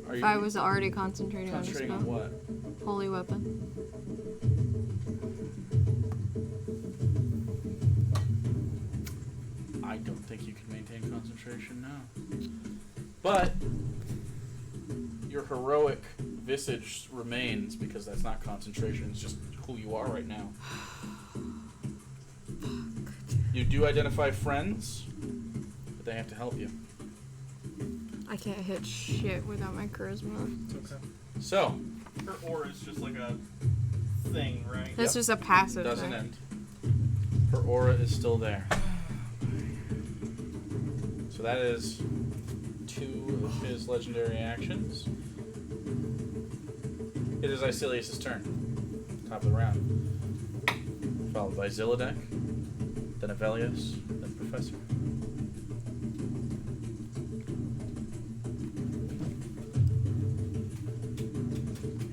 Are If you I was already concentrating on a concentrating spell. on what? Holy weapon. I don't think you can maintain concentration now. But your heroic visage remains because that's not concentration, it's just who you are right now. You do identify friends, but they have to help you. I can't hit shit without my charisma. Okay. So, Her aura is just like a thing, right? That's just a passive doesn't thing. end. Her aura is still there. So that is 2 of his legendary actions. It is Icilius' turn. Top of the round. Followed by Zilladek, then Avelius, then Professor.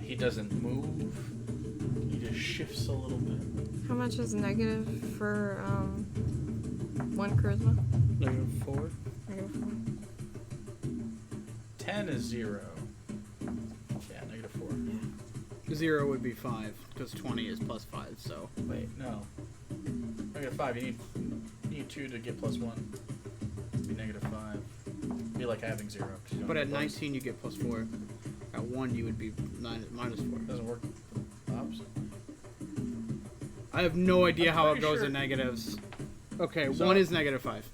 He doesn't move. He just shifts a little bit. How much is negative for 1 charisma? -4. -4. 10 is 0. Yeah, -4. 0 would be 5, because 20 is +5, so. Wait, no. -5. You need 2 to get +1. It'd be -5. It'd be like having 0. 'Cause you don't But get at bonus. 19, you get +4. At 1, you would be -4. Doesn't work. Opposite. I have no idea I'm how it pretty goes sure- in negatives. Okay, So- 1 is -5.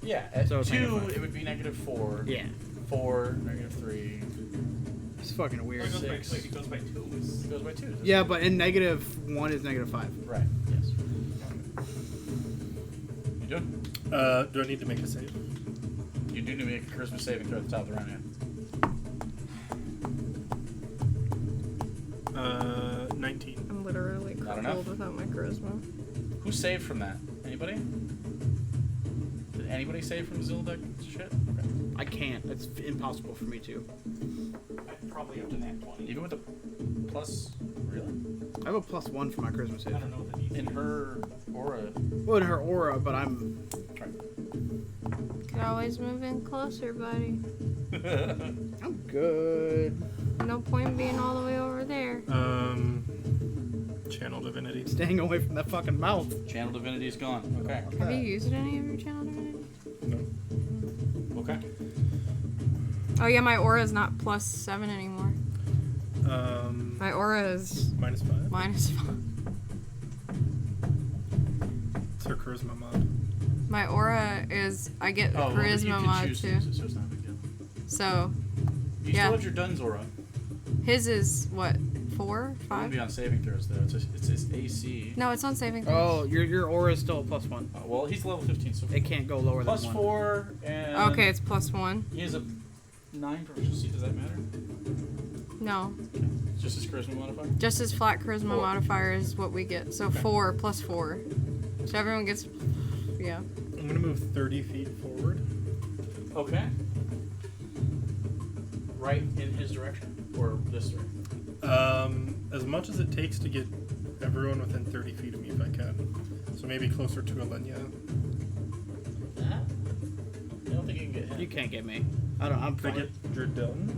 Yeah, at So it's 2, -5. it would be -4. Yeah. 4, -3. It's fucking Or weird. it goes by, 6. wait, it goes by 2s. It goes by 2. Yeah, but in -1 is -5. Right, yes. You doing? Do I need to make a save? You do need to make a charisma saving throw at the top of the round, yeah. 19. I'm literally Not enough. crippled without my charisma. Who saved from that? Anybody? Did anybody save from Zilladek shit? Okay. I can't. It's impossible for me to. I'd probably up to nat 20. Even with the plus, really? I have a +1 for my charisma I save. don't know what that In is. her aura. Well, in her aura, but I'm. Right. Could always move in closer, buddy. I'm good. No point being all the way over there. Channel Divinity. Staying away from that fucking mouth. Channel Divinity is gone. Okay. Have you used any of your channel divinity? No. Okay. Oh yeah, my aura is not +7 anymore. My aura is -5. -5. It's her charisma mod. My aura is I get Oh, well, you charisma can mod choose to too. use it, so it's not a big deal. So You Yeah. still have your Dun's aura. his is what, 4, It wouldn't 5? be on saving throws though. It's his AC. No, it's on saving throws. Oh, your aura is still a +1. Well, he's level 15, so It can't go lower than 1. +4 and. Okay, it's +1. He has a 9 proficiency. Does that matter? No, Just his charisma modifier. just his flat charisma 4. modifier is what we get. So 4 + 4. So everyone gets, yeah. I'm gonna move 30 feet forward. Okay. Right in his direction, or this direction. As much as it takes to get everyone within 30 feet of me if I can. So maybe closer to Alenia. That? I don't think you can get him. You can't get me. I don't. I'm If I fine. get Jordan.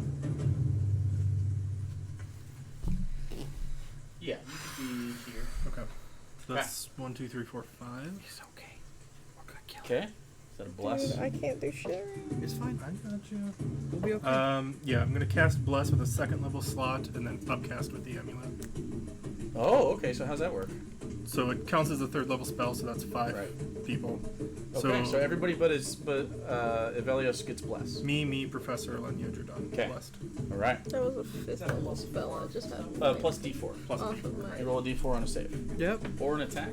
Yeah, you could be here. Okay. So that's 1, 2, 3, 4, 5. It's okay. We're gonna kill Okay. Is that a bless? can't do shit. it. It's fine. I got you. We'll be okay. Yeah, I'm gonna cast Bless with a 2nd level slot and then upcast with the amulet. Oh, okay. So how's that work? So it counts as a 3rd level spell, so that's 5 Right. people. Okay, so everybody but Evelios gets blessed. Me, Professor Alenia, Jordan. Okay. Blessed. All right. That was a 5th level spell. I just had Plus D4. Plus off D4. of my. You roll a D4 on a save Yep. or an attack.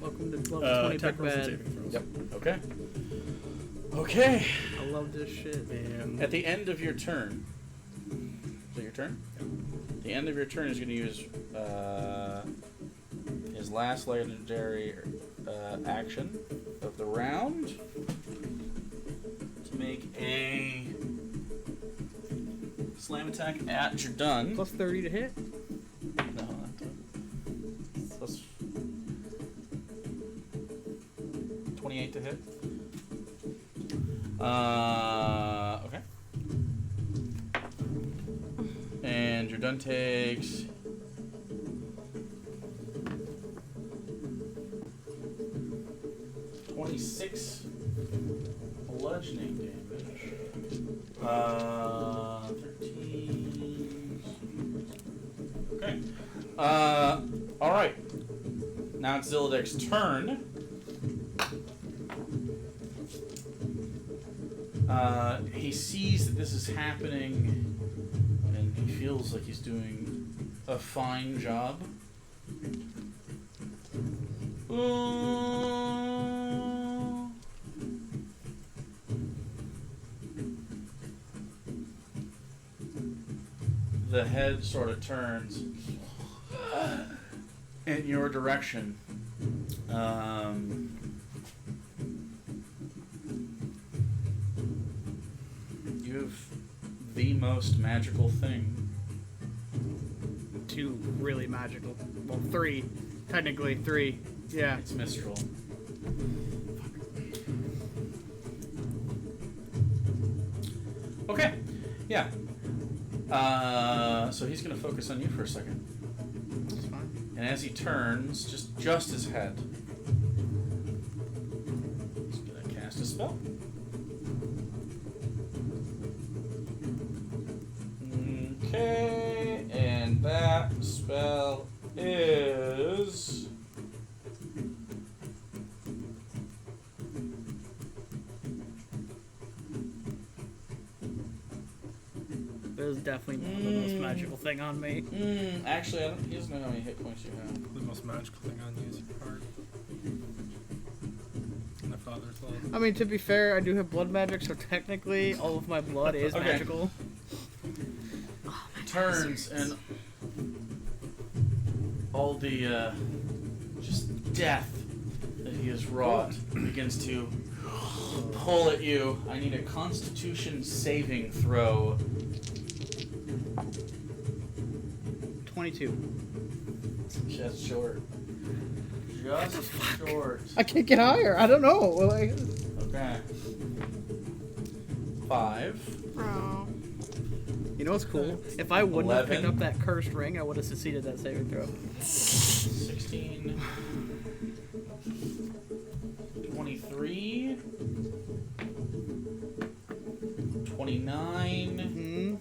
Welcome to level 20 Attack pick rolls and bad. saving throws. Yep. Okay. Okay. I love this shit. And At the end of your turn. Is it your turn? The end of your turn is going to use his last legendary action of the round to make a slam attack at Jordan. Plus 30 to hit. No, not plus 28 to hit. Okay. And Jordan takes 26 bludgeoning damage. 13. Okay. All right. Now it's Zilladek's turn. He sees that this is happening, and he feels like he's doing a fine job. The head sort of turns in your direction. You have the most magical thing. 2 really magical. Well, 3. Technically 3. Yeah. It's Mistral. Okay. Yeah. So he's going to focus on you for a second. That's fine. And as he turns, just his head, he's going to cast a spell. Okay, and that spell is... There's definitely not the most magical thing on me. Actually, he doesn't know how many hit points you have. The most magical thing on you is your heart. And the Father's love. I mean, to be fair, I do have blood magic, so technically all of my blood is Okay. magical. Turns and all the just death that he has wrought begins to pull at you. I need a Constitution saving throw. 22. Just short. Just short. I can't get higher. I don't know. Like, Okay. 5. Bro. you know what's cool? If I wouldn't have picked 11. up that cursed ring, I would have succeeded that saving throw. 16. 23. 29. Hmm.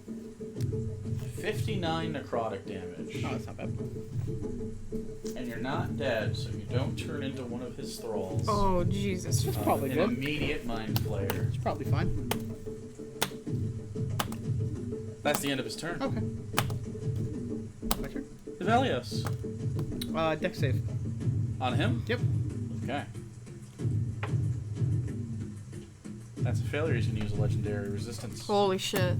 59 necrotic damage. Oh, that's not bad. And you're not dead, so you don't turn into one of his thralls. Oh, Jesus. That's probably an good. immediate mind flayer. It's probably fine. That's the end of his turn. Okay. My turn. Velios. Deck save. On him? Yep. Okay. That's a failure. He's going to use a legendary resistance. Holy shit.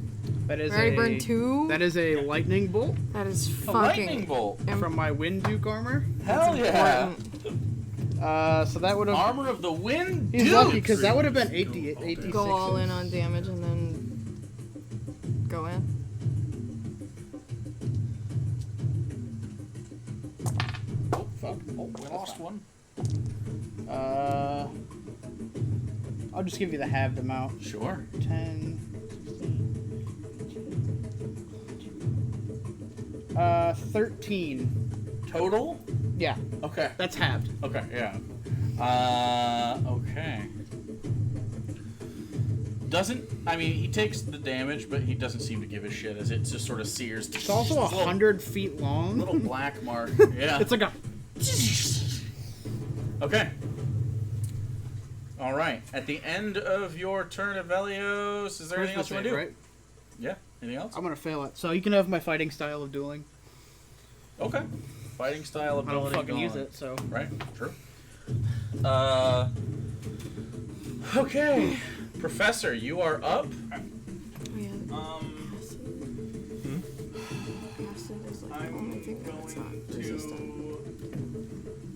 That is We already a burned 2? That is a lightning bolt That is A fucking... lightning bolt. from my wind duke armor. Hell yeah. important. So that would have. Armor of the Wind He's Duke. lucky because that would have been 86. Go all in on damage and then go in. Oh, fuck. Oh, we lost one. I'll just give you the halved amount. Sure. 10. 13. Total? Yeah, Okay. that's halved. Okay, yeah. Okay. I mean, he takes the damage, but he doesn't seem to give a shit as it just sort of sears. It's also 100 feet long. Little black mark. Yeah. It's like a. Okay. All right. At the end of your turn, Velios, is there anything else you want to do? Right? Yeah. Anything else? I'm gonna fail it. So you can have my fighting style of dueling. Okay. Fighting style I don't ability. fucking use gone. it, so. Right. True. Okay. Professor, you are up. Yeah. Um, Acid is like the I'm only thing that's not going resistant.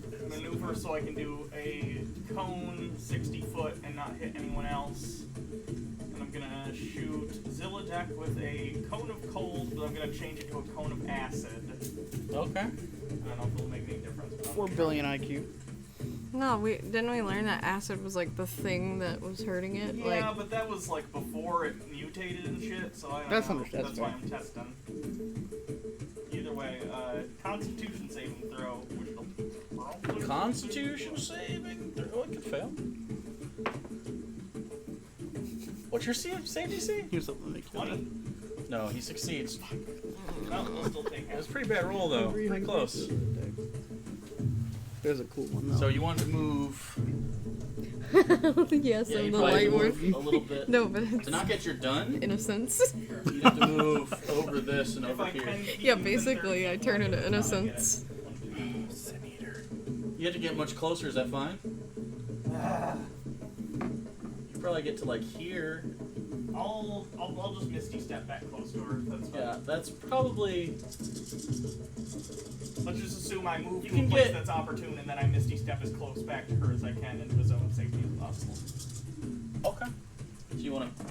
to maneuver so I can do a cone 60 foot and not hit anyone else. And I'm gonna shoot Zilladek with a cone of cold, but I'm gonna change it to a cone of acid. Okay. I don't know if it'll make any difference. But I'm 4 gonna billion IQ. No, didn't we learn that acid was like the thing that was hurting it? Yeah, Like, but that was like before it mutated and shit, so I don't That's know. understandable. That's why I'm testing. Either way, Constitution saving throw, which will probably Constitution saving throw. Oh, it could fail. What's your save DC? Here's something like 20. No, he succeeds. No, we'll still take It was it. a pretty bad roll, though. Pretty close. There's a cool one though. So you want to move. Yes, Yeah, I'm you the probably light move one. a little bit. No, but it's To not get your done, innocence. you have to move over this and If over I here. can keep Yeah, them within basically, 30 I feet turn of into each other, I'll get innocence. You have to get much closer. Is that fine? You probably get to like here. I'll just Misty step back close to her. That's fine. Yeah, that's probably. Let's just assume I move You to a can place get- that's opportune, and then I Misty step as close back to her as I can into a zone of safety as possible. Okay. So you want to.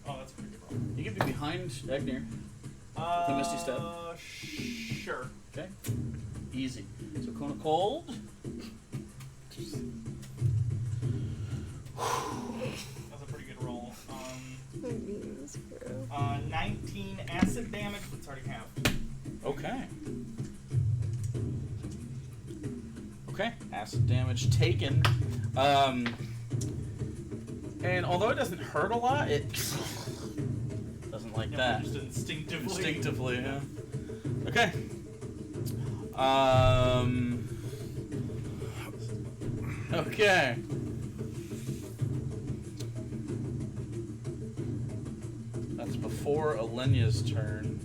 Oh, that's a pretty good roll. You can be behind Egnir. The Misty step. Sure. Okay. Easy. So Cone of Cold. That's a pretty good roll. 19 acid damage, but it's already halved. Okay. Okay. Acid damage taken. And although it doesn't hurt a lot, it doesn't like Yeah, that. Just instinctively. Instinctively, yeah. Okay. Okay. That's before Alenia's turn.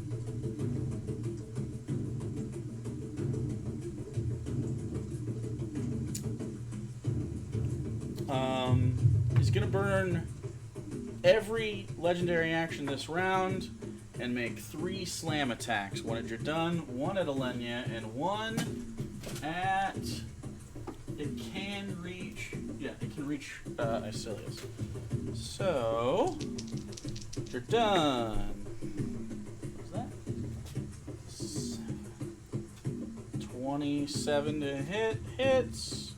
He's gonna burn every legendary action this round and make 3 slam attacks. One at your done, one at Alenia, and one at. It can reach. Yeah, it can reach Icilius. So. You're done. What's that? 27 to hit. Hits.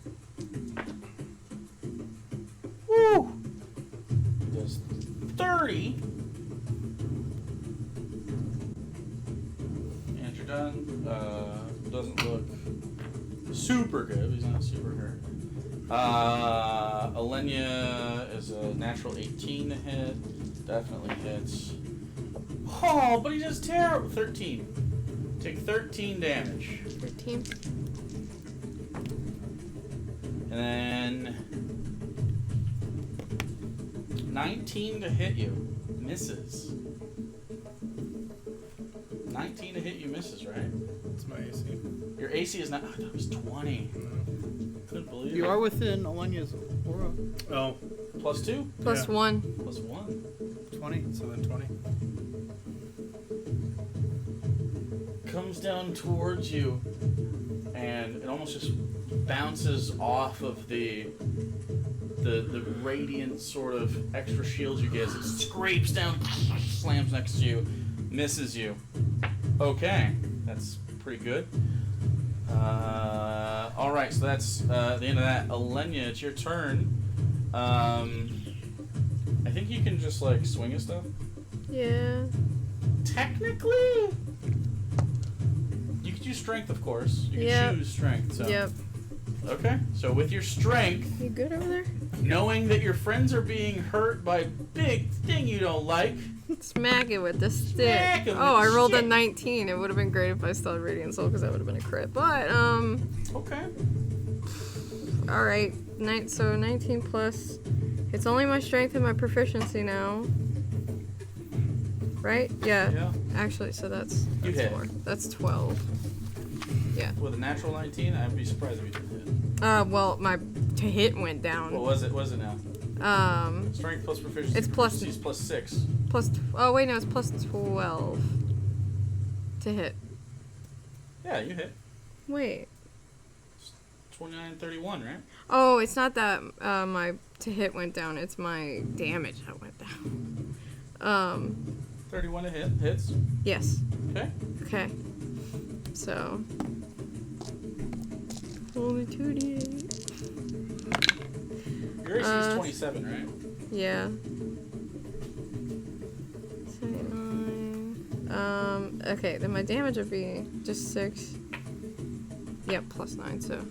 Woo! Does 30. And you're done. Doesn't look super good. He's not super hurt. Alenia is a natural 18 to hit. Definitely hits. Oh, but he does terrible. 13. Take 13 damage. 13. And then 19 to hit you. Misses. 19 to hit you misses, right? That's my AC. Your AC is not. I thought it was 20. Couldn't believe You it. are within Alenia's aura. Oh, Plus 2? Plus Yeah. 1. Plus 1. 20. so then 20. Comes down towards you, and it almost just bounces off of the radiant sort of extra shield you get. It scrapes down, slams next to you, misses you. Okay, that's pretty good. All right, so that's the end of that. Alenia, it's your turn. I think you can just like swing at stuff. Yeah. Technically, you could use strength, of course. You can Yep. choose strength. So. Yep. Okay, so with your strength, You good over there? knowing that your friends are being hurt by a big thing you don't like, Smack it with the stick. Smack it with Oh, I the rolled a stick. 19. It would have been great if I still had Radiant Soul because that would have been a crit. But, okay. alright. So 19 plus. It's only my strength and my proficiency now. Right? Yeah. Yeah. Actually, so that's You hit. more. That's 12. Yeah. With a natural 19, I'd be surprised if you didn't hit. Well, my to hit went down. What was it? What is it now? Strength plus proficiency. It's plus- Proficiency's plus 6. Oh wait, no, it's plus 12 to hit. Yeah, you hit. Wait. 29, 31, right? Oh, it's not that my to hit went down. It's my damage that went down. 31 to hit. Hits. Yes. Okay. Okay. So. Only 2d8. Your AC is 27, right? Yeah. 9. Okay, then my damage would be just 6. Yep, plus 9, so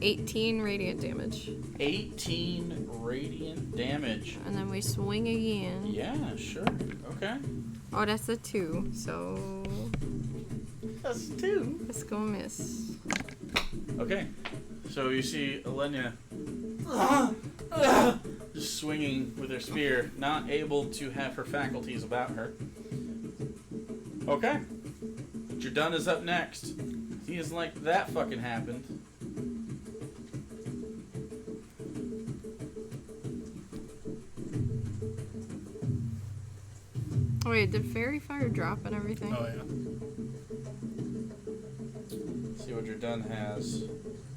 18 radiant damage. 18 radiant damage. And then we swing again. Yeah, sure. Okay. Oh, that's a 2, so That's 2. let's go miss. Okay. So you see Elenia just swinging with her spear, not able to have her faculties about her. Okay. Your done is up next. He is like, that fucking happened. Wait, did fairy fire drop and everything? Oh, yeah. See what your done has.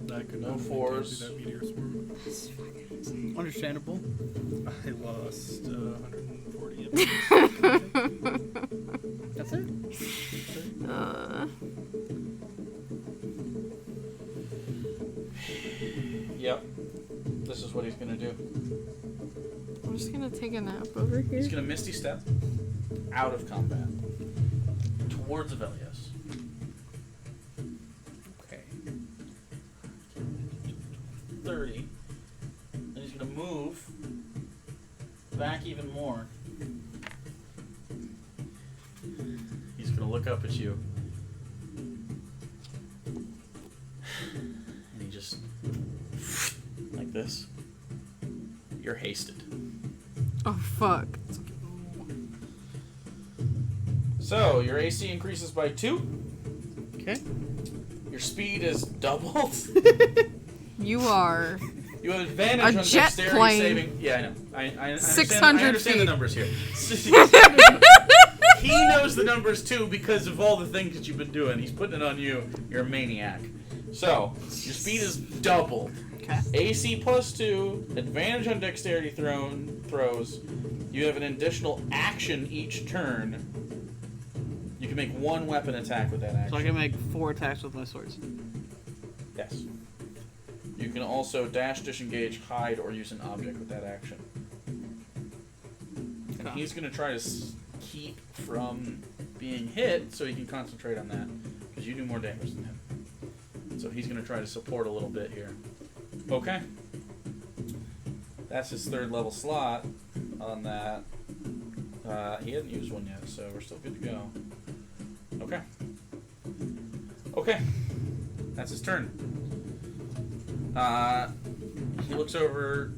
That could No not fours. that meteor swarm. That's fucking insane. Understandable. I lost 140 That's it. Yep. This is what he's gonna do. I'm just gonna take a nap over here. He's gonna Misty Step out of combat towards Avelios. Okay. 30. Then he's gonna move back even more. He's gonna look up at you. And he just like this. You're hasted. Oh fuck. So, your AC increases by 2. Okay. Your speed is doubled. You are You have advantage A on jet dexterity plane. saving. Yeah, I know. I understand, 600 I understand the feet. numbers here. He knows the numbers too because of all the things that you've been doing. He's putting it on you. You're a maniac. So, your speed is doubled. Okay. AC plus 2, advantage on dexterity throws. You have an additional action each turn. You can make 1 weapon attack with that action. So I can make 4 attacks with my swords. Yes. You can also dash, disengage, hide, or use an object with that action. And Okay. he's going to try to keep from being hit so he can concentrate on that. Because you do more damage than him. So he's going to try to support a little bit here. Okay. That's his 3rd level slot on that. He hasn't used one yet, so we're still good to go. Okay. Okay. That's his turn. He looks over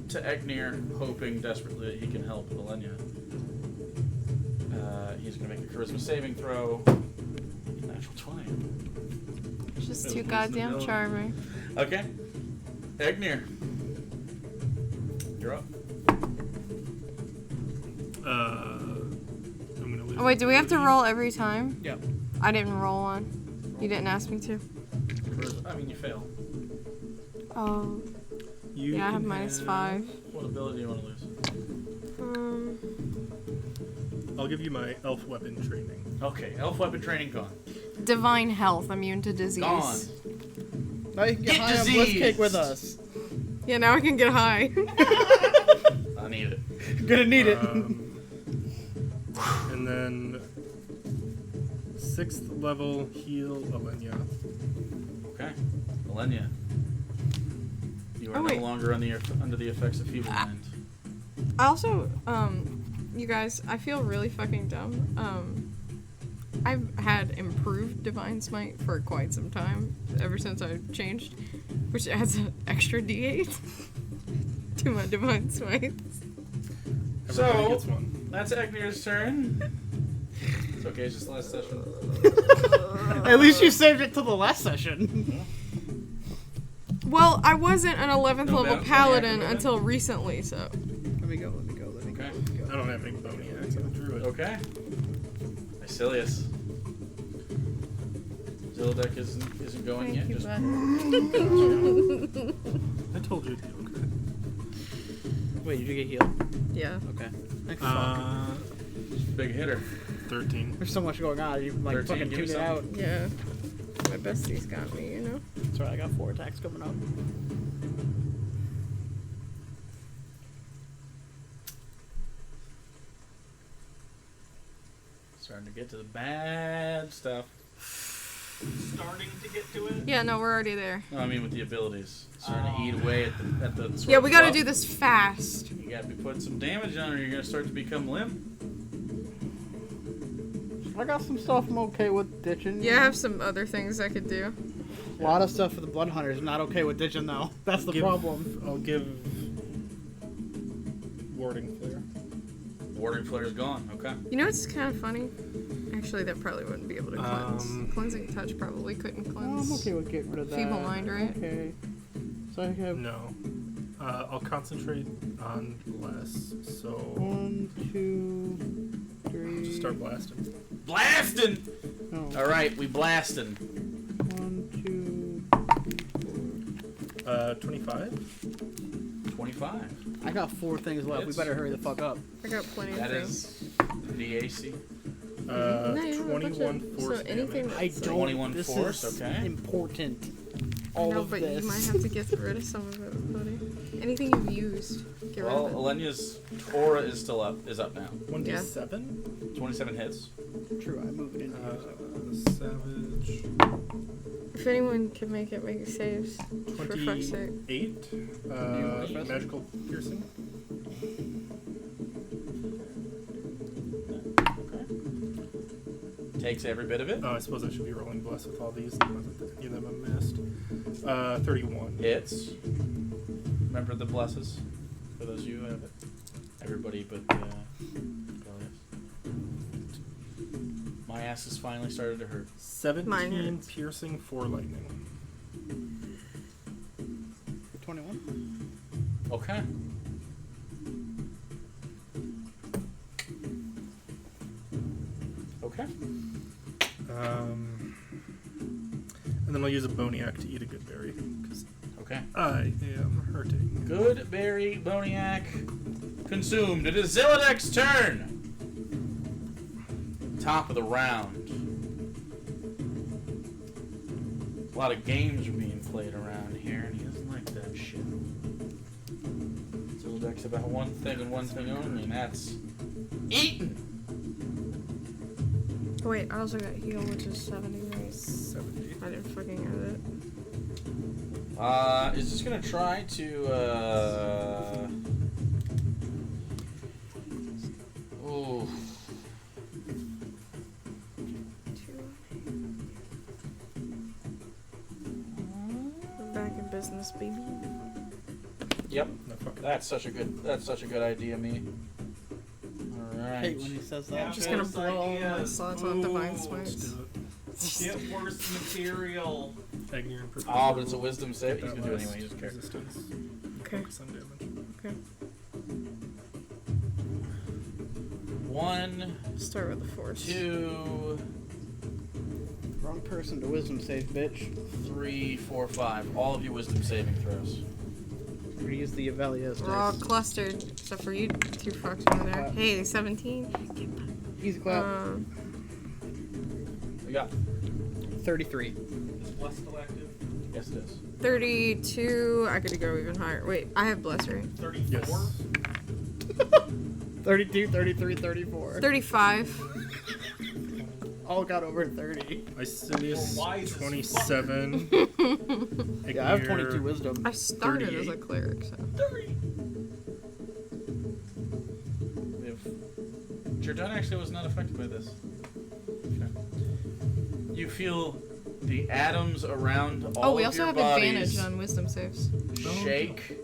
to Egnir, hoping desperately that he can help Elenia. He's going to make a charisma saving throw. Natural 20. It's just That's too what's goddamn the charming. Okay. Egnir. You're up. I'm gonna lose. Oh wait, do we have to roll every time? Yep. I didn't roll one. You didn't ask me to. I mean, you fail. Oh, You yeah, I have can -5. What ability do you want to lose? I'll give you my elf weapon training. Okay, elf weapon training gone. Divine health, immune to disease. Gone. Now you can get Get high on Bliss diseased. Cake with us. Yeah, now I can get high. I need it. Gonna need it. And then 6th level heal Elenia. Okay. Elenia. You are Oh, no wait. longer under the effects of feeble mind. I also, you guys, I feel really fucking dumb. I've had improved Divine Smite for quite some time, ever since I changed, which adds an extra D8 to my Divine Smites. Everybody gets one. That's Egnir's turn. It's okay, it's just last session. At least you saved it till the last session. Well, I wasn't an 11th No level bounce on the paladin acrobat? until recently, so. Let me go. Okay. I don't have any bony axe. I'm a druid. Okay. Icilius. Zilladek isn't going Thank yet. you, Just bud. I told you it'd be okay. Wait, did you get healed? Yeah. Okay. Thanks. big hitter. 13. There's so much going on. You like 13, fucking give me tune it out. Yeah. My bestie's got me, you know? That's right. I got 4 attacks coming up. Starting to get to the bad stuff. Starting to get to it. Yeah, no, we're already there. No, I mean with the abilities. Starting to eat away at the sort Yeah, of we gotta fluff. do this fast. You gotta be putting some damage on or you're gonna start to become limp. I got some stuff I'm okay with ditching. Yeah, I have some other things I could do. A lot of stuff for the Blood Hunters. Not okay with ditching though. That's the problem. I'll give Warding Flare. Warding Flare's gone. Okay. You know what's kind of funny? Actually, that probably wouldn't be able to cleanse. Cleansing Touch probably couldn't Oh, cleanse. I'm okay with getting rid of that. Feeble Mind, right? Okay. So I have No. I'll concentrate on less. So 1, 2, 3. just start blasting. Blasting! No. Alright, we blasting. 1, 2. 25. 25. I got 4 things left. Hits. We better hurry the fuck up. I got plenty That of things. is the AC. No, you have a bunch 21 of- force so anything damage. I that's don't. 21 this force, is okay. important. I All know, of but this. you might have to get rid of some of it, buddy. Anything you've used, get Well, rid of Alenia's aura is still up. Is up now. 1d7. 27 hits. True. I moved it into here. Savage. it. If anyone can make it saves. For fuck's sake. 28. Professor? Magical piercing. Okay. Takes every bit of it. Oh, I suppose I should be rolling bless with all these. Any of them I missed. 31. Hits. Remember the blesses? For those of you who have it. Everybody but Goliath. My ass has finally started to hurt. 17 Mine hurts. piercing for lightning. 21. Okay. Okay. And then I'll use a Boniac to eat a good berry, because Okay. I am hurting. Good berry Boniac consumed. It is Zilladek's turn. Top of the round. A lot of games are being played around here, and he doesn't like that shit. Zilladek's about one thing and one thing only, and that's eating. Oh, wait, I also got heal, which is 70, right? 70. I didn't fucking add it. Is just gonna try to, Ooh. We're back in business, baby. Yep. No, fuck it. That's such a good idea, me. I Alright. hate when he says that. Yeah. I'm just gonna Those blow all my ideas. slots on Divine Let's Smites. do it. Get worse material. Agni and Professor Oh, but it's a will wisdom save. get He's that gonna do it last anyway. He doesn't care. resistance. Okay. Focus on damage. Okay. 1, Start with the force. 2, Wrong person to wisdom save, bitch. 3, 4, 5. All of you wisdom saving throws. We're gonna use the Avelia's We're all dice. clustered, except for you two fucks over there. Hey, 17. Easy clap. We got 33. Is Bless still active? yes, it is. 32. I could go even higher. Wait, I have Bless, right? 34? Yes. 32, 33, 34. 35. All got over 30. Icilius, Well, wise as fuck. 27. Yeah, I have Ignir, 22 wisdom. I started as a 38. cleric, so. We have... Jordan actually was not affected by this. Okay. You feel the atoms around all Oh, we of also your have bodies advantage on wisdom saves. shake,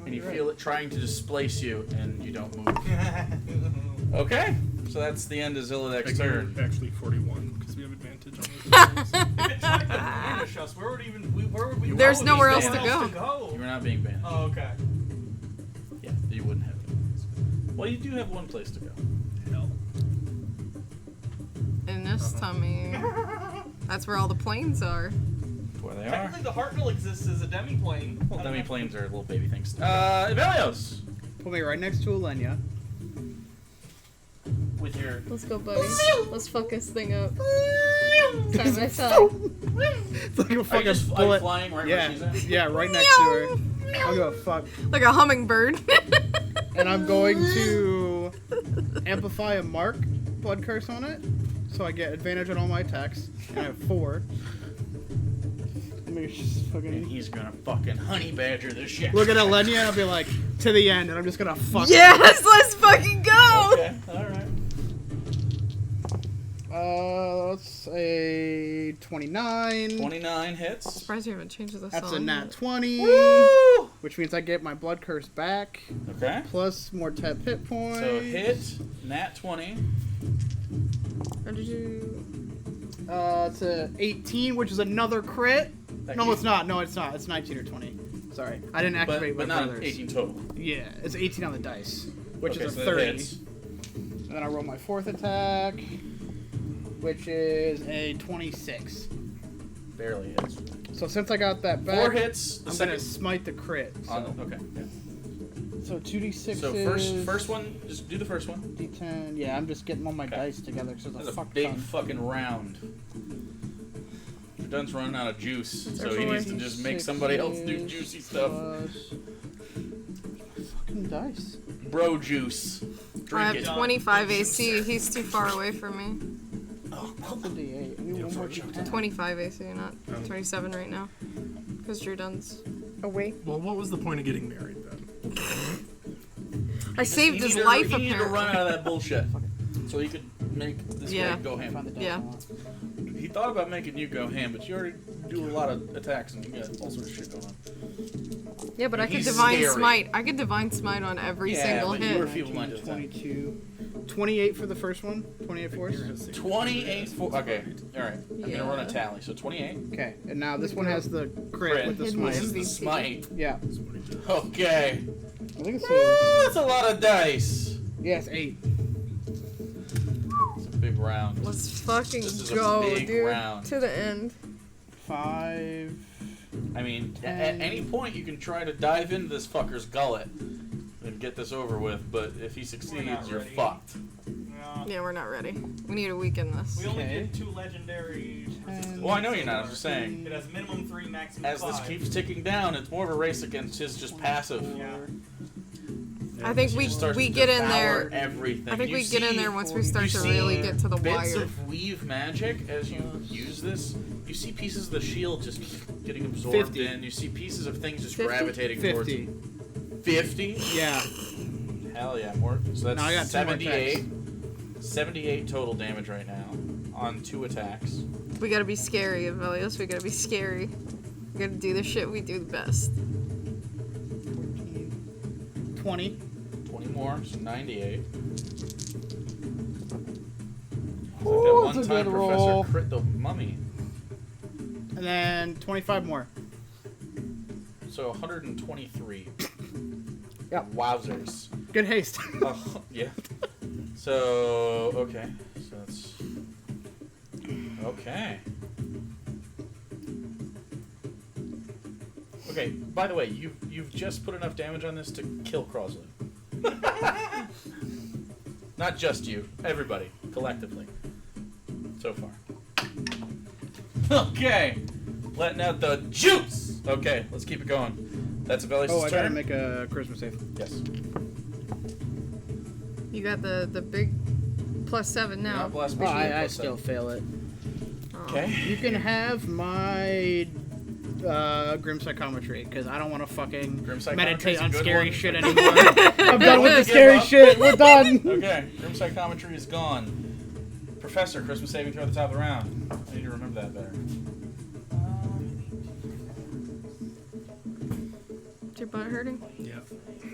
and you feel it trying to displace you, and you don't move. Okay, so that's the end of Zilladek's turn. Ignir, actually 41, because we have advantage on this. If it tried to banish us, where would we There's go? nowhere There's else to nowhere go. You were not being banished. Oh, okay. Yeah, you wouldn't have. Well, you do have one place to go. Hell. In this tummy. That's where all the planes are. Where they are. Technically, the Hartnell exists as a demi-plane. Well, demi-planes are little baby things. Velios! Put me right next to Alenia. With your... Let's go, buddy. Let's fuck this thing up. Side by side. It's like a Are you fucking just bullet. flying right Yeah, where she's at? yeah, right next to her. I'll go fuck. Like a hummingbird. And I'm going to amplify a mark blood curse on it, so I get advantage on all my attacks. And I have 4. Let me just And fucking he's gonna fucking honey badger this shit. look at Alenia and I'll be like, to the end, and I'm just gonna fuck. Yes, let's fucking go! Okay, alright. Let's say 29. 29 hits. Surprised you haven't changed the That's song. a nat 20. Woo! Which means I get my blood curse back. Okay. Plus more 10 hit points. So hit, nat 20. How did you... It's a 18, which is another crit. That No, you- it's not. No, it's not. It's 19 or 20. Sorry. I didn't activate but my not brothers. 18 total. Yeah, it's 18 on the dice, which Okay, is so a that 30. hits. And then I roll my 4th attack, which is a 26. Barely hits. So since I got that back, 4 hits. The I'm second. gonna smite the crit. So, Okay. Yeah. so 2d6 So first one, just do the first one. d10. Yeah, I'm just getting all my Okay. dice together because That's it's a a fuck big ton. fucking round. Dunn's running out of juice, so he Everyone. needs to just make somebody else do juicy stuff. Plus- fucking dice. Bro juice. I Drink have it. 25 AC. He's too far away from me. What's a d8? I need one more d10. 25 AC, not 27 right now. Because Drew Dunn's away. Well, what was the point of getting married then? I saved He his needed- life, he needed to run apparently. out of that bullshit, so he could make this Yeah. guy go Find ham. the dice Yeah. I want. He thought about making you go ham, but you already do a lot of attacks and you got all sorts of shit going on. Yeah, but I could He's divine scary. smite. I could divine smite on every Yeah, single but you were hit. feeble-minded attack. 22. 28 for the first one. 28 force. 28 for okay. All right. I'm Yeah. gonna run a tally. So 28. Okay, and now this one has the crit Crit, with the Hidden which smite. is the MVP. smite. Yeah, Okay. I think it Woo, says. that's a lot of dice. Yeah, it's 8. It's a big round. Let's fucking This is a go, big dude. round. To the end. 5. I mean, at 10. any point you can try to dive into this fucker's gullet and get this over with, but if he succeeds, you're ready. fucked. No. Yeah, we're not ready. We need to weaken this. We only Okay. did 2 legendary. resistance. Well, I know you're not. I'm just saying. It has minimum 3, maximum As 5. this keeps ticking down, it's more of a race against his just passive. Yeah. I think He we just starts we to get in devour there. everything. I think You we get in see- there once we start you to see really get to the bits wire. of weave magic as you use this. You see pieces of the shield just getting absorbed 50. in. You see pieces of things just 50? gravitating towards 50. it. 50? Yeah. Hell yeah, more. So that's Now I got 2 more 78. 78 total damage right now on 2 attacks. We gotta be scary, Avelios. We gotta be scary. We gotta do the shit we do the best. 20. 20 more, so 98. It's Ooh, like that that's a one-time good roll. Professor crit the mummy. And then 25 more. So 123. Yeah. Wowzers. Good haste. Yeah. So okay. So that's okay. Okay. By the way, you've just put enough damage on this to kill Crosley. Not just you, everybody collectively. So far. Okay. Letting out the juice. Okay, let's keep it going. That's Avelius' Oh, I gotta turn. make a charisma save. Yes. You got the big +7 now. Not blast Oh, me, shield I plus still 7. fail it. Oh. Okay. You can have my grim psychometry because I don't want to fucking Grim Psychometry's meditate a on good scary one. shit anymore. I'm done with the Give scary up. shit. We're done. Okay, Grim Psychometry is gone. Professor, Christmas saving throw at the top of the round. I need to remember that better. Is your butt hurting? Yeah.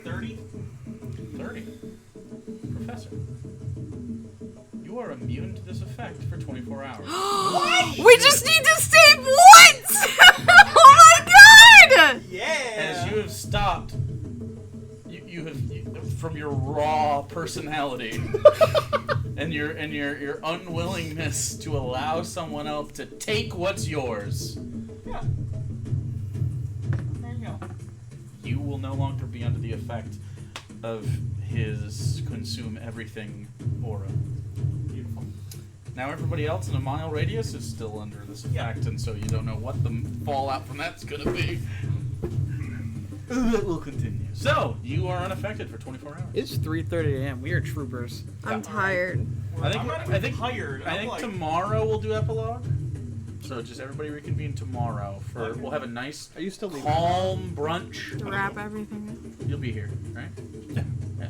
30. 30. Professor, you are immune to this effect for 24 hours. We just need to save once! Oh my god! Yeah. As you have stopped, from your raw personality and your unwillingness to allow someone else to take what's yours, Yeah. There you go. you will no longer be under the effect of his consume everything aura. Beautiful. Now everybody else in a mile radius is still under this effect, and so you don't know what the fallout from that's gonna be. That will continue. So you are unaffected for 24 hours. It's 3:30 a.m. We are troopers. I'm tired. I think I'm not I even think tired. I I'm think like, tomorrow we'll do epilogue. So just everybody reconvene tomorrow for Okay. we'll have a nice Are you still leaving? calm brunch. To wrap everything up. You'll be here, right? Yeah.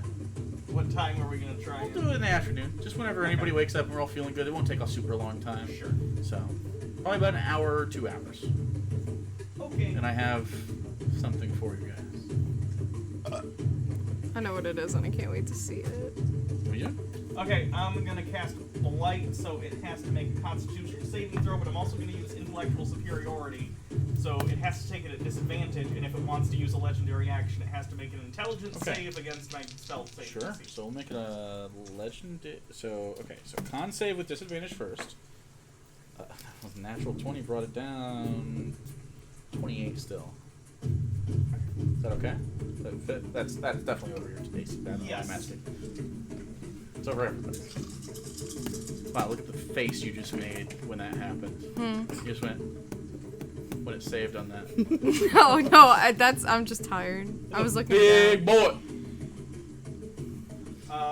What time are we gonna try? We'll do it in the afternoon. Just whenever anybody wakes up and we're all feeling good. It won't take a super long time. Sure. So, probably about an hour or 2 hours. Okay. And I have something for you guys. I know what it is, and I can't wait to see it. Will you? Okay, I'm gonna cast Blight, so it has to make a Constitution saving throw, but I'm also gonna use Intellectual Superiority, so it has to take it at disadvantage, and if it wants to use a legendary action, it has to make an Intelligence save against my spell save. Sure. So we'll make it a legend. So con save with disadvantage first. Natural 20 brought it down. 28 still. Is that okay? That's definitely over your basic. That's Yes. I'm asking. It's over everybody. Wow, look at the face you just made when that happened. You just went when it saved on that. No, I'm just tired. I was looking Big down. boy.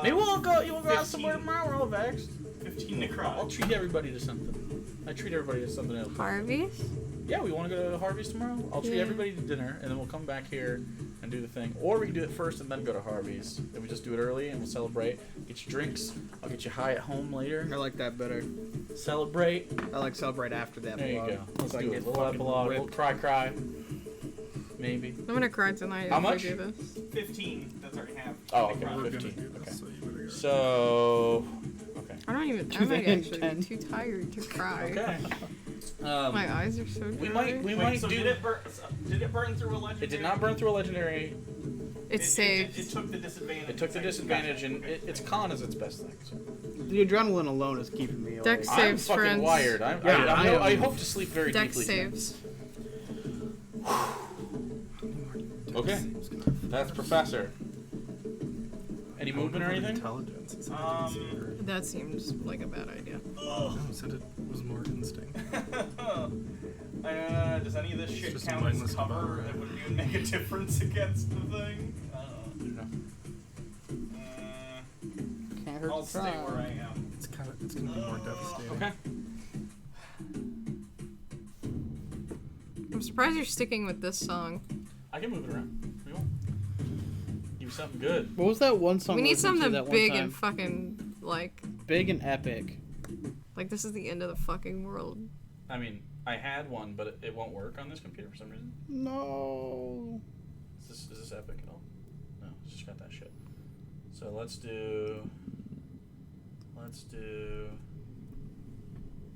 Maybe we'll go. You will go out 15. somewhere tomorrow. We're all vexed. 15 necrotic. I'll treat everybody to something. I treat everybody to something else. Harvey's? Yeah, we want to go to Harvey's tomorrow. I'll treat Yeah. everybody to dinner, and then we'll come back here and do the thing. Or we can do it first and then go to Harvey's. Then we just do it early and we'll celebrate. Get your drinks. I'll get you high at home later. I like that better. Celebrate. I like celebrate after that. There you epilogue, go. Let's so I do can it. get Little fucking epilogue. Little ripped. cry. Maybe. I'm gonna cry tonight How if much? we do this. 15. That's already half. Oh, okay. Necrotic. We're gonna 15. do this, Okay. so you better go. So. Okay. I don't even. I Too might damn actually tense. be too tired to cry. Okay. My eyes are so dry. We might Wait, so do. did it burn through a legendary? It did not burn through a legendary. It's saved. It took the disadvantage. It took the Okay, disadvantage, gotcha. and its con is its best thing. So. The adrenaline alone is keeping me awake. Dex I'm saves, fucking friends. wired. Yeah, I hope to sleep very Dex deeply. saves. Okay. That's Professor. Any movement or anything? Intelligence. It's That seems like a bad idea. no, it said it was more instinct. Does any of this shit just count as mindless cover? cover. That would even make a difference against the thing. Can't hurt I'll to stay try. where I am. It's gonna be more devastating. Okay. I'm surprised you're sticking with this song. I can move it around. We won't. Give you something good. What was that one song? We need listened to something that one big time? and fucking like big and epic. this is the end of the fucking world. I mean, I had one, but it won't work on this computer for some reason. No. Is this epic at all? No, it's just got that shit. So let's do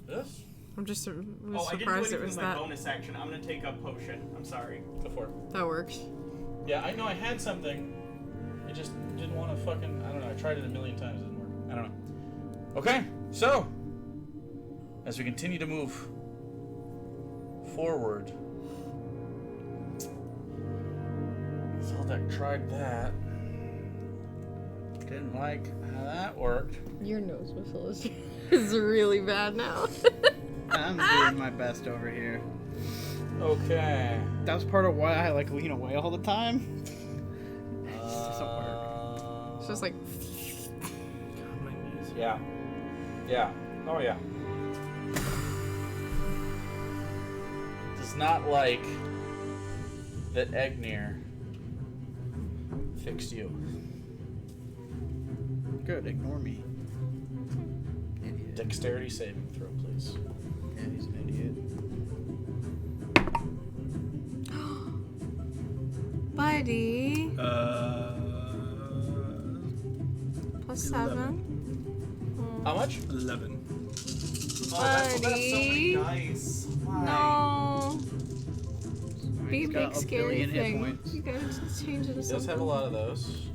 this. I'm just Oh, I didn't do surprised anything it was with my that. bonus action. I'm gonna take a potion. I'm sorry. Go for it. That works. Yeah, I know I had something. It just didn't want to fucking. I don't know. I tried it a million times. It didn't work. I don't know. Okay, so as we continue to move forward, Zilladek tried that. Didn't like how that worked. Your nose whistle is really bad now. I'm doing my best over here. Okay. That was part of why I like lean away all the time. It just doesn't work. It's just like God, my knees. Yeah. Yeah. Oh yeah. Does not like that Egnir fixed you. Good, ignore me. Idiot. Dexterity saving throw, please. Yeah, he's an idiot. buddy. +7. How much? 11. Oh, that's so many Buddy. dice. Why? No. Be a He's got big a scary billion hit thing. points. You gotta just change it to It does something. have a lot of those.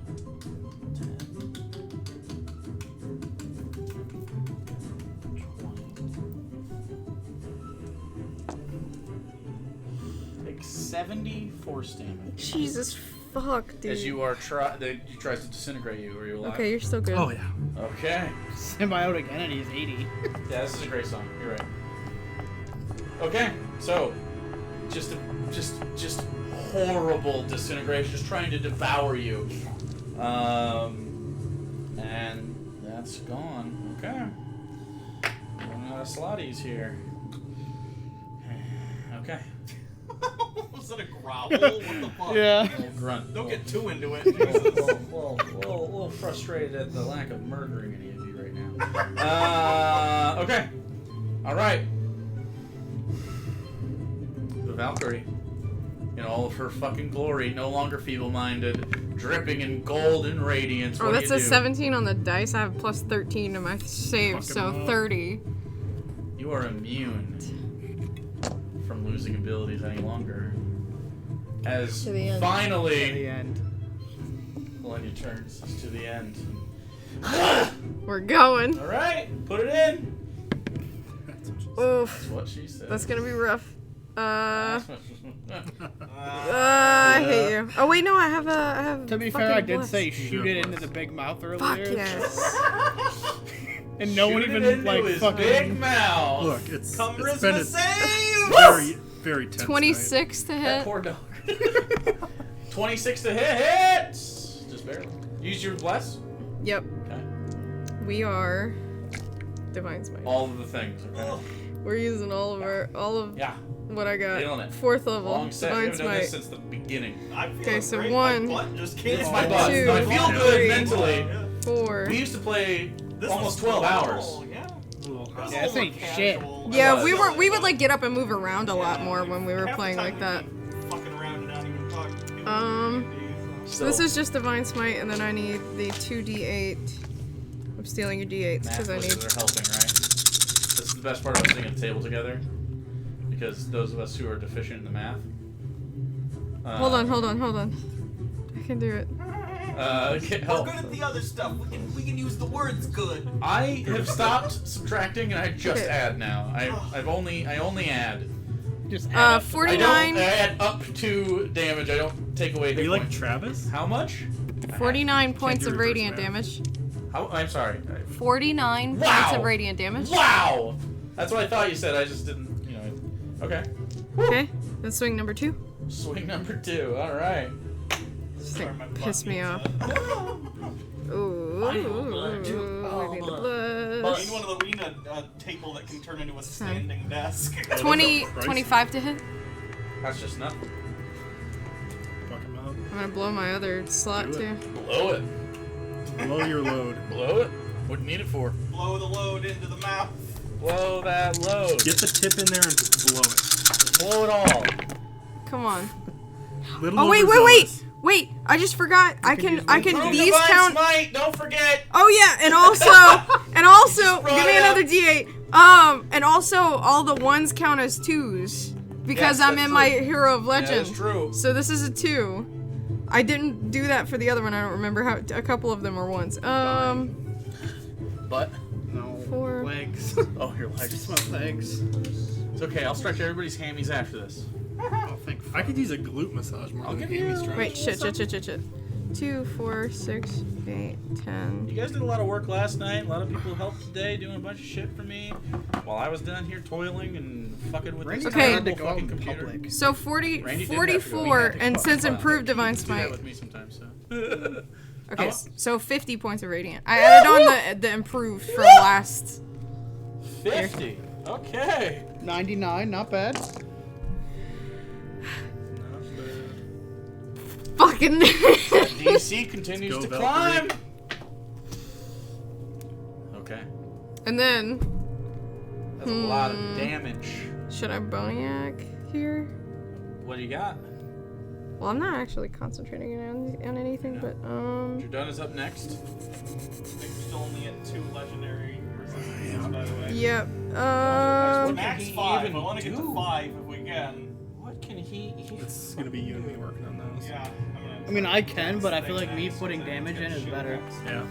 70 force damage. Jesus fuck, dude. As you are he tries to disintegrate you. Are you alive? Okay, you're still good. Oh yeah. Okay. Symbiotic entity is 80. Yeah, this is a great song. You're right. Okay, so just horrible disintegration, just trying to devour you. And that's gone. Okay. Running out of slotties here. Okay. Was that a growl? What the fuck? Yeah. Little grunt. Don't get too into it. A Jesus. little frustrated at the lack of murdering any of you right now. Okay. All right. The Valkyrie, in all of her fucking glory, no longer feeble-minded, dripping in golden radiance. Oh, What that's do a you do? 17 on the dice. I have plus 13 to my save, Fuck 'em so up. 30. You are immune from losing abilities any longer. As To the end. To finally, the end. well, on your turns to the end. We're going. All right, put it in. Oof. That's what she said. That's gonna be rough. I Uh, hate you. Oh wait, no, I have. To be fair, fucking I did bless. say shoot it into the big mouth earlier. Fuck yes. And no one Shoot even it into like his fucking. big mouth. Look, it's been Charisma a save! very, very tense 26 to That hit. poor dog. 26 to hit. Just barely. Use your bless. Yep. Okay. We are Divine Smite. All of the things. Okay. We're using all of Yeah. what I got. Nailing it. 4th level. Long set. We Divine haven't done this Smite. since the beginning. I'm feeling Okay, so great. one. My butt just came It's off. my butt. Two, I feel good three. mentally. 4. We used to play This almost was 12 hours. cool, Yeah. little Yeah, this ain't shit. Yeah, we was. would like get up and move around a lot more when we were Half the playing time like that. we'd be fucking around and not even talking. So this is just Divine Smite, and then I need the 2d8. I'm stealing your d8s Math because I need. wizards are helping, right? This is the best part about sitting at the table together. Because those of us who are deficient in the math. Hold on. I can do it. Get We're help. good at the other stuff. We can use the words good. I have stopped subtracting and I just Okay. add now. I only add. Just add up. 49. I add up to damage. I don't take away Are hit you like points. Travis? How much? 49 points do of reverse radiant math. damage. How? I'm sorry. 49 Wow. points of radiant damage. Wow. That's what I thought you said. I just didn't. You know. Okay. Okay, then swing number 2. Swing number 2. All right. This Sorry, thing my butt pissed me needs off. Ooh, I don't like we need all the We plus. need a table that can turn into a standing desk. 20, Price? 25 to hit. That's just nothing. Fuck him up. I'm gonna blow my other slot Do too. it. Blow it. Blow your load. Blow it. What do you need it for? Blow the load into the mouth. Blow that load. Get the tip in there and just blow it. Blow it all. Come on. Little Oh wait. overzealous. Wait, I just forgot. I can Prove these Divine count. Smite. Don't forget. Oh yeah, and also brought give me it up. another d8. And also all the ones count as 2s because Yes, I'm that's in my true. Hero of Yeah, Legend. that's true. So this is a 2. I didn't do that for the other one. I don't remember how. A couple of them were 1s. But No. 4. Legs. oh, your Just legs. my legs. It's okay. I'll stretch everybody's hammies after this. Oh, thank I could use a glute massage more I'll than a give hammy you- stretch. Wait, shit. 2, 4, 6, 8, 10. You guys did a lot of work last night. A lot of people helped today, doing a bunch of shit for me, while I was down here toiling and fucking with Randy this Okay. had to terrible go out fucking in computer. public. So 40, Randy did have to go. We 44, had to and go. since Fine. improved Divine Do that Smite. with me sometimes. So. Okay, How- so 50 points of radiant. I added on the improved from last. 50. Okay. 99, not bad. Fucking. DC continues Let's to go, climb. Valkyrie. Okay. And then, That's a lot of damage. should I Boniac here? What do you got? Well, I'm not actually concentrating on anything, but Jordan is up next. I think we're still only at 2 legendary resistance, by the way. Yep. What Max can he 5. even I want to get do? to 5 if we can. What can he? It's gonna be you and me working on those. Yeah. I mean, I can, but I feel like me putting damage in is better. Yeah.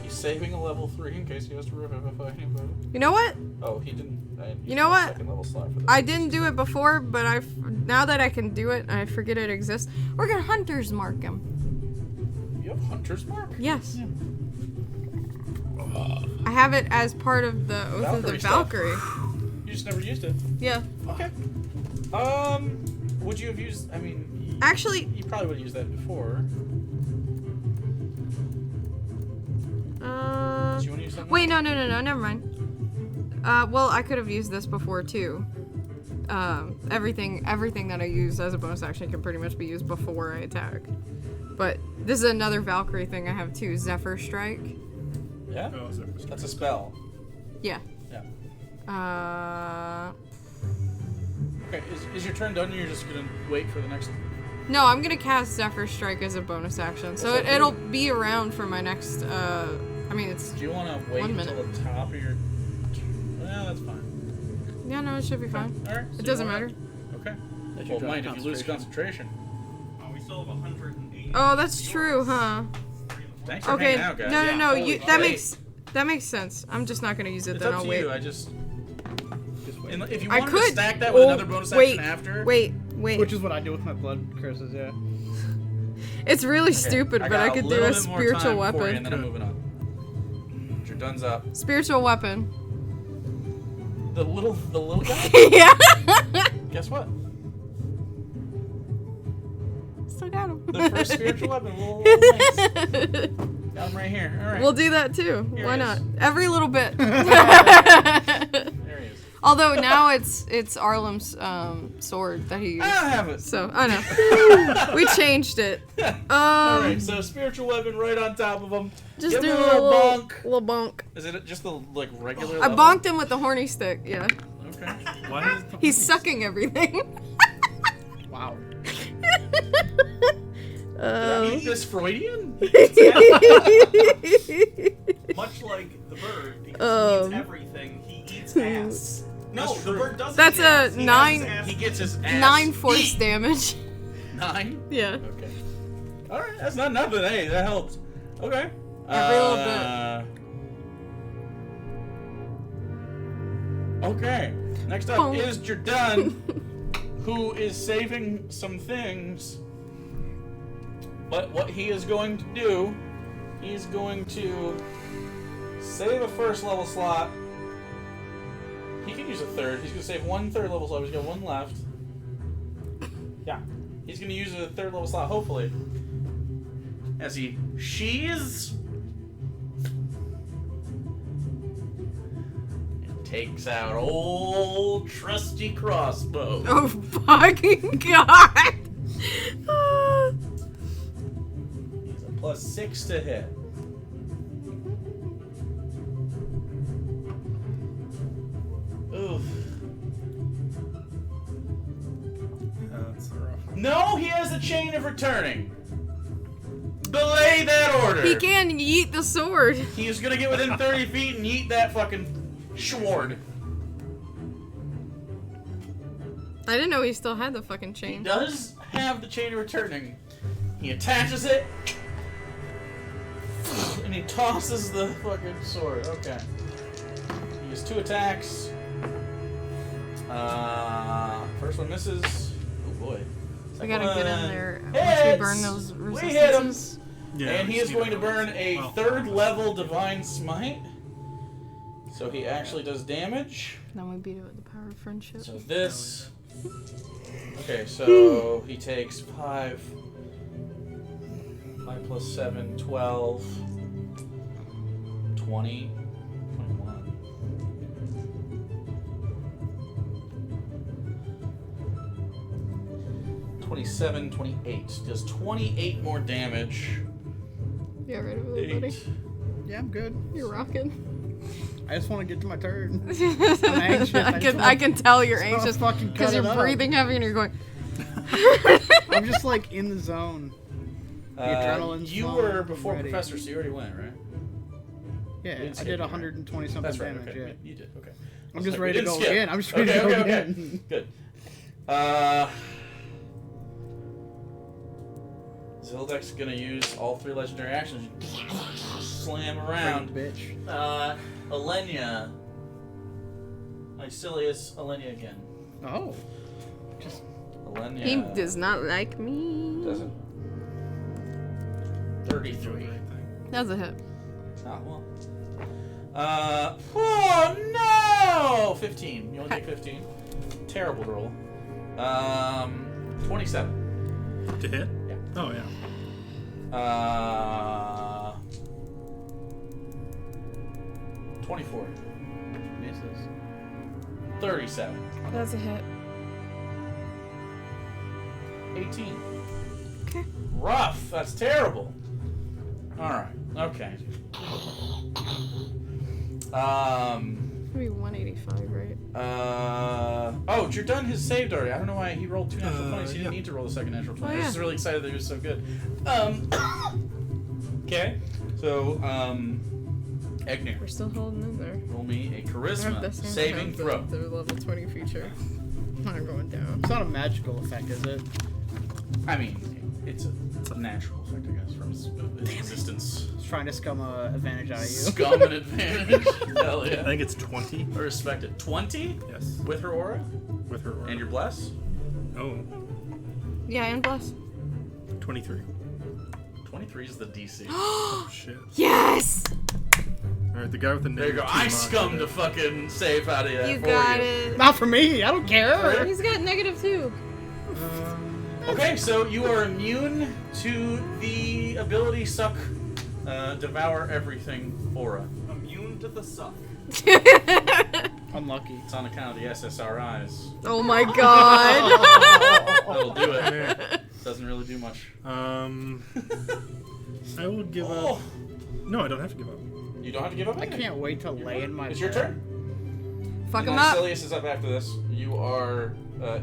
He's saving a level 3 in case he has to revivify anybody. You know what? Oh, he didn't. You know what? Second level slot for that. I didn't do it before, but now that I can do it, I forget it exists. We're gonna Hunter's Mark him. You have Hunter's Mark? Yes. I have it as part of the Oath of the Valkyrie stuff. Valkyrie. You just never used it. Yeah. Okay. Would you have used? I mean, Actually, you probably would have used that before. Do you want to use something? wait, no, never mind. Well, I could have used this before too. Everything that I use as a bonus action can pretty much be used before I attack. But this is another Valkyrie thing I have too, Zephyr Strike. Yeah? Oh, so That's a spell. Yeah. Yeah. Okay, is your turn done or you're just gonna wait for the next... No, I'm gonna cast Zephyr Strike as a bonus action, so What's that it'll do? be around for my next, I mean, it's... Do you want to wait 1 until minute. the top of your... Yeah, that's fine. Yeah, no, it should be fine. Alright. It doesn't matter. Okay. That Well, should mind drop if you lose concentration. Oh, we still have 180. Oh, that's true, huh? Thanks for Okay, hanging out, guys. no, Holy that shit. makes sense. I'm just not gonna use it, It's then up I'll to wait. you. I just... wait. If you I wanted to could stack that with another bonus wait, action after... Wait. Which is what I do with my blood curses, yeah. It's really Okay, stupid, but got I could do little a bit more spiritual time for you, weapon. and then I'm moving on. Your dun's up. Spiritual weapon. The little guy? Yeah. Guess what? Still got him. The first spiritual weapon. Little links. Got him right here. All right. We'll do that too. Here Why he not? is. Every little bit. There he is. Although now it's Arlem's sword that he I used. don't have it. So I know. We changed it. All right. So spiritual weapon right on top of him. Just Give do him a a little little bonk. little bonk. Is it just the regular? I level? bonked him with the horny stick. Yeah. Okay. Why does the He's sucking everything. Wow. Is this Freudian? Much like the bird, because he eats everything, he eats ass. No, That's the true. bird doesn't That's eat a ass. He 9 has ass. He gets his ass 9 force eat. damage. 9? Yeah. Okay. All right. That's not nothing. Hey, that helps. Okay. Every little bit. Okay. Next up Boom. is Jordan, who is saving some things. But what he is going to do, he's going to save a first level slot. He can use a third. He's going to save 1 third level slot. He's got 1 left. Yeah. He's going to use a third level slot, hopefully. As he sheathes and takes out old trusty crossbow. Oh fucking god. He's a +6 to hit. Oof. That's rough. No, he has a chain of returning. Belay that order. He can yeet the sword. He's gonna get within 30 feet and yeet that fucking sword. I didn't know he still had the fucking He chain. does have the chain of returning. He attaches it, and he tosses the fucking sword. Okay. He has 2 attacks. First one misses. Oh boy. We gotta get in there once we hits. burn those We hit him. resistances. Yeah, And he we is just going to need burn a well, 3rd level Divine Smite. So he actually does damage. Then we beat it with the power of friendship. So this. Okay, so he takes 5. 5 plus 7, 12. 20. 21. 27, 28. Does 28 more damage. Yeah, right over there, buddy. 8. Yeah, I'm good. You're rocking. I just want to get to my turn. I'm anxious. I can tell you're just wanna anxious fucking cut because you're it up. breathing heavy and you're going. I'm just like in the zone. adrenaline's You flowing, were I'm before ready. Professor, so you already went, right? Yeah, didn't I skip did it, right? 120 something That's right. damage. Okay, Yeah. you did. Okay. I'm just We ready to didn't go skip. again. I'm just ready to go again. Good. Zildek's gonna use all 3 legendary actions. Slam around. Bitch. Alenia. Icilius Alenia again. Oh. Alenia. He does not like me. Doesn't. 33. That's a hit. Ah, well. Oh no! 15. You only take 15. Terrible roll. 27. To hit? Yeah. Oh, yeah. 24. Misses. bonuses. 37. That's a hit. 18. Okay. Rough. That's terrible. Alright. Okay. Maybe 185, right? Oh, you're done his saved already. I don't know why he rolled 2 natural 20s. He yeah. didn't need to roll the second natural 20. Oh, I was yeah. just really excited that he was so good. Okay. So, Egner, We're still holding in there. roll me a I have charisma this and I saving have throw. The level 20 feature. I'm going down. It's not a magical effect, is it? I mean, it's a natural effect, I guess, from his existence. It's trying to scum a advantage out of you. Scum an advantage. Hell I yeah. think it's 20. I respect it. 20 Yes. with her aura With her aura. and your bless. Oh, Yeah, and bless. 23. 23 is the DC. Oh, shit. Yes! Alright, the guy with the There you negative go. I 2 scummed mod. a fucking save out of that You for got you. it. Not for me. I don't care. He's got -2. Okay, so you are immune to the ability suck, devour everything aura. Immune to the suck. Unlucky. It's on account of the SSRIs. Oh my god. That'll do it. Doesn't really do much. I will give Oh, up. No, I don't have to give up. you don't have to give up. I anything. can't wait to lay in my It's your bed. turn. Fuck And him then up. Silius is up after this. You are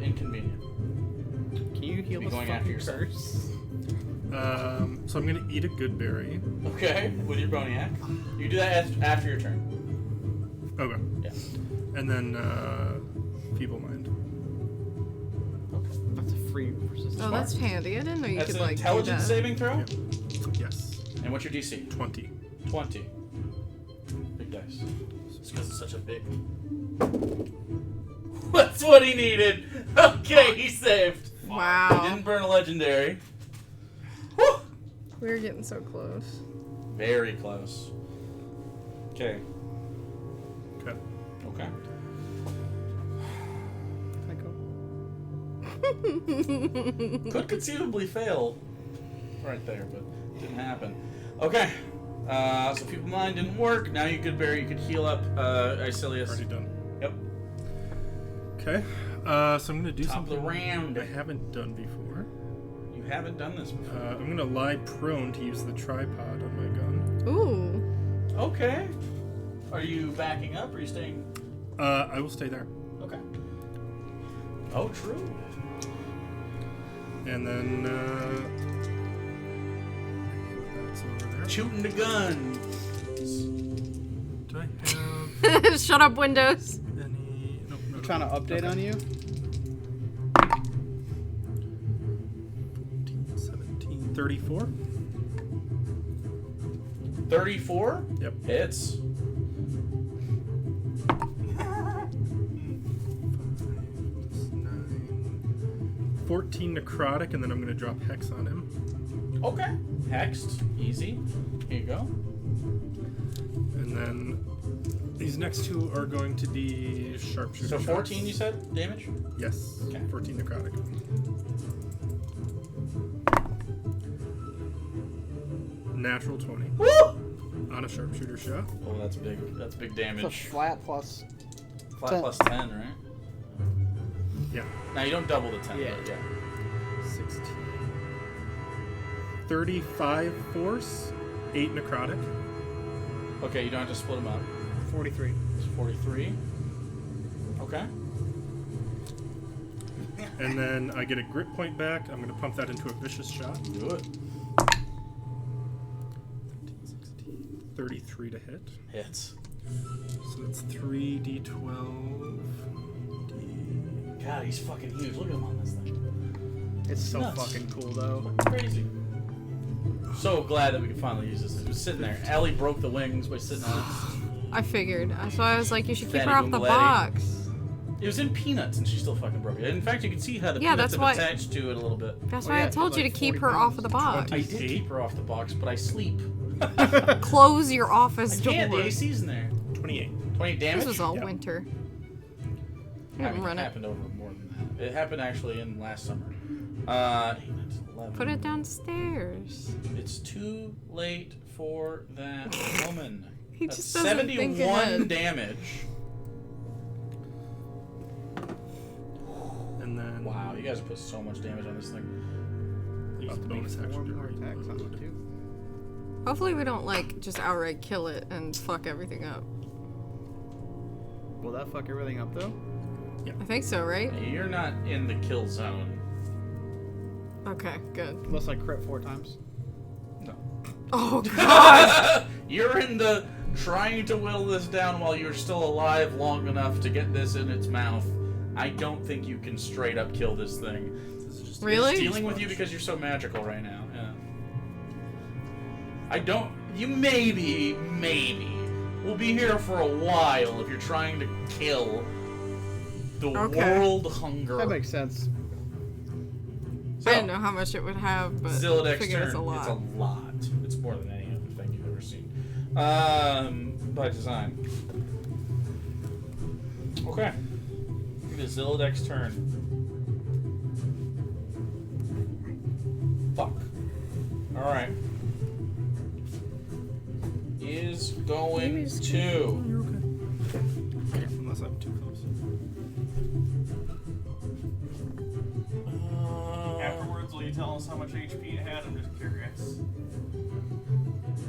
inconvenient. Can you heal Be this going after fucking yourself. curse? So I'm gonna eat a good berry. Okay, with your Boniac. You do that after your turn. Okay. Yeah. And then feeble mind. That's a free resistance. Oh, that's handy. I didn't know you That's could an like do intelligence that. saving throw. Yes. And what's your DC? 20. 20. Big dice. Just because it's such a big. That's what he needed. Okay, he saved. He Wow. didn't burn a legendary. Whew. We're getting so close. Very close. Okay. Okay. Okay. Can I go? Could conceivably fail right there, but didn't happen. Okay. So Feeble Mind didn't work. Now you could heal up Icilius. Already done. Yep. Okay. So I'm gonna do Top of the something round. I haven't done before. You haven't done this before. I'm gonna lie prone to use the tripod on my gun. Ooh. Okay. Are you backing up or are you staying? I will stay there. Okay. Oh, true. And then that's over there. Shooting the gun. Do I have Shut up, Windows. any? Nope. No, I'm trying to update on you. 14, 17, 34. 34 Yep. hits. 14 necrotic, and then I'm gonna drop hex on him. Okay. Hexed. Easy. Here you go. And then these next two are going to be sharpshooter. So shots. 14 you said damage? Yes. Okay. 14 necrotic. Natural 20 Woo! on a sharpshooter shot. Oh, that's big. That's big It's a damage. flat plus. Flat 10. plus 10, right? Yeah. Now you don't double the 10. Yeah. But yeah. 16. 35 force, 8 necrotic. Okay, you don't have to split them up. 43. It's 43. Okay. And then I get a grit point back. I'm going to pump that into a vicious shot. Do it. 33 to hit. Hits. So that's 3d12. God, he's fucking huge. Look at him on this thing. It's so Nuts. fucking cool though. Crazy. So glad that we could finally use this. It was sitting there. Ellie broke the wings by sitting on it. I figured. So I was like, you should keep Fatty her off the Boomletti. box. It was in peanuts, and she still fucking broke it. In fact, you can see how the Yeah, peanuts that's have why- attached to it a little bit. That's Oh, why yeah, I told you to like keep 40 her off of the box. I did keep her off the box, but I sleep. Close your I office can't. The door. AC's in there. 28. 20 damage. This was all Yeah. winter. I Didn't mean, run it it. happened over more than that. It happened actually in last summer. 11. Put it downstairs. It's too late for that woman. He That's just doesn't think 71 ahead. damage. And then Wow, you guys have put so much damage on this thing. use the About to bonus make 4 action to more attacks on reload. it too. Hopefully we don't like just outright kill it and fuck everything up. Will that fuck everything up though? I think so, right? You're not in the kill zone. Okay, good. Unless I crit 4 times. No. Oh god! You're in the trying to whittle this down while you're still alive long enough to get this in its mouth. I don't think you can straight up kill this thing. This is just Really? It's dealing with you because you're so magical right now. Yeah. I don't. You maybe will be here for a while if you're trying to kill the Okay. world hunger. That makes sense. So, I didn't know how much it would have, but I Zilladek's figured turn. it's a lot. It's a lot. It's more than any other thing you've ever seen. By design. Okay. It is Zilladek's turn. Fuck. Alright. Is going to. You're okay. Unless I'm too close. Afterwards, will you tell us how much HP it had? I'm just curious.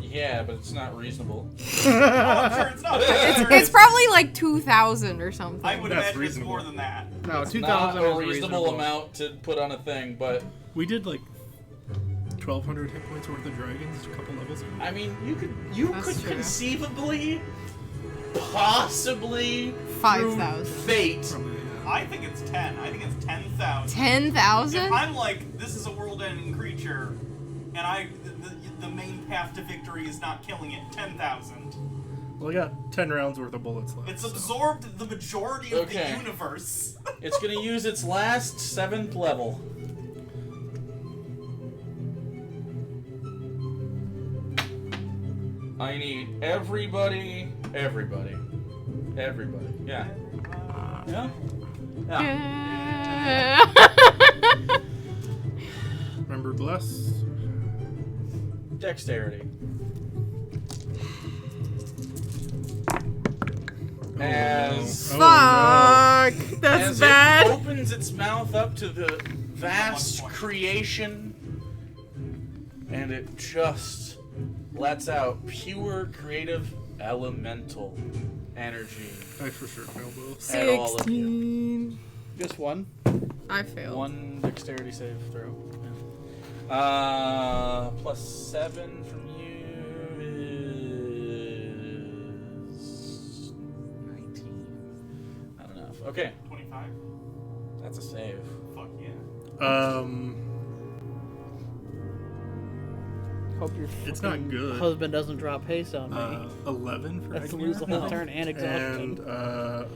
Yeah, but it's not reasonable. Oh, I'm sure it's not. It's probably like 2,000 or something. I would That's imagine it's reasonable. more than that. No, It's 2,000 not is a reasonable amount to put on a thing, but We did like 1,200 hit points worth of dragons a couple levels ago. I mean, you could That's true. conceivably, possibly, 5,000. through fate. Probably, I think it's 10. I think it's 10,000. 10,000? If I'm like, this is a world-ending creature, and the main path to victory is not killing it, 10,000. Well, I got 10 rounds worth of bullets left. It's so- absorbed the majority of Okay. the universe. It's gonna use its last 7th level. I need everybody. Yeah. Yeah? Yeah. Remember, bless. Dexterity. Oh, As- no. Fuck! That's As bad. it opens its mouth up to the vast creation, and it just lets out pure creative elemental energy. I for sure failed those. At all of you. 16. Just one. I failed. One dexterity save throw. Yeah. Plus 7 from you is 19. Not enough. Okay, 25? that's a save. Fuck yeah. Hope your It's not fucking good. husband doesn't drop haste on me. 11 for That's to Agnew. lose the whole turn and exhaustion. And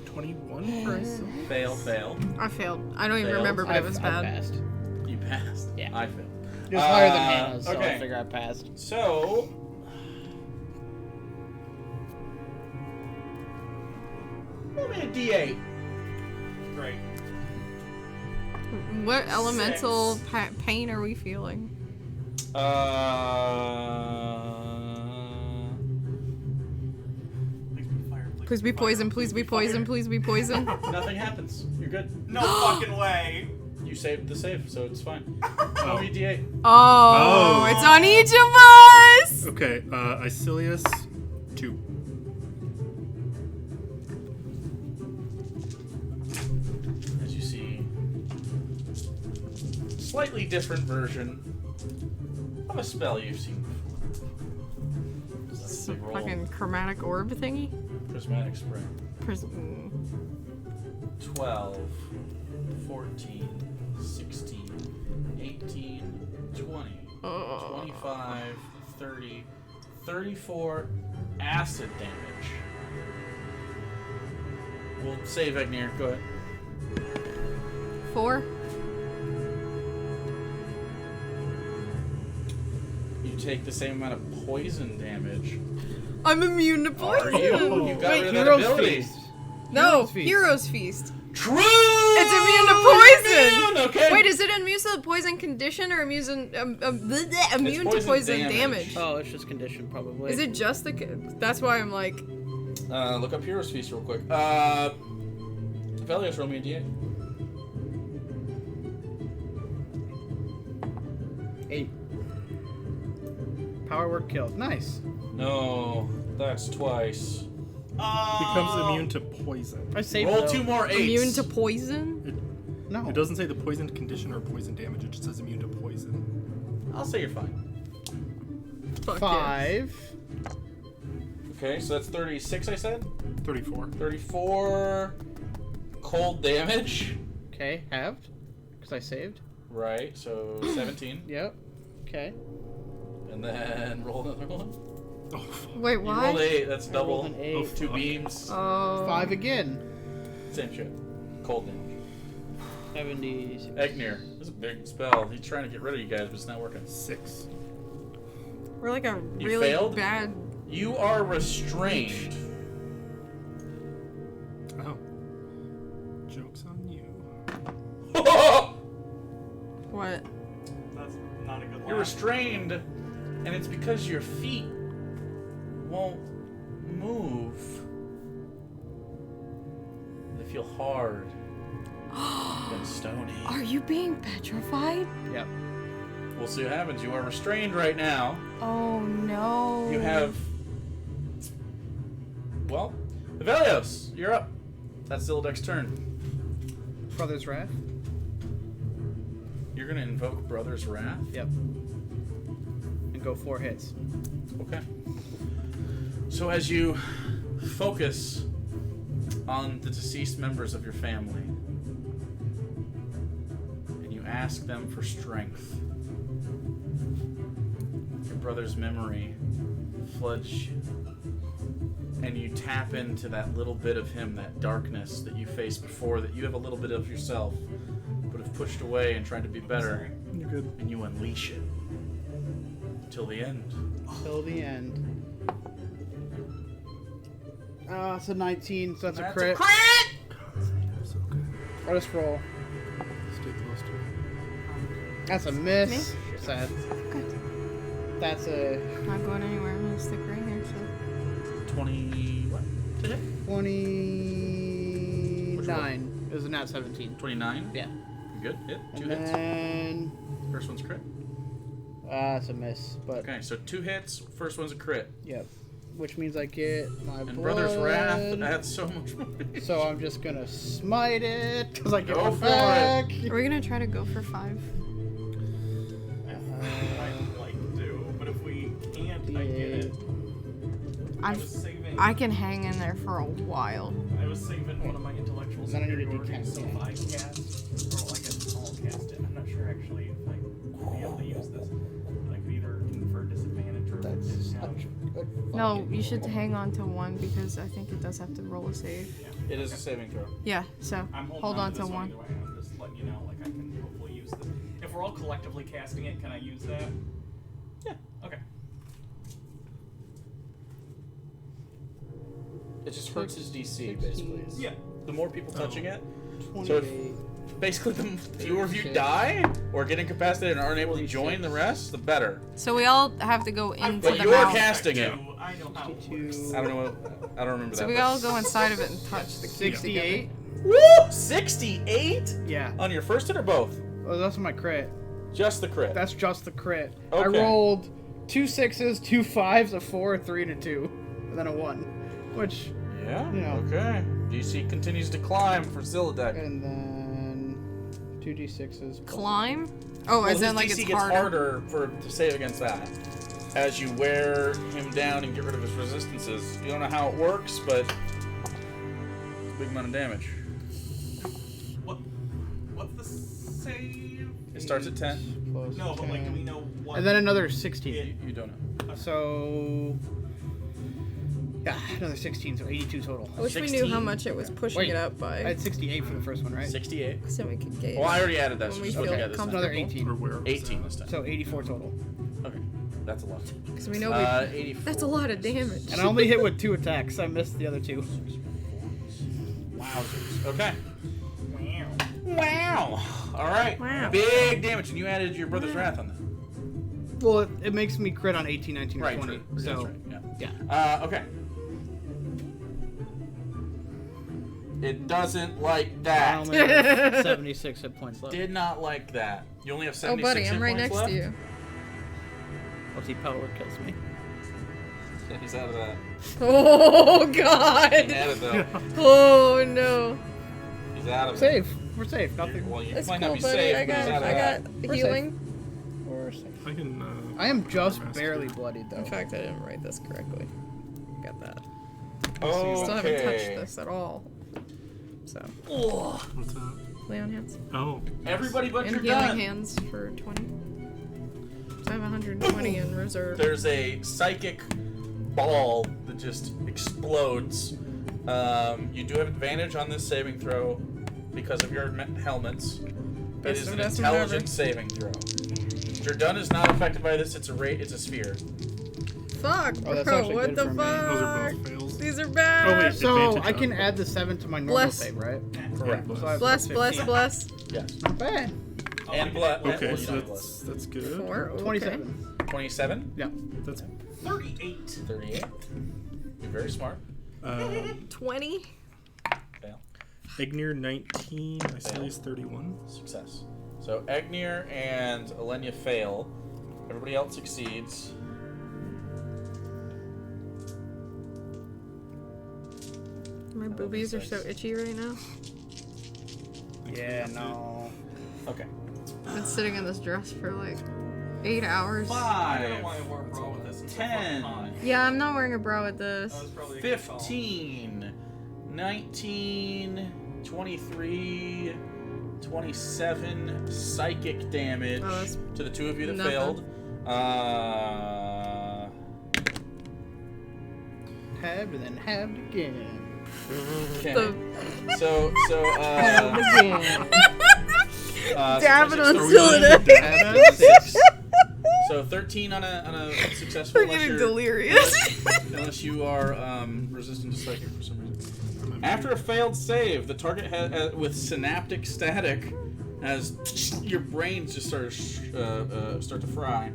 21 for Isil. Fail. I failed. I don't even Failed. remember, but it was I bad. passed. You passed. Yeah. I failed. It was higher than Hannah's, so okay. I figure I passed. So, roll me a D8. Great. What elemental pain are we feeling? Please be fire, Please be poison, please be poison, please be poison. Nothing happens. You're good. No fucking way. You saved the save, so it's fine. Roll me a D8. Oh, Oh. it's on each of us! Okay, Isilius, 2. As you see, slightly different version of a spell you've seen before. That's a Some big roll. fucking chromatic orb thingy? Prismatic spray. Prism. 12, 14, 16, 18, 20, Oh. 25, 30, 34 acid damage. We'll save Agnir. Go ahead. 4? You take the same amount of poison damage. I'm immune to Are poison! you? You got Wait, rid of that Hero's ability. Feast. No, Hero's Feast. Hero's Feast. True! It's immune to poison! Immune, okay. Wait, is it immune to the poison condition or immune to poison poison damage. damage? Oh, it's just condition, probably. Is it just the... That's why I'm like... Look up Hero's Feast real quick. Velios, roll me a d8. 8. Power work killed. Nice. No, that's twice. Becomes immune to poison. I saved Roll though. 2 more 8s. Immune to poison? No. It doesn't say the poisoned condition or poison damage. It just says immune to poison. I'll say you're fine. Fuck 5. Okay, so that's 36, I said? 34. 34 cold damage. Okay, halved. Because I saved. Right, so 17. Yep. Okay. And then roll another one. Oh, fuck. Wait, You rolled what? 8, that's I double. rolled an 8. Two beams. Oh. 5 again. Same shit. Cold damage. 70. Egnir, this is a big spell. He's trying to get rid of you guys, but it's not working. 6. We're like a You really failed? bad. You are restrained. Oh. Joke's on you. What? That's not a good You're laugh. restrained, and it's because your feet won't move. They feel hard and stony. Are you being petrified? Yep. We'll see what happens. You are restrained right now. Oh no. You have... Well, Velios, you're up. That's Zilladek's turn. Brother's Wrath. You're going to invoke Brother's Wrath? Yep. And go 4 hits. Okay. So as you focus on the deceased members of your family, and you ask them for strength, your brother's memory floods you, and you tap into that little bit of him, that darkness that you faced before, that you have a little bit of yourself, but have pushed away and tried to be better, You're good. and you unleash it till the end. Till the end. It's a 19, so that's a crit. So good. I'll just roll. Stay close to it. That's a miss. Sad. Good. That's a Not going anywhere. I'm gonna stick right here. So. 20... what? To hit? 29. It was a nat 17. 29? Yeah. Good. Hit. 2 And hits. then First one's crit. that's a miss, but Okay, so 2 hits. First one's a crit. yep. Which means I get my And blood. Brother's Wrath adds so much more. So I'm just gonna smite it because I get Go one for back. Are we gonna try to go for 5? I'd like to, but if we can't, I get it. I was saving. I can hang in there for a while. I was saving one of my intellectual Then I need a superiorities, so D10, if yeah. I cast, or I guess I'll cast it. I'm not sure actually if I would be able to use this. I could either confer disadvantage or That's discount. such good. No, fucking you should roll. hang on to 1 because I think it does have to roll a save. It is a saving throw. Yeah, so I'm holding hold on to to this 1. either way. I'm just letting you know, like I can hopefully use this. If we're all collectively casting it, can I use that? Yeah. Okay. It just hurts his DC, basically. Yeah. The more people touching it, 28. so if basically the fewer of you 36. die or get incapacitated and aren't able to join the rest, the better. So we all have to go into But the you're mouth. casting it. I know how it 62. works. I don't know what. I don't remember So that. we but- all go inside of it and touch the key 68. Woo! 68 Yeah. on your first hit or both? Oh, that's my crit. Just the crit. That's just the crit. I Okay. rolled 2 6s, 2 5s, a 4, a 3, and a 2, and then a 1. Which, Yeah. Yeah. Okay. DC continues to climb for Zilladek. and then 2d6s. Climb? Oh, Well, as his in like DC it's gets harder. to save against that. As you wear him down and get rid of his resistances. You don't know how it works, but big amount of damage. What's the save? It starts at 10. Plus No, but like, do we 10. know what? And then another 16. You don't know. So, yeah, another 16, so 82 total. I wish we knew 16. how much it was pushing Wait, it up I by, had 68 for the first one, right? 68. so we could gauge. Well, I already added that. When So we just feel look at this time. Another comfortable. 18. Or where? 18 this time. So 84 total. Okay. That's a lot. Because we know 84. that's a lot of damage. And I only hit with 2 attacks. I missed the other 2. Wowzers. Okay. Wow. Wow. All right. Wow. Big damage, and you added your brother's wrath on that. Well, it makes me crit on 18, 19, or Right. 20. True. So, That's right. Yeah. yeah. Okay. It doesn't like I that. only have 76 hit points left. Did not like that. You only have Oh, 76 buddy, hit I'm right points next left? to you. Let's see, power kills me. He's out of that. Oh, He God. had it though. Oh, no. He's out of it. Safe. We're safe. Nothing. Well, you That's might cool, not be buddy. safe, I but he's got, out of I that. got We're healing. We're safe. I can. I am just Master. barely bloodied though. In fact, I didn't write this correctly. Got that. Okay. Still haven't touched this at all. So, What's that? Leon hands. Oh. Everybody but And your healing gun. hands for 20. So I have 120 in reserve. There's a psychic ball that just explodes. You do have advantage on this saving throw because of your helmets. Best it is of an best intelligence saving throw. Jordan is not affected by this. It's a sphere. Fuck, Oh, that's bro, actually what good the for me. fuck? Those are both fails. These are bad. Oh, wait. So Advantage I can on- add the 7 to my normal Bless. save, right? Correct. Bless. So I have Bless, bless, 15. bless. Yes. Not bad. And blood. Okay, so that's good. 4, okay. 27. 27. Yeah. That's 38. 38. You're very smart. 20. Fail. Ignir 19. Icelius 31. Success. So Egnir and Elenia fail. Everybody else succeeds. My boobies are so itchy right now. Yeah, no. Okay. I've been sitting in this dress for like 8 hours. I don't know 5, why I wore a bra with this. It's so 10, fucking hot. Yeah, I'm not wearing a bra with this. That was probably a good call. 15, 19, 23, 27 psychic damage Oh, that's to the two of you that nothing. failed. Halved and then halved again. Okay. The- So, Again. Dab it on so Zilladek. So 13 on a successful. I'm getting delirious. Unless you are resistant to psychic for some reason. After a failed save, the target with synaptic static, as your brains just start to fry.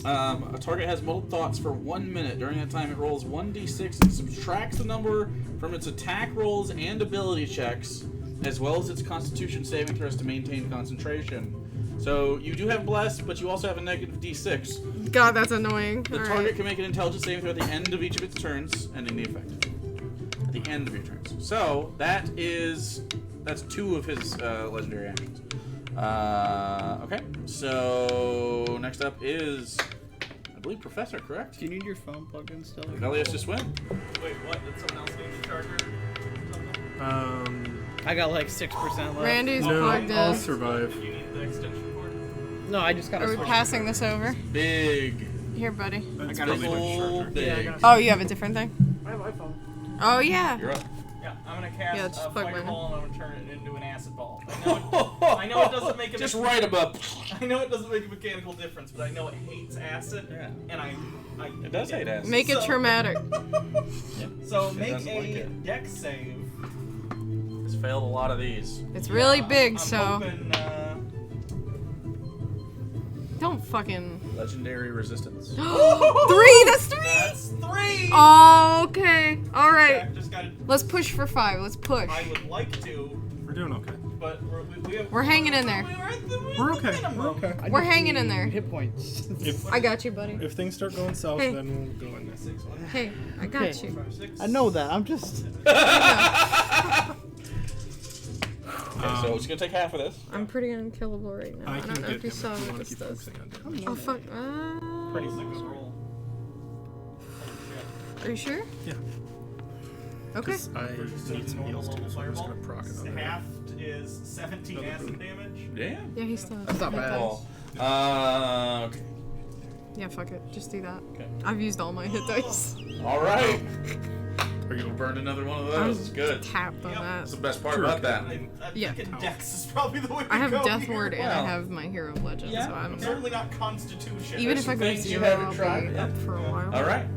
A target has muddled thoughts for 1 minute. During that time, it rolls 1d6 and subtracts the number from its attack rolls and ability checks, as well as its Constitution saving throws to maintain concentration. So you do have blessed, but you also have a negative d6. God, that's annoying. The target can make an intelligence saving throw at the end of each of its turns, ending the effect. At the end of your turns. So that's 2 of his legendary actions. Okay. So next up is, I believe, Professor. Correct? Do you need your phone plugged in still? Velios just went. Wait, what? Did someone else need a charger or something? I got like 6% left. Randy's No, plugged I'll in. survive. You need the extension cord? No, I just got Are a we switch. passing this over? Big. Here, buddy. That's I got a Big probably ol' my big. Yeah, Oh, you have a different thing? I have iPhone. Oh, yeah. You're up. Yeah, I'm gonna cast Yeah, just a plug mine in. fireball and I'm gonna turn it into an acid ball. I know it doesn't make a Just right above. I know it doesn't make a mechanical difference, but I know it hates acid, Yeah. and I It does hate acid. Make it So- traumatic. So It make doesn't like a it. dex save. It's failed a lot of these. It's really big, I'm so hoping, don't fucking. Legendary resistance. 3! That's 3! that's 3. Oh, okay. All right. I just gotta. Let's push for 5. Let's push. I would like to, We're doing okay. but we have. We're hanging in there. We're okay. We're okay. I We're just hanging in need there. Hit points. If I got you, buddy. if things start going south, Hey. then we'll go in there. 6, 1, Hey, I got Okay. you. 5, 6. I know that. I'm just. Okay, so it's gonna take half of this. I'm pretty unkillable right now. I I can don't know get if you him saw if you what want to this keep does. focusing on damage. Oh, fuck. Pretty good roll. Are you sure? Yeah. Okay. 'Cause I need some heals too, so I'm just gonna proc it on there. Half is 17 acid damage. Yeah. Yeah, he still has That's not hit bad. dice. Okay. Yeah, fuck it. Just do that. Okay. I've used all my hit dice. All right. Are You you burned another one of I'm those. It's good. tapped on Yep. That's the that. best part Sure. about that. I'm Yeah. thinking dex is probably the way to I have go Death here. Ward and Well. I have my Hero of Legend, Yeah. so I'm Certainly not Constitution. even There's if I some go to things you 0, haven't I'll tried, be yeah. up for a while. All right.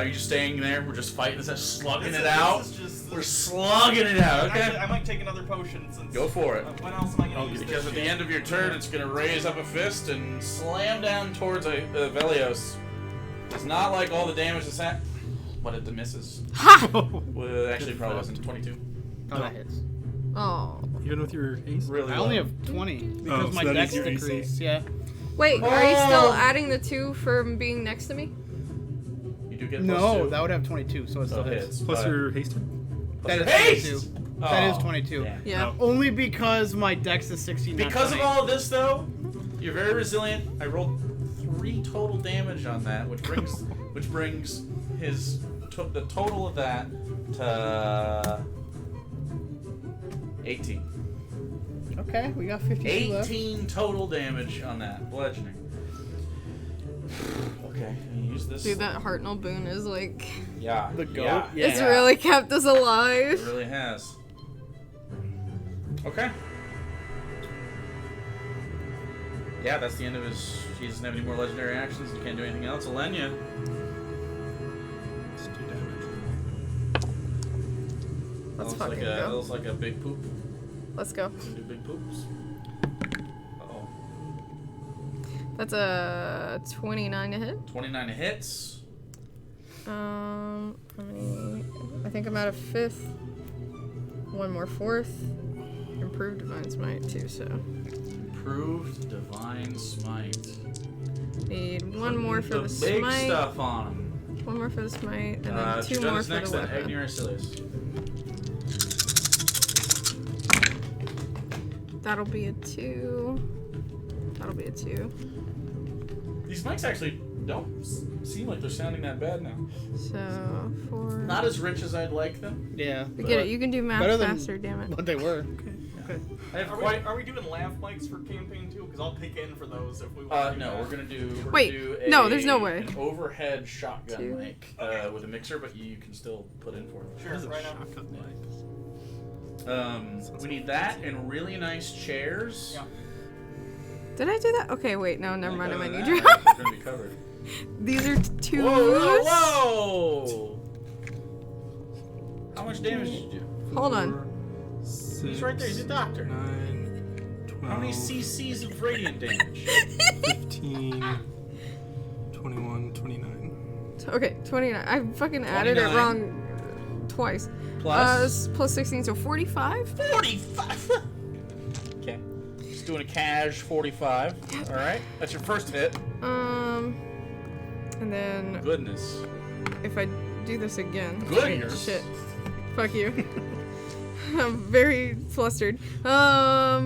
You're just staying there. We're just fighting this, slugging This it is- out. this is just- We're slugging it out. Actually, Okay. I might take another potion since. Go for it. When else am I gonna use this? Because at the shit? end of your turn, it's going to raise up a fist and slam down towards Velios. It's not like all the damage that's but it misses. Ha! Well, actually, it probably wasn't. 22. Oh, that hits. Oh. Even with your haste? Really I low. only have 20 because so my that dex is your AC. decreased. Yeah. Wait, are you still adding the 2 from being next to me? You do get No, +2. that would have 22, so it So still it hits. hits. Plus but- your haste? That is Haste! 22. That is Oh, 22. damn. Yeah. No. Only because my dex is 16. not Because of 20. all of this, though, you're very resilient. I rolled 3 total damage on that, which brings his the total of that to 18. Okay, we got 52 left. 18 total damage on that bludgeoning. Okay, use this. Dude, that Hartnell boon is like... Yeah. The goat? Yeah, Yeah. It's really kept us It alive. really has. Okay. Yeah, that's the end of his. He doesn't have any more legendary actions. He can't do anything else. Alenia. Let's do damage. Let's Looks fucking like a, go. looks like a big poop. Let's go. Can do big poops. Uh-oh. That's a 29 to hit. 29 hits. How many? I think I'm at a 5th. One more 4th. Improved Divine Smite too, so. Improved Divine Smite. Need one more for the big smite. stuff on him. One more for the smite, and then 2 more Jonas for next, the then weapon. Agni or Silius. That'll be a 2. That'll be a 2. These mics actually don't seem like they're sounding that bad now. So 4. Not as rich as I'd like them. Yeah. We get it. You can do math Better than- faster. Damn it. What they were. I have Are we doing laugh mics for campaign 2? Because I'll pick in for those if we want to do no, that. we're gonna do. Wait, no, there's no way. An overhead shotgun 2. mic with a mixer, but you can still put in for it. Sure, right now. We need that and really nice chairs. Yeah. Did I do that? Okay, wait. No, never mind. I might need you. you. We're gonna be covered. These are 2. Whoa, whoa, whoa! How much damage did you do? Hold on. He's right there. He's a doctor. 9, 12, How many cc's of radiant damage? 15, 21, 29. Okay, 29. I fucking added it 29. wrong twice. Plus? Plus 16, so 45? 45. Okay. Just doing a cash 45. All right. That's your first hit. And then Goodness. if I do this again. Goodness. Shit. Fuck you. I'm very flustered. Yeah.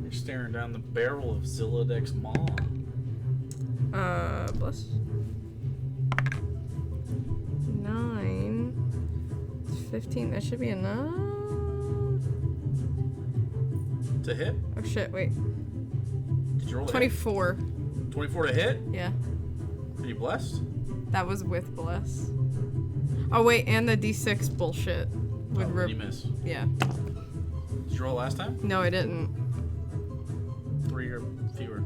You're staring down the barrel of Zilladek's maw. Plus 9, 15. That should be enough. To hit? Oh shit! Wait. Did you roll a hit? 24. 24 to hit? Yeah, Are you blessed? that was with bless. Oh wait, and the D6 bullshit would Then you miss. Yeah. Did you roll last time? No, I didn't. 3 or fewer.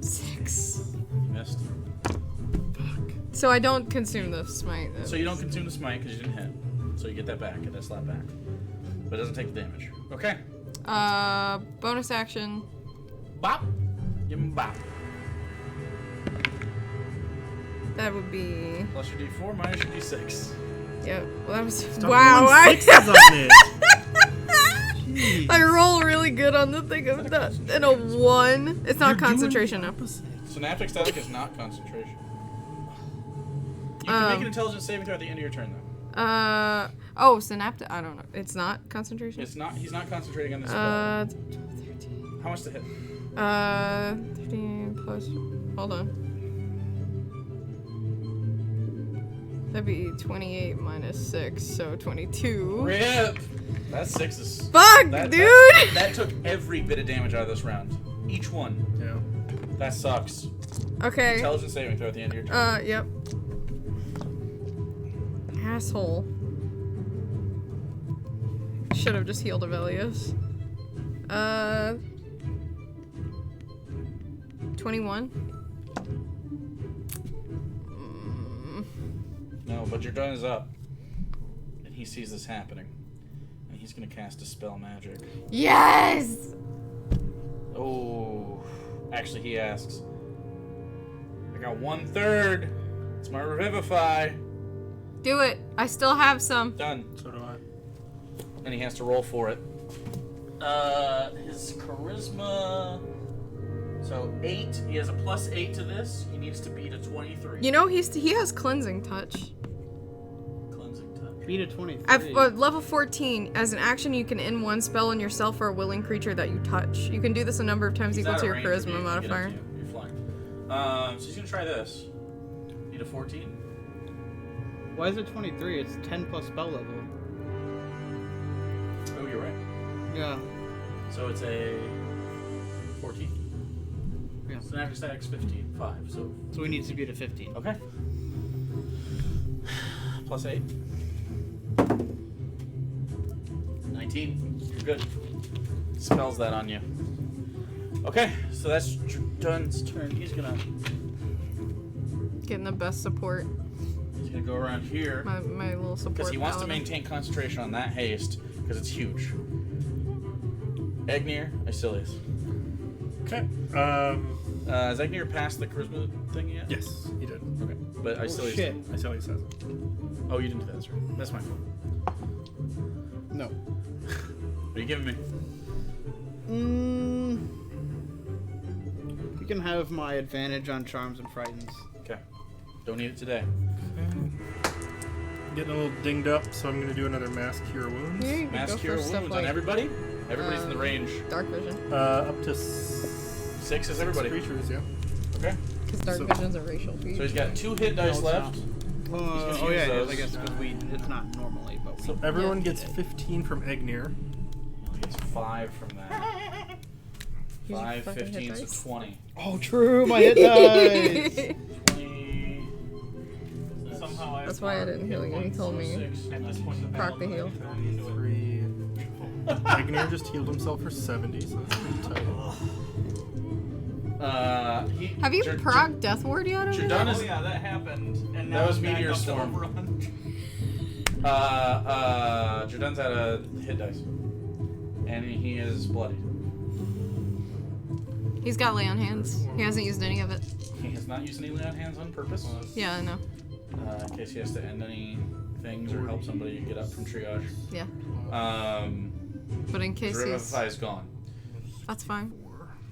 6. You missed. So I don't consume the smite. So you don't consume the smite because you didn't hit. So you get that back, get that slap back. But it doesn't take the damage. Okay. Bonus action. Bop. Give him a bop. That would be. Plus your d4 minus your d6. Yeah. Well, that was. Stop Wow. rolling sixes on it. Jeez. I roll really good on the thing of that. And a 1. It's not You're doing concentration the now. opposite. Synaptic static is not concentration. You can make an intelligence saving throw at the end of your turn, though. Oh, synaptic. I don't know. It's not concentration. It's not. He's not concentrating on this spell. 13. How much to hit? 13 plus. Hold on. That'd be 28 minus 6, so 22. Rip. That's 6s. Fuck, That, dude! that took every bit of damage out of this round. Each one. Yeah. That sucks. Okay. Intelligence saving throw at the end of your turn. Yep. Asshole. Should have just healed Avelius. 21. No, but your turn is up. And he sees this happening. And he's going to cast Dispel Magic. Yes! Oh. Actually, he asks. I got 1/3. It's my Revivify. Do it. I still have some. Done. So do I. and he has to roll for it. His charisma. So 8. He has a +8 to this. He needs to beat a 23. You know, he has cleansing touch. Cleansing touch. Beat a 23. At level 14, as an action, you can end one spell on yourself or a willing creature that you touch. You can do this a number of times He's equal out to of your range of you, charisma he can get up modifier. to you. You're flying. So he's gonna try this. Need a 14. Why is it 23? It's 10 plus spell level. Oh, you're right. Yeah. So it's a 14. Yeah. So after stack's 15. 5. So So he needs to beat a 15. okay. +8. 19. You're good. Spells that on you. Okay, so that's Dun's turn. He's gonna Getting the best support. go around here My little support. because he wants to paladin. maintain concentration on that haste because it's huge. Egnir, Icilius. Okay. Has Egnir passed the charisma thing yet? Yes, he did. Okay, but Oh, Icilius. shit. I tell you, says it. Oh, you didn't do that. That's right. That's my fault. No. What are you giving me? You can have my advantage on charms and frightens. Okay. Don't need it today. Getting a little dinged up, so I'm going to do another Mass Cure Wounds. Yeah, you can Mass go Cure for stuff Wounds like on everybody? Everybody's in the range. Dark Vision. Up to 6 is everybody. creatures, yeah. Okay. Because Dark So- Vision's a racial feat. So he's got 2 hit dice it's left. Oh gonna yeah, use it is, those. I guess because it's not normally, but we. So everyone Yeah. gets 15 from Egnir. He only gets 5 from that. Use your 5, fucking hit 15, so dice. 20. Oh, true, my hit dice. 20. Somehow I That's why I didn't heal you. He told me. 6. At this point, the Proc the heal. 33. Egnir just healed himself for 70, so that's pretty tight. Have you proc Death Ward yet? over Jerdun there? is- Oh yeah, that happened. And now That was it's back Meteor up to Storm. over 100. Jerdun's out of hit dice. And he is bloody. He's got lay on hands. He hasn't used any of it. He has not used any lay on hands on purpose. Yeah, I know. In case he has to end any things or help somebody get up from triage. Yeah. His But in case he's... Revivify is gone. That's fine.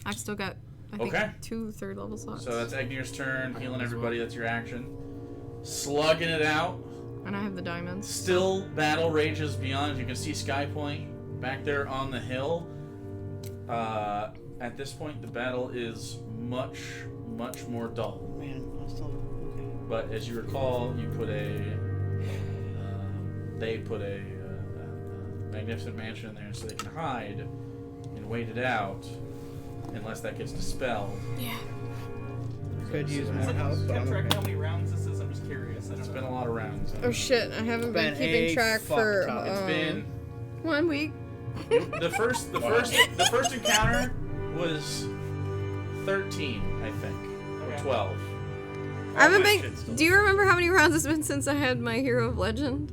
I've still got, I think, Okay. 2 third level slots. So that's Egnir's turn, healing everybody, that's your action. Slugging it out. And I have the diamonds. Still battle rages beyond. You can see Sky Point back there on the hill. At this point, the battle is much, much more dull. Man, I'm still okay. But as you recall, you put they put a magnificent mansion in there so they can hide and wait it out unless that gets dispelled. Yeah. Could use So more Kept help, but I'm track of okay. how many rounds this is. I'm just curious. I It's don't been know. a lot of rounds. Oh shit, I haven't been Been keeping a track fuck for ton. It's been 1 week. the first encounter was 13, I think, or Okay. 12. I haven't my been. shit's still- Do you remember how many rounds it's been since I had my Hero of Legend?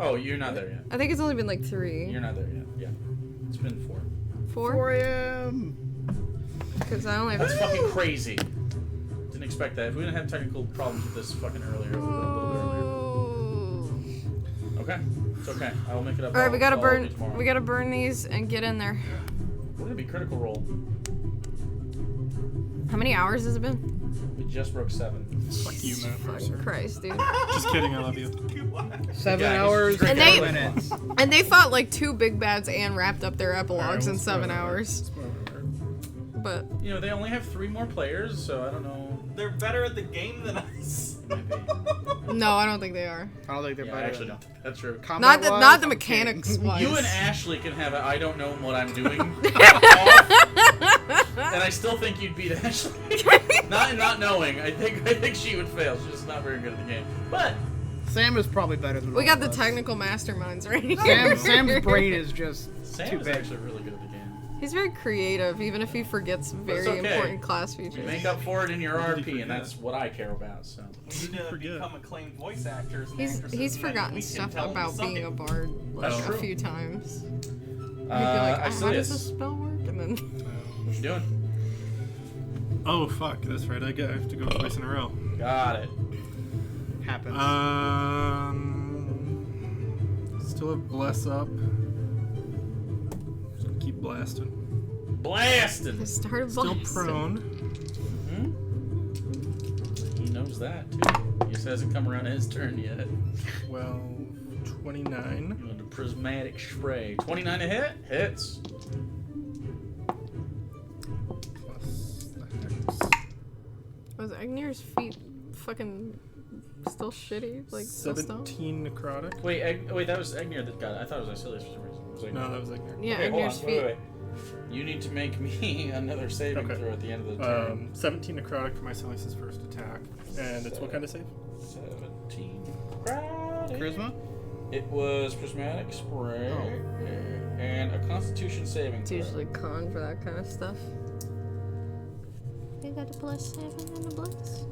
Oh, you're not there yet. I think it's only been like 3. You're not there yet. Yeah, it's been 4. 4? 4 a.m. Because I only That's have. fucking crazy. Didn't expect that. If we didn't have technical problems with this fucking earlier, a little bit earlier. Oh. Okay, it's okay. I will make it up. All right, we gotta I'll burn. do tomorrow. We gotta burn these and get in there. We're gonna be critical roll. How many hours has it been? We just broke 7. Fuck you, Matt Mercer. Christ, dude. Just kidding, I love you. 7 Yeah, hours he's and drinking 4 all minutes. And they fought like 2 big bads and wrapped up their epilogues in Alright, 7 well, hours. But You know, they only have 3 more players, so I don't know. They're better at the game than us. Maybe. no, I don't think they are. I don't think they're Yeah, I better. actually don't think that's true. Not Combat-wise, the not the I'm mechanics kidding. wise. You and Ashley can have it. I don't know what I'm doing. off, and I still think you'd beat Ashley. not knowing. I think she would fail. She's just not very good at the game. But Sam is probably better than We all got of the us. technical masterminds right here. Sam's brain is just Sam too is big. actually really good at the game. He's very creative, even if he forgets very okay. important class You features. make up for it in your What did he RP, and forget? that's what I care about. So We need to Forget. become acclaimed voice actors. And He's actresses, he's and then forgotten we can stuff tell him about to suck being it. a bard like That's a true. few times. He'd be like, how does this Icilius, spell work? And then what you doing? Oh, fuck, that's right, I have to go twice in a row. Got it. happens. Still have bless up. Just gonna keep blasting. Blasting. Start Still blasting. prone. He knows that too. He just hasn't come around his turn yet. 12, 29. Doing the prismatic spray. 29 to hit. Hits. Plus the hex. Was Agnir's feet fucking still shitty? Like, still stone? 17 necrotic. Wait, that was Egnir that got it. I thought it was Icilius for some reason. It was Egnir. No, that was like Yeah, Okay, hold Agnir's on. feet. Wait. You need to make me another saving Okay. throw at the end of the turn. 17 necrotic for my Silius's first attack. And it's what kind of save? 17. Crowded. Charisma? It was prismatic spray and a Constitution saving It's throw. usually con for that kind of stuff. They got a +7 and a bless.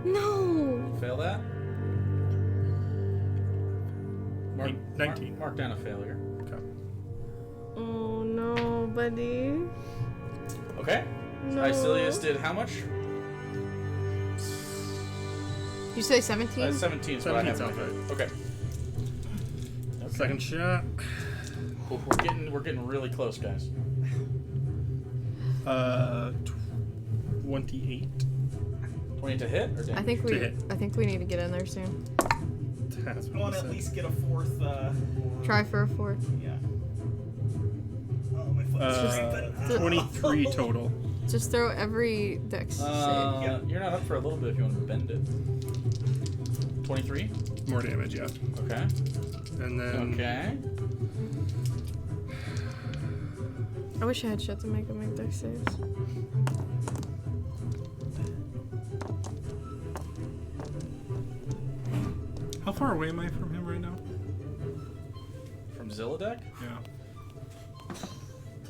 No! Fail that. Mark, 19. Mark down a failure. Okay. Oh no, buddy. Okay. No. Icilius did how much? You say 17? 17 is what I 17 have. sounds right. Okay. Second shot. We're getting really close, guys. 28. 20 to hit or damage? I think To hit. I think we need to get in there soon. That's I what want he to at said. least get a fourth. Try for a 4. Yeah. Oh, my foot's scraping. 23 total. Just throw every dex save. You're not up for a little bit if you want to bend it. 23? More damage, yeah. Okay. And then Okay. I wish I had shit to make him make dex saves. how far away am I from him right now? From Zilladek? Yeah.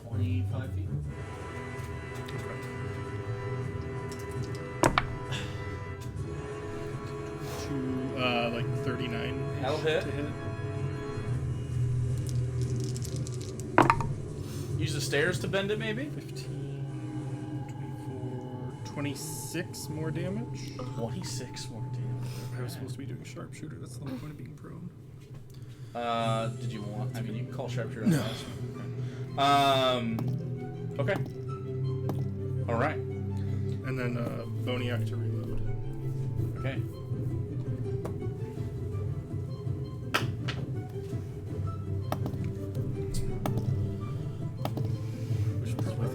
25 feet. To like 39. That'll hit. To hit. Use the stairs to bend it, maybe? 15, 24, 26 more damage. 26 more damage. I was supposed to be doing sharpshooter. That's the whole point of being prone. Did you want? I mean, you can call sharpshooter. No. Okay. All right. And then Boniac to reload. Okay.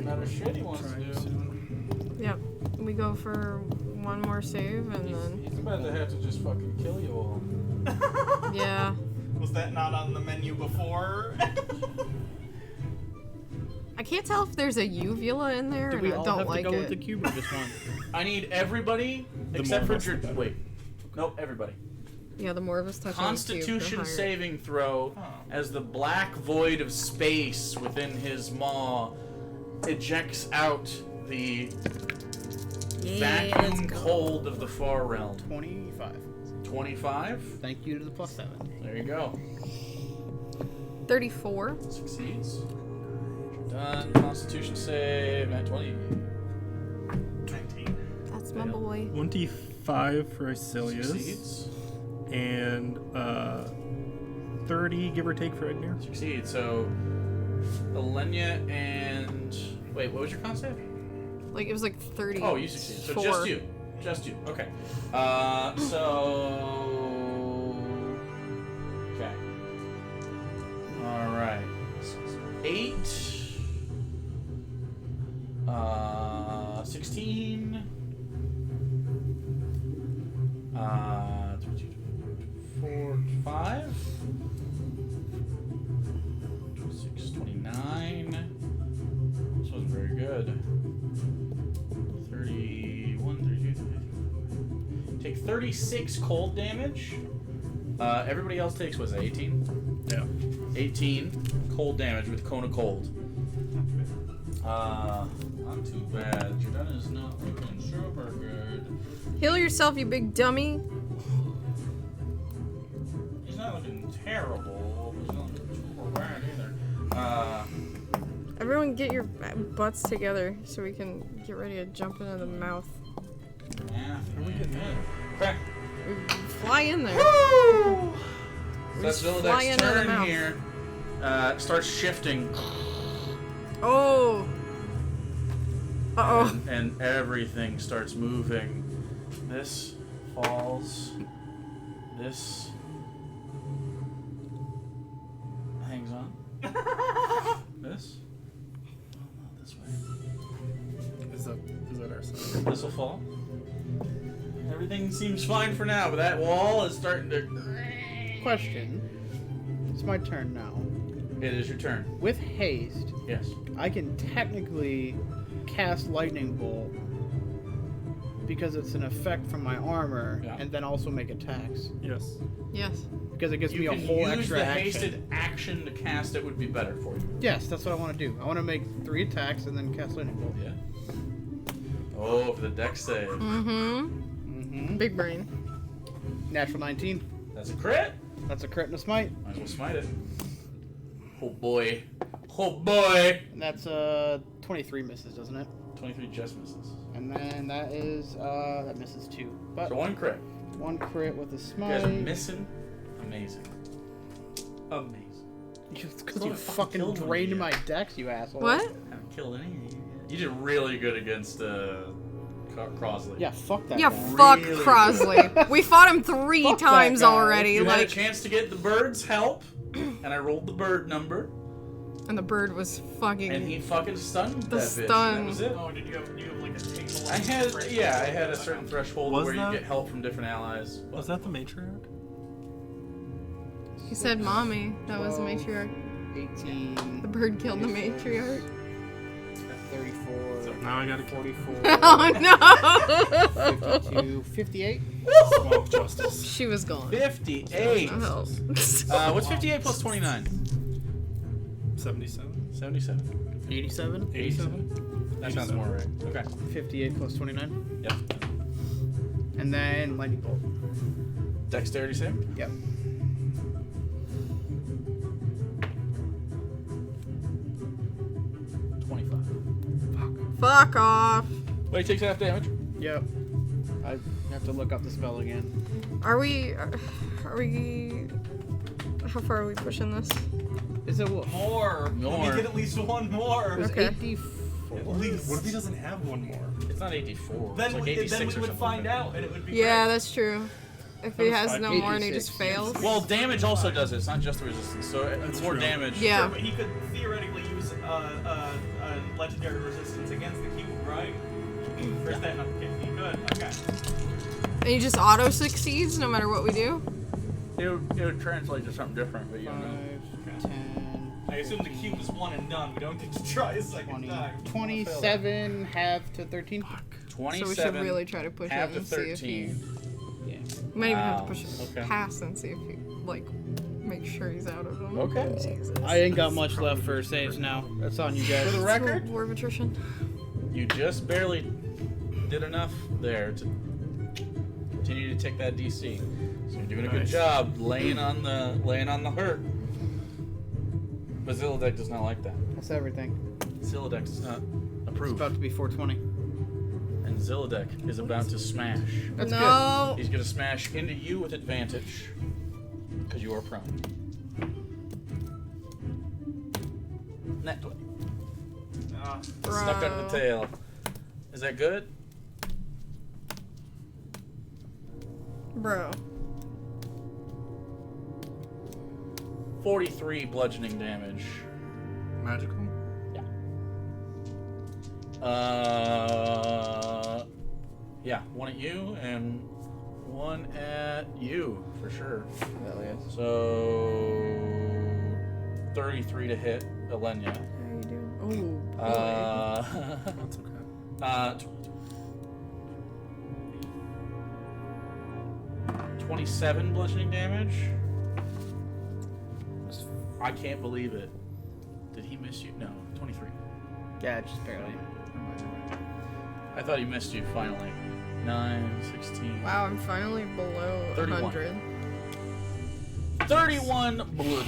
Not a shit he wants to Trying do. soon. Yep. We go for one more save and then. He's about to have to just fucking kill you all. Yeah. Was that not on the menu before? I can't tell if there's a uvula in there Do and we I all don't have like to go it. with the cube or just one? I need everybody The except more for of us, the better. Wait. Nope, everybody. Yeah, the more of us touch on the cube, the Constitution higher. saving throw Oh. as the black void of space within his maw ejects out the Yeah, vacuum let's go. cold of the far realm. 25. 25. Thank you to the +7. There you go. 34. Succeeds. Done. Constitution save at 20. 19. That's my Fail. boy. 25 for Icilius. Succeeds. And 30, give or take, for Egnir. Succeeds. So, Elenia and... Wait, what was your con save? Like, it was like 30. Oh, you succeed. So just you. Just you. Okay. Okay. Alright. 8. 16. 4, 5. 26, 29. This wasn't very good. 31, 32, 33. Take 36 cold damage. Everybody else takes, was it 18? Yeah. 18 cold damage with Cone of Cold. Not too bad. Jordana is not looking super good. Heal yourself, you big dummy. He's not looking terrible. He's not looking super bad either. Everyone get your butts together so we can get ready to jump into the mouth. Math. Are we getting in? Okay. fly in there. Woo! So that's just fly Zilladek's into the turn mouth. here. Starts shifting. Oh. Uh-oh. And everything starts moving. This falls. This hangs on. This? Oh, no, this way. Is that our side? This will fall. Everything seems fine for now, but that wall is starting to... Question. It's my turn now. It is your turn. With haste, Yes. I can technically cast Lightning Bolt because it's an effect from my armor, Yeah. and then also make attacks. Yes. Yes. Because it gives You me a can whole use extra the action. hasted action to cast it would be better for you. Yes, that's what I want to do. I want to make 3 attacks and then cast Lightning Bolt. Yeah. Oh, for the deck save. Mm-hmm. Mm-hmm. Big brain. Natural 19. That's a crit. That's a crit and a smite. Might as well smite it. Oh boy. Oh boy. And that's 23 misses, doesn't it? 23 just misses. And then that is that misses 2. But So 1 crit. 1 crit with a You smite. guys are missing. Amazing. Amazing. Because You you fucking fucking killed one drained yet. my decks, you asshole. What? Haven't killed any. You did really good against Crosley. Yeah, fuck that Yeah, guy. fuck Really Crosley. We fought him 3 Fuck that times guy. already. You had a Like, chance to get the bird's help, and I rolled the bird number, and the bird was fucking. and he fucking stunned The that bitch. stun. That was it. Oh, did you have like a table? I had a certain threshold Was where that- you get help from different allies. Was that the matriarch? He said mommy. That was the 12, matriarch. 18, The bird killed the matriarch. 34, Now I gotta kill 44, Oh no! 52, 58. Smoke justice. She was gone. 58. No help. What's 58 plus 29? 77. 77. 87. 87. That sounds more right. Okay. 58 plus 29. Yep. And then Lightning Bolt. Dexterity save. Yep. Fuck off. But he takes half damage. Yep. I have to look up the spell again. Are we? How far are we pushing this? Is it what? More. More. Let me get at least 1 more. It was Okay. 84. At least. What if he doesn't have one more? It's not 84. Then, it's like we, 86 then we or would something. find out, and it would be Yeah, great. that's true. If That he was has five- no more and he 86, just fails. Well, damage also does it. It's not just the resistance. So That's more true. damage. Yeah. Sure, but he could theoretically use legendary resistance against the cube, right? Or is that not the case? He could. Okay. And he just auto succeeds no matter what we do. It would translate to something different, but you don't know. 5, 10, I assume the cube is one and done. We don't get to try a second 20, time. 27, half to 13. 27. So we should really try to push half it to and see if he. 13. Yeah. We might even have Wow, to push it okay. past and see if he like make sure he's out of them. Okay. Jesus. I ain't got much left for saves now. That's on you For guys. the record, War of attrition. you just barely did enough there to continue to take that DC. So you're doing a good Nice. job laying on the hurt. But Zilladek does not like that. That's everything. Zilladek does not It's approve. about to be 420. And Zilladek is about to smash. That's No. He's going to smash into you with advantage because you are prone. Net 20. Stuck under the tail. Is that good? Bro. 43 bludgeoning damage. Magical? Yeah, 1 at you and 1 at you for sure. Hell yes. So 33 to hit Elenia. How are you doing? Oh, boy. That's okay. 27 bludgeoning damage. I can't believe it. Did he miss you? No, 23. Yeah, just barely. I thought he missed you finally. 9, 16. Wow, I'm finally below 31. 100. 31 bludge.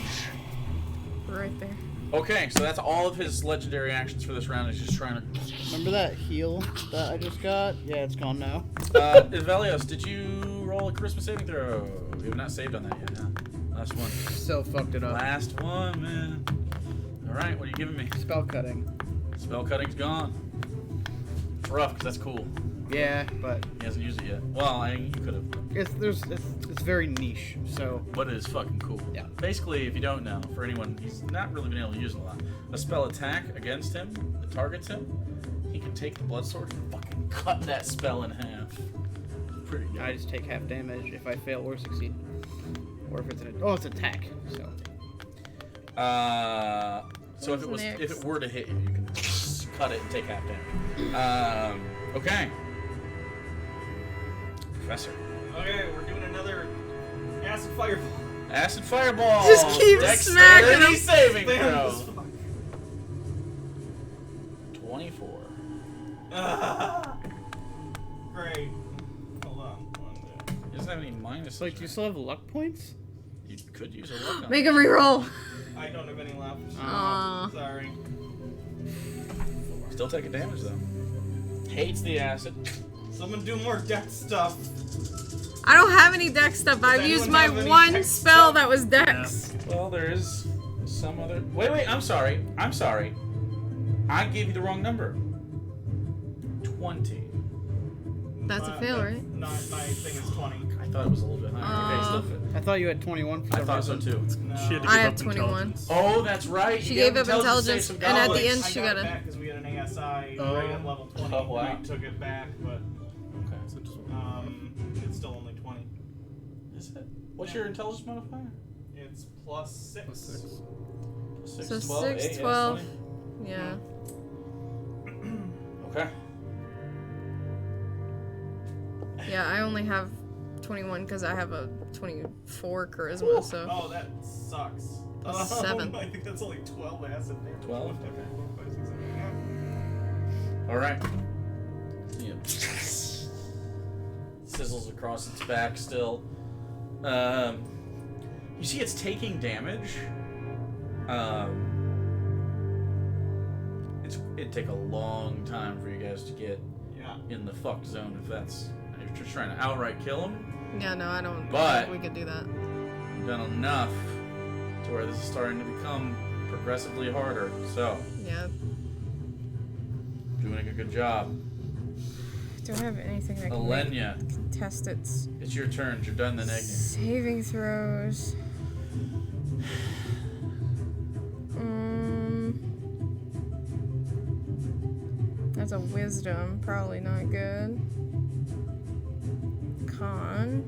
Right there. Okay, so that's all of his legendary actions for this round. He's just trying to. Remember that heal that I just got? Yeah, it's gone now. Ivelios, did you roll a charisma saving throw? You have not saved on that yet, huh? Last one. Still fucked it up. Last one, man. All right, what are you giving me? Spell cutting. Spell cutting's gone. It's rough, because that's cool. Yeah, but He hasn't used it yet. Well, I think he could have. it's very niche. So But it is fucking cool. Yeah. Basically, if you don't know, for anyone, he's not really been able to use it a lot. A spell attack against him that targets him, he can take the blood sword and fucking cut that spell in half. Pretty good. I just take half damage if I fail or succeed, or if it's it's attack. So So if Who's it next? were to hit you, you can cut it and take half damage. Okay. Professor. Okay, we're doing another acid fireball. Acid fireball. Just keep smacking Dexterity him. saving Spam throw. this fuck. 24. Great. Hold on. One, two. He doesn't have any minuses. like, do you still have luck points? You could use a luck on Make it. him reroll. I don't have any left. Aw. Sorry. Still taking damage though. Hates the acid. Someone do more death stuff. I don't have any dex stuff. I've anyone used my have any one dex spell stuff? that was dex. Well, there is some other. Wait. I'm sorry. I gave you the wrong number. 20. That's a fail, right? My thing is 20. I thought it was a little bit higher. Okay, still fit. I thought you had 21. For I some thought so reason. too. No. She had to I give have up 21. intelligence. Oh, that's right. She You gave have up to save intelligence, some and at the goblins. end I she got got it a. back because we had an ASI right Oh. at level 20. Oh, wow. I took it back, but Okay. So just- it's still only 20. Is it? What's your intelligence modifier? It's plus 6. plus 6. Plus 6, So 12, 6, 8, yeah, 12. 20. Yeah. Okay. Yeah, I only have 21 because I have a 24 charisma, so. Oh, that sucks. Plus 7. I think that's only 12 acid damage. 12? Okay, 4, 5, 6, 7, 8. All right. Yeah. Sizzles across its back still. You see it's taking damage. It'd take a long time for you guys to get Yeah. in the fuck zone if that's if you're just trying to outright kill him. Yeah, no, I don't But- think we could do that. You've done enough to where this is starting to become progressively harder. So, Yeah. doing a good job. Do I have anything that can Alenia, test its it's your turn. You're done the negging. saving throws? That's a wisdom. Probably not good. Con.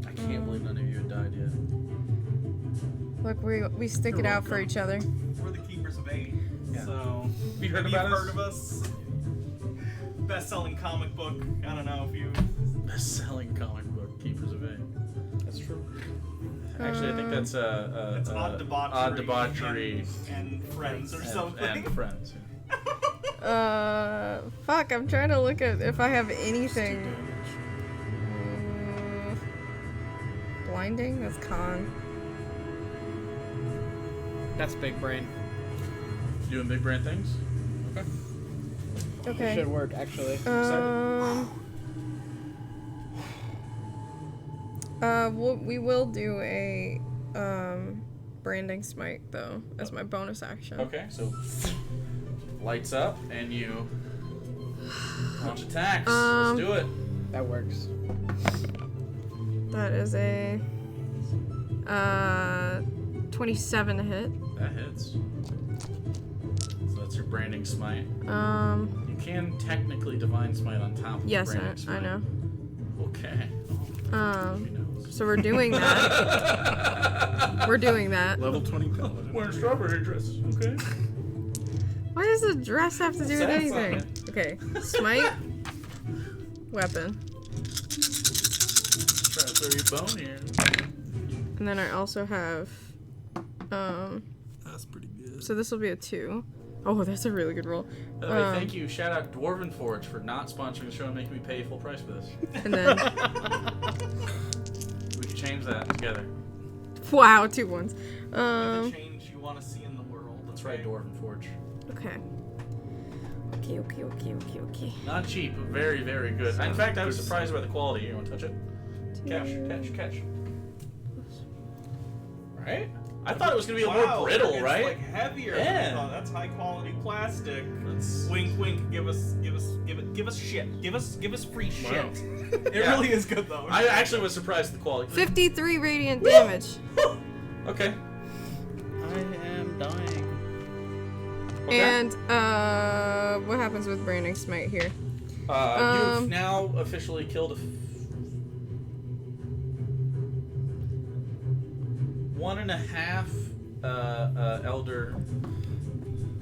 I can't believe none of you had died yet. Look, we stick it out for each other. We're the Keepers of 8. Yeah. So, Have you heard have about you us? heard of us? Best-selling comic book. I don't know if you. Best-selling comic book, Keepers of Eight. That's true. Actually, I think that's It's odd debauchery. Odd debauchery And friends or and, something. and friends. Fuck, I'm trying to look at if I have anything. Damage. Blinding? That's con. That's big brain. Doing big brand things. Okay. Okay. Should work actually. We will do a branding smite though as my bonus action. Okay, so lights up and you launch attacks. Let's do it. That works. That is a 27 to hit. That hits. So that's your branding smite. You can technically divine smite on top of Yes, branding I smite. know. Okay. So we're doing that. We're doing that. Level 20 paladin. Wearing strawberry dresses. Okay. Why does the dress have to do with That's anything? Okay, smite, weapon, Try to throw you a bone here. and then I also have, That's pretty good. so this will be a 2. Oh, that's a really good roll. By the way, thank you. Shout out Dwarven Forge for not sponsoring the show and making me pay full price for this. And then, We can change that together. wow, 2 ones. The change you want to see in the world. That's right, Dwarven Forge. Okay. Okay. Not cheap, but very, very good. In fact, I was surprised by the quality. You want to touch it? Catch. Right? I thought it was going to be a more brittle, it's right? Like heavier. Yeah. Oh, that's high quality plastic. That's... Wink, wink. Give us shit. Give us free shit. Wow. It Yeah. really is good though. I actually was surprised at the quality. 53 radiant damage. Okay. I am dying. Okay. And what happens with Branding Smite here? You've now officially killed a 1.5 elder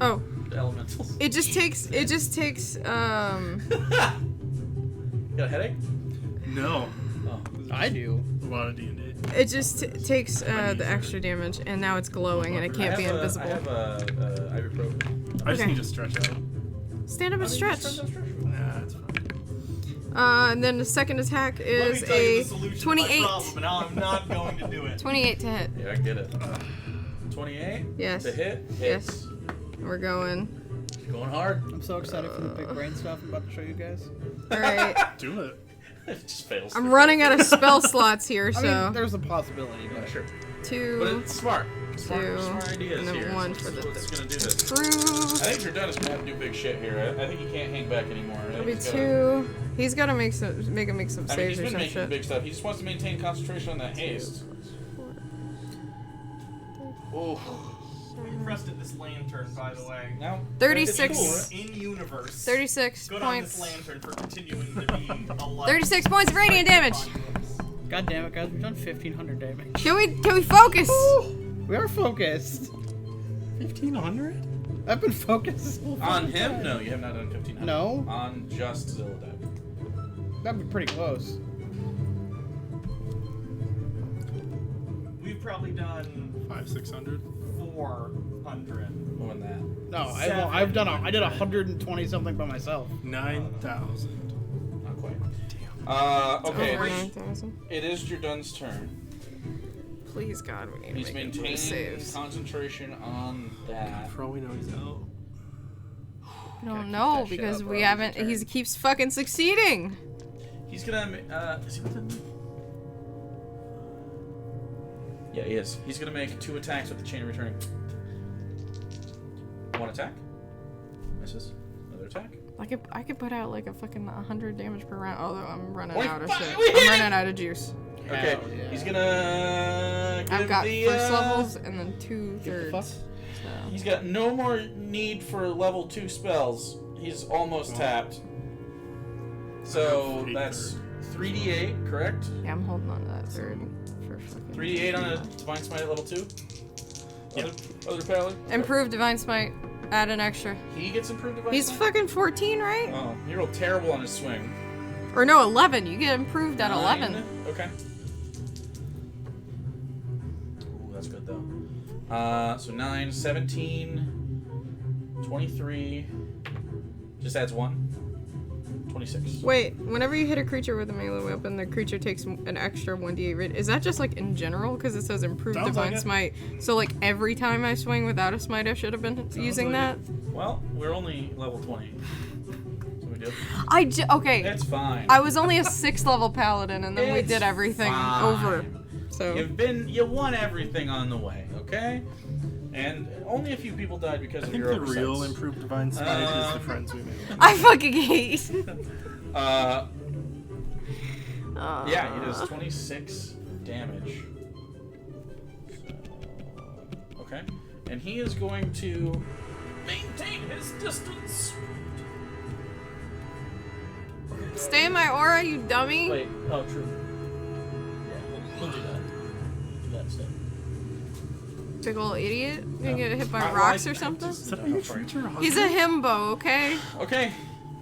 Oh, elementals. it just takes You got a headache? No. Oh. I do. A lot of D&D. it just takes the extra damage, and now it's glowing and it can't be invisible. I have ibuprofen. I just Okay. need to stretch out. Stand up and stretch. Nah, it's fine. And then the second attack Let me is tell you a the solution 28. to my problem, and now I'm not going to do it. 28 to hit. Yeah, I get it. 28 Yes. to hit. Yes. Hits. We're going. Going hard. I'm so excited for the big brain stuff I'm about to show you guys. All right. Do it. It just fails. I'm running out of spell slots here, I so mean, there's a possibility, Yeah, but sure. But 2, it's smart. Smart Two, ideas and then here. one This for is the what's gonna do this. improve. I think Jordan is gonna have to do big shit here. I think he can't hang back anymore. I It'll think be he's gotta- 2. He's got to make some I mean, saves he's or been some making shit. big stuff. He just wants to maintain concentration on that haste. Oh, We rested this lantern, by the way. now 36. it's In universe. 36 Good on this points. lantern for continuing to be alive. 36 points of radiant damage. god damn it, guys, we've done 1,500 damage. Can we focus? We are focused. 1,500? I've been focused this whole On fucking him? time. No, you have not done 1,500. No? On just Zilladek. That'd be pretty close. We've probably done 500-600. 400. More than that. No, I did 120 something by myself. 9,000. Not quite. Over Okay. 9,000. It is Jordan's turn. Please, God, we need He's to make maintaining saves. concentration on that. For all we know, he's out. No, Gotta keep no, that shit because up we or I'll haven't. return. He keeps fucking succeeding. He's gonna. Is he with him? Yeah, he is. He's gonna make 2 attacks with the chain of returning. 1 attack. Misses. Another attack. I could put out like a fucking 100 damage per round. Although I'm running Oi, out of fuck, shit. we hit I'm it! running out of juice. Okay. Hell yeah. He's gonna. I've give got the, first levels and then 2 Give the fuck? thirds. So. He's got no more need for level 2 spells. He's almost Oh. tapped. So Eight that's 3d8, correct? Yeah, I'm holding on to that third for fucking. 3d8 on a Divine Smite at level 2? Yep. Other Pally? Improved Divine Smite. Add an extra. He gets improved Divine He's Smite? fucking 14, right? Oh, he rolled terrible on his swing. Or no, 11. You get improved at 11. 9. Okay. Ooh, that's good though. So 9, 17, 23. Just adds 1. 26. Wait, whenever you hit a creature with a melee weapon, the creature takes an extra 1d8 rate. Is that just like in general? Because it says improved Sounds divine like it. smite. So like every time I swing without a smite, I should have been using like that. Well, we're only level 20. So we do. Okay. It's fine. I was only a 6th level paladin, and then we It's did everything fine. over. So You won everything on the way, okay? And only a few people died because I of think your the real oversights. improved divine smite is the friends we made. I fucking hate. Yeah, he does 26 damage. So, okay. And he is going to maintain his distance. Stay in my aura, you dummy. Wait, oh, true. Yeah, he'll do that. Do that instead. Big ol' idiot. You gonna get hit by I- rocks I- or something? Is that your future He's a himbo, okay? Okay,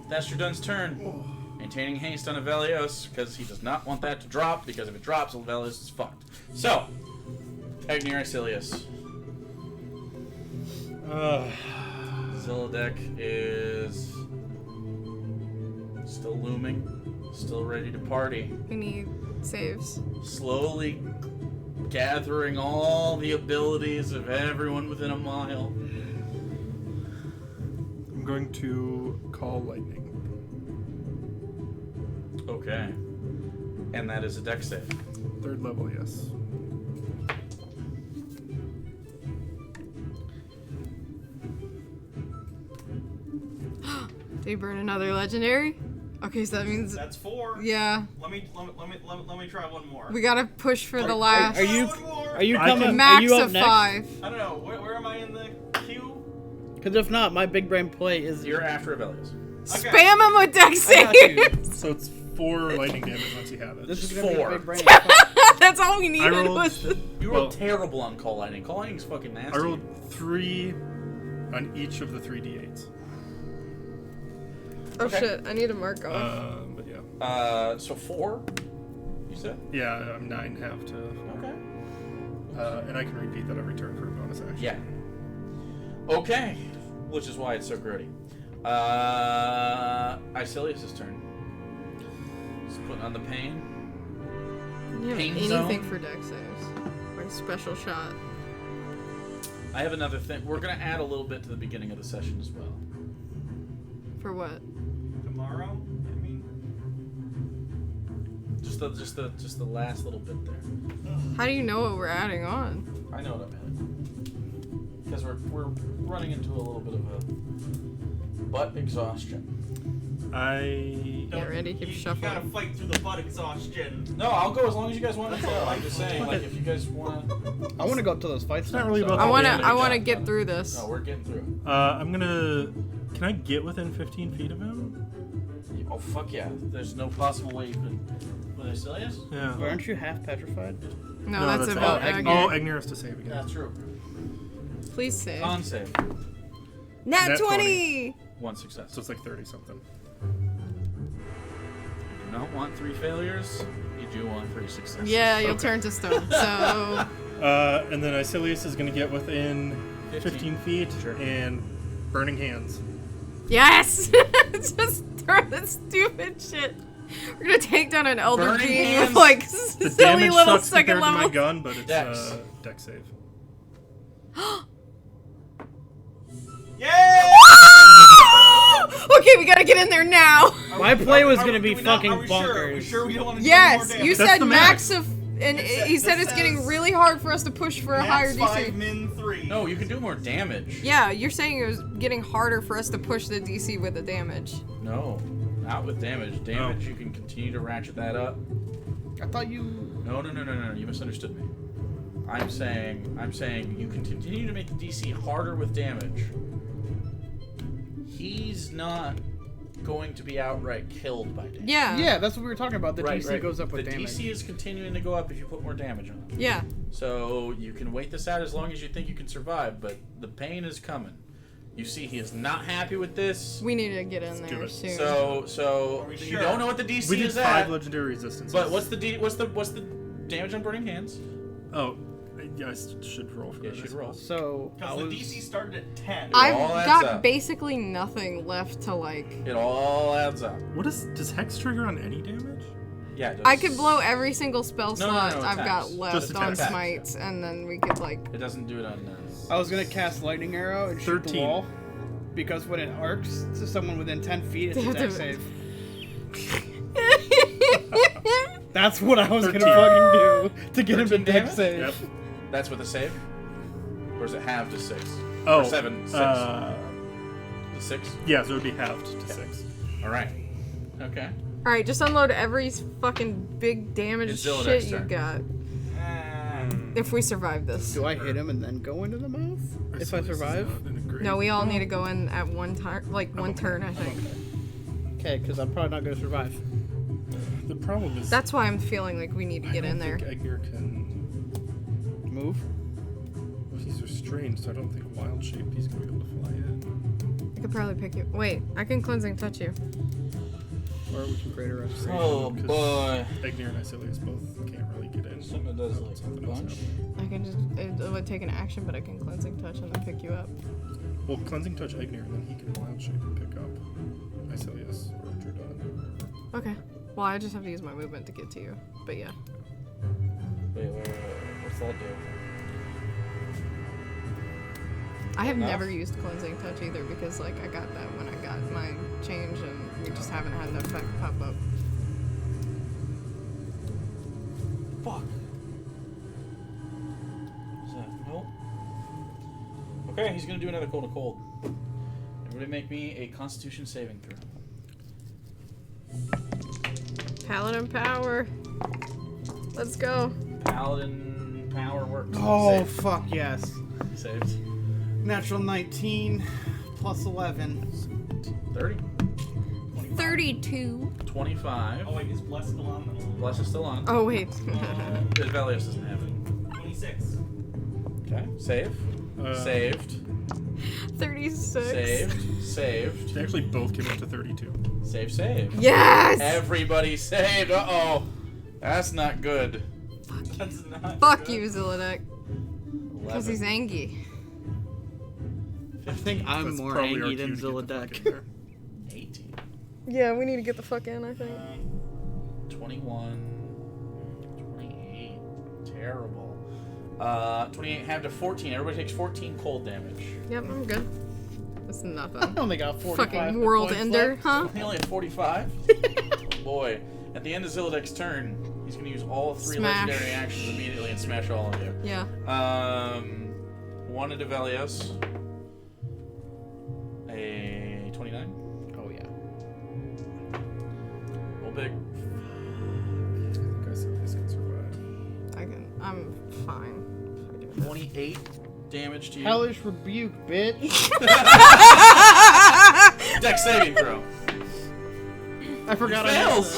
that's Jordan's turn. Maintaining haste on Avelios, because he does not want that to drop, because if it drops, Avelios is fucked. So, Agni Icilius. Zilladek is still looming, still ready to party. We need saves. Slowly gathering all the abilities of everyone within a mile. I'm going to call lightning. Okay. And that is a dex save. 3rd level, yes. Did you burn another legendary? Okay, so that means That's 4. yeah, Let me try one more. we gotta push for the last Are you One more. are you I coming? can- Are max you up of next? 5. I don't know. Where am I in the queue? Because if not, my big brain play is You're after Abelius. Okay. Spam him with dex I got you. saves. So it's 4 lightning damage once you have it. This is gonna be 4. a big brain. That's all we I needed rolled. was the... You well, rolled terrible on Call Lightning. Call Lightning's fucking nasty. I rolled 3 on each of the 3d8s. Oh Okay. shit, I need a mark off. But yeah. So 4? You said? Yeah, I'm 9 half to. Okay. And I can repeat that every turn for a bonus action. Yeah. Okay. Which is why it's so grody. Icilius' turn. Just putting on the pain. You have Pain anything zone? for dex saves? Like a special shot. I have another thing. We're gonna add a little bit to the beginning of the session as well. For what? Tomorrow? I mean, Just the last little bit there. How do you know what we're adding on? I know what I'm adding. Because we're running into a little bit of a butt exhaustion. Get ready, keep you shuffling. gotta fight through the butt exhaustion. No, I'll go as long as you guys want to go. I'm just saying, like, if you guys want to... I want to go up to those fights. It's not really about I the wanna damage. I wanna get through this. No, we're getting through it. I'm gonna. Can I get within 15 feet of him? Oh, fuck yeah. There's no possible way you could... With Icilius? Yeah. But aren't you half petrified? No, that's about Agni. Oh, Agni has to save again. That's true. Please save. Con save. Nat Nat 20! 1 success. So it's like 30 something. You do not want 3 failures. You do want 3 successes. Yeah, you'll Okay. turn to stone. So And then Icilius is gonna get within 15 feet Sure. and burning hands. yes! Just throw this stupid shit. We're gonna take down an elder Burning being hands. with like The silly damage little sucks second compared to my level. gun, but it's Dex. dex save. Yay! Okay, we gotta get in there now. My play was gonna be do we not- fucking are we Sure? Are we bonkers. sure we don't want to do Yes, more damage? you That's said the max max. of, and It he sa- said it it's getting says- really hard for us to push for a higher Max 5, DC. min 3. No, you can do more damage. Yeah, you're saying it was getting harder for us to push the DC with the damage. No, not with damage. Damage, you can continue to ratchet that up. I thought you. No, you misunderstood me. I'm saying you can continue to make the DC harder with damage. He's not going to be outright killed by damage. Yeah. Yeah, that's what we were talking about. The Right, DC right. goes up with the damage. DC is continuing to go up if you put more damage on it. Yeah. So you can wait this out as long as you think you can survive, but the pain is coming. You see, he is not happy with this. We need to get in do there it. soon. So Are we you sure? don't know what the DC We did is 5 at. legendary resistances. But what's the damage on burning hands? Oh, yeah, I should roll for Yeah, that. you I should roll. suppose. So I Because the was. DC started at 10. I've all adds got up. basically nothing left to like. It all adds up. What does Hex trigger on any damage? Yeah. It I does- could blow every single spell No, no, slot no, I've got attacks. left Just on attacks. smites, and then we could like. It doesn't do it on. I was gonna cast lightning arrow and shoot the 13. wall, because when it arcs to someone within 10 feet, it's a dex save. That's what I was gonna 13. fucking do to get him to 13 dex damage? save. Yep. That's with a save. Or is it halved to 6? Oh, Or 7, 6. The 6. yeah, so it would be halved to 6. All right. Okay. All right, just unload every fucking big damage It's Zilladek's shit you turn. got. If we survive this. Do I hit him and then go into the mouth? If I survive? No, we all need to go in at one time, like one turn, I think. Okay, because I'm probably not gonna survive. The problem is That's why I'm feeling like we need to I get don't in there. think Egner can. Move. Well, he's restrained, so I don't think wild shape he's gonna be able to fly in. I could probably pick you. Wait, I can cleansing touch you. Or we can greater restoration. Oh Because boy. Egner and Icilius both can't really get in. Something does like Something a else bunch. happened. I can just, it would take an action, but I can cleansing touch and then pick you up. Well, cleansing touch Egner, and then he can wild shape and pick up Icilius or Dredon. Okay. Well, I just have to use my movement to get to you. But yeah. Wait. What's This'll do. I have Enough? never used cleansing touch either because like I got that when I got my change and we just haven't had the effect pop up. Fuck. Is that nope? Okay, he's gonna do another cold to cold. Everybody make me a Constitution saving throw. Paladin power. Let's go. Paladin power works. Oh, Saved. fuck yes. Saved. Natural 19 plus 11. 30. 32. 25. Oh wait, is Bless still on? Bless is still on. Oh wait. Velios doesn't have it. 26. Okay. Save. Saved. 36. Saved. Saved. They actually both came up to 32. Save. Save. Yes. Everybody saved. Uh-oh. That's not good. That's not Fuck good. you, Zilladek. Because he's 11. angry. I think I'm That's more probably our angry than cue to get the fuck in Zilladek. there. 18. Yeah, we need to get the fuck in, I think. 21. 28. Terrible. 28 halved to 14. Everybody takes 14 cold damage. Yep, I'm good. That's I nothing. only got 45 Fucking hit world points ender, left. huh? He only had 45. Boy. At the end of Zilladek's turn, he's going to use all 3 Smash. legendary actions immediately and smash all of you. Yeah. One into Velios. A 29. Oh, yeah. Roll big. I guess this can survive. I'm fine. 28 damage to you. Hellish rebuke, bitch. Dex saving throw. I forgot Fails.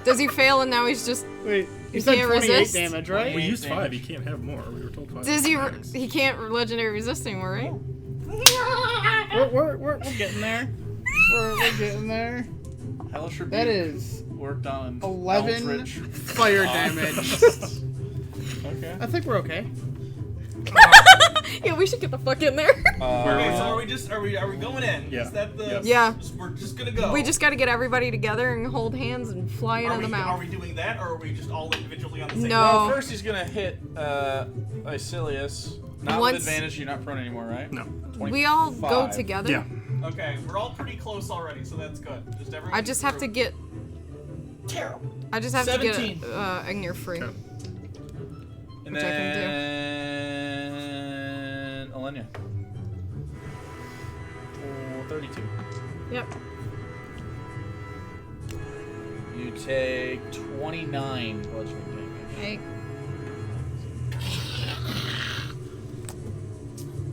Does he fail and now he's just... Wait, you You said can't 28 resist? damage, right? We used damage. 5. He can't have more. We were told 5. Does he... max. He can't legendary resist anymore, right? We're getting there. We're getting there. Hellish rebuke. That is Worked on 11 Eldritch. fire damage. Okay. I think we're okay. Yeah, we should get the fuck in there. Okay, so are we going in? Yeah. Is that the? Yeah. We're just gonna go. We just gotta get everybody together and hold hands and fly Are in the we mouth. doing that, or are we just all individually on the same? No. Well, first he's gonna hit Icilius. Not Once- with advantage. You're not prone anymore, right? No. We all go 25. together. Yeah. Okay, we're all pretty close already, so that's good. Just everyone. I just have to get... Terrible. I just have to 17. get Ignir free. Okay. And Which I can do. then Alenia. 32. Yep. You take 29 bludgeoning damage. Hey.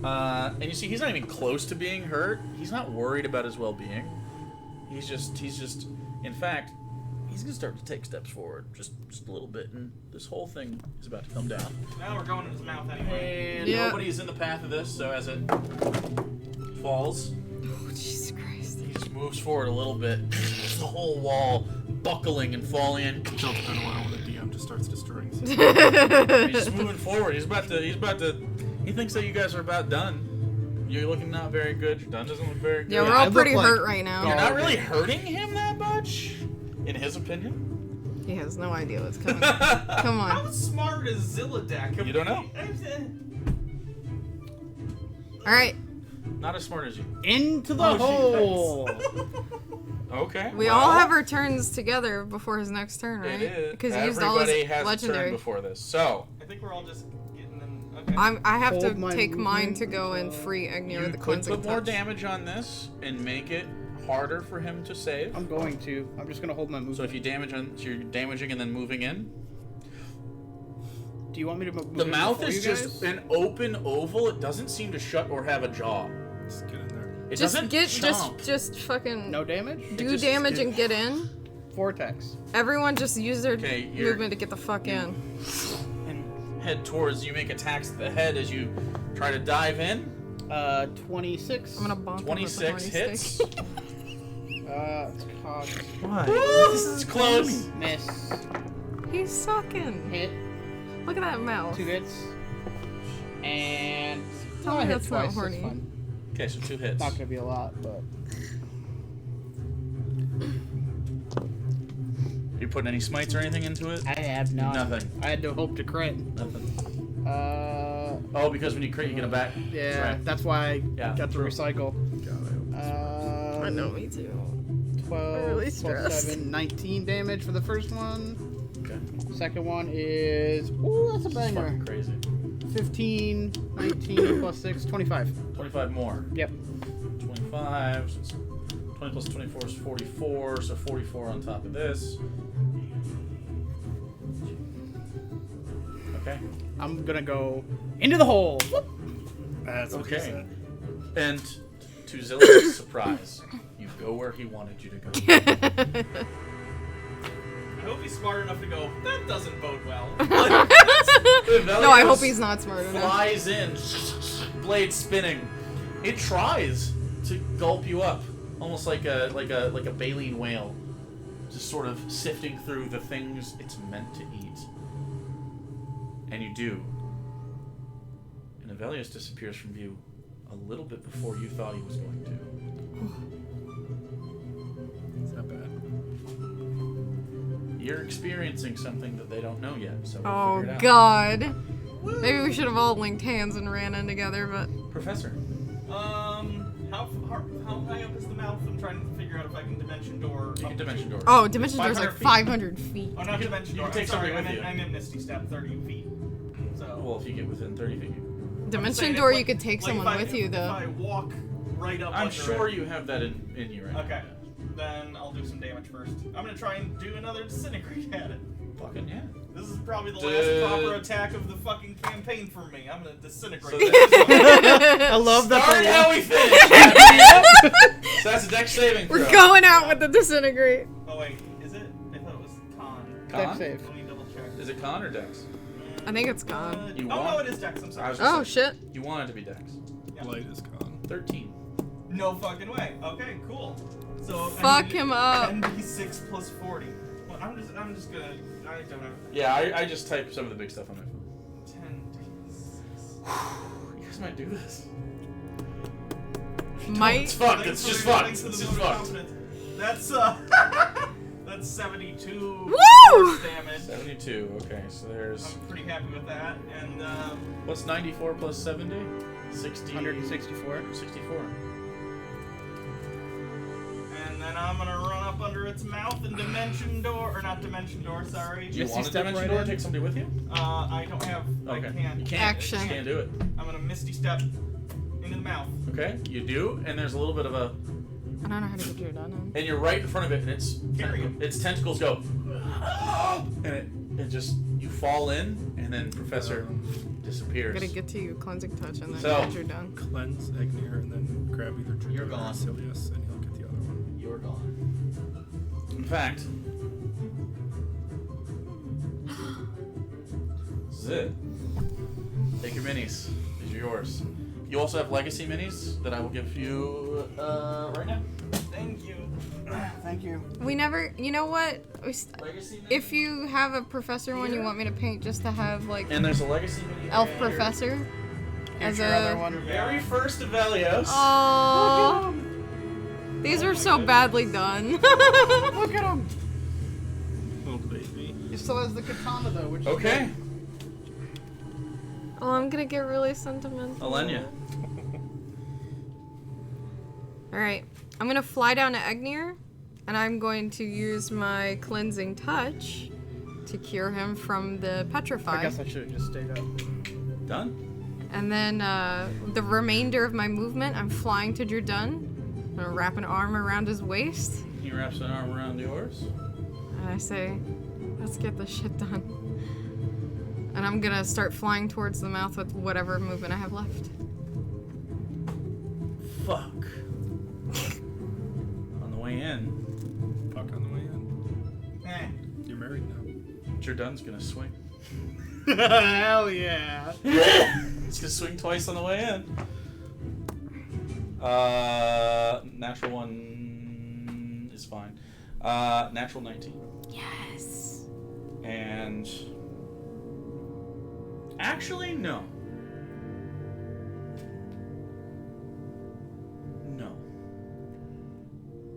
And you see, he's not even close to being hurt. He's not worried about his well-being. He's just. In fact, he's gonna start to take steps forward, just a little bit, and this whole thing is about to come down. Now we're going in his mouth anyway. And Yeah. nobody is in the path of this, so as it falls, Oh, Jesus Christ. he just moves forward a little bit. The whole wall buckling and falling in. Until it's been a while when the DM just starts destroying stuff. He's just moving forward. He's about to. He thinks that you guys are about done. You're looking not very good. Your done doesn't look very good. Yeah, we're I all look pretty like hurt right now. You're not really hurting him that much, in his opinion. He has no idea what's coming. Come How on. smart is Zilladek? You don't know. Alright. Not as smart as you. Into the Oh, hole. Okay. We well, all have our turns together before his next turn, right? It is. Because he used all his Everybody has a turn legendary. before this. So I think we're all just getting in. Okay. I have to Hold my take mine movement. to go and free Ignir you with the could cleansing put more touch. damage on this and make it harder for him to save. I'm going to. I'm just gonna hold my movement. So if you damage on, so you're damaging and then moving in. Do you want me to move The in mouth before is you just guys? an open oval. It doesn't seem to shut or have a jaw. Just get in there. It Just doesn't get chomp. just fucking No damage? do just- damage it- and get in. Vortex. Everyone just use their Okay, you're- movement to get the fuck in. and head towards. You make attacks to the head as you try to dive in. 26. I'm gonna bonk him with the 26 horny hits. stick. It's cocked. Why? This is close. Miss. He's sucking. Hit. Look at that mouth. 2 hits. And... Tell I me hit that's not twice. horny. That's fine. Okay, so 2 hits. Not gonna be a lot, but... You putting any smites or anything into it? I have none. Nothing. I had to hope to crit. Nothing. Oh, because when you crit, you get them back. Yeah, right. that's why I Yeah, got to true. recycle. I know, me too. 12 really plus stressed. 7, 19 damage for the first one. Okay. Second one is, ooh, that's a It's banger. fucking crazy. 15, 19 plus 6, 25. 25 more. Yep. 25. So it's 20 plus 24 is 44. So 44 on top of this. Okay. I'm gonna go into the hole. That's what he Okay. said. And to Zilladek's surprise, you go where he wanted you to go. I hope he's smart enough to go, that doesn't bode well. No, I hope he's not smart enough. Flies in, blade spinning. It tries to gulp you up, almost like a baleen whale, just sort of sifting through the things it's meant to eat. And you do. And Avelius disappears from view a little bit before you thought he was going to. It's not bad. You're experiencing something that they don't know yet, so we'll Oh figure it out. God. Maybe we should have all linked hands and ran in together, but Professor. How high up is the mouth? I'm trying to figure out if I can dimension door. You can dimension door. oh, dimension door's like 500 500 feet. Oh, not You can- dimension you door. can take I'm sorry, somebody with you. I'm in Misty Step, 30 feet. So. Well, if you get within 30 feet. I'm Dimension saying door, if, you could take like, someone if I- with you, If though. I walk right up. I'm under sure it, you have that in you right now. Okay. Then I'll do some damage first. I'm gonna try and do another disintegrate at it. Fucking yeah. This is probably the Dude. last proper attack of the fucking campaign for me. I'm gonna disintegrate. So it. I love that. Start the- how we finish. So that's a dex saving throw. We're going out with the disintegrate. Oh wait, is it? I thought it was con. Con? Dex save. Let me double check. Is it con or dex? I think it's gone. You oh no, want- it is Dex. I'm I sorry. was just Oh saying, shit. You want it to be dex. Yeah. Light is gone. 13. No fucking way. Okay, cool. So Fuck him up. 10d6 plus 40. Well, I'm just gonna. I don't know. Yeah, I just typed some of the big stuff on my phone. 10d6. You guys might do this. It's Might. fucked. It's just fucked. It's just fucked. That's that's 72 Woo! force damage. 72. Okay, so there's. I'm pretty happy with that. And What's 94 plus 70? 60. 164. 64. and then I'm gonna run up under its mouth and dimension door, or not dimension door. Sorry. Do you Misty want to step dimension right door? in? Take somebody with you? I don't have. Okay. I can't. You can't. Action. You can't do it. I'm gonna misty step into the mouth. Okay, you do, and there's a little bit of a. I don't know how to get your done in. And you're right in front of it, and Carry him. its tentacles go, and it just you fall in, and then Professor disappears. Gotta get to you, cleansing touch, and then So- get your done. Cleanse Egnir and then grab either Trigger You're or gone. Silius and he'll get the other one. You're gone. In fact, this is it. Take your minis. These are yours. You also have legacy minis that I will give you right now. Thank you. Thank you. We never. You know what? Legacy minis. If you have a professor one you want me to paint, just to have like And there's a legacy mini. elf here. professor. Here's As your a- other one. Your very first Avelios. Oh, these are so badly done. Look at him. Oh, baby. He still has the katana though, which is Okay. Oh, I'm gonna get really sentimental. Alenia. Alright, I'm gonna fly down to Egnir, and I'm going to use my cleansing touch to cure him from the petrify. I guess I should have just stayed up. Done. And then the remainder of my movement, I'm flying to Jerdun. I'm gonna wrap an arm around his waist, He wraps an arm around yours. and I say, let's get this shit done. And I'm gonna start flying towards the mouth with whatever movement I have left. Fuck. On the way in, Fuck on the way in. Eh. You're married now. Jerdun's gonna swing. Hell yeah. He's gonna swing twice on the way in. Natural one is fine. Natural 19. Yes. And actually, no. No.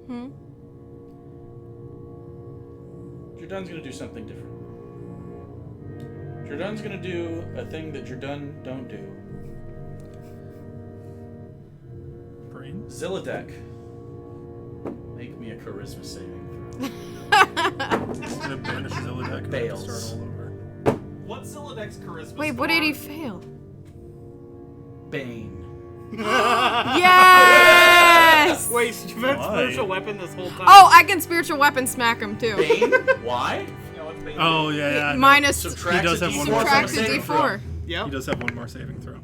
Hmm? Jerdun's gonna do something different. Jerdun Jerdun's gonna do a thing that Jerdun don't do. Brains. Zilladek. Make me a charisma saving throw. He's gonna banish Zilladek and have to Fails. start all over. What's Zilladek's charisma? Wait, what did he fail? Bane. Yes! Wait, you've had Why? spiritual weapon this whole time. Oh, I can spiritual weapon smack him too. Bane? Why? No, it's Bane. Oh yeah. No. Minus Subtract He does a have one D4 more from subtract a a saving throw. D4. Yep. He does have one more saving throw.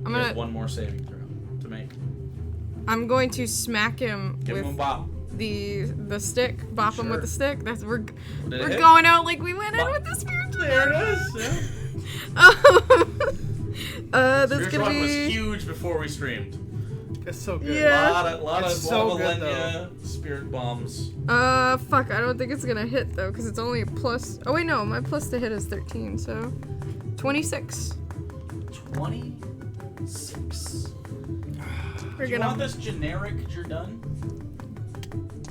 I'm He has gonna. one more saving throw to make. I'm going to smack him Give him a with bop. the stick. Bop him with Sure. the stick. That's we're Did it we're hit? going out like we went in Bop. with the spiritual. There it is. That's Spiritual gonna weapon was be. huge before we streamed. It's so good. Yeah. Lot of It's so good, Valenia spirit bombs. Fuck. I don't think it's gonna hit though, because it's only a plus. Oh wait, no. My plus to hit is 13, so 26. 26. We're Do you gonna. want this generic Jerdun?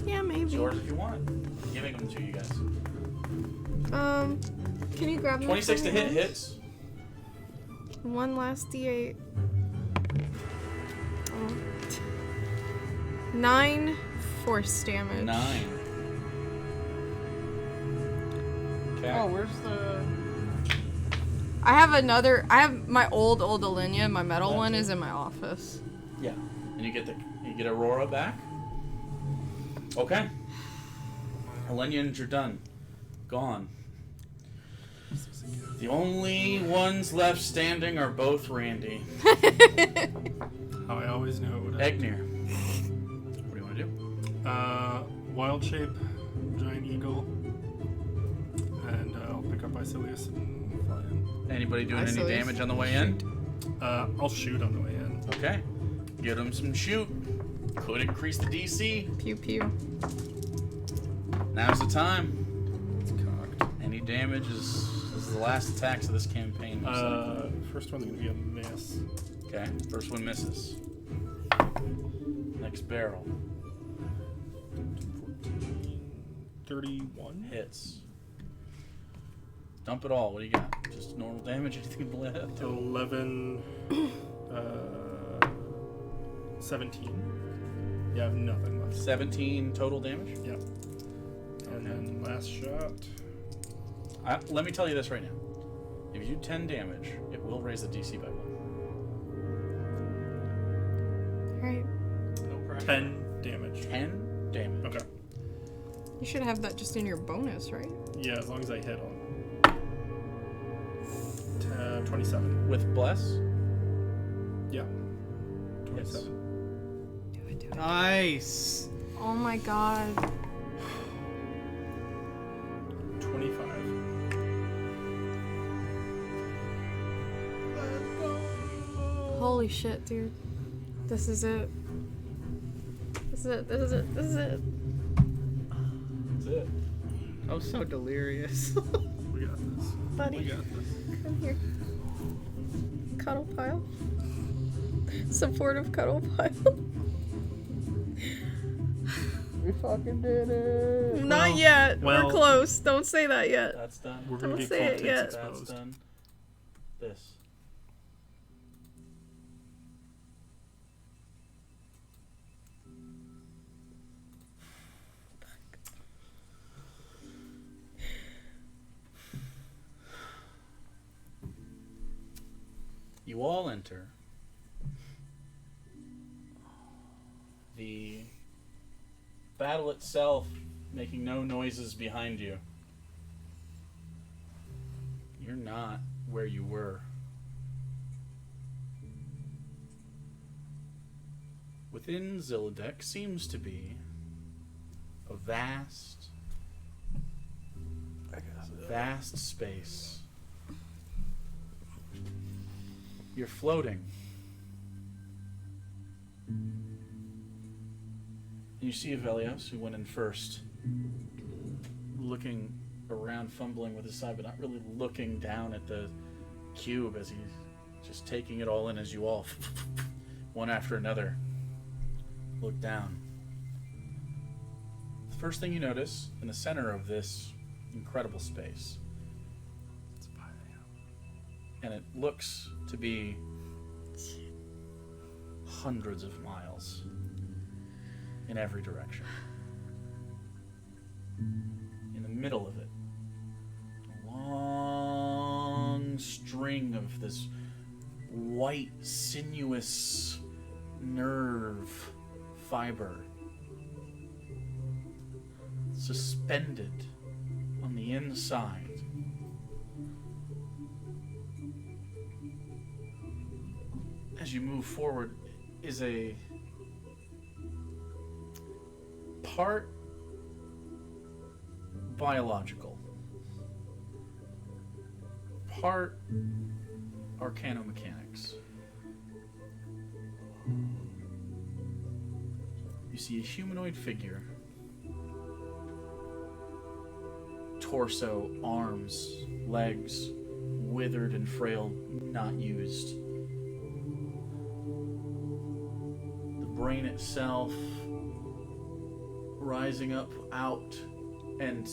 Yeah, It's maybe. yours if you want it. I'm giving them to you guys. Can you grab them? 26 for to me, hit guys? hits. One last D8. Oh. 9 force damage. 9. Okay. Oh, where's the? I have my old Alenia, my metal one is in my office. Yeah. And you get Aurora back. Okay. Alenia and Jerdun. Gone. The only ones left standing are both Randy. How I always knew it would. Egnir. What do you want to do? Wild shape, giant eagle, and I'll pick up Icilius and fly in. Anybody doing any Isolates. damage on the way in? I'll shoot on the way in. Okay. Get him some shoot. Could increase the DC. Pew pew. Now's the time. It's cocked. Any damage is the last attacks of this campaign. most likely. First one's gonna be a miss. Okay. First one misses. Next barrel 31. hits. Dump it all. What do you got? Just normal damage? Anything left? 11. 17. Yeah, I have nothing left. 17 total damage? Yep. And then last shot. Let me tell you this right now. If you do 10 damage, it will raise the DC by 1. Alright. No pressure. 10 damage. 10 damage. Okay. You should have that just in your bonus, right? Yeah, as long as I hit on 27. With Bless? Yeah. Hits. 27. Do it, do it. Nice. Oh my god. 25. Holy shit, dude. This is it. This is it. This is it. This is it. That's it. I was so delirious. We got this. Buddy. We got this. Come here. Cuddle pile. Supportive cuddle pile. We fucking did it. Not yet. well- We're close. Don't say that yet. That's done. We're gonna Don't get say it cultists yet. That's exposed. done. This. You all enter the battle itself, making no noises behind you. You're not where you were. Within Zilladek seems to be a vast space. You're floating. You see Avelios, who went in first, looking around, fumbling with his side, but not really looking down at the cube as he's just taking it all in as you all, one after another, look down. The first thing you notice in the center of this incredible space and it looks to be hundreds of miles in every direction. In the middle of it, a long string of this white, sinuous nerve fiber suspended on the inside. As you move forward is a part biological, part arcanomechanics. You see a humanoid figure, torso, arms, legs, withered and frail, not used. The brain itself rising up out and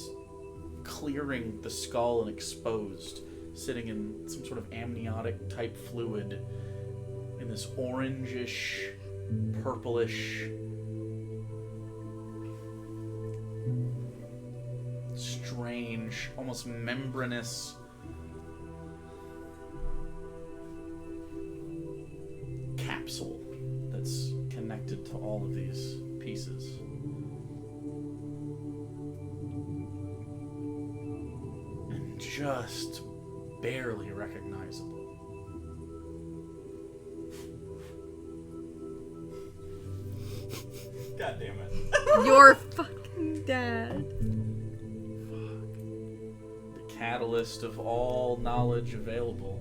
clearing the skull and exposed, sitting in some sort of amniotic type fluid in this orangish, purplish, strange, almost membranous capsule that's connected to all of these pieces. And just barely recognizable. God damn it. Your fucking dad. The catalyst of all knowledge available,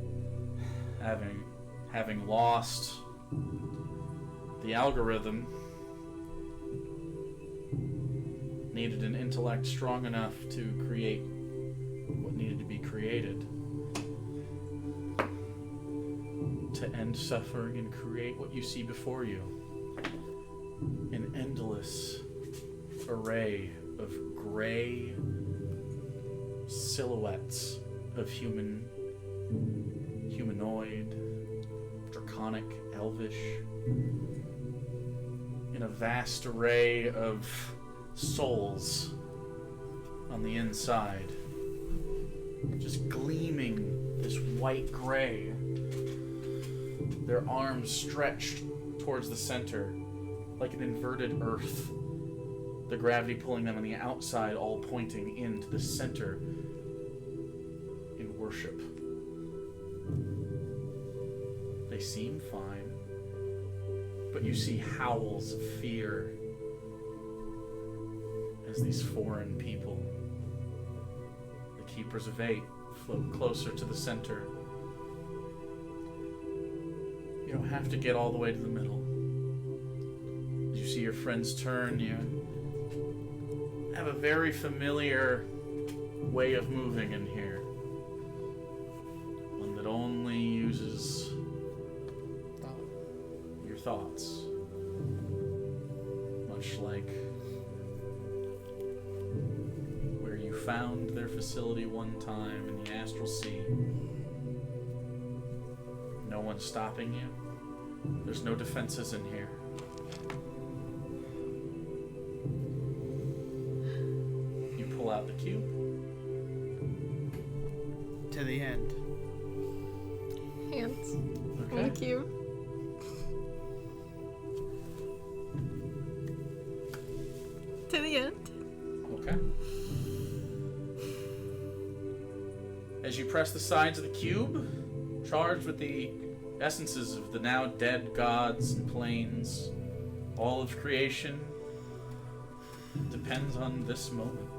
having lost the algorithm, needed an intellect strong enough to create what needed to be created, to end suffering and create what you see before you. An endless array of gray silhouettes of humanoid, draconic, elvish, in a vast array of souls on the inside, just gleaming this white gray, their arms stretched towards the center like an inverted earth, the gravity pulling them on the outside, all pointing into the center in worship. They seem fine, but you see howls of fear as these foreign people, the Keepers of Eight, float closer to the center. You don't have to get all the way to the middle. As you see your friends turn, you have a very familiar way of moving in here. One that only uses your thoughts. Much like where you found their facility one time in the Astral Sea. No one's stopping you. There's no defenses in here. You pull out the cube. To the end. Hands on Okay. the cube. To the end. Okay. As you press the sides of the cube, charged with the essences of the now dead gods and planes, all of creation depends on this moment.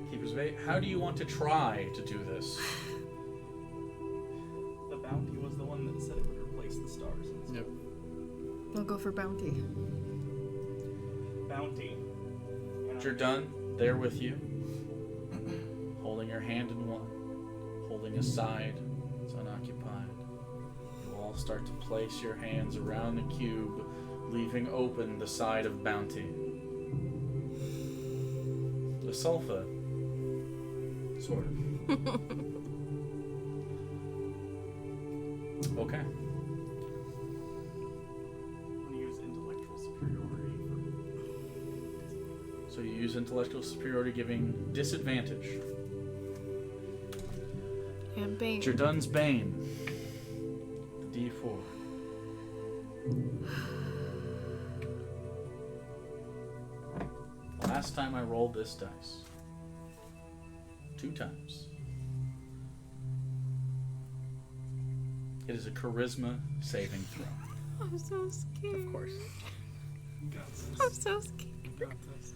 Keepers of Eight, how do you want to try to do this? The bounty was the one that said it would replace the stars. And stuff. Yep. I'll go for bounty. Bounty. Once you're done, they're with you, holding your hand in one, holding a side, it's unoccupied. You all start to place your hands around the cube, leaving open the side of bounty. The sulfa, sort of. Okay. I'm gonna use intellectual superiority So you use intellectual superiority, giving disadvantage. And Bane. Jerdun's Bane. D4. Last time I rolled this dice. 2 times. It is a charisma saving throw. I'm so scared. Of course. Got this. I'm so scared. Got this.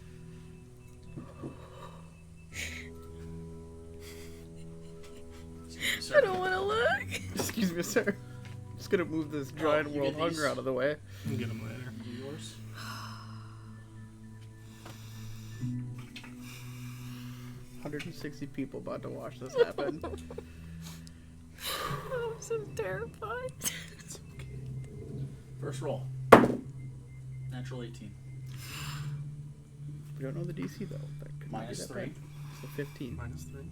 I don't want to look. Excuse me, sir. Just gonna move this giant you world get hunger these. out of the way. We'll get them later. Yours? 160 people about to watch this happen. I'm so terrified. It's okay. First roll. Natural 18. We don't know the DC though. That could not be Minus that 3. bad. So 15. Minus 3.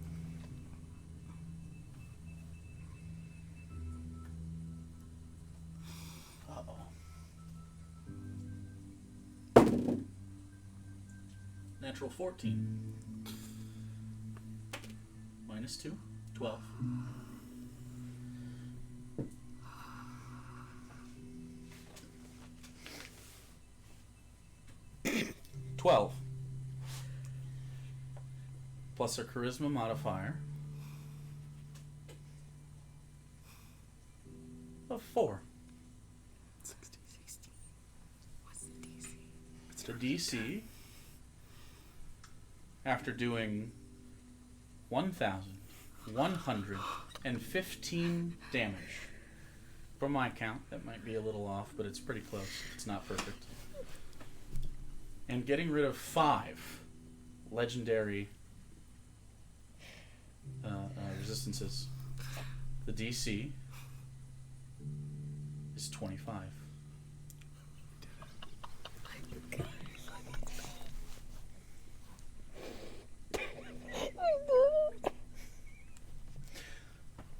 Uh-oh. Natural 14. Minus 2. 12. Plus a charisma modifier of 4. 60. What's the DC? It's The DC, after doing 1,115 damage. From my count, that might be a little off, but it's pretty close. It's not perfect. And getting rid of 5 legendary resistances. The DC is 25.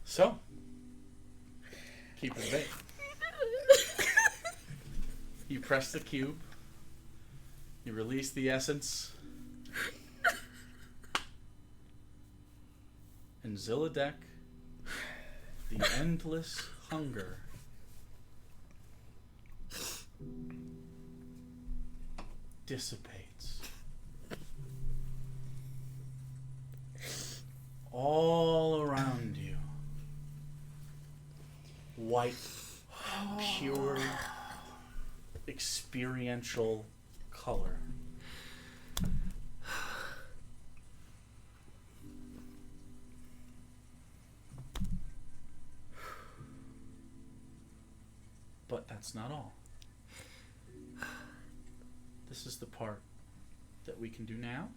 So, keep it bait. You press the cube. You release the essence. And Zilladek, the endless hunger, dissipates. All around you. White, pure, experiential color. But that's not all. This is the part that we can do now,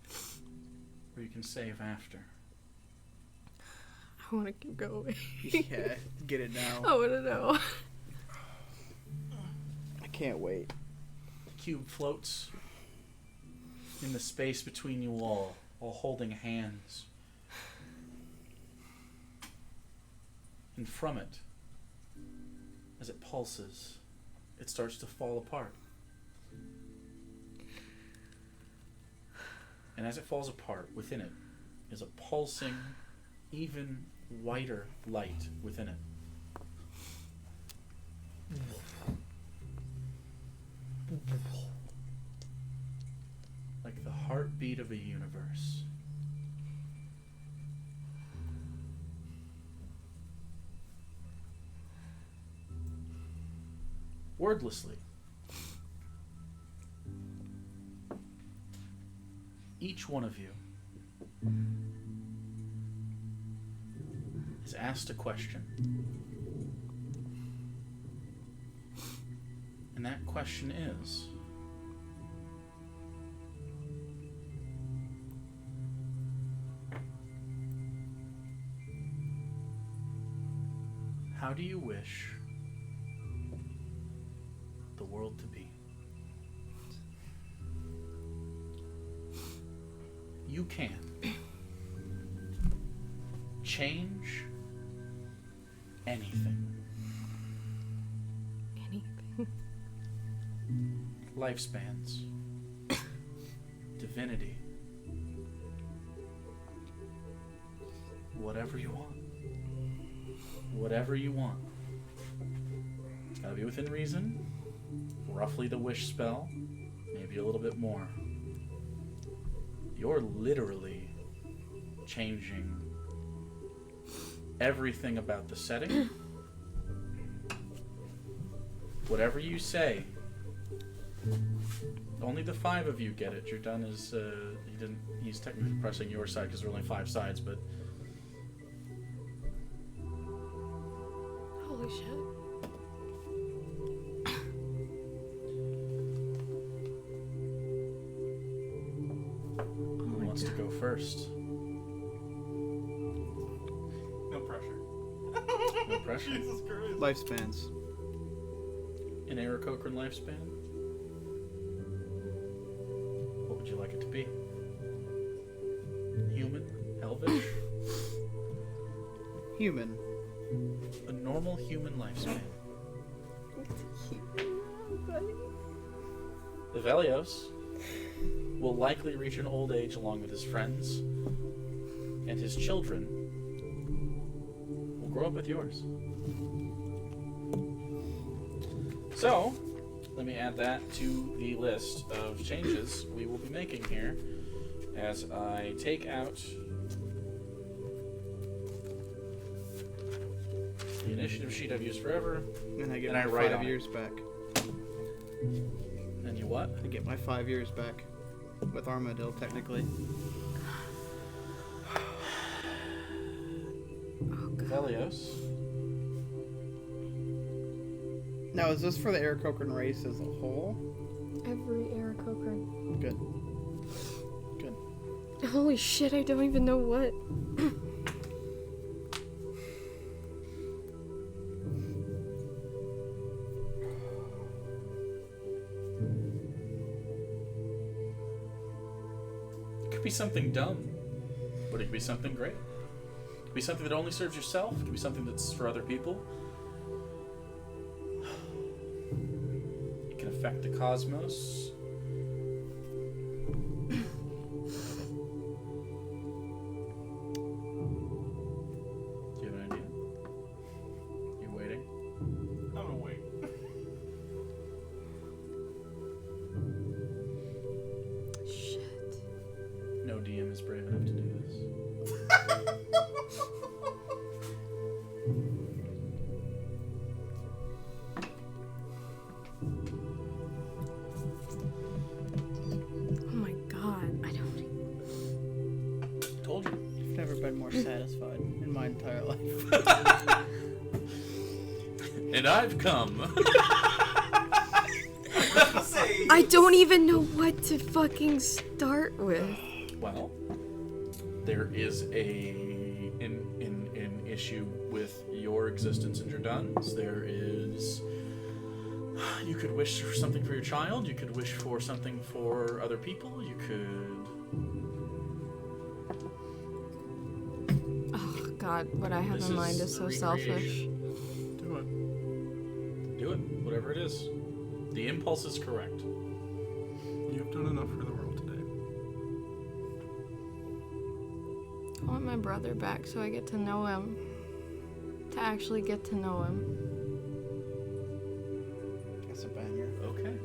or you can save after. I want to keep going. Yeah, get it now. I want to know. I can't wait. The cube floats in the space between you all holding hands. And from it, as it pulses, it starts to fall apart. And as it falls apart, within it is a pulsing, even whiter light within it. Like the heartbeat of a universe. Wordlessly, each one of you is asked a question. And that question is, how do you wish the world to be? you can, change anything. Anything. Lifespans, divinity, whatever you want. Whatever you want. It's gotta be within reason. Roughly the wish spell, maybe a little bit more. You're literally changing everything about the setting. Whatever you say. Only the 5 of you get it. Jordan is he's technically pressing your side because there are only 5 sides, but Holy shit. who wants to go first? No pressure. No pressure. Jesus Christ. Lifespans. An Aarakocra lifespan? What would you like it to be? Human? Elvish? Human. A normal human lifespan. The Velios will likely reach an old age along with his friends, and his children will grow up with yours. So, let me add that to the list of changes we will be making here as I take out the initiative sheet I've used forever. And I get And I my write 5 on it. years back. And you what? I get my 5 years back. With Armadil, technically. Velios. Now, is this for the Aarakocra race as a whole? Every Aarakocra. Good. Good. Holy shit, I don't even know what. It could be something dumb, but it could be something great. It could be something that only serves yourself. It could be something that's for other people. It can affect the cosmos. Do you have an idea? You waiting? I'm gonna wait. Shit. No DM is brave enough to do this. Oh my god, I don't. Told you. I've never been more satisfied in my entire life. And I've come. Say, I don't even know what to fucking start with. Well, there is an issue with your existence in Jordan's. There is. You could wish for something for your child. You could wish for something for other people. You could. Oh god, what I have This in mind is is so recreation. selfish. Do it. Do it. Whatever it is. The impulse is correct. You've done enough for the world today. I want my brother back so I get to know him. To actually get to know him. That's a banger. Okay.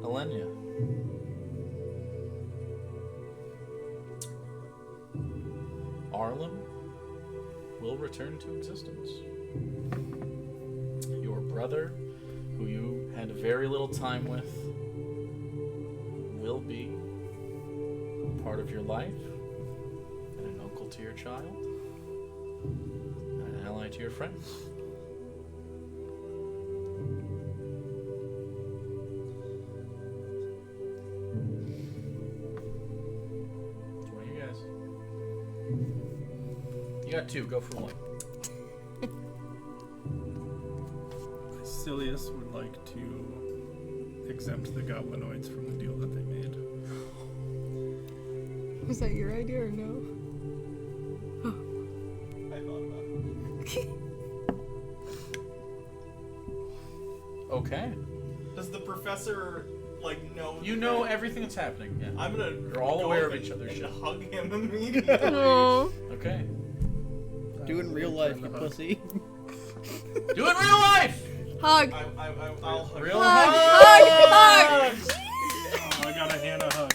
Alenia. Arlen will return to existence. Your brother, who you had very little time with, will be part of your life, and an uncle to your child, and an ally to your friends. Which one of you guys? You got 2, go for 1. Silius would like to exempt the goblinoids from the deal that they made. Was that your idea or no? I thought about it. Okay. Does the professor like know? You know everything that's happening. Yeah. I'm gonna. You're all go aware up of each other's and shit. hug him immediately. No. Okay. Do in real life, you pussy. Do it in real life. Hug. I'll hug Real him. Hug. hug. Oh, I got a Hannah hug.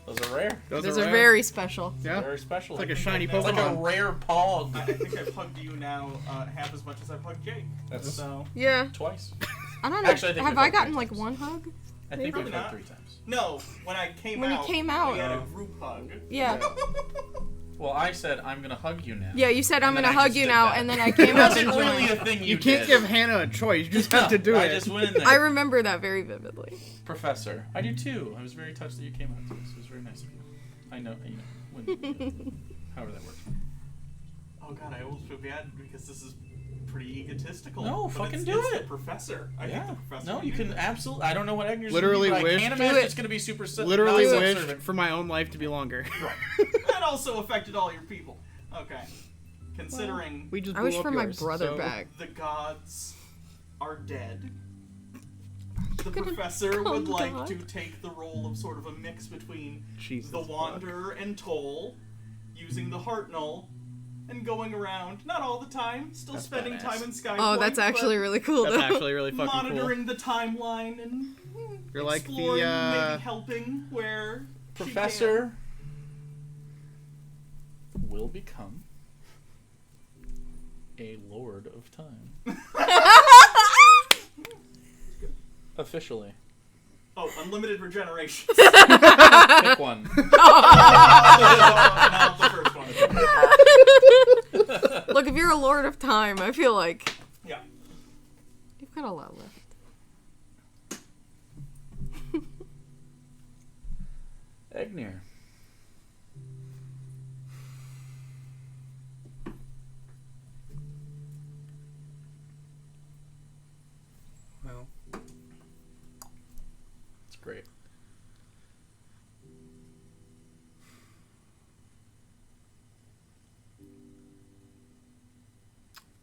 Those are rare. Those are very special. Yeah. Very special. It's like a shiny It's It's like a Pokemon. rare pog. I think I've hugged you now half as much as I've hugged Jake. That's So Yeah. twice. I don't know. Actually, I think Have we've I hugged gotten three like times. one hug? I think Probably we've hugged not. 3 times. no, when I came When you out, came out. we had Oh. a group hug. Yeah. Well, I said I'm gonna hug you now. Yeah, you said I'm And then gonna I hug just you did now, that. and then I It came up wasn't and really joined. a thing You can't did. give Hannah a choice. You just have to do I it. just went in there. I remember that very vividly. Professor, I do too. I was very touched that you came out to us. It was very nice of you. I know, when, however that works. Oh god, I almost feel bad because this is pretty egotistical. No, but fucking it's, do it's it. The professor. I Yeah. think the professor. No, would you do can this. absolutely. I don't know what Agner's Literally gonna do, but wish- I can't Do imagine it. it's gonna be super. Literally not wished self-serving. for my own life to be longer. That also affected all your people. Okay. Considering We just I blew wish up for my yours, brother so- back. the gods are dead, the gonna professor call would like God. to take the role of sort of a mix between Jesus the fuck. Wanderer and Toll, using the Hartnell, and going around, not all the time, still That's spending badass. time in Skypoint. Oh, that's actually really cool That's though. actually really fucking cool. monitoring the timeline and You're like the, exploring, maybe helping where she Professor will become a Lord of Time. Officially. can. Oh, unlimited regeneration. Pick one. Not the first one. Look, if you're a Lord of Time, I feel like Yeah. you've got a lot left. Egnir. Well, It's great.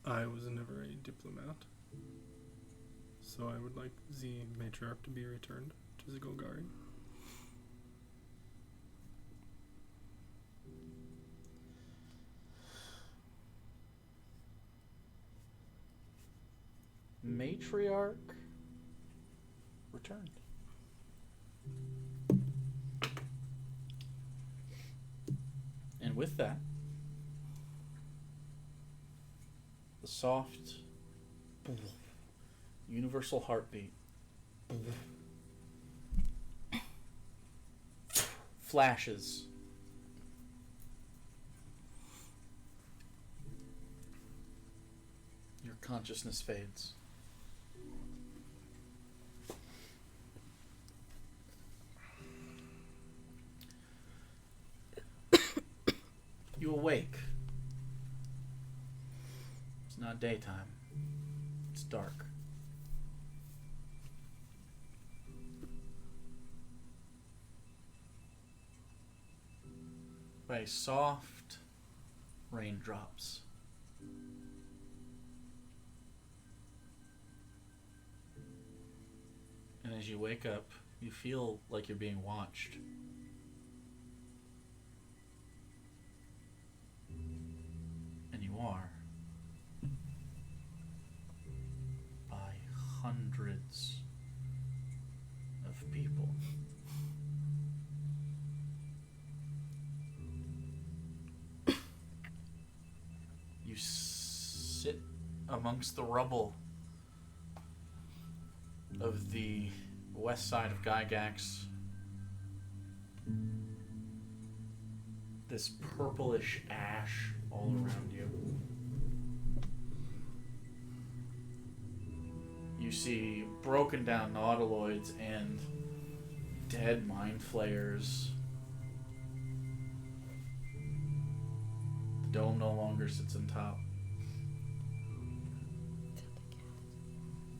I was never a diplomat, so I would like the matriarch to be returned to Zigolgari. Matriarch returned. And with that, the soft, universal heartbeat flashes. Your consciousness fades. You awake. It's not daytime. It's dark. By soft raindrops. And as you wake up, you feel like you're being watched. And you are. By hundreds of people. You sit amongst the rubble of the west side of Gygax. This purplish ash all around you. You see broken down nautiloids and dead mind flayers. The dome no longer sits on top.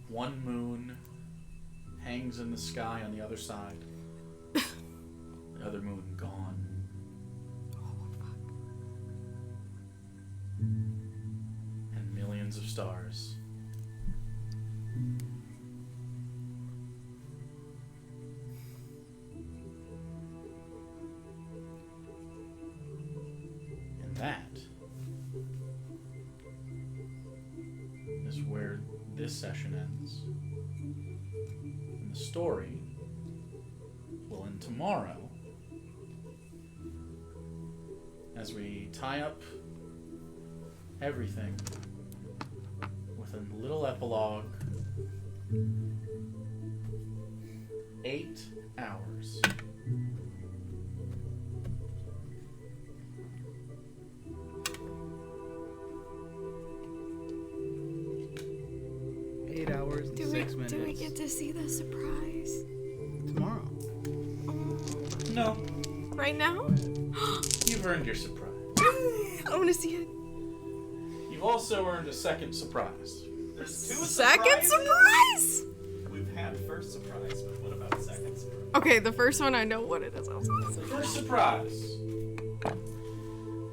One moon hangs in the sky on the other side. The other moon gone. And millions of stars. And that is where this session ends. And the story will end tomorrow as we tie up everything with a little epilogue. 8 hours. $8 and 6 minutes. Do we get to see the surprise? Tomorrow. No, Right now? you've earned your surprise. I want to see it. You've also earned a second surprise. There's 2 Second surprises. surprise? We've had first surprise, but what about second surprise? Okay, the first one I know what it is. The first surprise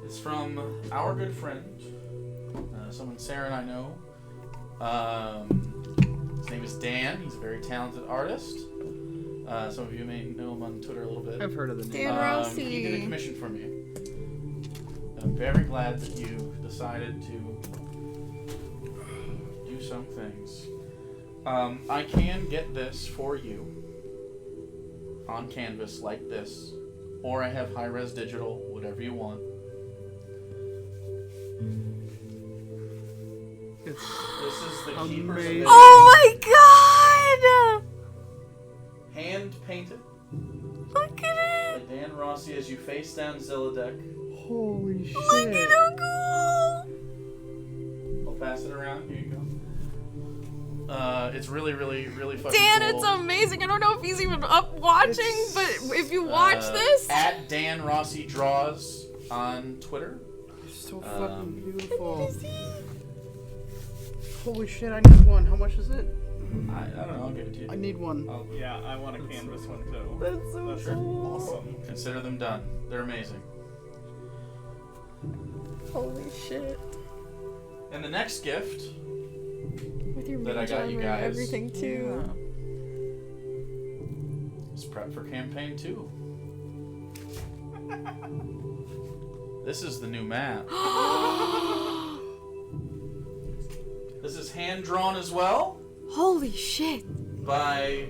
is from our good friend, someone Sarah and I know. His name is Dan. He's a very talented artist. Some of you may know him on Twitter a little bit. I've heard of the name. Dan Rossi. He did a commission for me. I'm very glad that you decided to do some things. I can get this for you on canvas like this, or I have high-res digital, whatever you want. This is the Keepers of Amazing. It. Oh my god! Hand painted Look at it! by Dan Rossi as you face down Zilladek. Holy shit. Look at how cool! I'll pass it around. Here you go. It's really, really, really fucking Dan, cool. it's amazing. I don't know if he's even up watching, but if you watch this, At Dan Rossi Draws on Twitter. So fucking beautiful. Look at this. Holy shit, I need one. How much is it? I don't know. I'll give it to you. I need one. Yeah, I want a canvas one too. That's so That's cool. awesome. Consider them done. They're amazing. Holy shit. And the next gift With your that I mage got you armor and guys. everything too. is prep for campaign 2. This is the new map. This is hand drawn as well Holy shit. by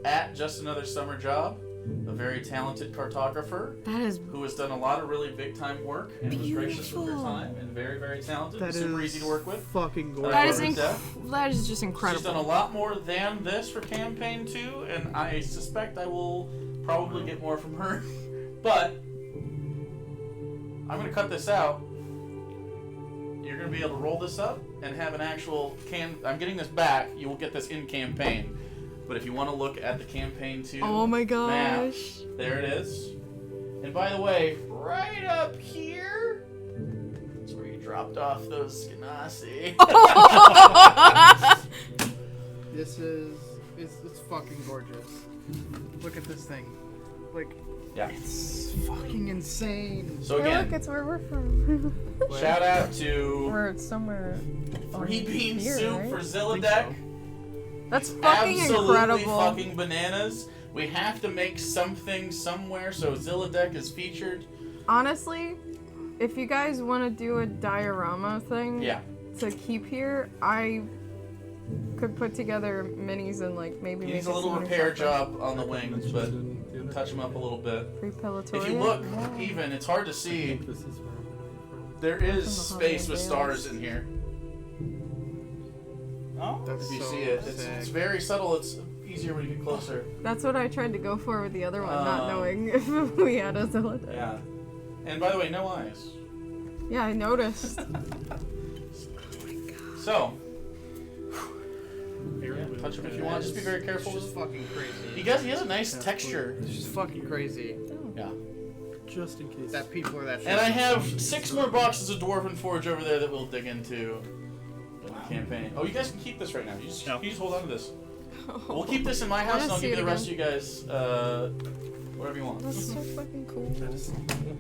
at Just Another Summer Job, a very talented cartographer That is who has done a lot of really big time work and was gracious with her Beautiful. time and very, very talented. That Super is easy to work with. fucking gorgeous. that is Love and Death. that is just incredible. She's done a lot more than this for campaign 2, and I suspect I will probably get more from her. But I'm gonna cut this out. You're gonna be able to roll this up and have an actual I'm getting this back. You will get this in campaign. But if you want to look at the campaign 2 Oh my map, gosh. there it is. And by the way, right up here, that's where you dropped off those Ganassi. This is it's fucking gorgeous. Look at this thing. Like Yeah. it's fucking insane. So Hey, look, again, it's where we're from. shout out to We're somewhere. Three Bean here, Soup right? for Zilladek. That's fucking Absolutely incredible. fucking bananas. We have to make something somewhere, so Zilladek is featured. Honestly, if you guys want to do a diorama thing Yeah. to keep here, I could put together minis and like maybe He make needs a little scene or repair something. job on the wings, but touch him up a little bit. Pre-pelletoria. If you look, Yeah. even, it's hard to see. This is where I'm from. There is From the space with Hollywood stars in here. Oh, That's If you so see it, it's sick. very subtle. It's easier when you get closer. That's what I tried to go for with the other one, not Um, knowing if we had a Zilladek. Yeah. And by the way, no eyes. Yeah, I noticed. So, touch him if you want. Just be very careful. It's just fucking crazy. He has a nice texture. It's just fucking crazy Yeah. Just in case. that people are that. And I have 6 more boxes of Dwarven Forge over there that we'll dig into in the campaign. Oh, you guys can keep this right now. You just hold on to this. We'll keep this in my house, and I'll see give it the rest of you guys whatever you want. That's so fucking cool. That is-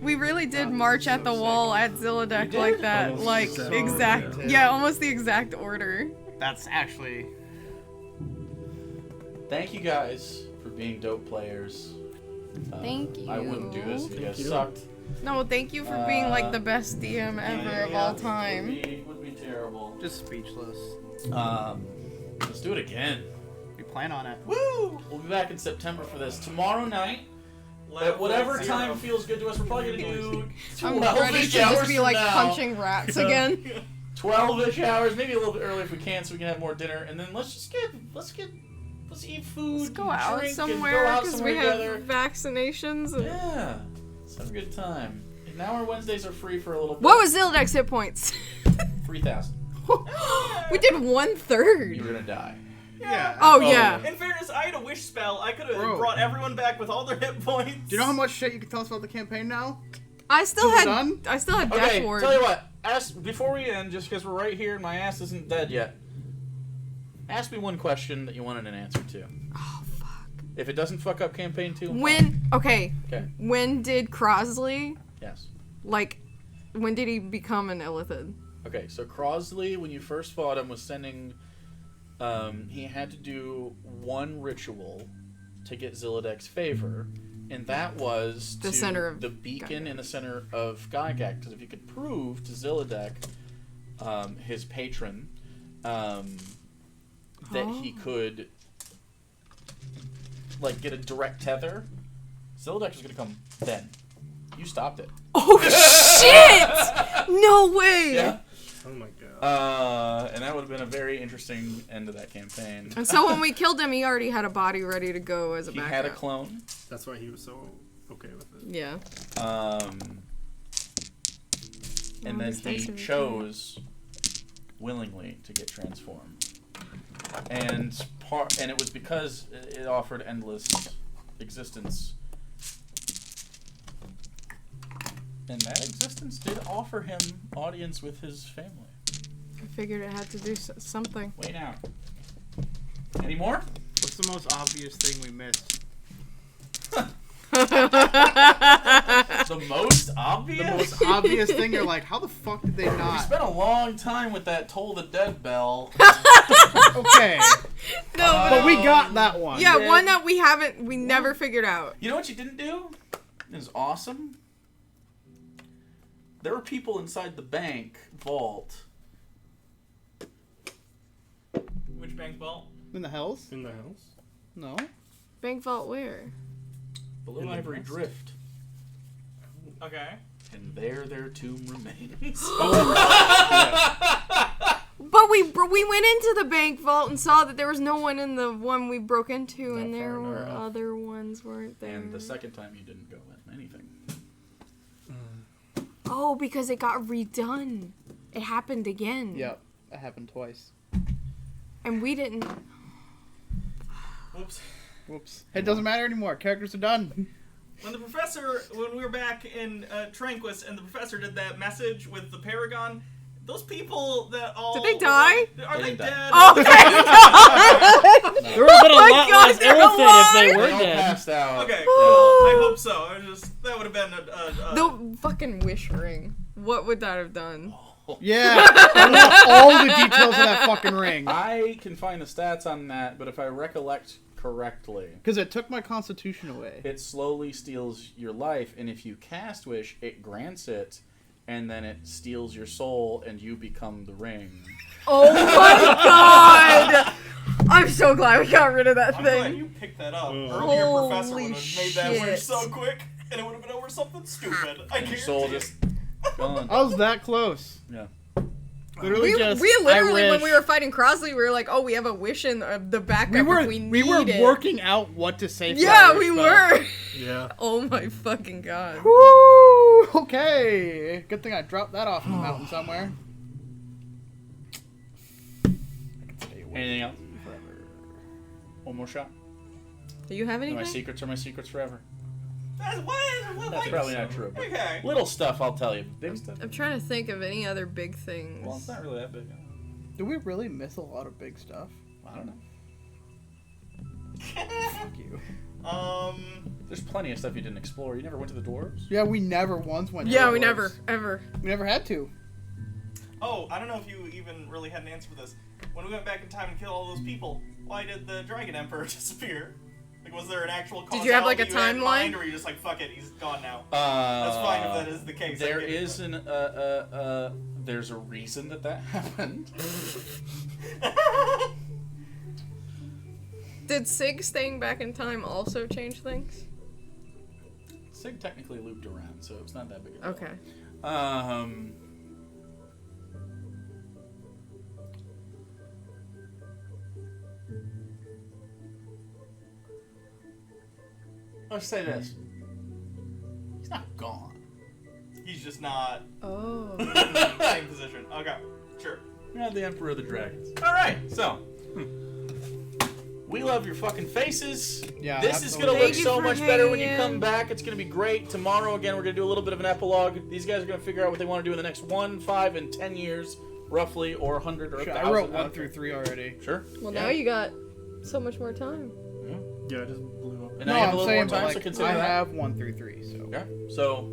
We really did march at the wall at Zilladek You like did? that. Almost Like, the same. exact. Yeah, almost the exact order. That's actually. Thank you guys for being dope players. Thank you. I wouldn't do this if you guys Thank you. sucked. No, thank you for being like the best DM ever of all time. Would be terrible. Just speechless. Let's do it again. We plan on it. Woo! We'll be back in September for this. Tomorrow night, at Level whatever 0. time feels good to us, we're probably gonna do I'm 12-ish ready to hours just be from like now. punching rats again. 12-ish hours, maybe a little bit early if we can, so we can have more dinner, and then let's eat food. Let's go and out drink, somewhere and go out because somewhere we have together. vaccinations. And... Yeah, let's have a good time. And now our Wednesdays are free for a little bit. What was Zildek's hit points? 3,000. We did 1/3. You were gonna die. Yeah. Oh yeah. In fairness, I had a wish spell. I could have Bro. brought everyone back with all their hit points. Do you know how much shit you can tell us about the campaign now? I still Is it had. done? I still had Okay, Death Ward. tell you what. Ask before we end, just because we're right here and my ass isn't dead yet. Ask me one question that you wanted an answer to. Oh fuck. If it doesn't fuck up campaign 2, When? Okay. Okay. When did Crosley Yes. like? When did he become an Illithid? Okay, so Crosley, when you first fought him, was sending. He had to do one ritual to get Zilladek's favor, and that was The to center of the beacon Gygax. in the center of Gygax. Because if you could prove to Zilladek, his patron, that he could like get a direct tether, Zilladek was going to come then. You stopped it. Oh shit! No way. Yeah. Oh my god. And that would have been a very interesting end to that campaign. And so when we killed him, he already had a body ready to go as a He backup. had a clone. That's why he was so okay with it. Yeah. And then these dice he are chose willingly to get transformed. And it was because it offered endless existence. And that existence did offer him audience with his family. I figured it had to do something. Wait now. Any more? What's the most obvious thing we missed? The most obvious? The most obvious thing, you're like, how the fuck did they We not? spent a long time with that Toll the Dead bell. Okay, No, but we got that one. yeah, one that we never figured out. You know what you didn't do? It was awesome. There were people inside the bank vault. Which bank vault? In the hells? In the house? No. Bank vault where? Below In the Ivory nest. Drift. Okay. And there their tomb remains. But we went into the bank vault and saw that there was no one in the one we broke into, Not and there far were enough. other ones, weren't there? And the second time you didn't go in anything. Oh, because it got redone. It happened again. Yep, that happened twice. And we didn't. Whoops. Whoops. It doesn't matter anymore. Characters are done. When we were back in Tranquis and the professor did that message with the Paragon, those people that all... Did they die? Are They they didn't die. dead? Oh, thank God! There would have been a my lot God, less they're illithid if they alive! were They all dead. passed out. Okay, Yeah. I hope so. That would have been a The fucking wish ring. What would that have done? Yeah. I want all the details of that fucking ring. I can find the stats on that, but if I recollect correctly, Because it took my constitution away. it slowly steals your life, and if you cast Wish, it grants it, and then it steals your soul, and you become the ring. Oh my God! I'm so glad we got rid of that I'm glad thing. you picked that up. Holy Earlier, Professor would have made shit. that wish so quick, and it would have been over something stupid. I And your guarantee soul it. just gone. I was that close. Yeah. Literally We just. literally, I when wish. we were fighting Crosley, we were like, oh, we have a wish in the backup if we need it. working out what to say. For Yeah, that we spell. were. Yeah. Oh my fucking God. Woo! Okay. Good thing I dropped that off in the mountain somewhere. Anything else? One more shot. Do you have My anything? secrets are my secrets forever. What? That's probably not true. But Okay. little stuff I'll tell you. Big stuff. I'm trying to think of any other big things. Well, it's not really that big. Do we really miss a lot of big stuff? I don't know. There's plenty of stuff you didn't explore. You never went to the dwarves? Yeah, we never once went. Yeah, to we the never, dwarves. ever. We never had to. Oh, I don't know if you even really had an answer for this. When we went back in time and killed all those people, why did the Dragon Emperor disappear? Like, was there an actual causality Did you have, like, a you had in mind, timeline? or were you just like, fuck it, he's gone now? That's fine if that is the case. There is there's a reason that happened. Did Sig staying back in time also change things? Sig technically looped around, so it's not that big of a deal. Okay. Let's say this. He's not gone. He's just not Oh. same position. Okay, sure. You're not the Emperor of the Dragons. Alright, so. We love your fucking faces. Yeah, This is going to absolutely. look Thank you so for much better when you hanging come in. back. It's going to be great. Tomorrow, again, we're going to do a little bit of an epilogue. These guys are going to figure out what they want to do in the next 1, 5, and 10 years, roughly, or 100 or 1,000. I wrote 1 through 3 already. Sure. Well, Yeah. now you got so much more time. Yeah, it just blew up. And No, now you have a I'm little saying, more but time, so like, consider I that. have 1 through 3, so. Yeah. So,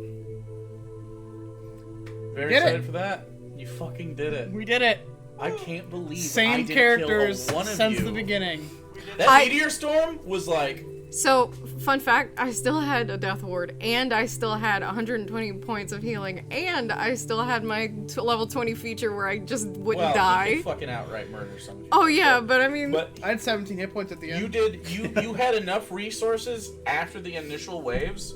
very Did it. excited for that. You fucking did it. We did it. I can't believe I Same didn't characters kill a one of since you. the beginning. That I- meteor storm was like, So, fun fact, I still had a death ward, and I still had 120 points of healing, and I still had my level 20 feature where I just wouldn't well, die. you could fucking outright murder some of you. Oh yeah, but I mean, But I had 17 hit points at the end. you had enough resources after the initial waves.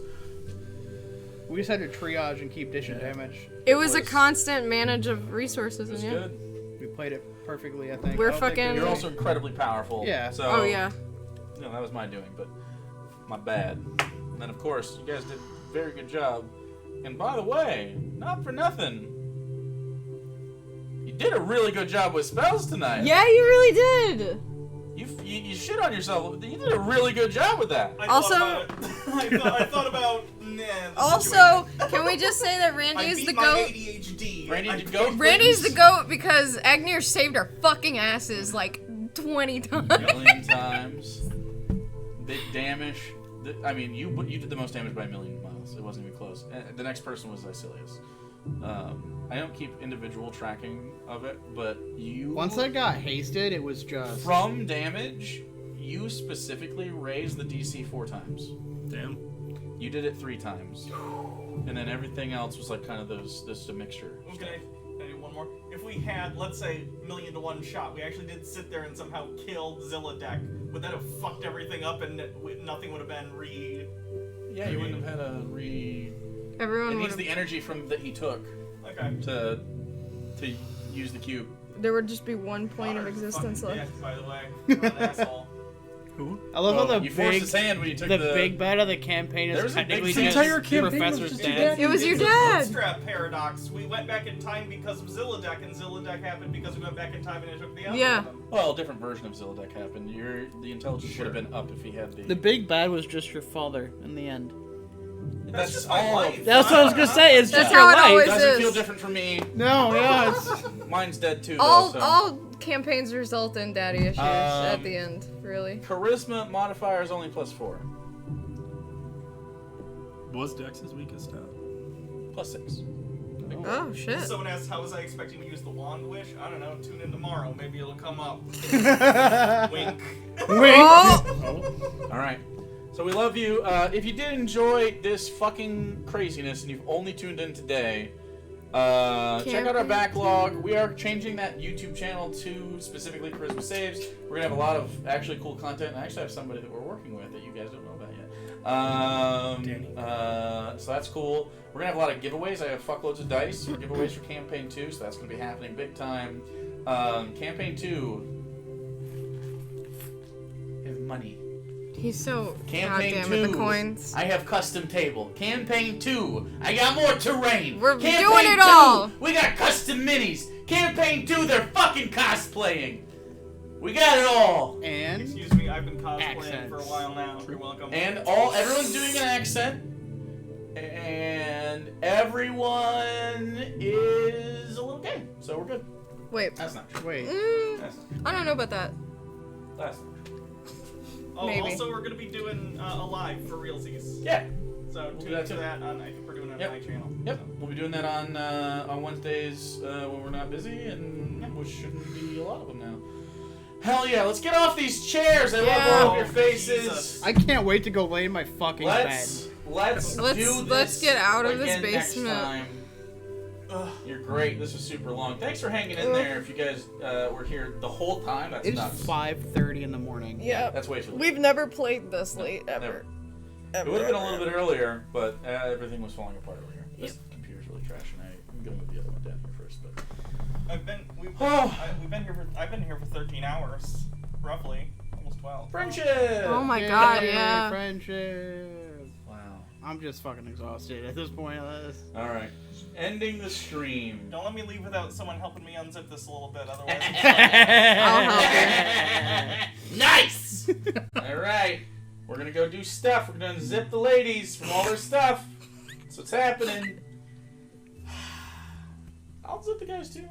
We just had to triage and keep dishing damage. it was a was- constant manage of resources, It was and yeah. good. We played it perfectly, I think. We're I don't think fucking- there's You're any- also incredibly powerful. Yeah. So, Oh yeah. You know, that was my doing, but my bad. And then, of course, you guys did a very good job. And by the way, not for nothing, you did a really good job with spells tonight. Yeah, you really did. You shit on yourself. You did a really good job with that. I Also- thought about it. I thought about nah. the Also, situation. can we just say that I Randy's beat the my goat? ADHD. Randy I the goat? Randy's the goat because Agneer saved our fucking asses like 20 times. A million times. Big damage. I mean, you did the most damage by a million miles. It wasn't even close. And the next person was Icilius. I don't keep individual tracking of it, but you... Once I got hasted, it was just. From damage, you specifically raised the DC 4 times. Damn. You did it 3 times. And then everything else was like kind of this a mixture. Okay, can I do one more? If we had, let's say, 1,000,000 to 1 shot, we actually did sit there and somehow killed Zilladek, would that have fucked everything up and nothing would have been Yeah, you wouldn't have had a re... Everyone It would needs have. the energy from that he took Okay. to use the cube. There would just be 1 point of Connor, existence fucking left. dick, by the way. What an asshole. Who? I love how You forced his hand when you took the big bad of the campaign There is was a big technically The just entire campaign was Professor's just your dad. dad. It was your It's a dad. bootstrap paradox. We went back in time because of Zilladek, and Zilladek happened because we went back in time and it took the Yeah. algorithm. Well, a different version of Zilladek happened. The intelligence would have been up if he had the... The big bad was just your father in the end. That's just my all life. That's what I was gonna say. It's That's just how your it life. always Doesn't is. feel different for me. No, yeah, it's Mine's dead too, All though, so... all campaigns result in daddy issues at the end. Really. Charisma modifier is only +4. Was Dex's weakest stat? +6. Oh shit. Someone asked, how was I expecting to use the wand wish? I don't know. Tune in tomorrow. Maybe it'll come up. Wink. Oh! Alright. So we love you. If you did enjoy this fucking craziness and you've only tuned in today, check out our backlog. We are changing that YouTube channel to specifically Charisma Saves. We're going to have a lot of actually cool content. I actually have somebody that we're working with that you guys don't know about yet. So that's cool. We're going to have a lot of giveaways. I have fuckloads of dice for giveaways for Campaign 2, so that's going to be happening big time. Campaign 2, we have money. He's so Campaign goddamn 2, with the coins. I have custom table. Campaign 2, I got more terrain. We're Campaign doing it 2, all. we got custom minis. Campaign 2, they're fucking cosplaying. We got it all. and Excuse me, I've been cosplaying Accents. for a while now. You're welcome. And everyone's doing an accent. And everyone is a little gay. So we're good. Wait. That's not true. wait. That's not true. I don't know about that. That's not true. Oh, Maybe. also we're gonna be doing a live for realsies. Yeah. So We'll do tune that into too. that on. I think we're doing it on Yep. my channel. Yep. So. We'll be doing that on Wednesdays when we're not busy, and which shouldn't be a lot of them now. Hell yeah! Let's get off these chairs. I Yeah. love all your Oh, faces. Jesus. I can't wait to go lay in my fucking Let's bed. Let's- do this. let's get out of this again next basement. time. Ugh. You're great. This was super long. Thanks for hanging in there. If you guys were here the whole time, that's It is nuts. 5:30 in the morning. Yeah. That's way too late. We've never played this No, late ever. It would have been a little bit earlier, but everything was falling apart earlier. This computer's really trash, and I'm going to move the other one down here first. But We've been here for. I've been here for 13 hours, roughly, almost 12. friendship. Oh my Yay, god, yeah. Friendship. Wow. I'm just fucking exhausted at this point. All right, ending the stream. Don't let me leave without someone helping me unzip this a little bit, otherwise. I'll help you. Nice. All right, we're gonna go do stuff. We're gonna unzip the ladies from all their stuff. That's what's happening. I'll zip the guys too.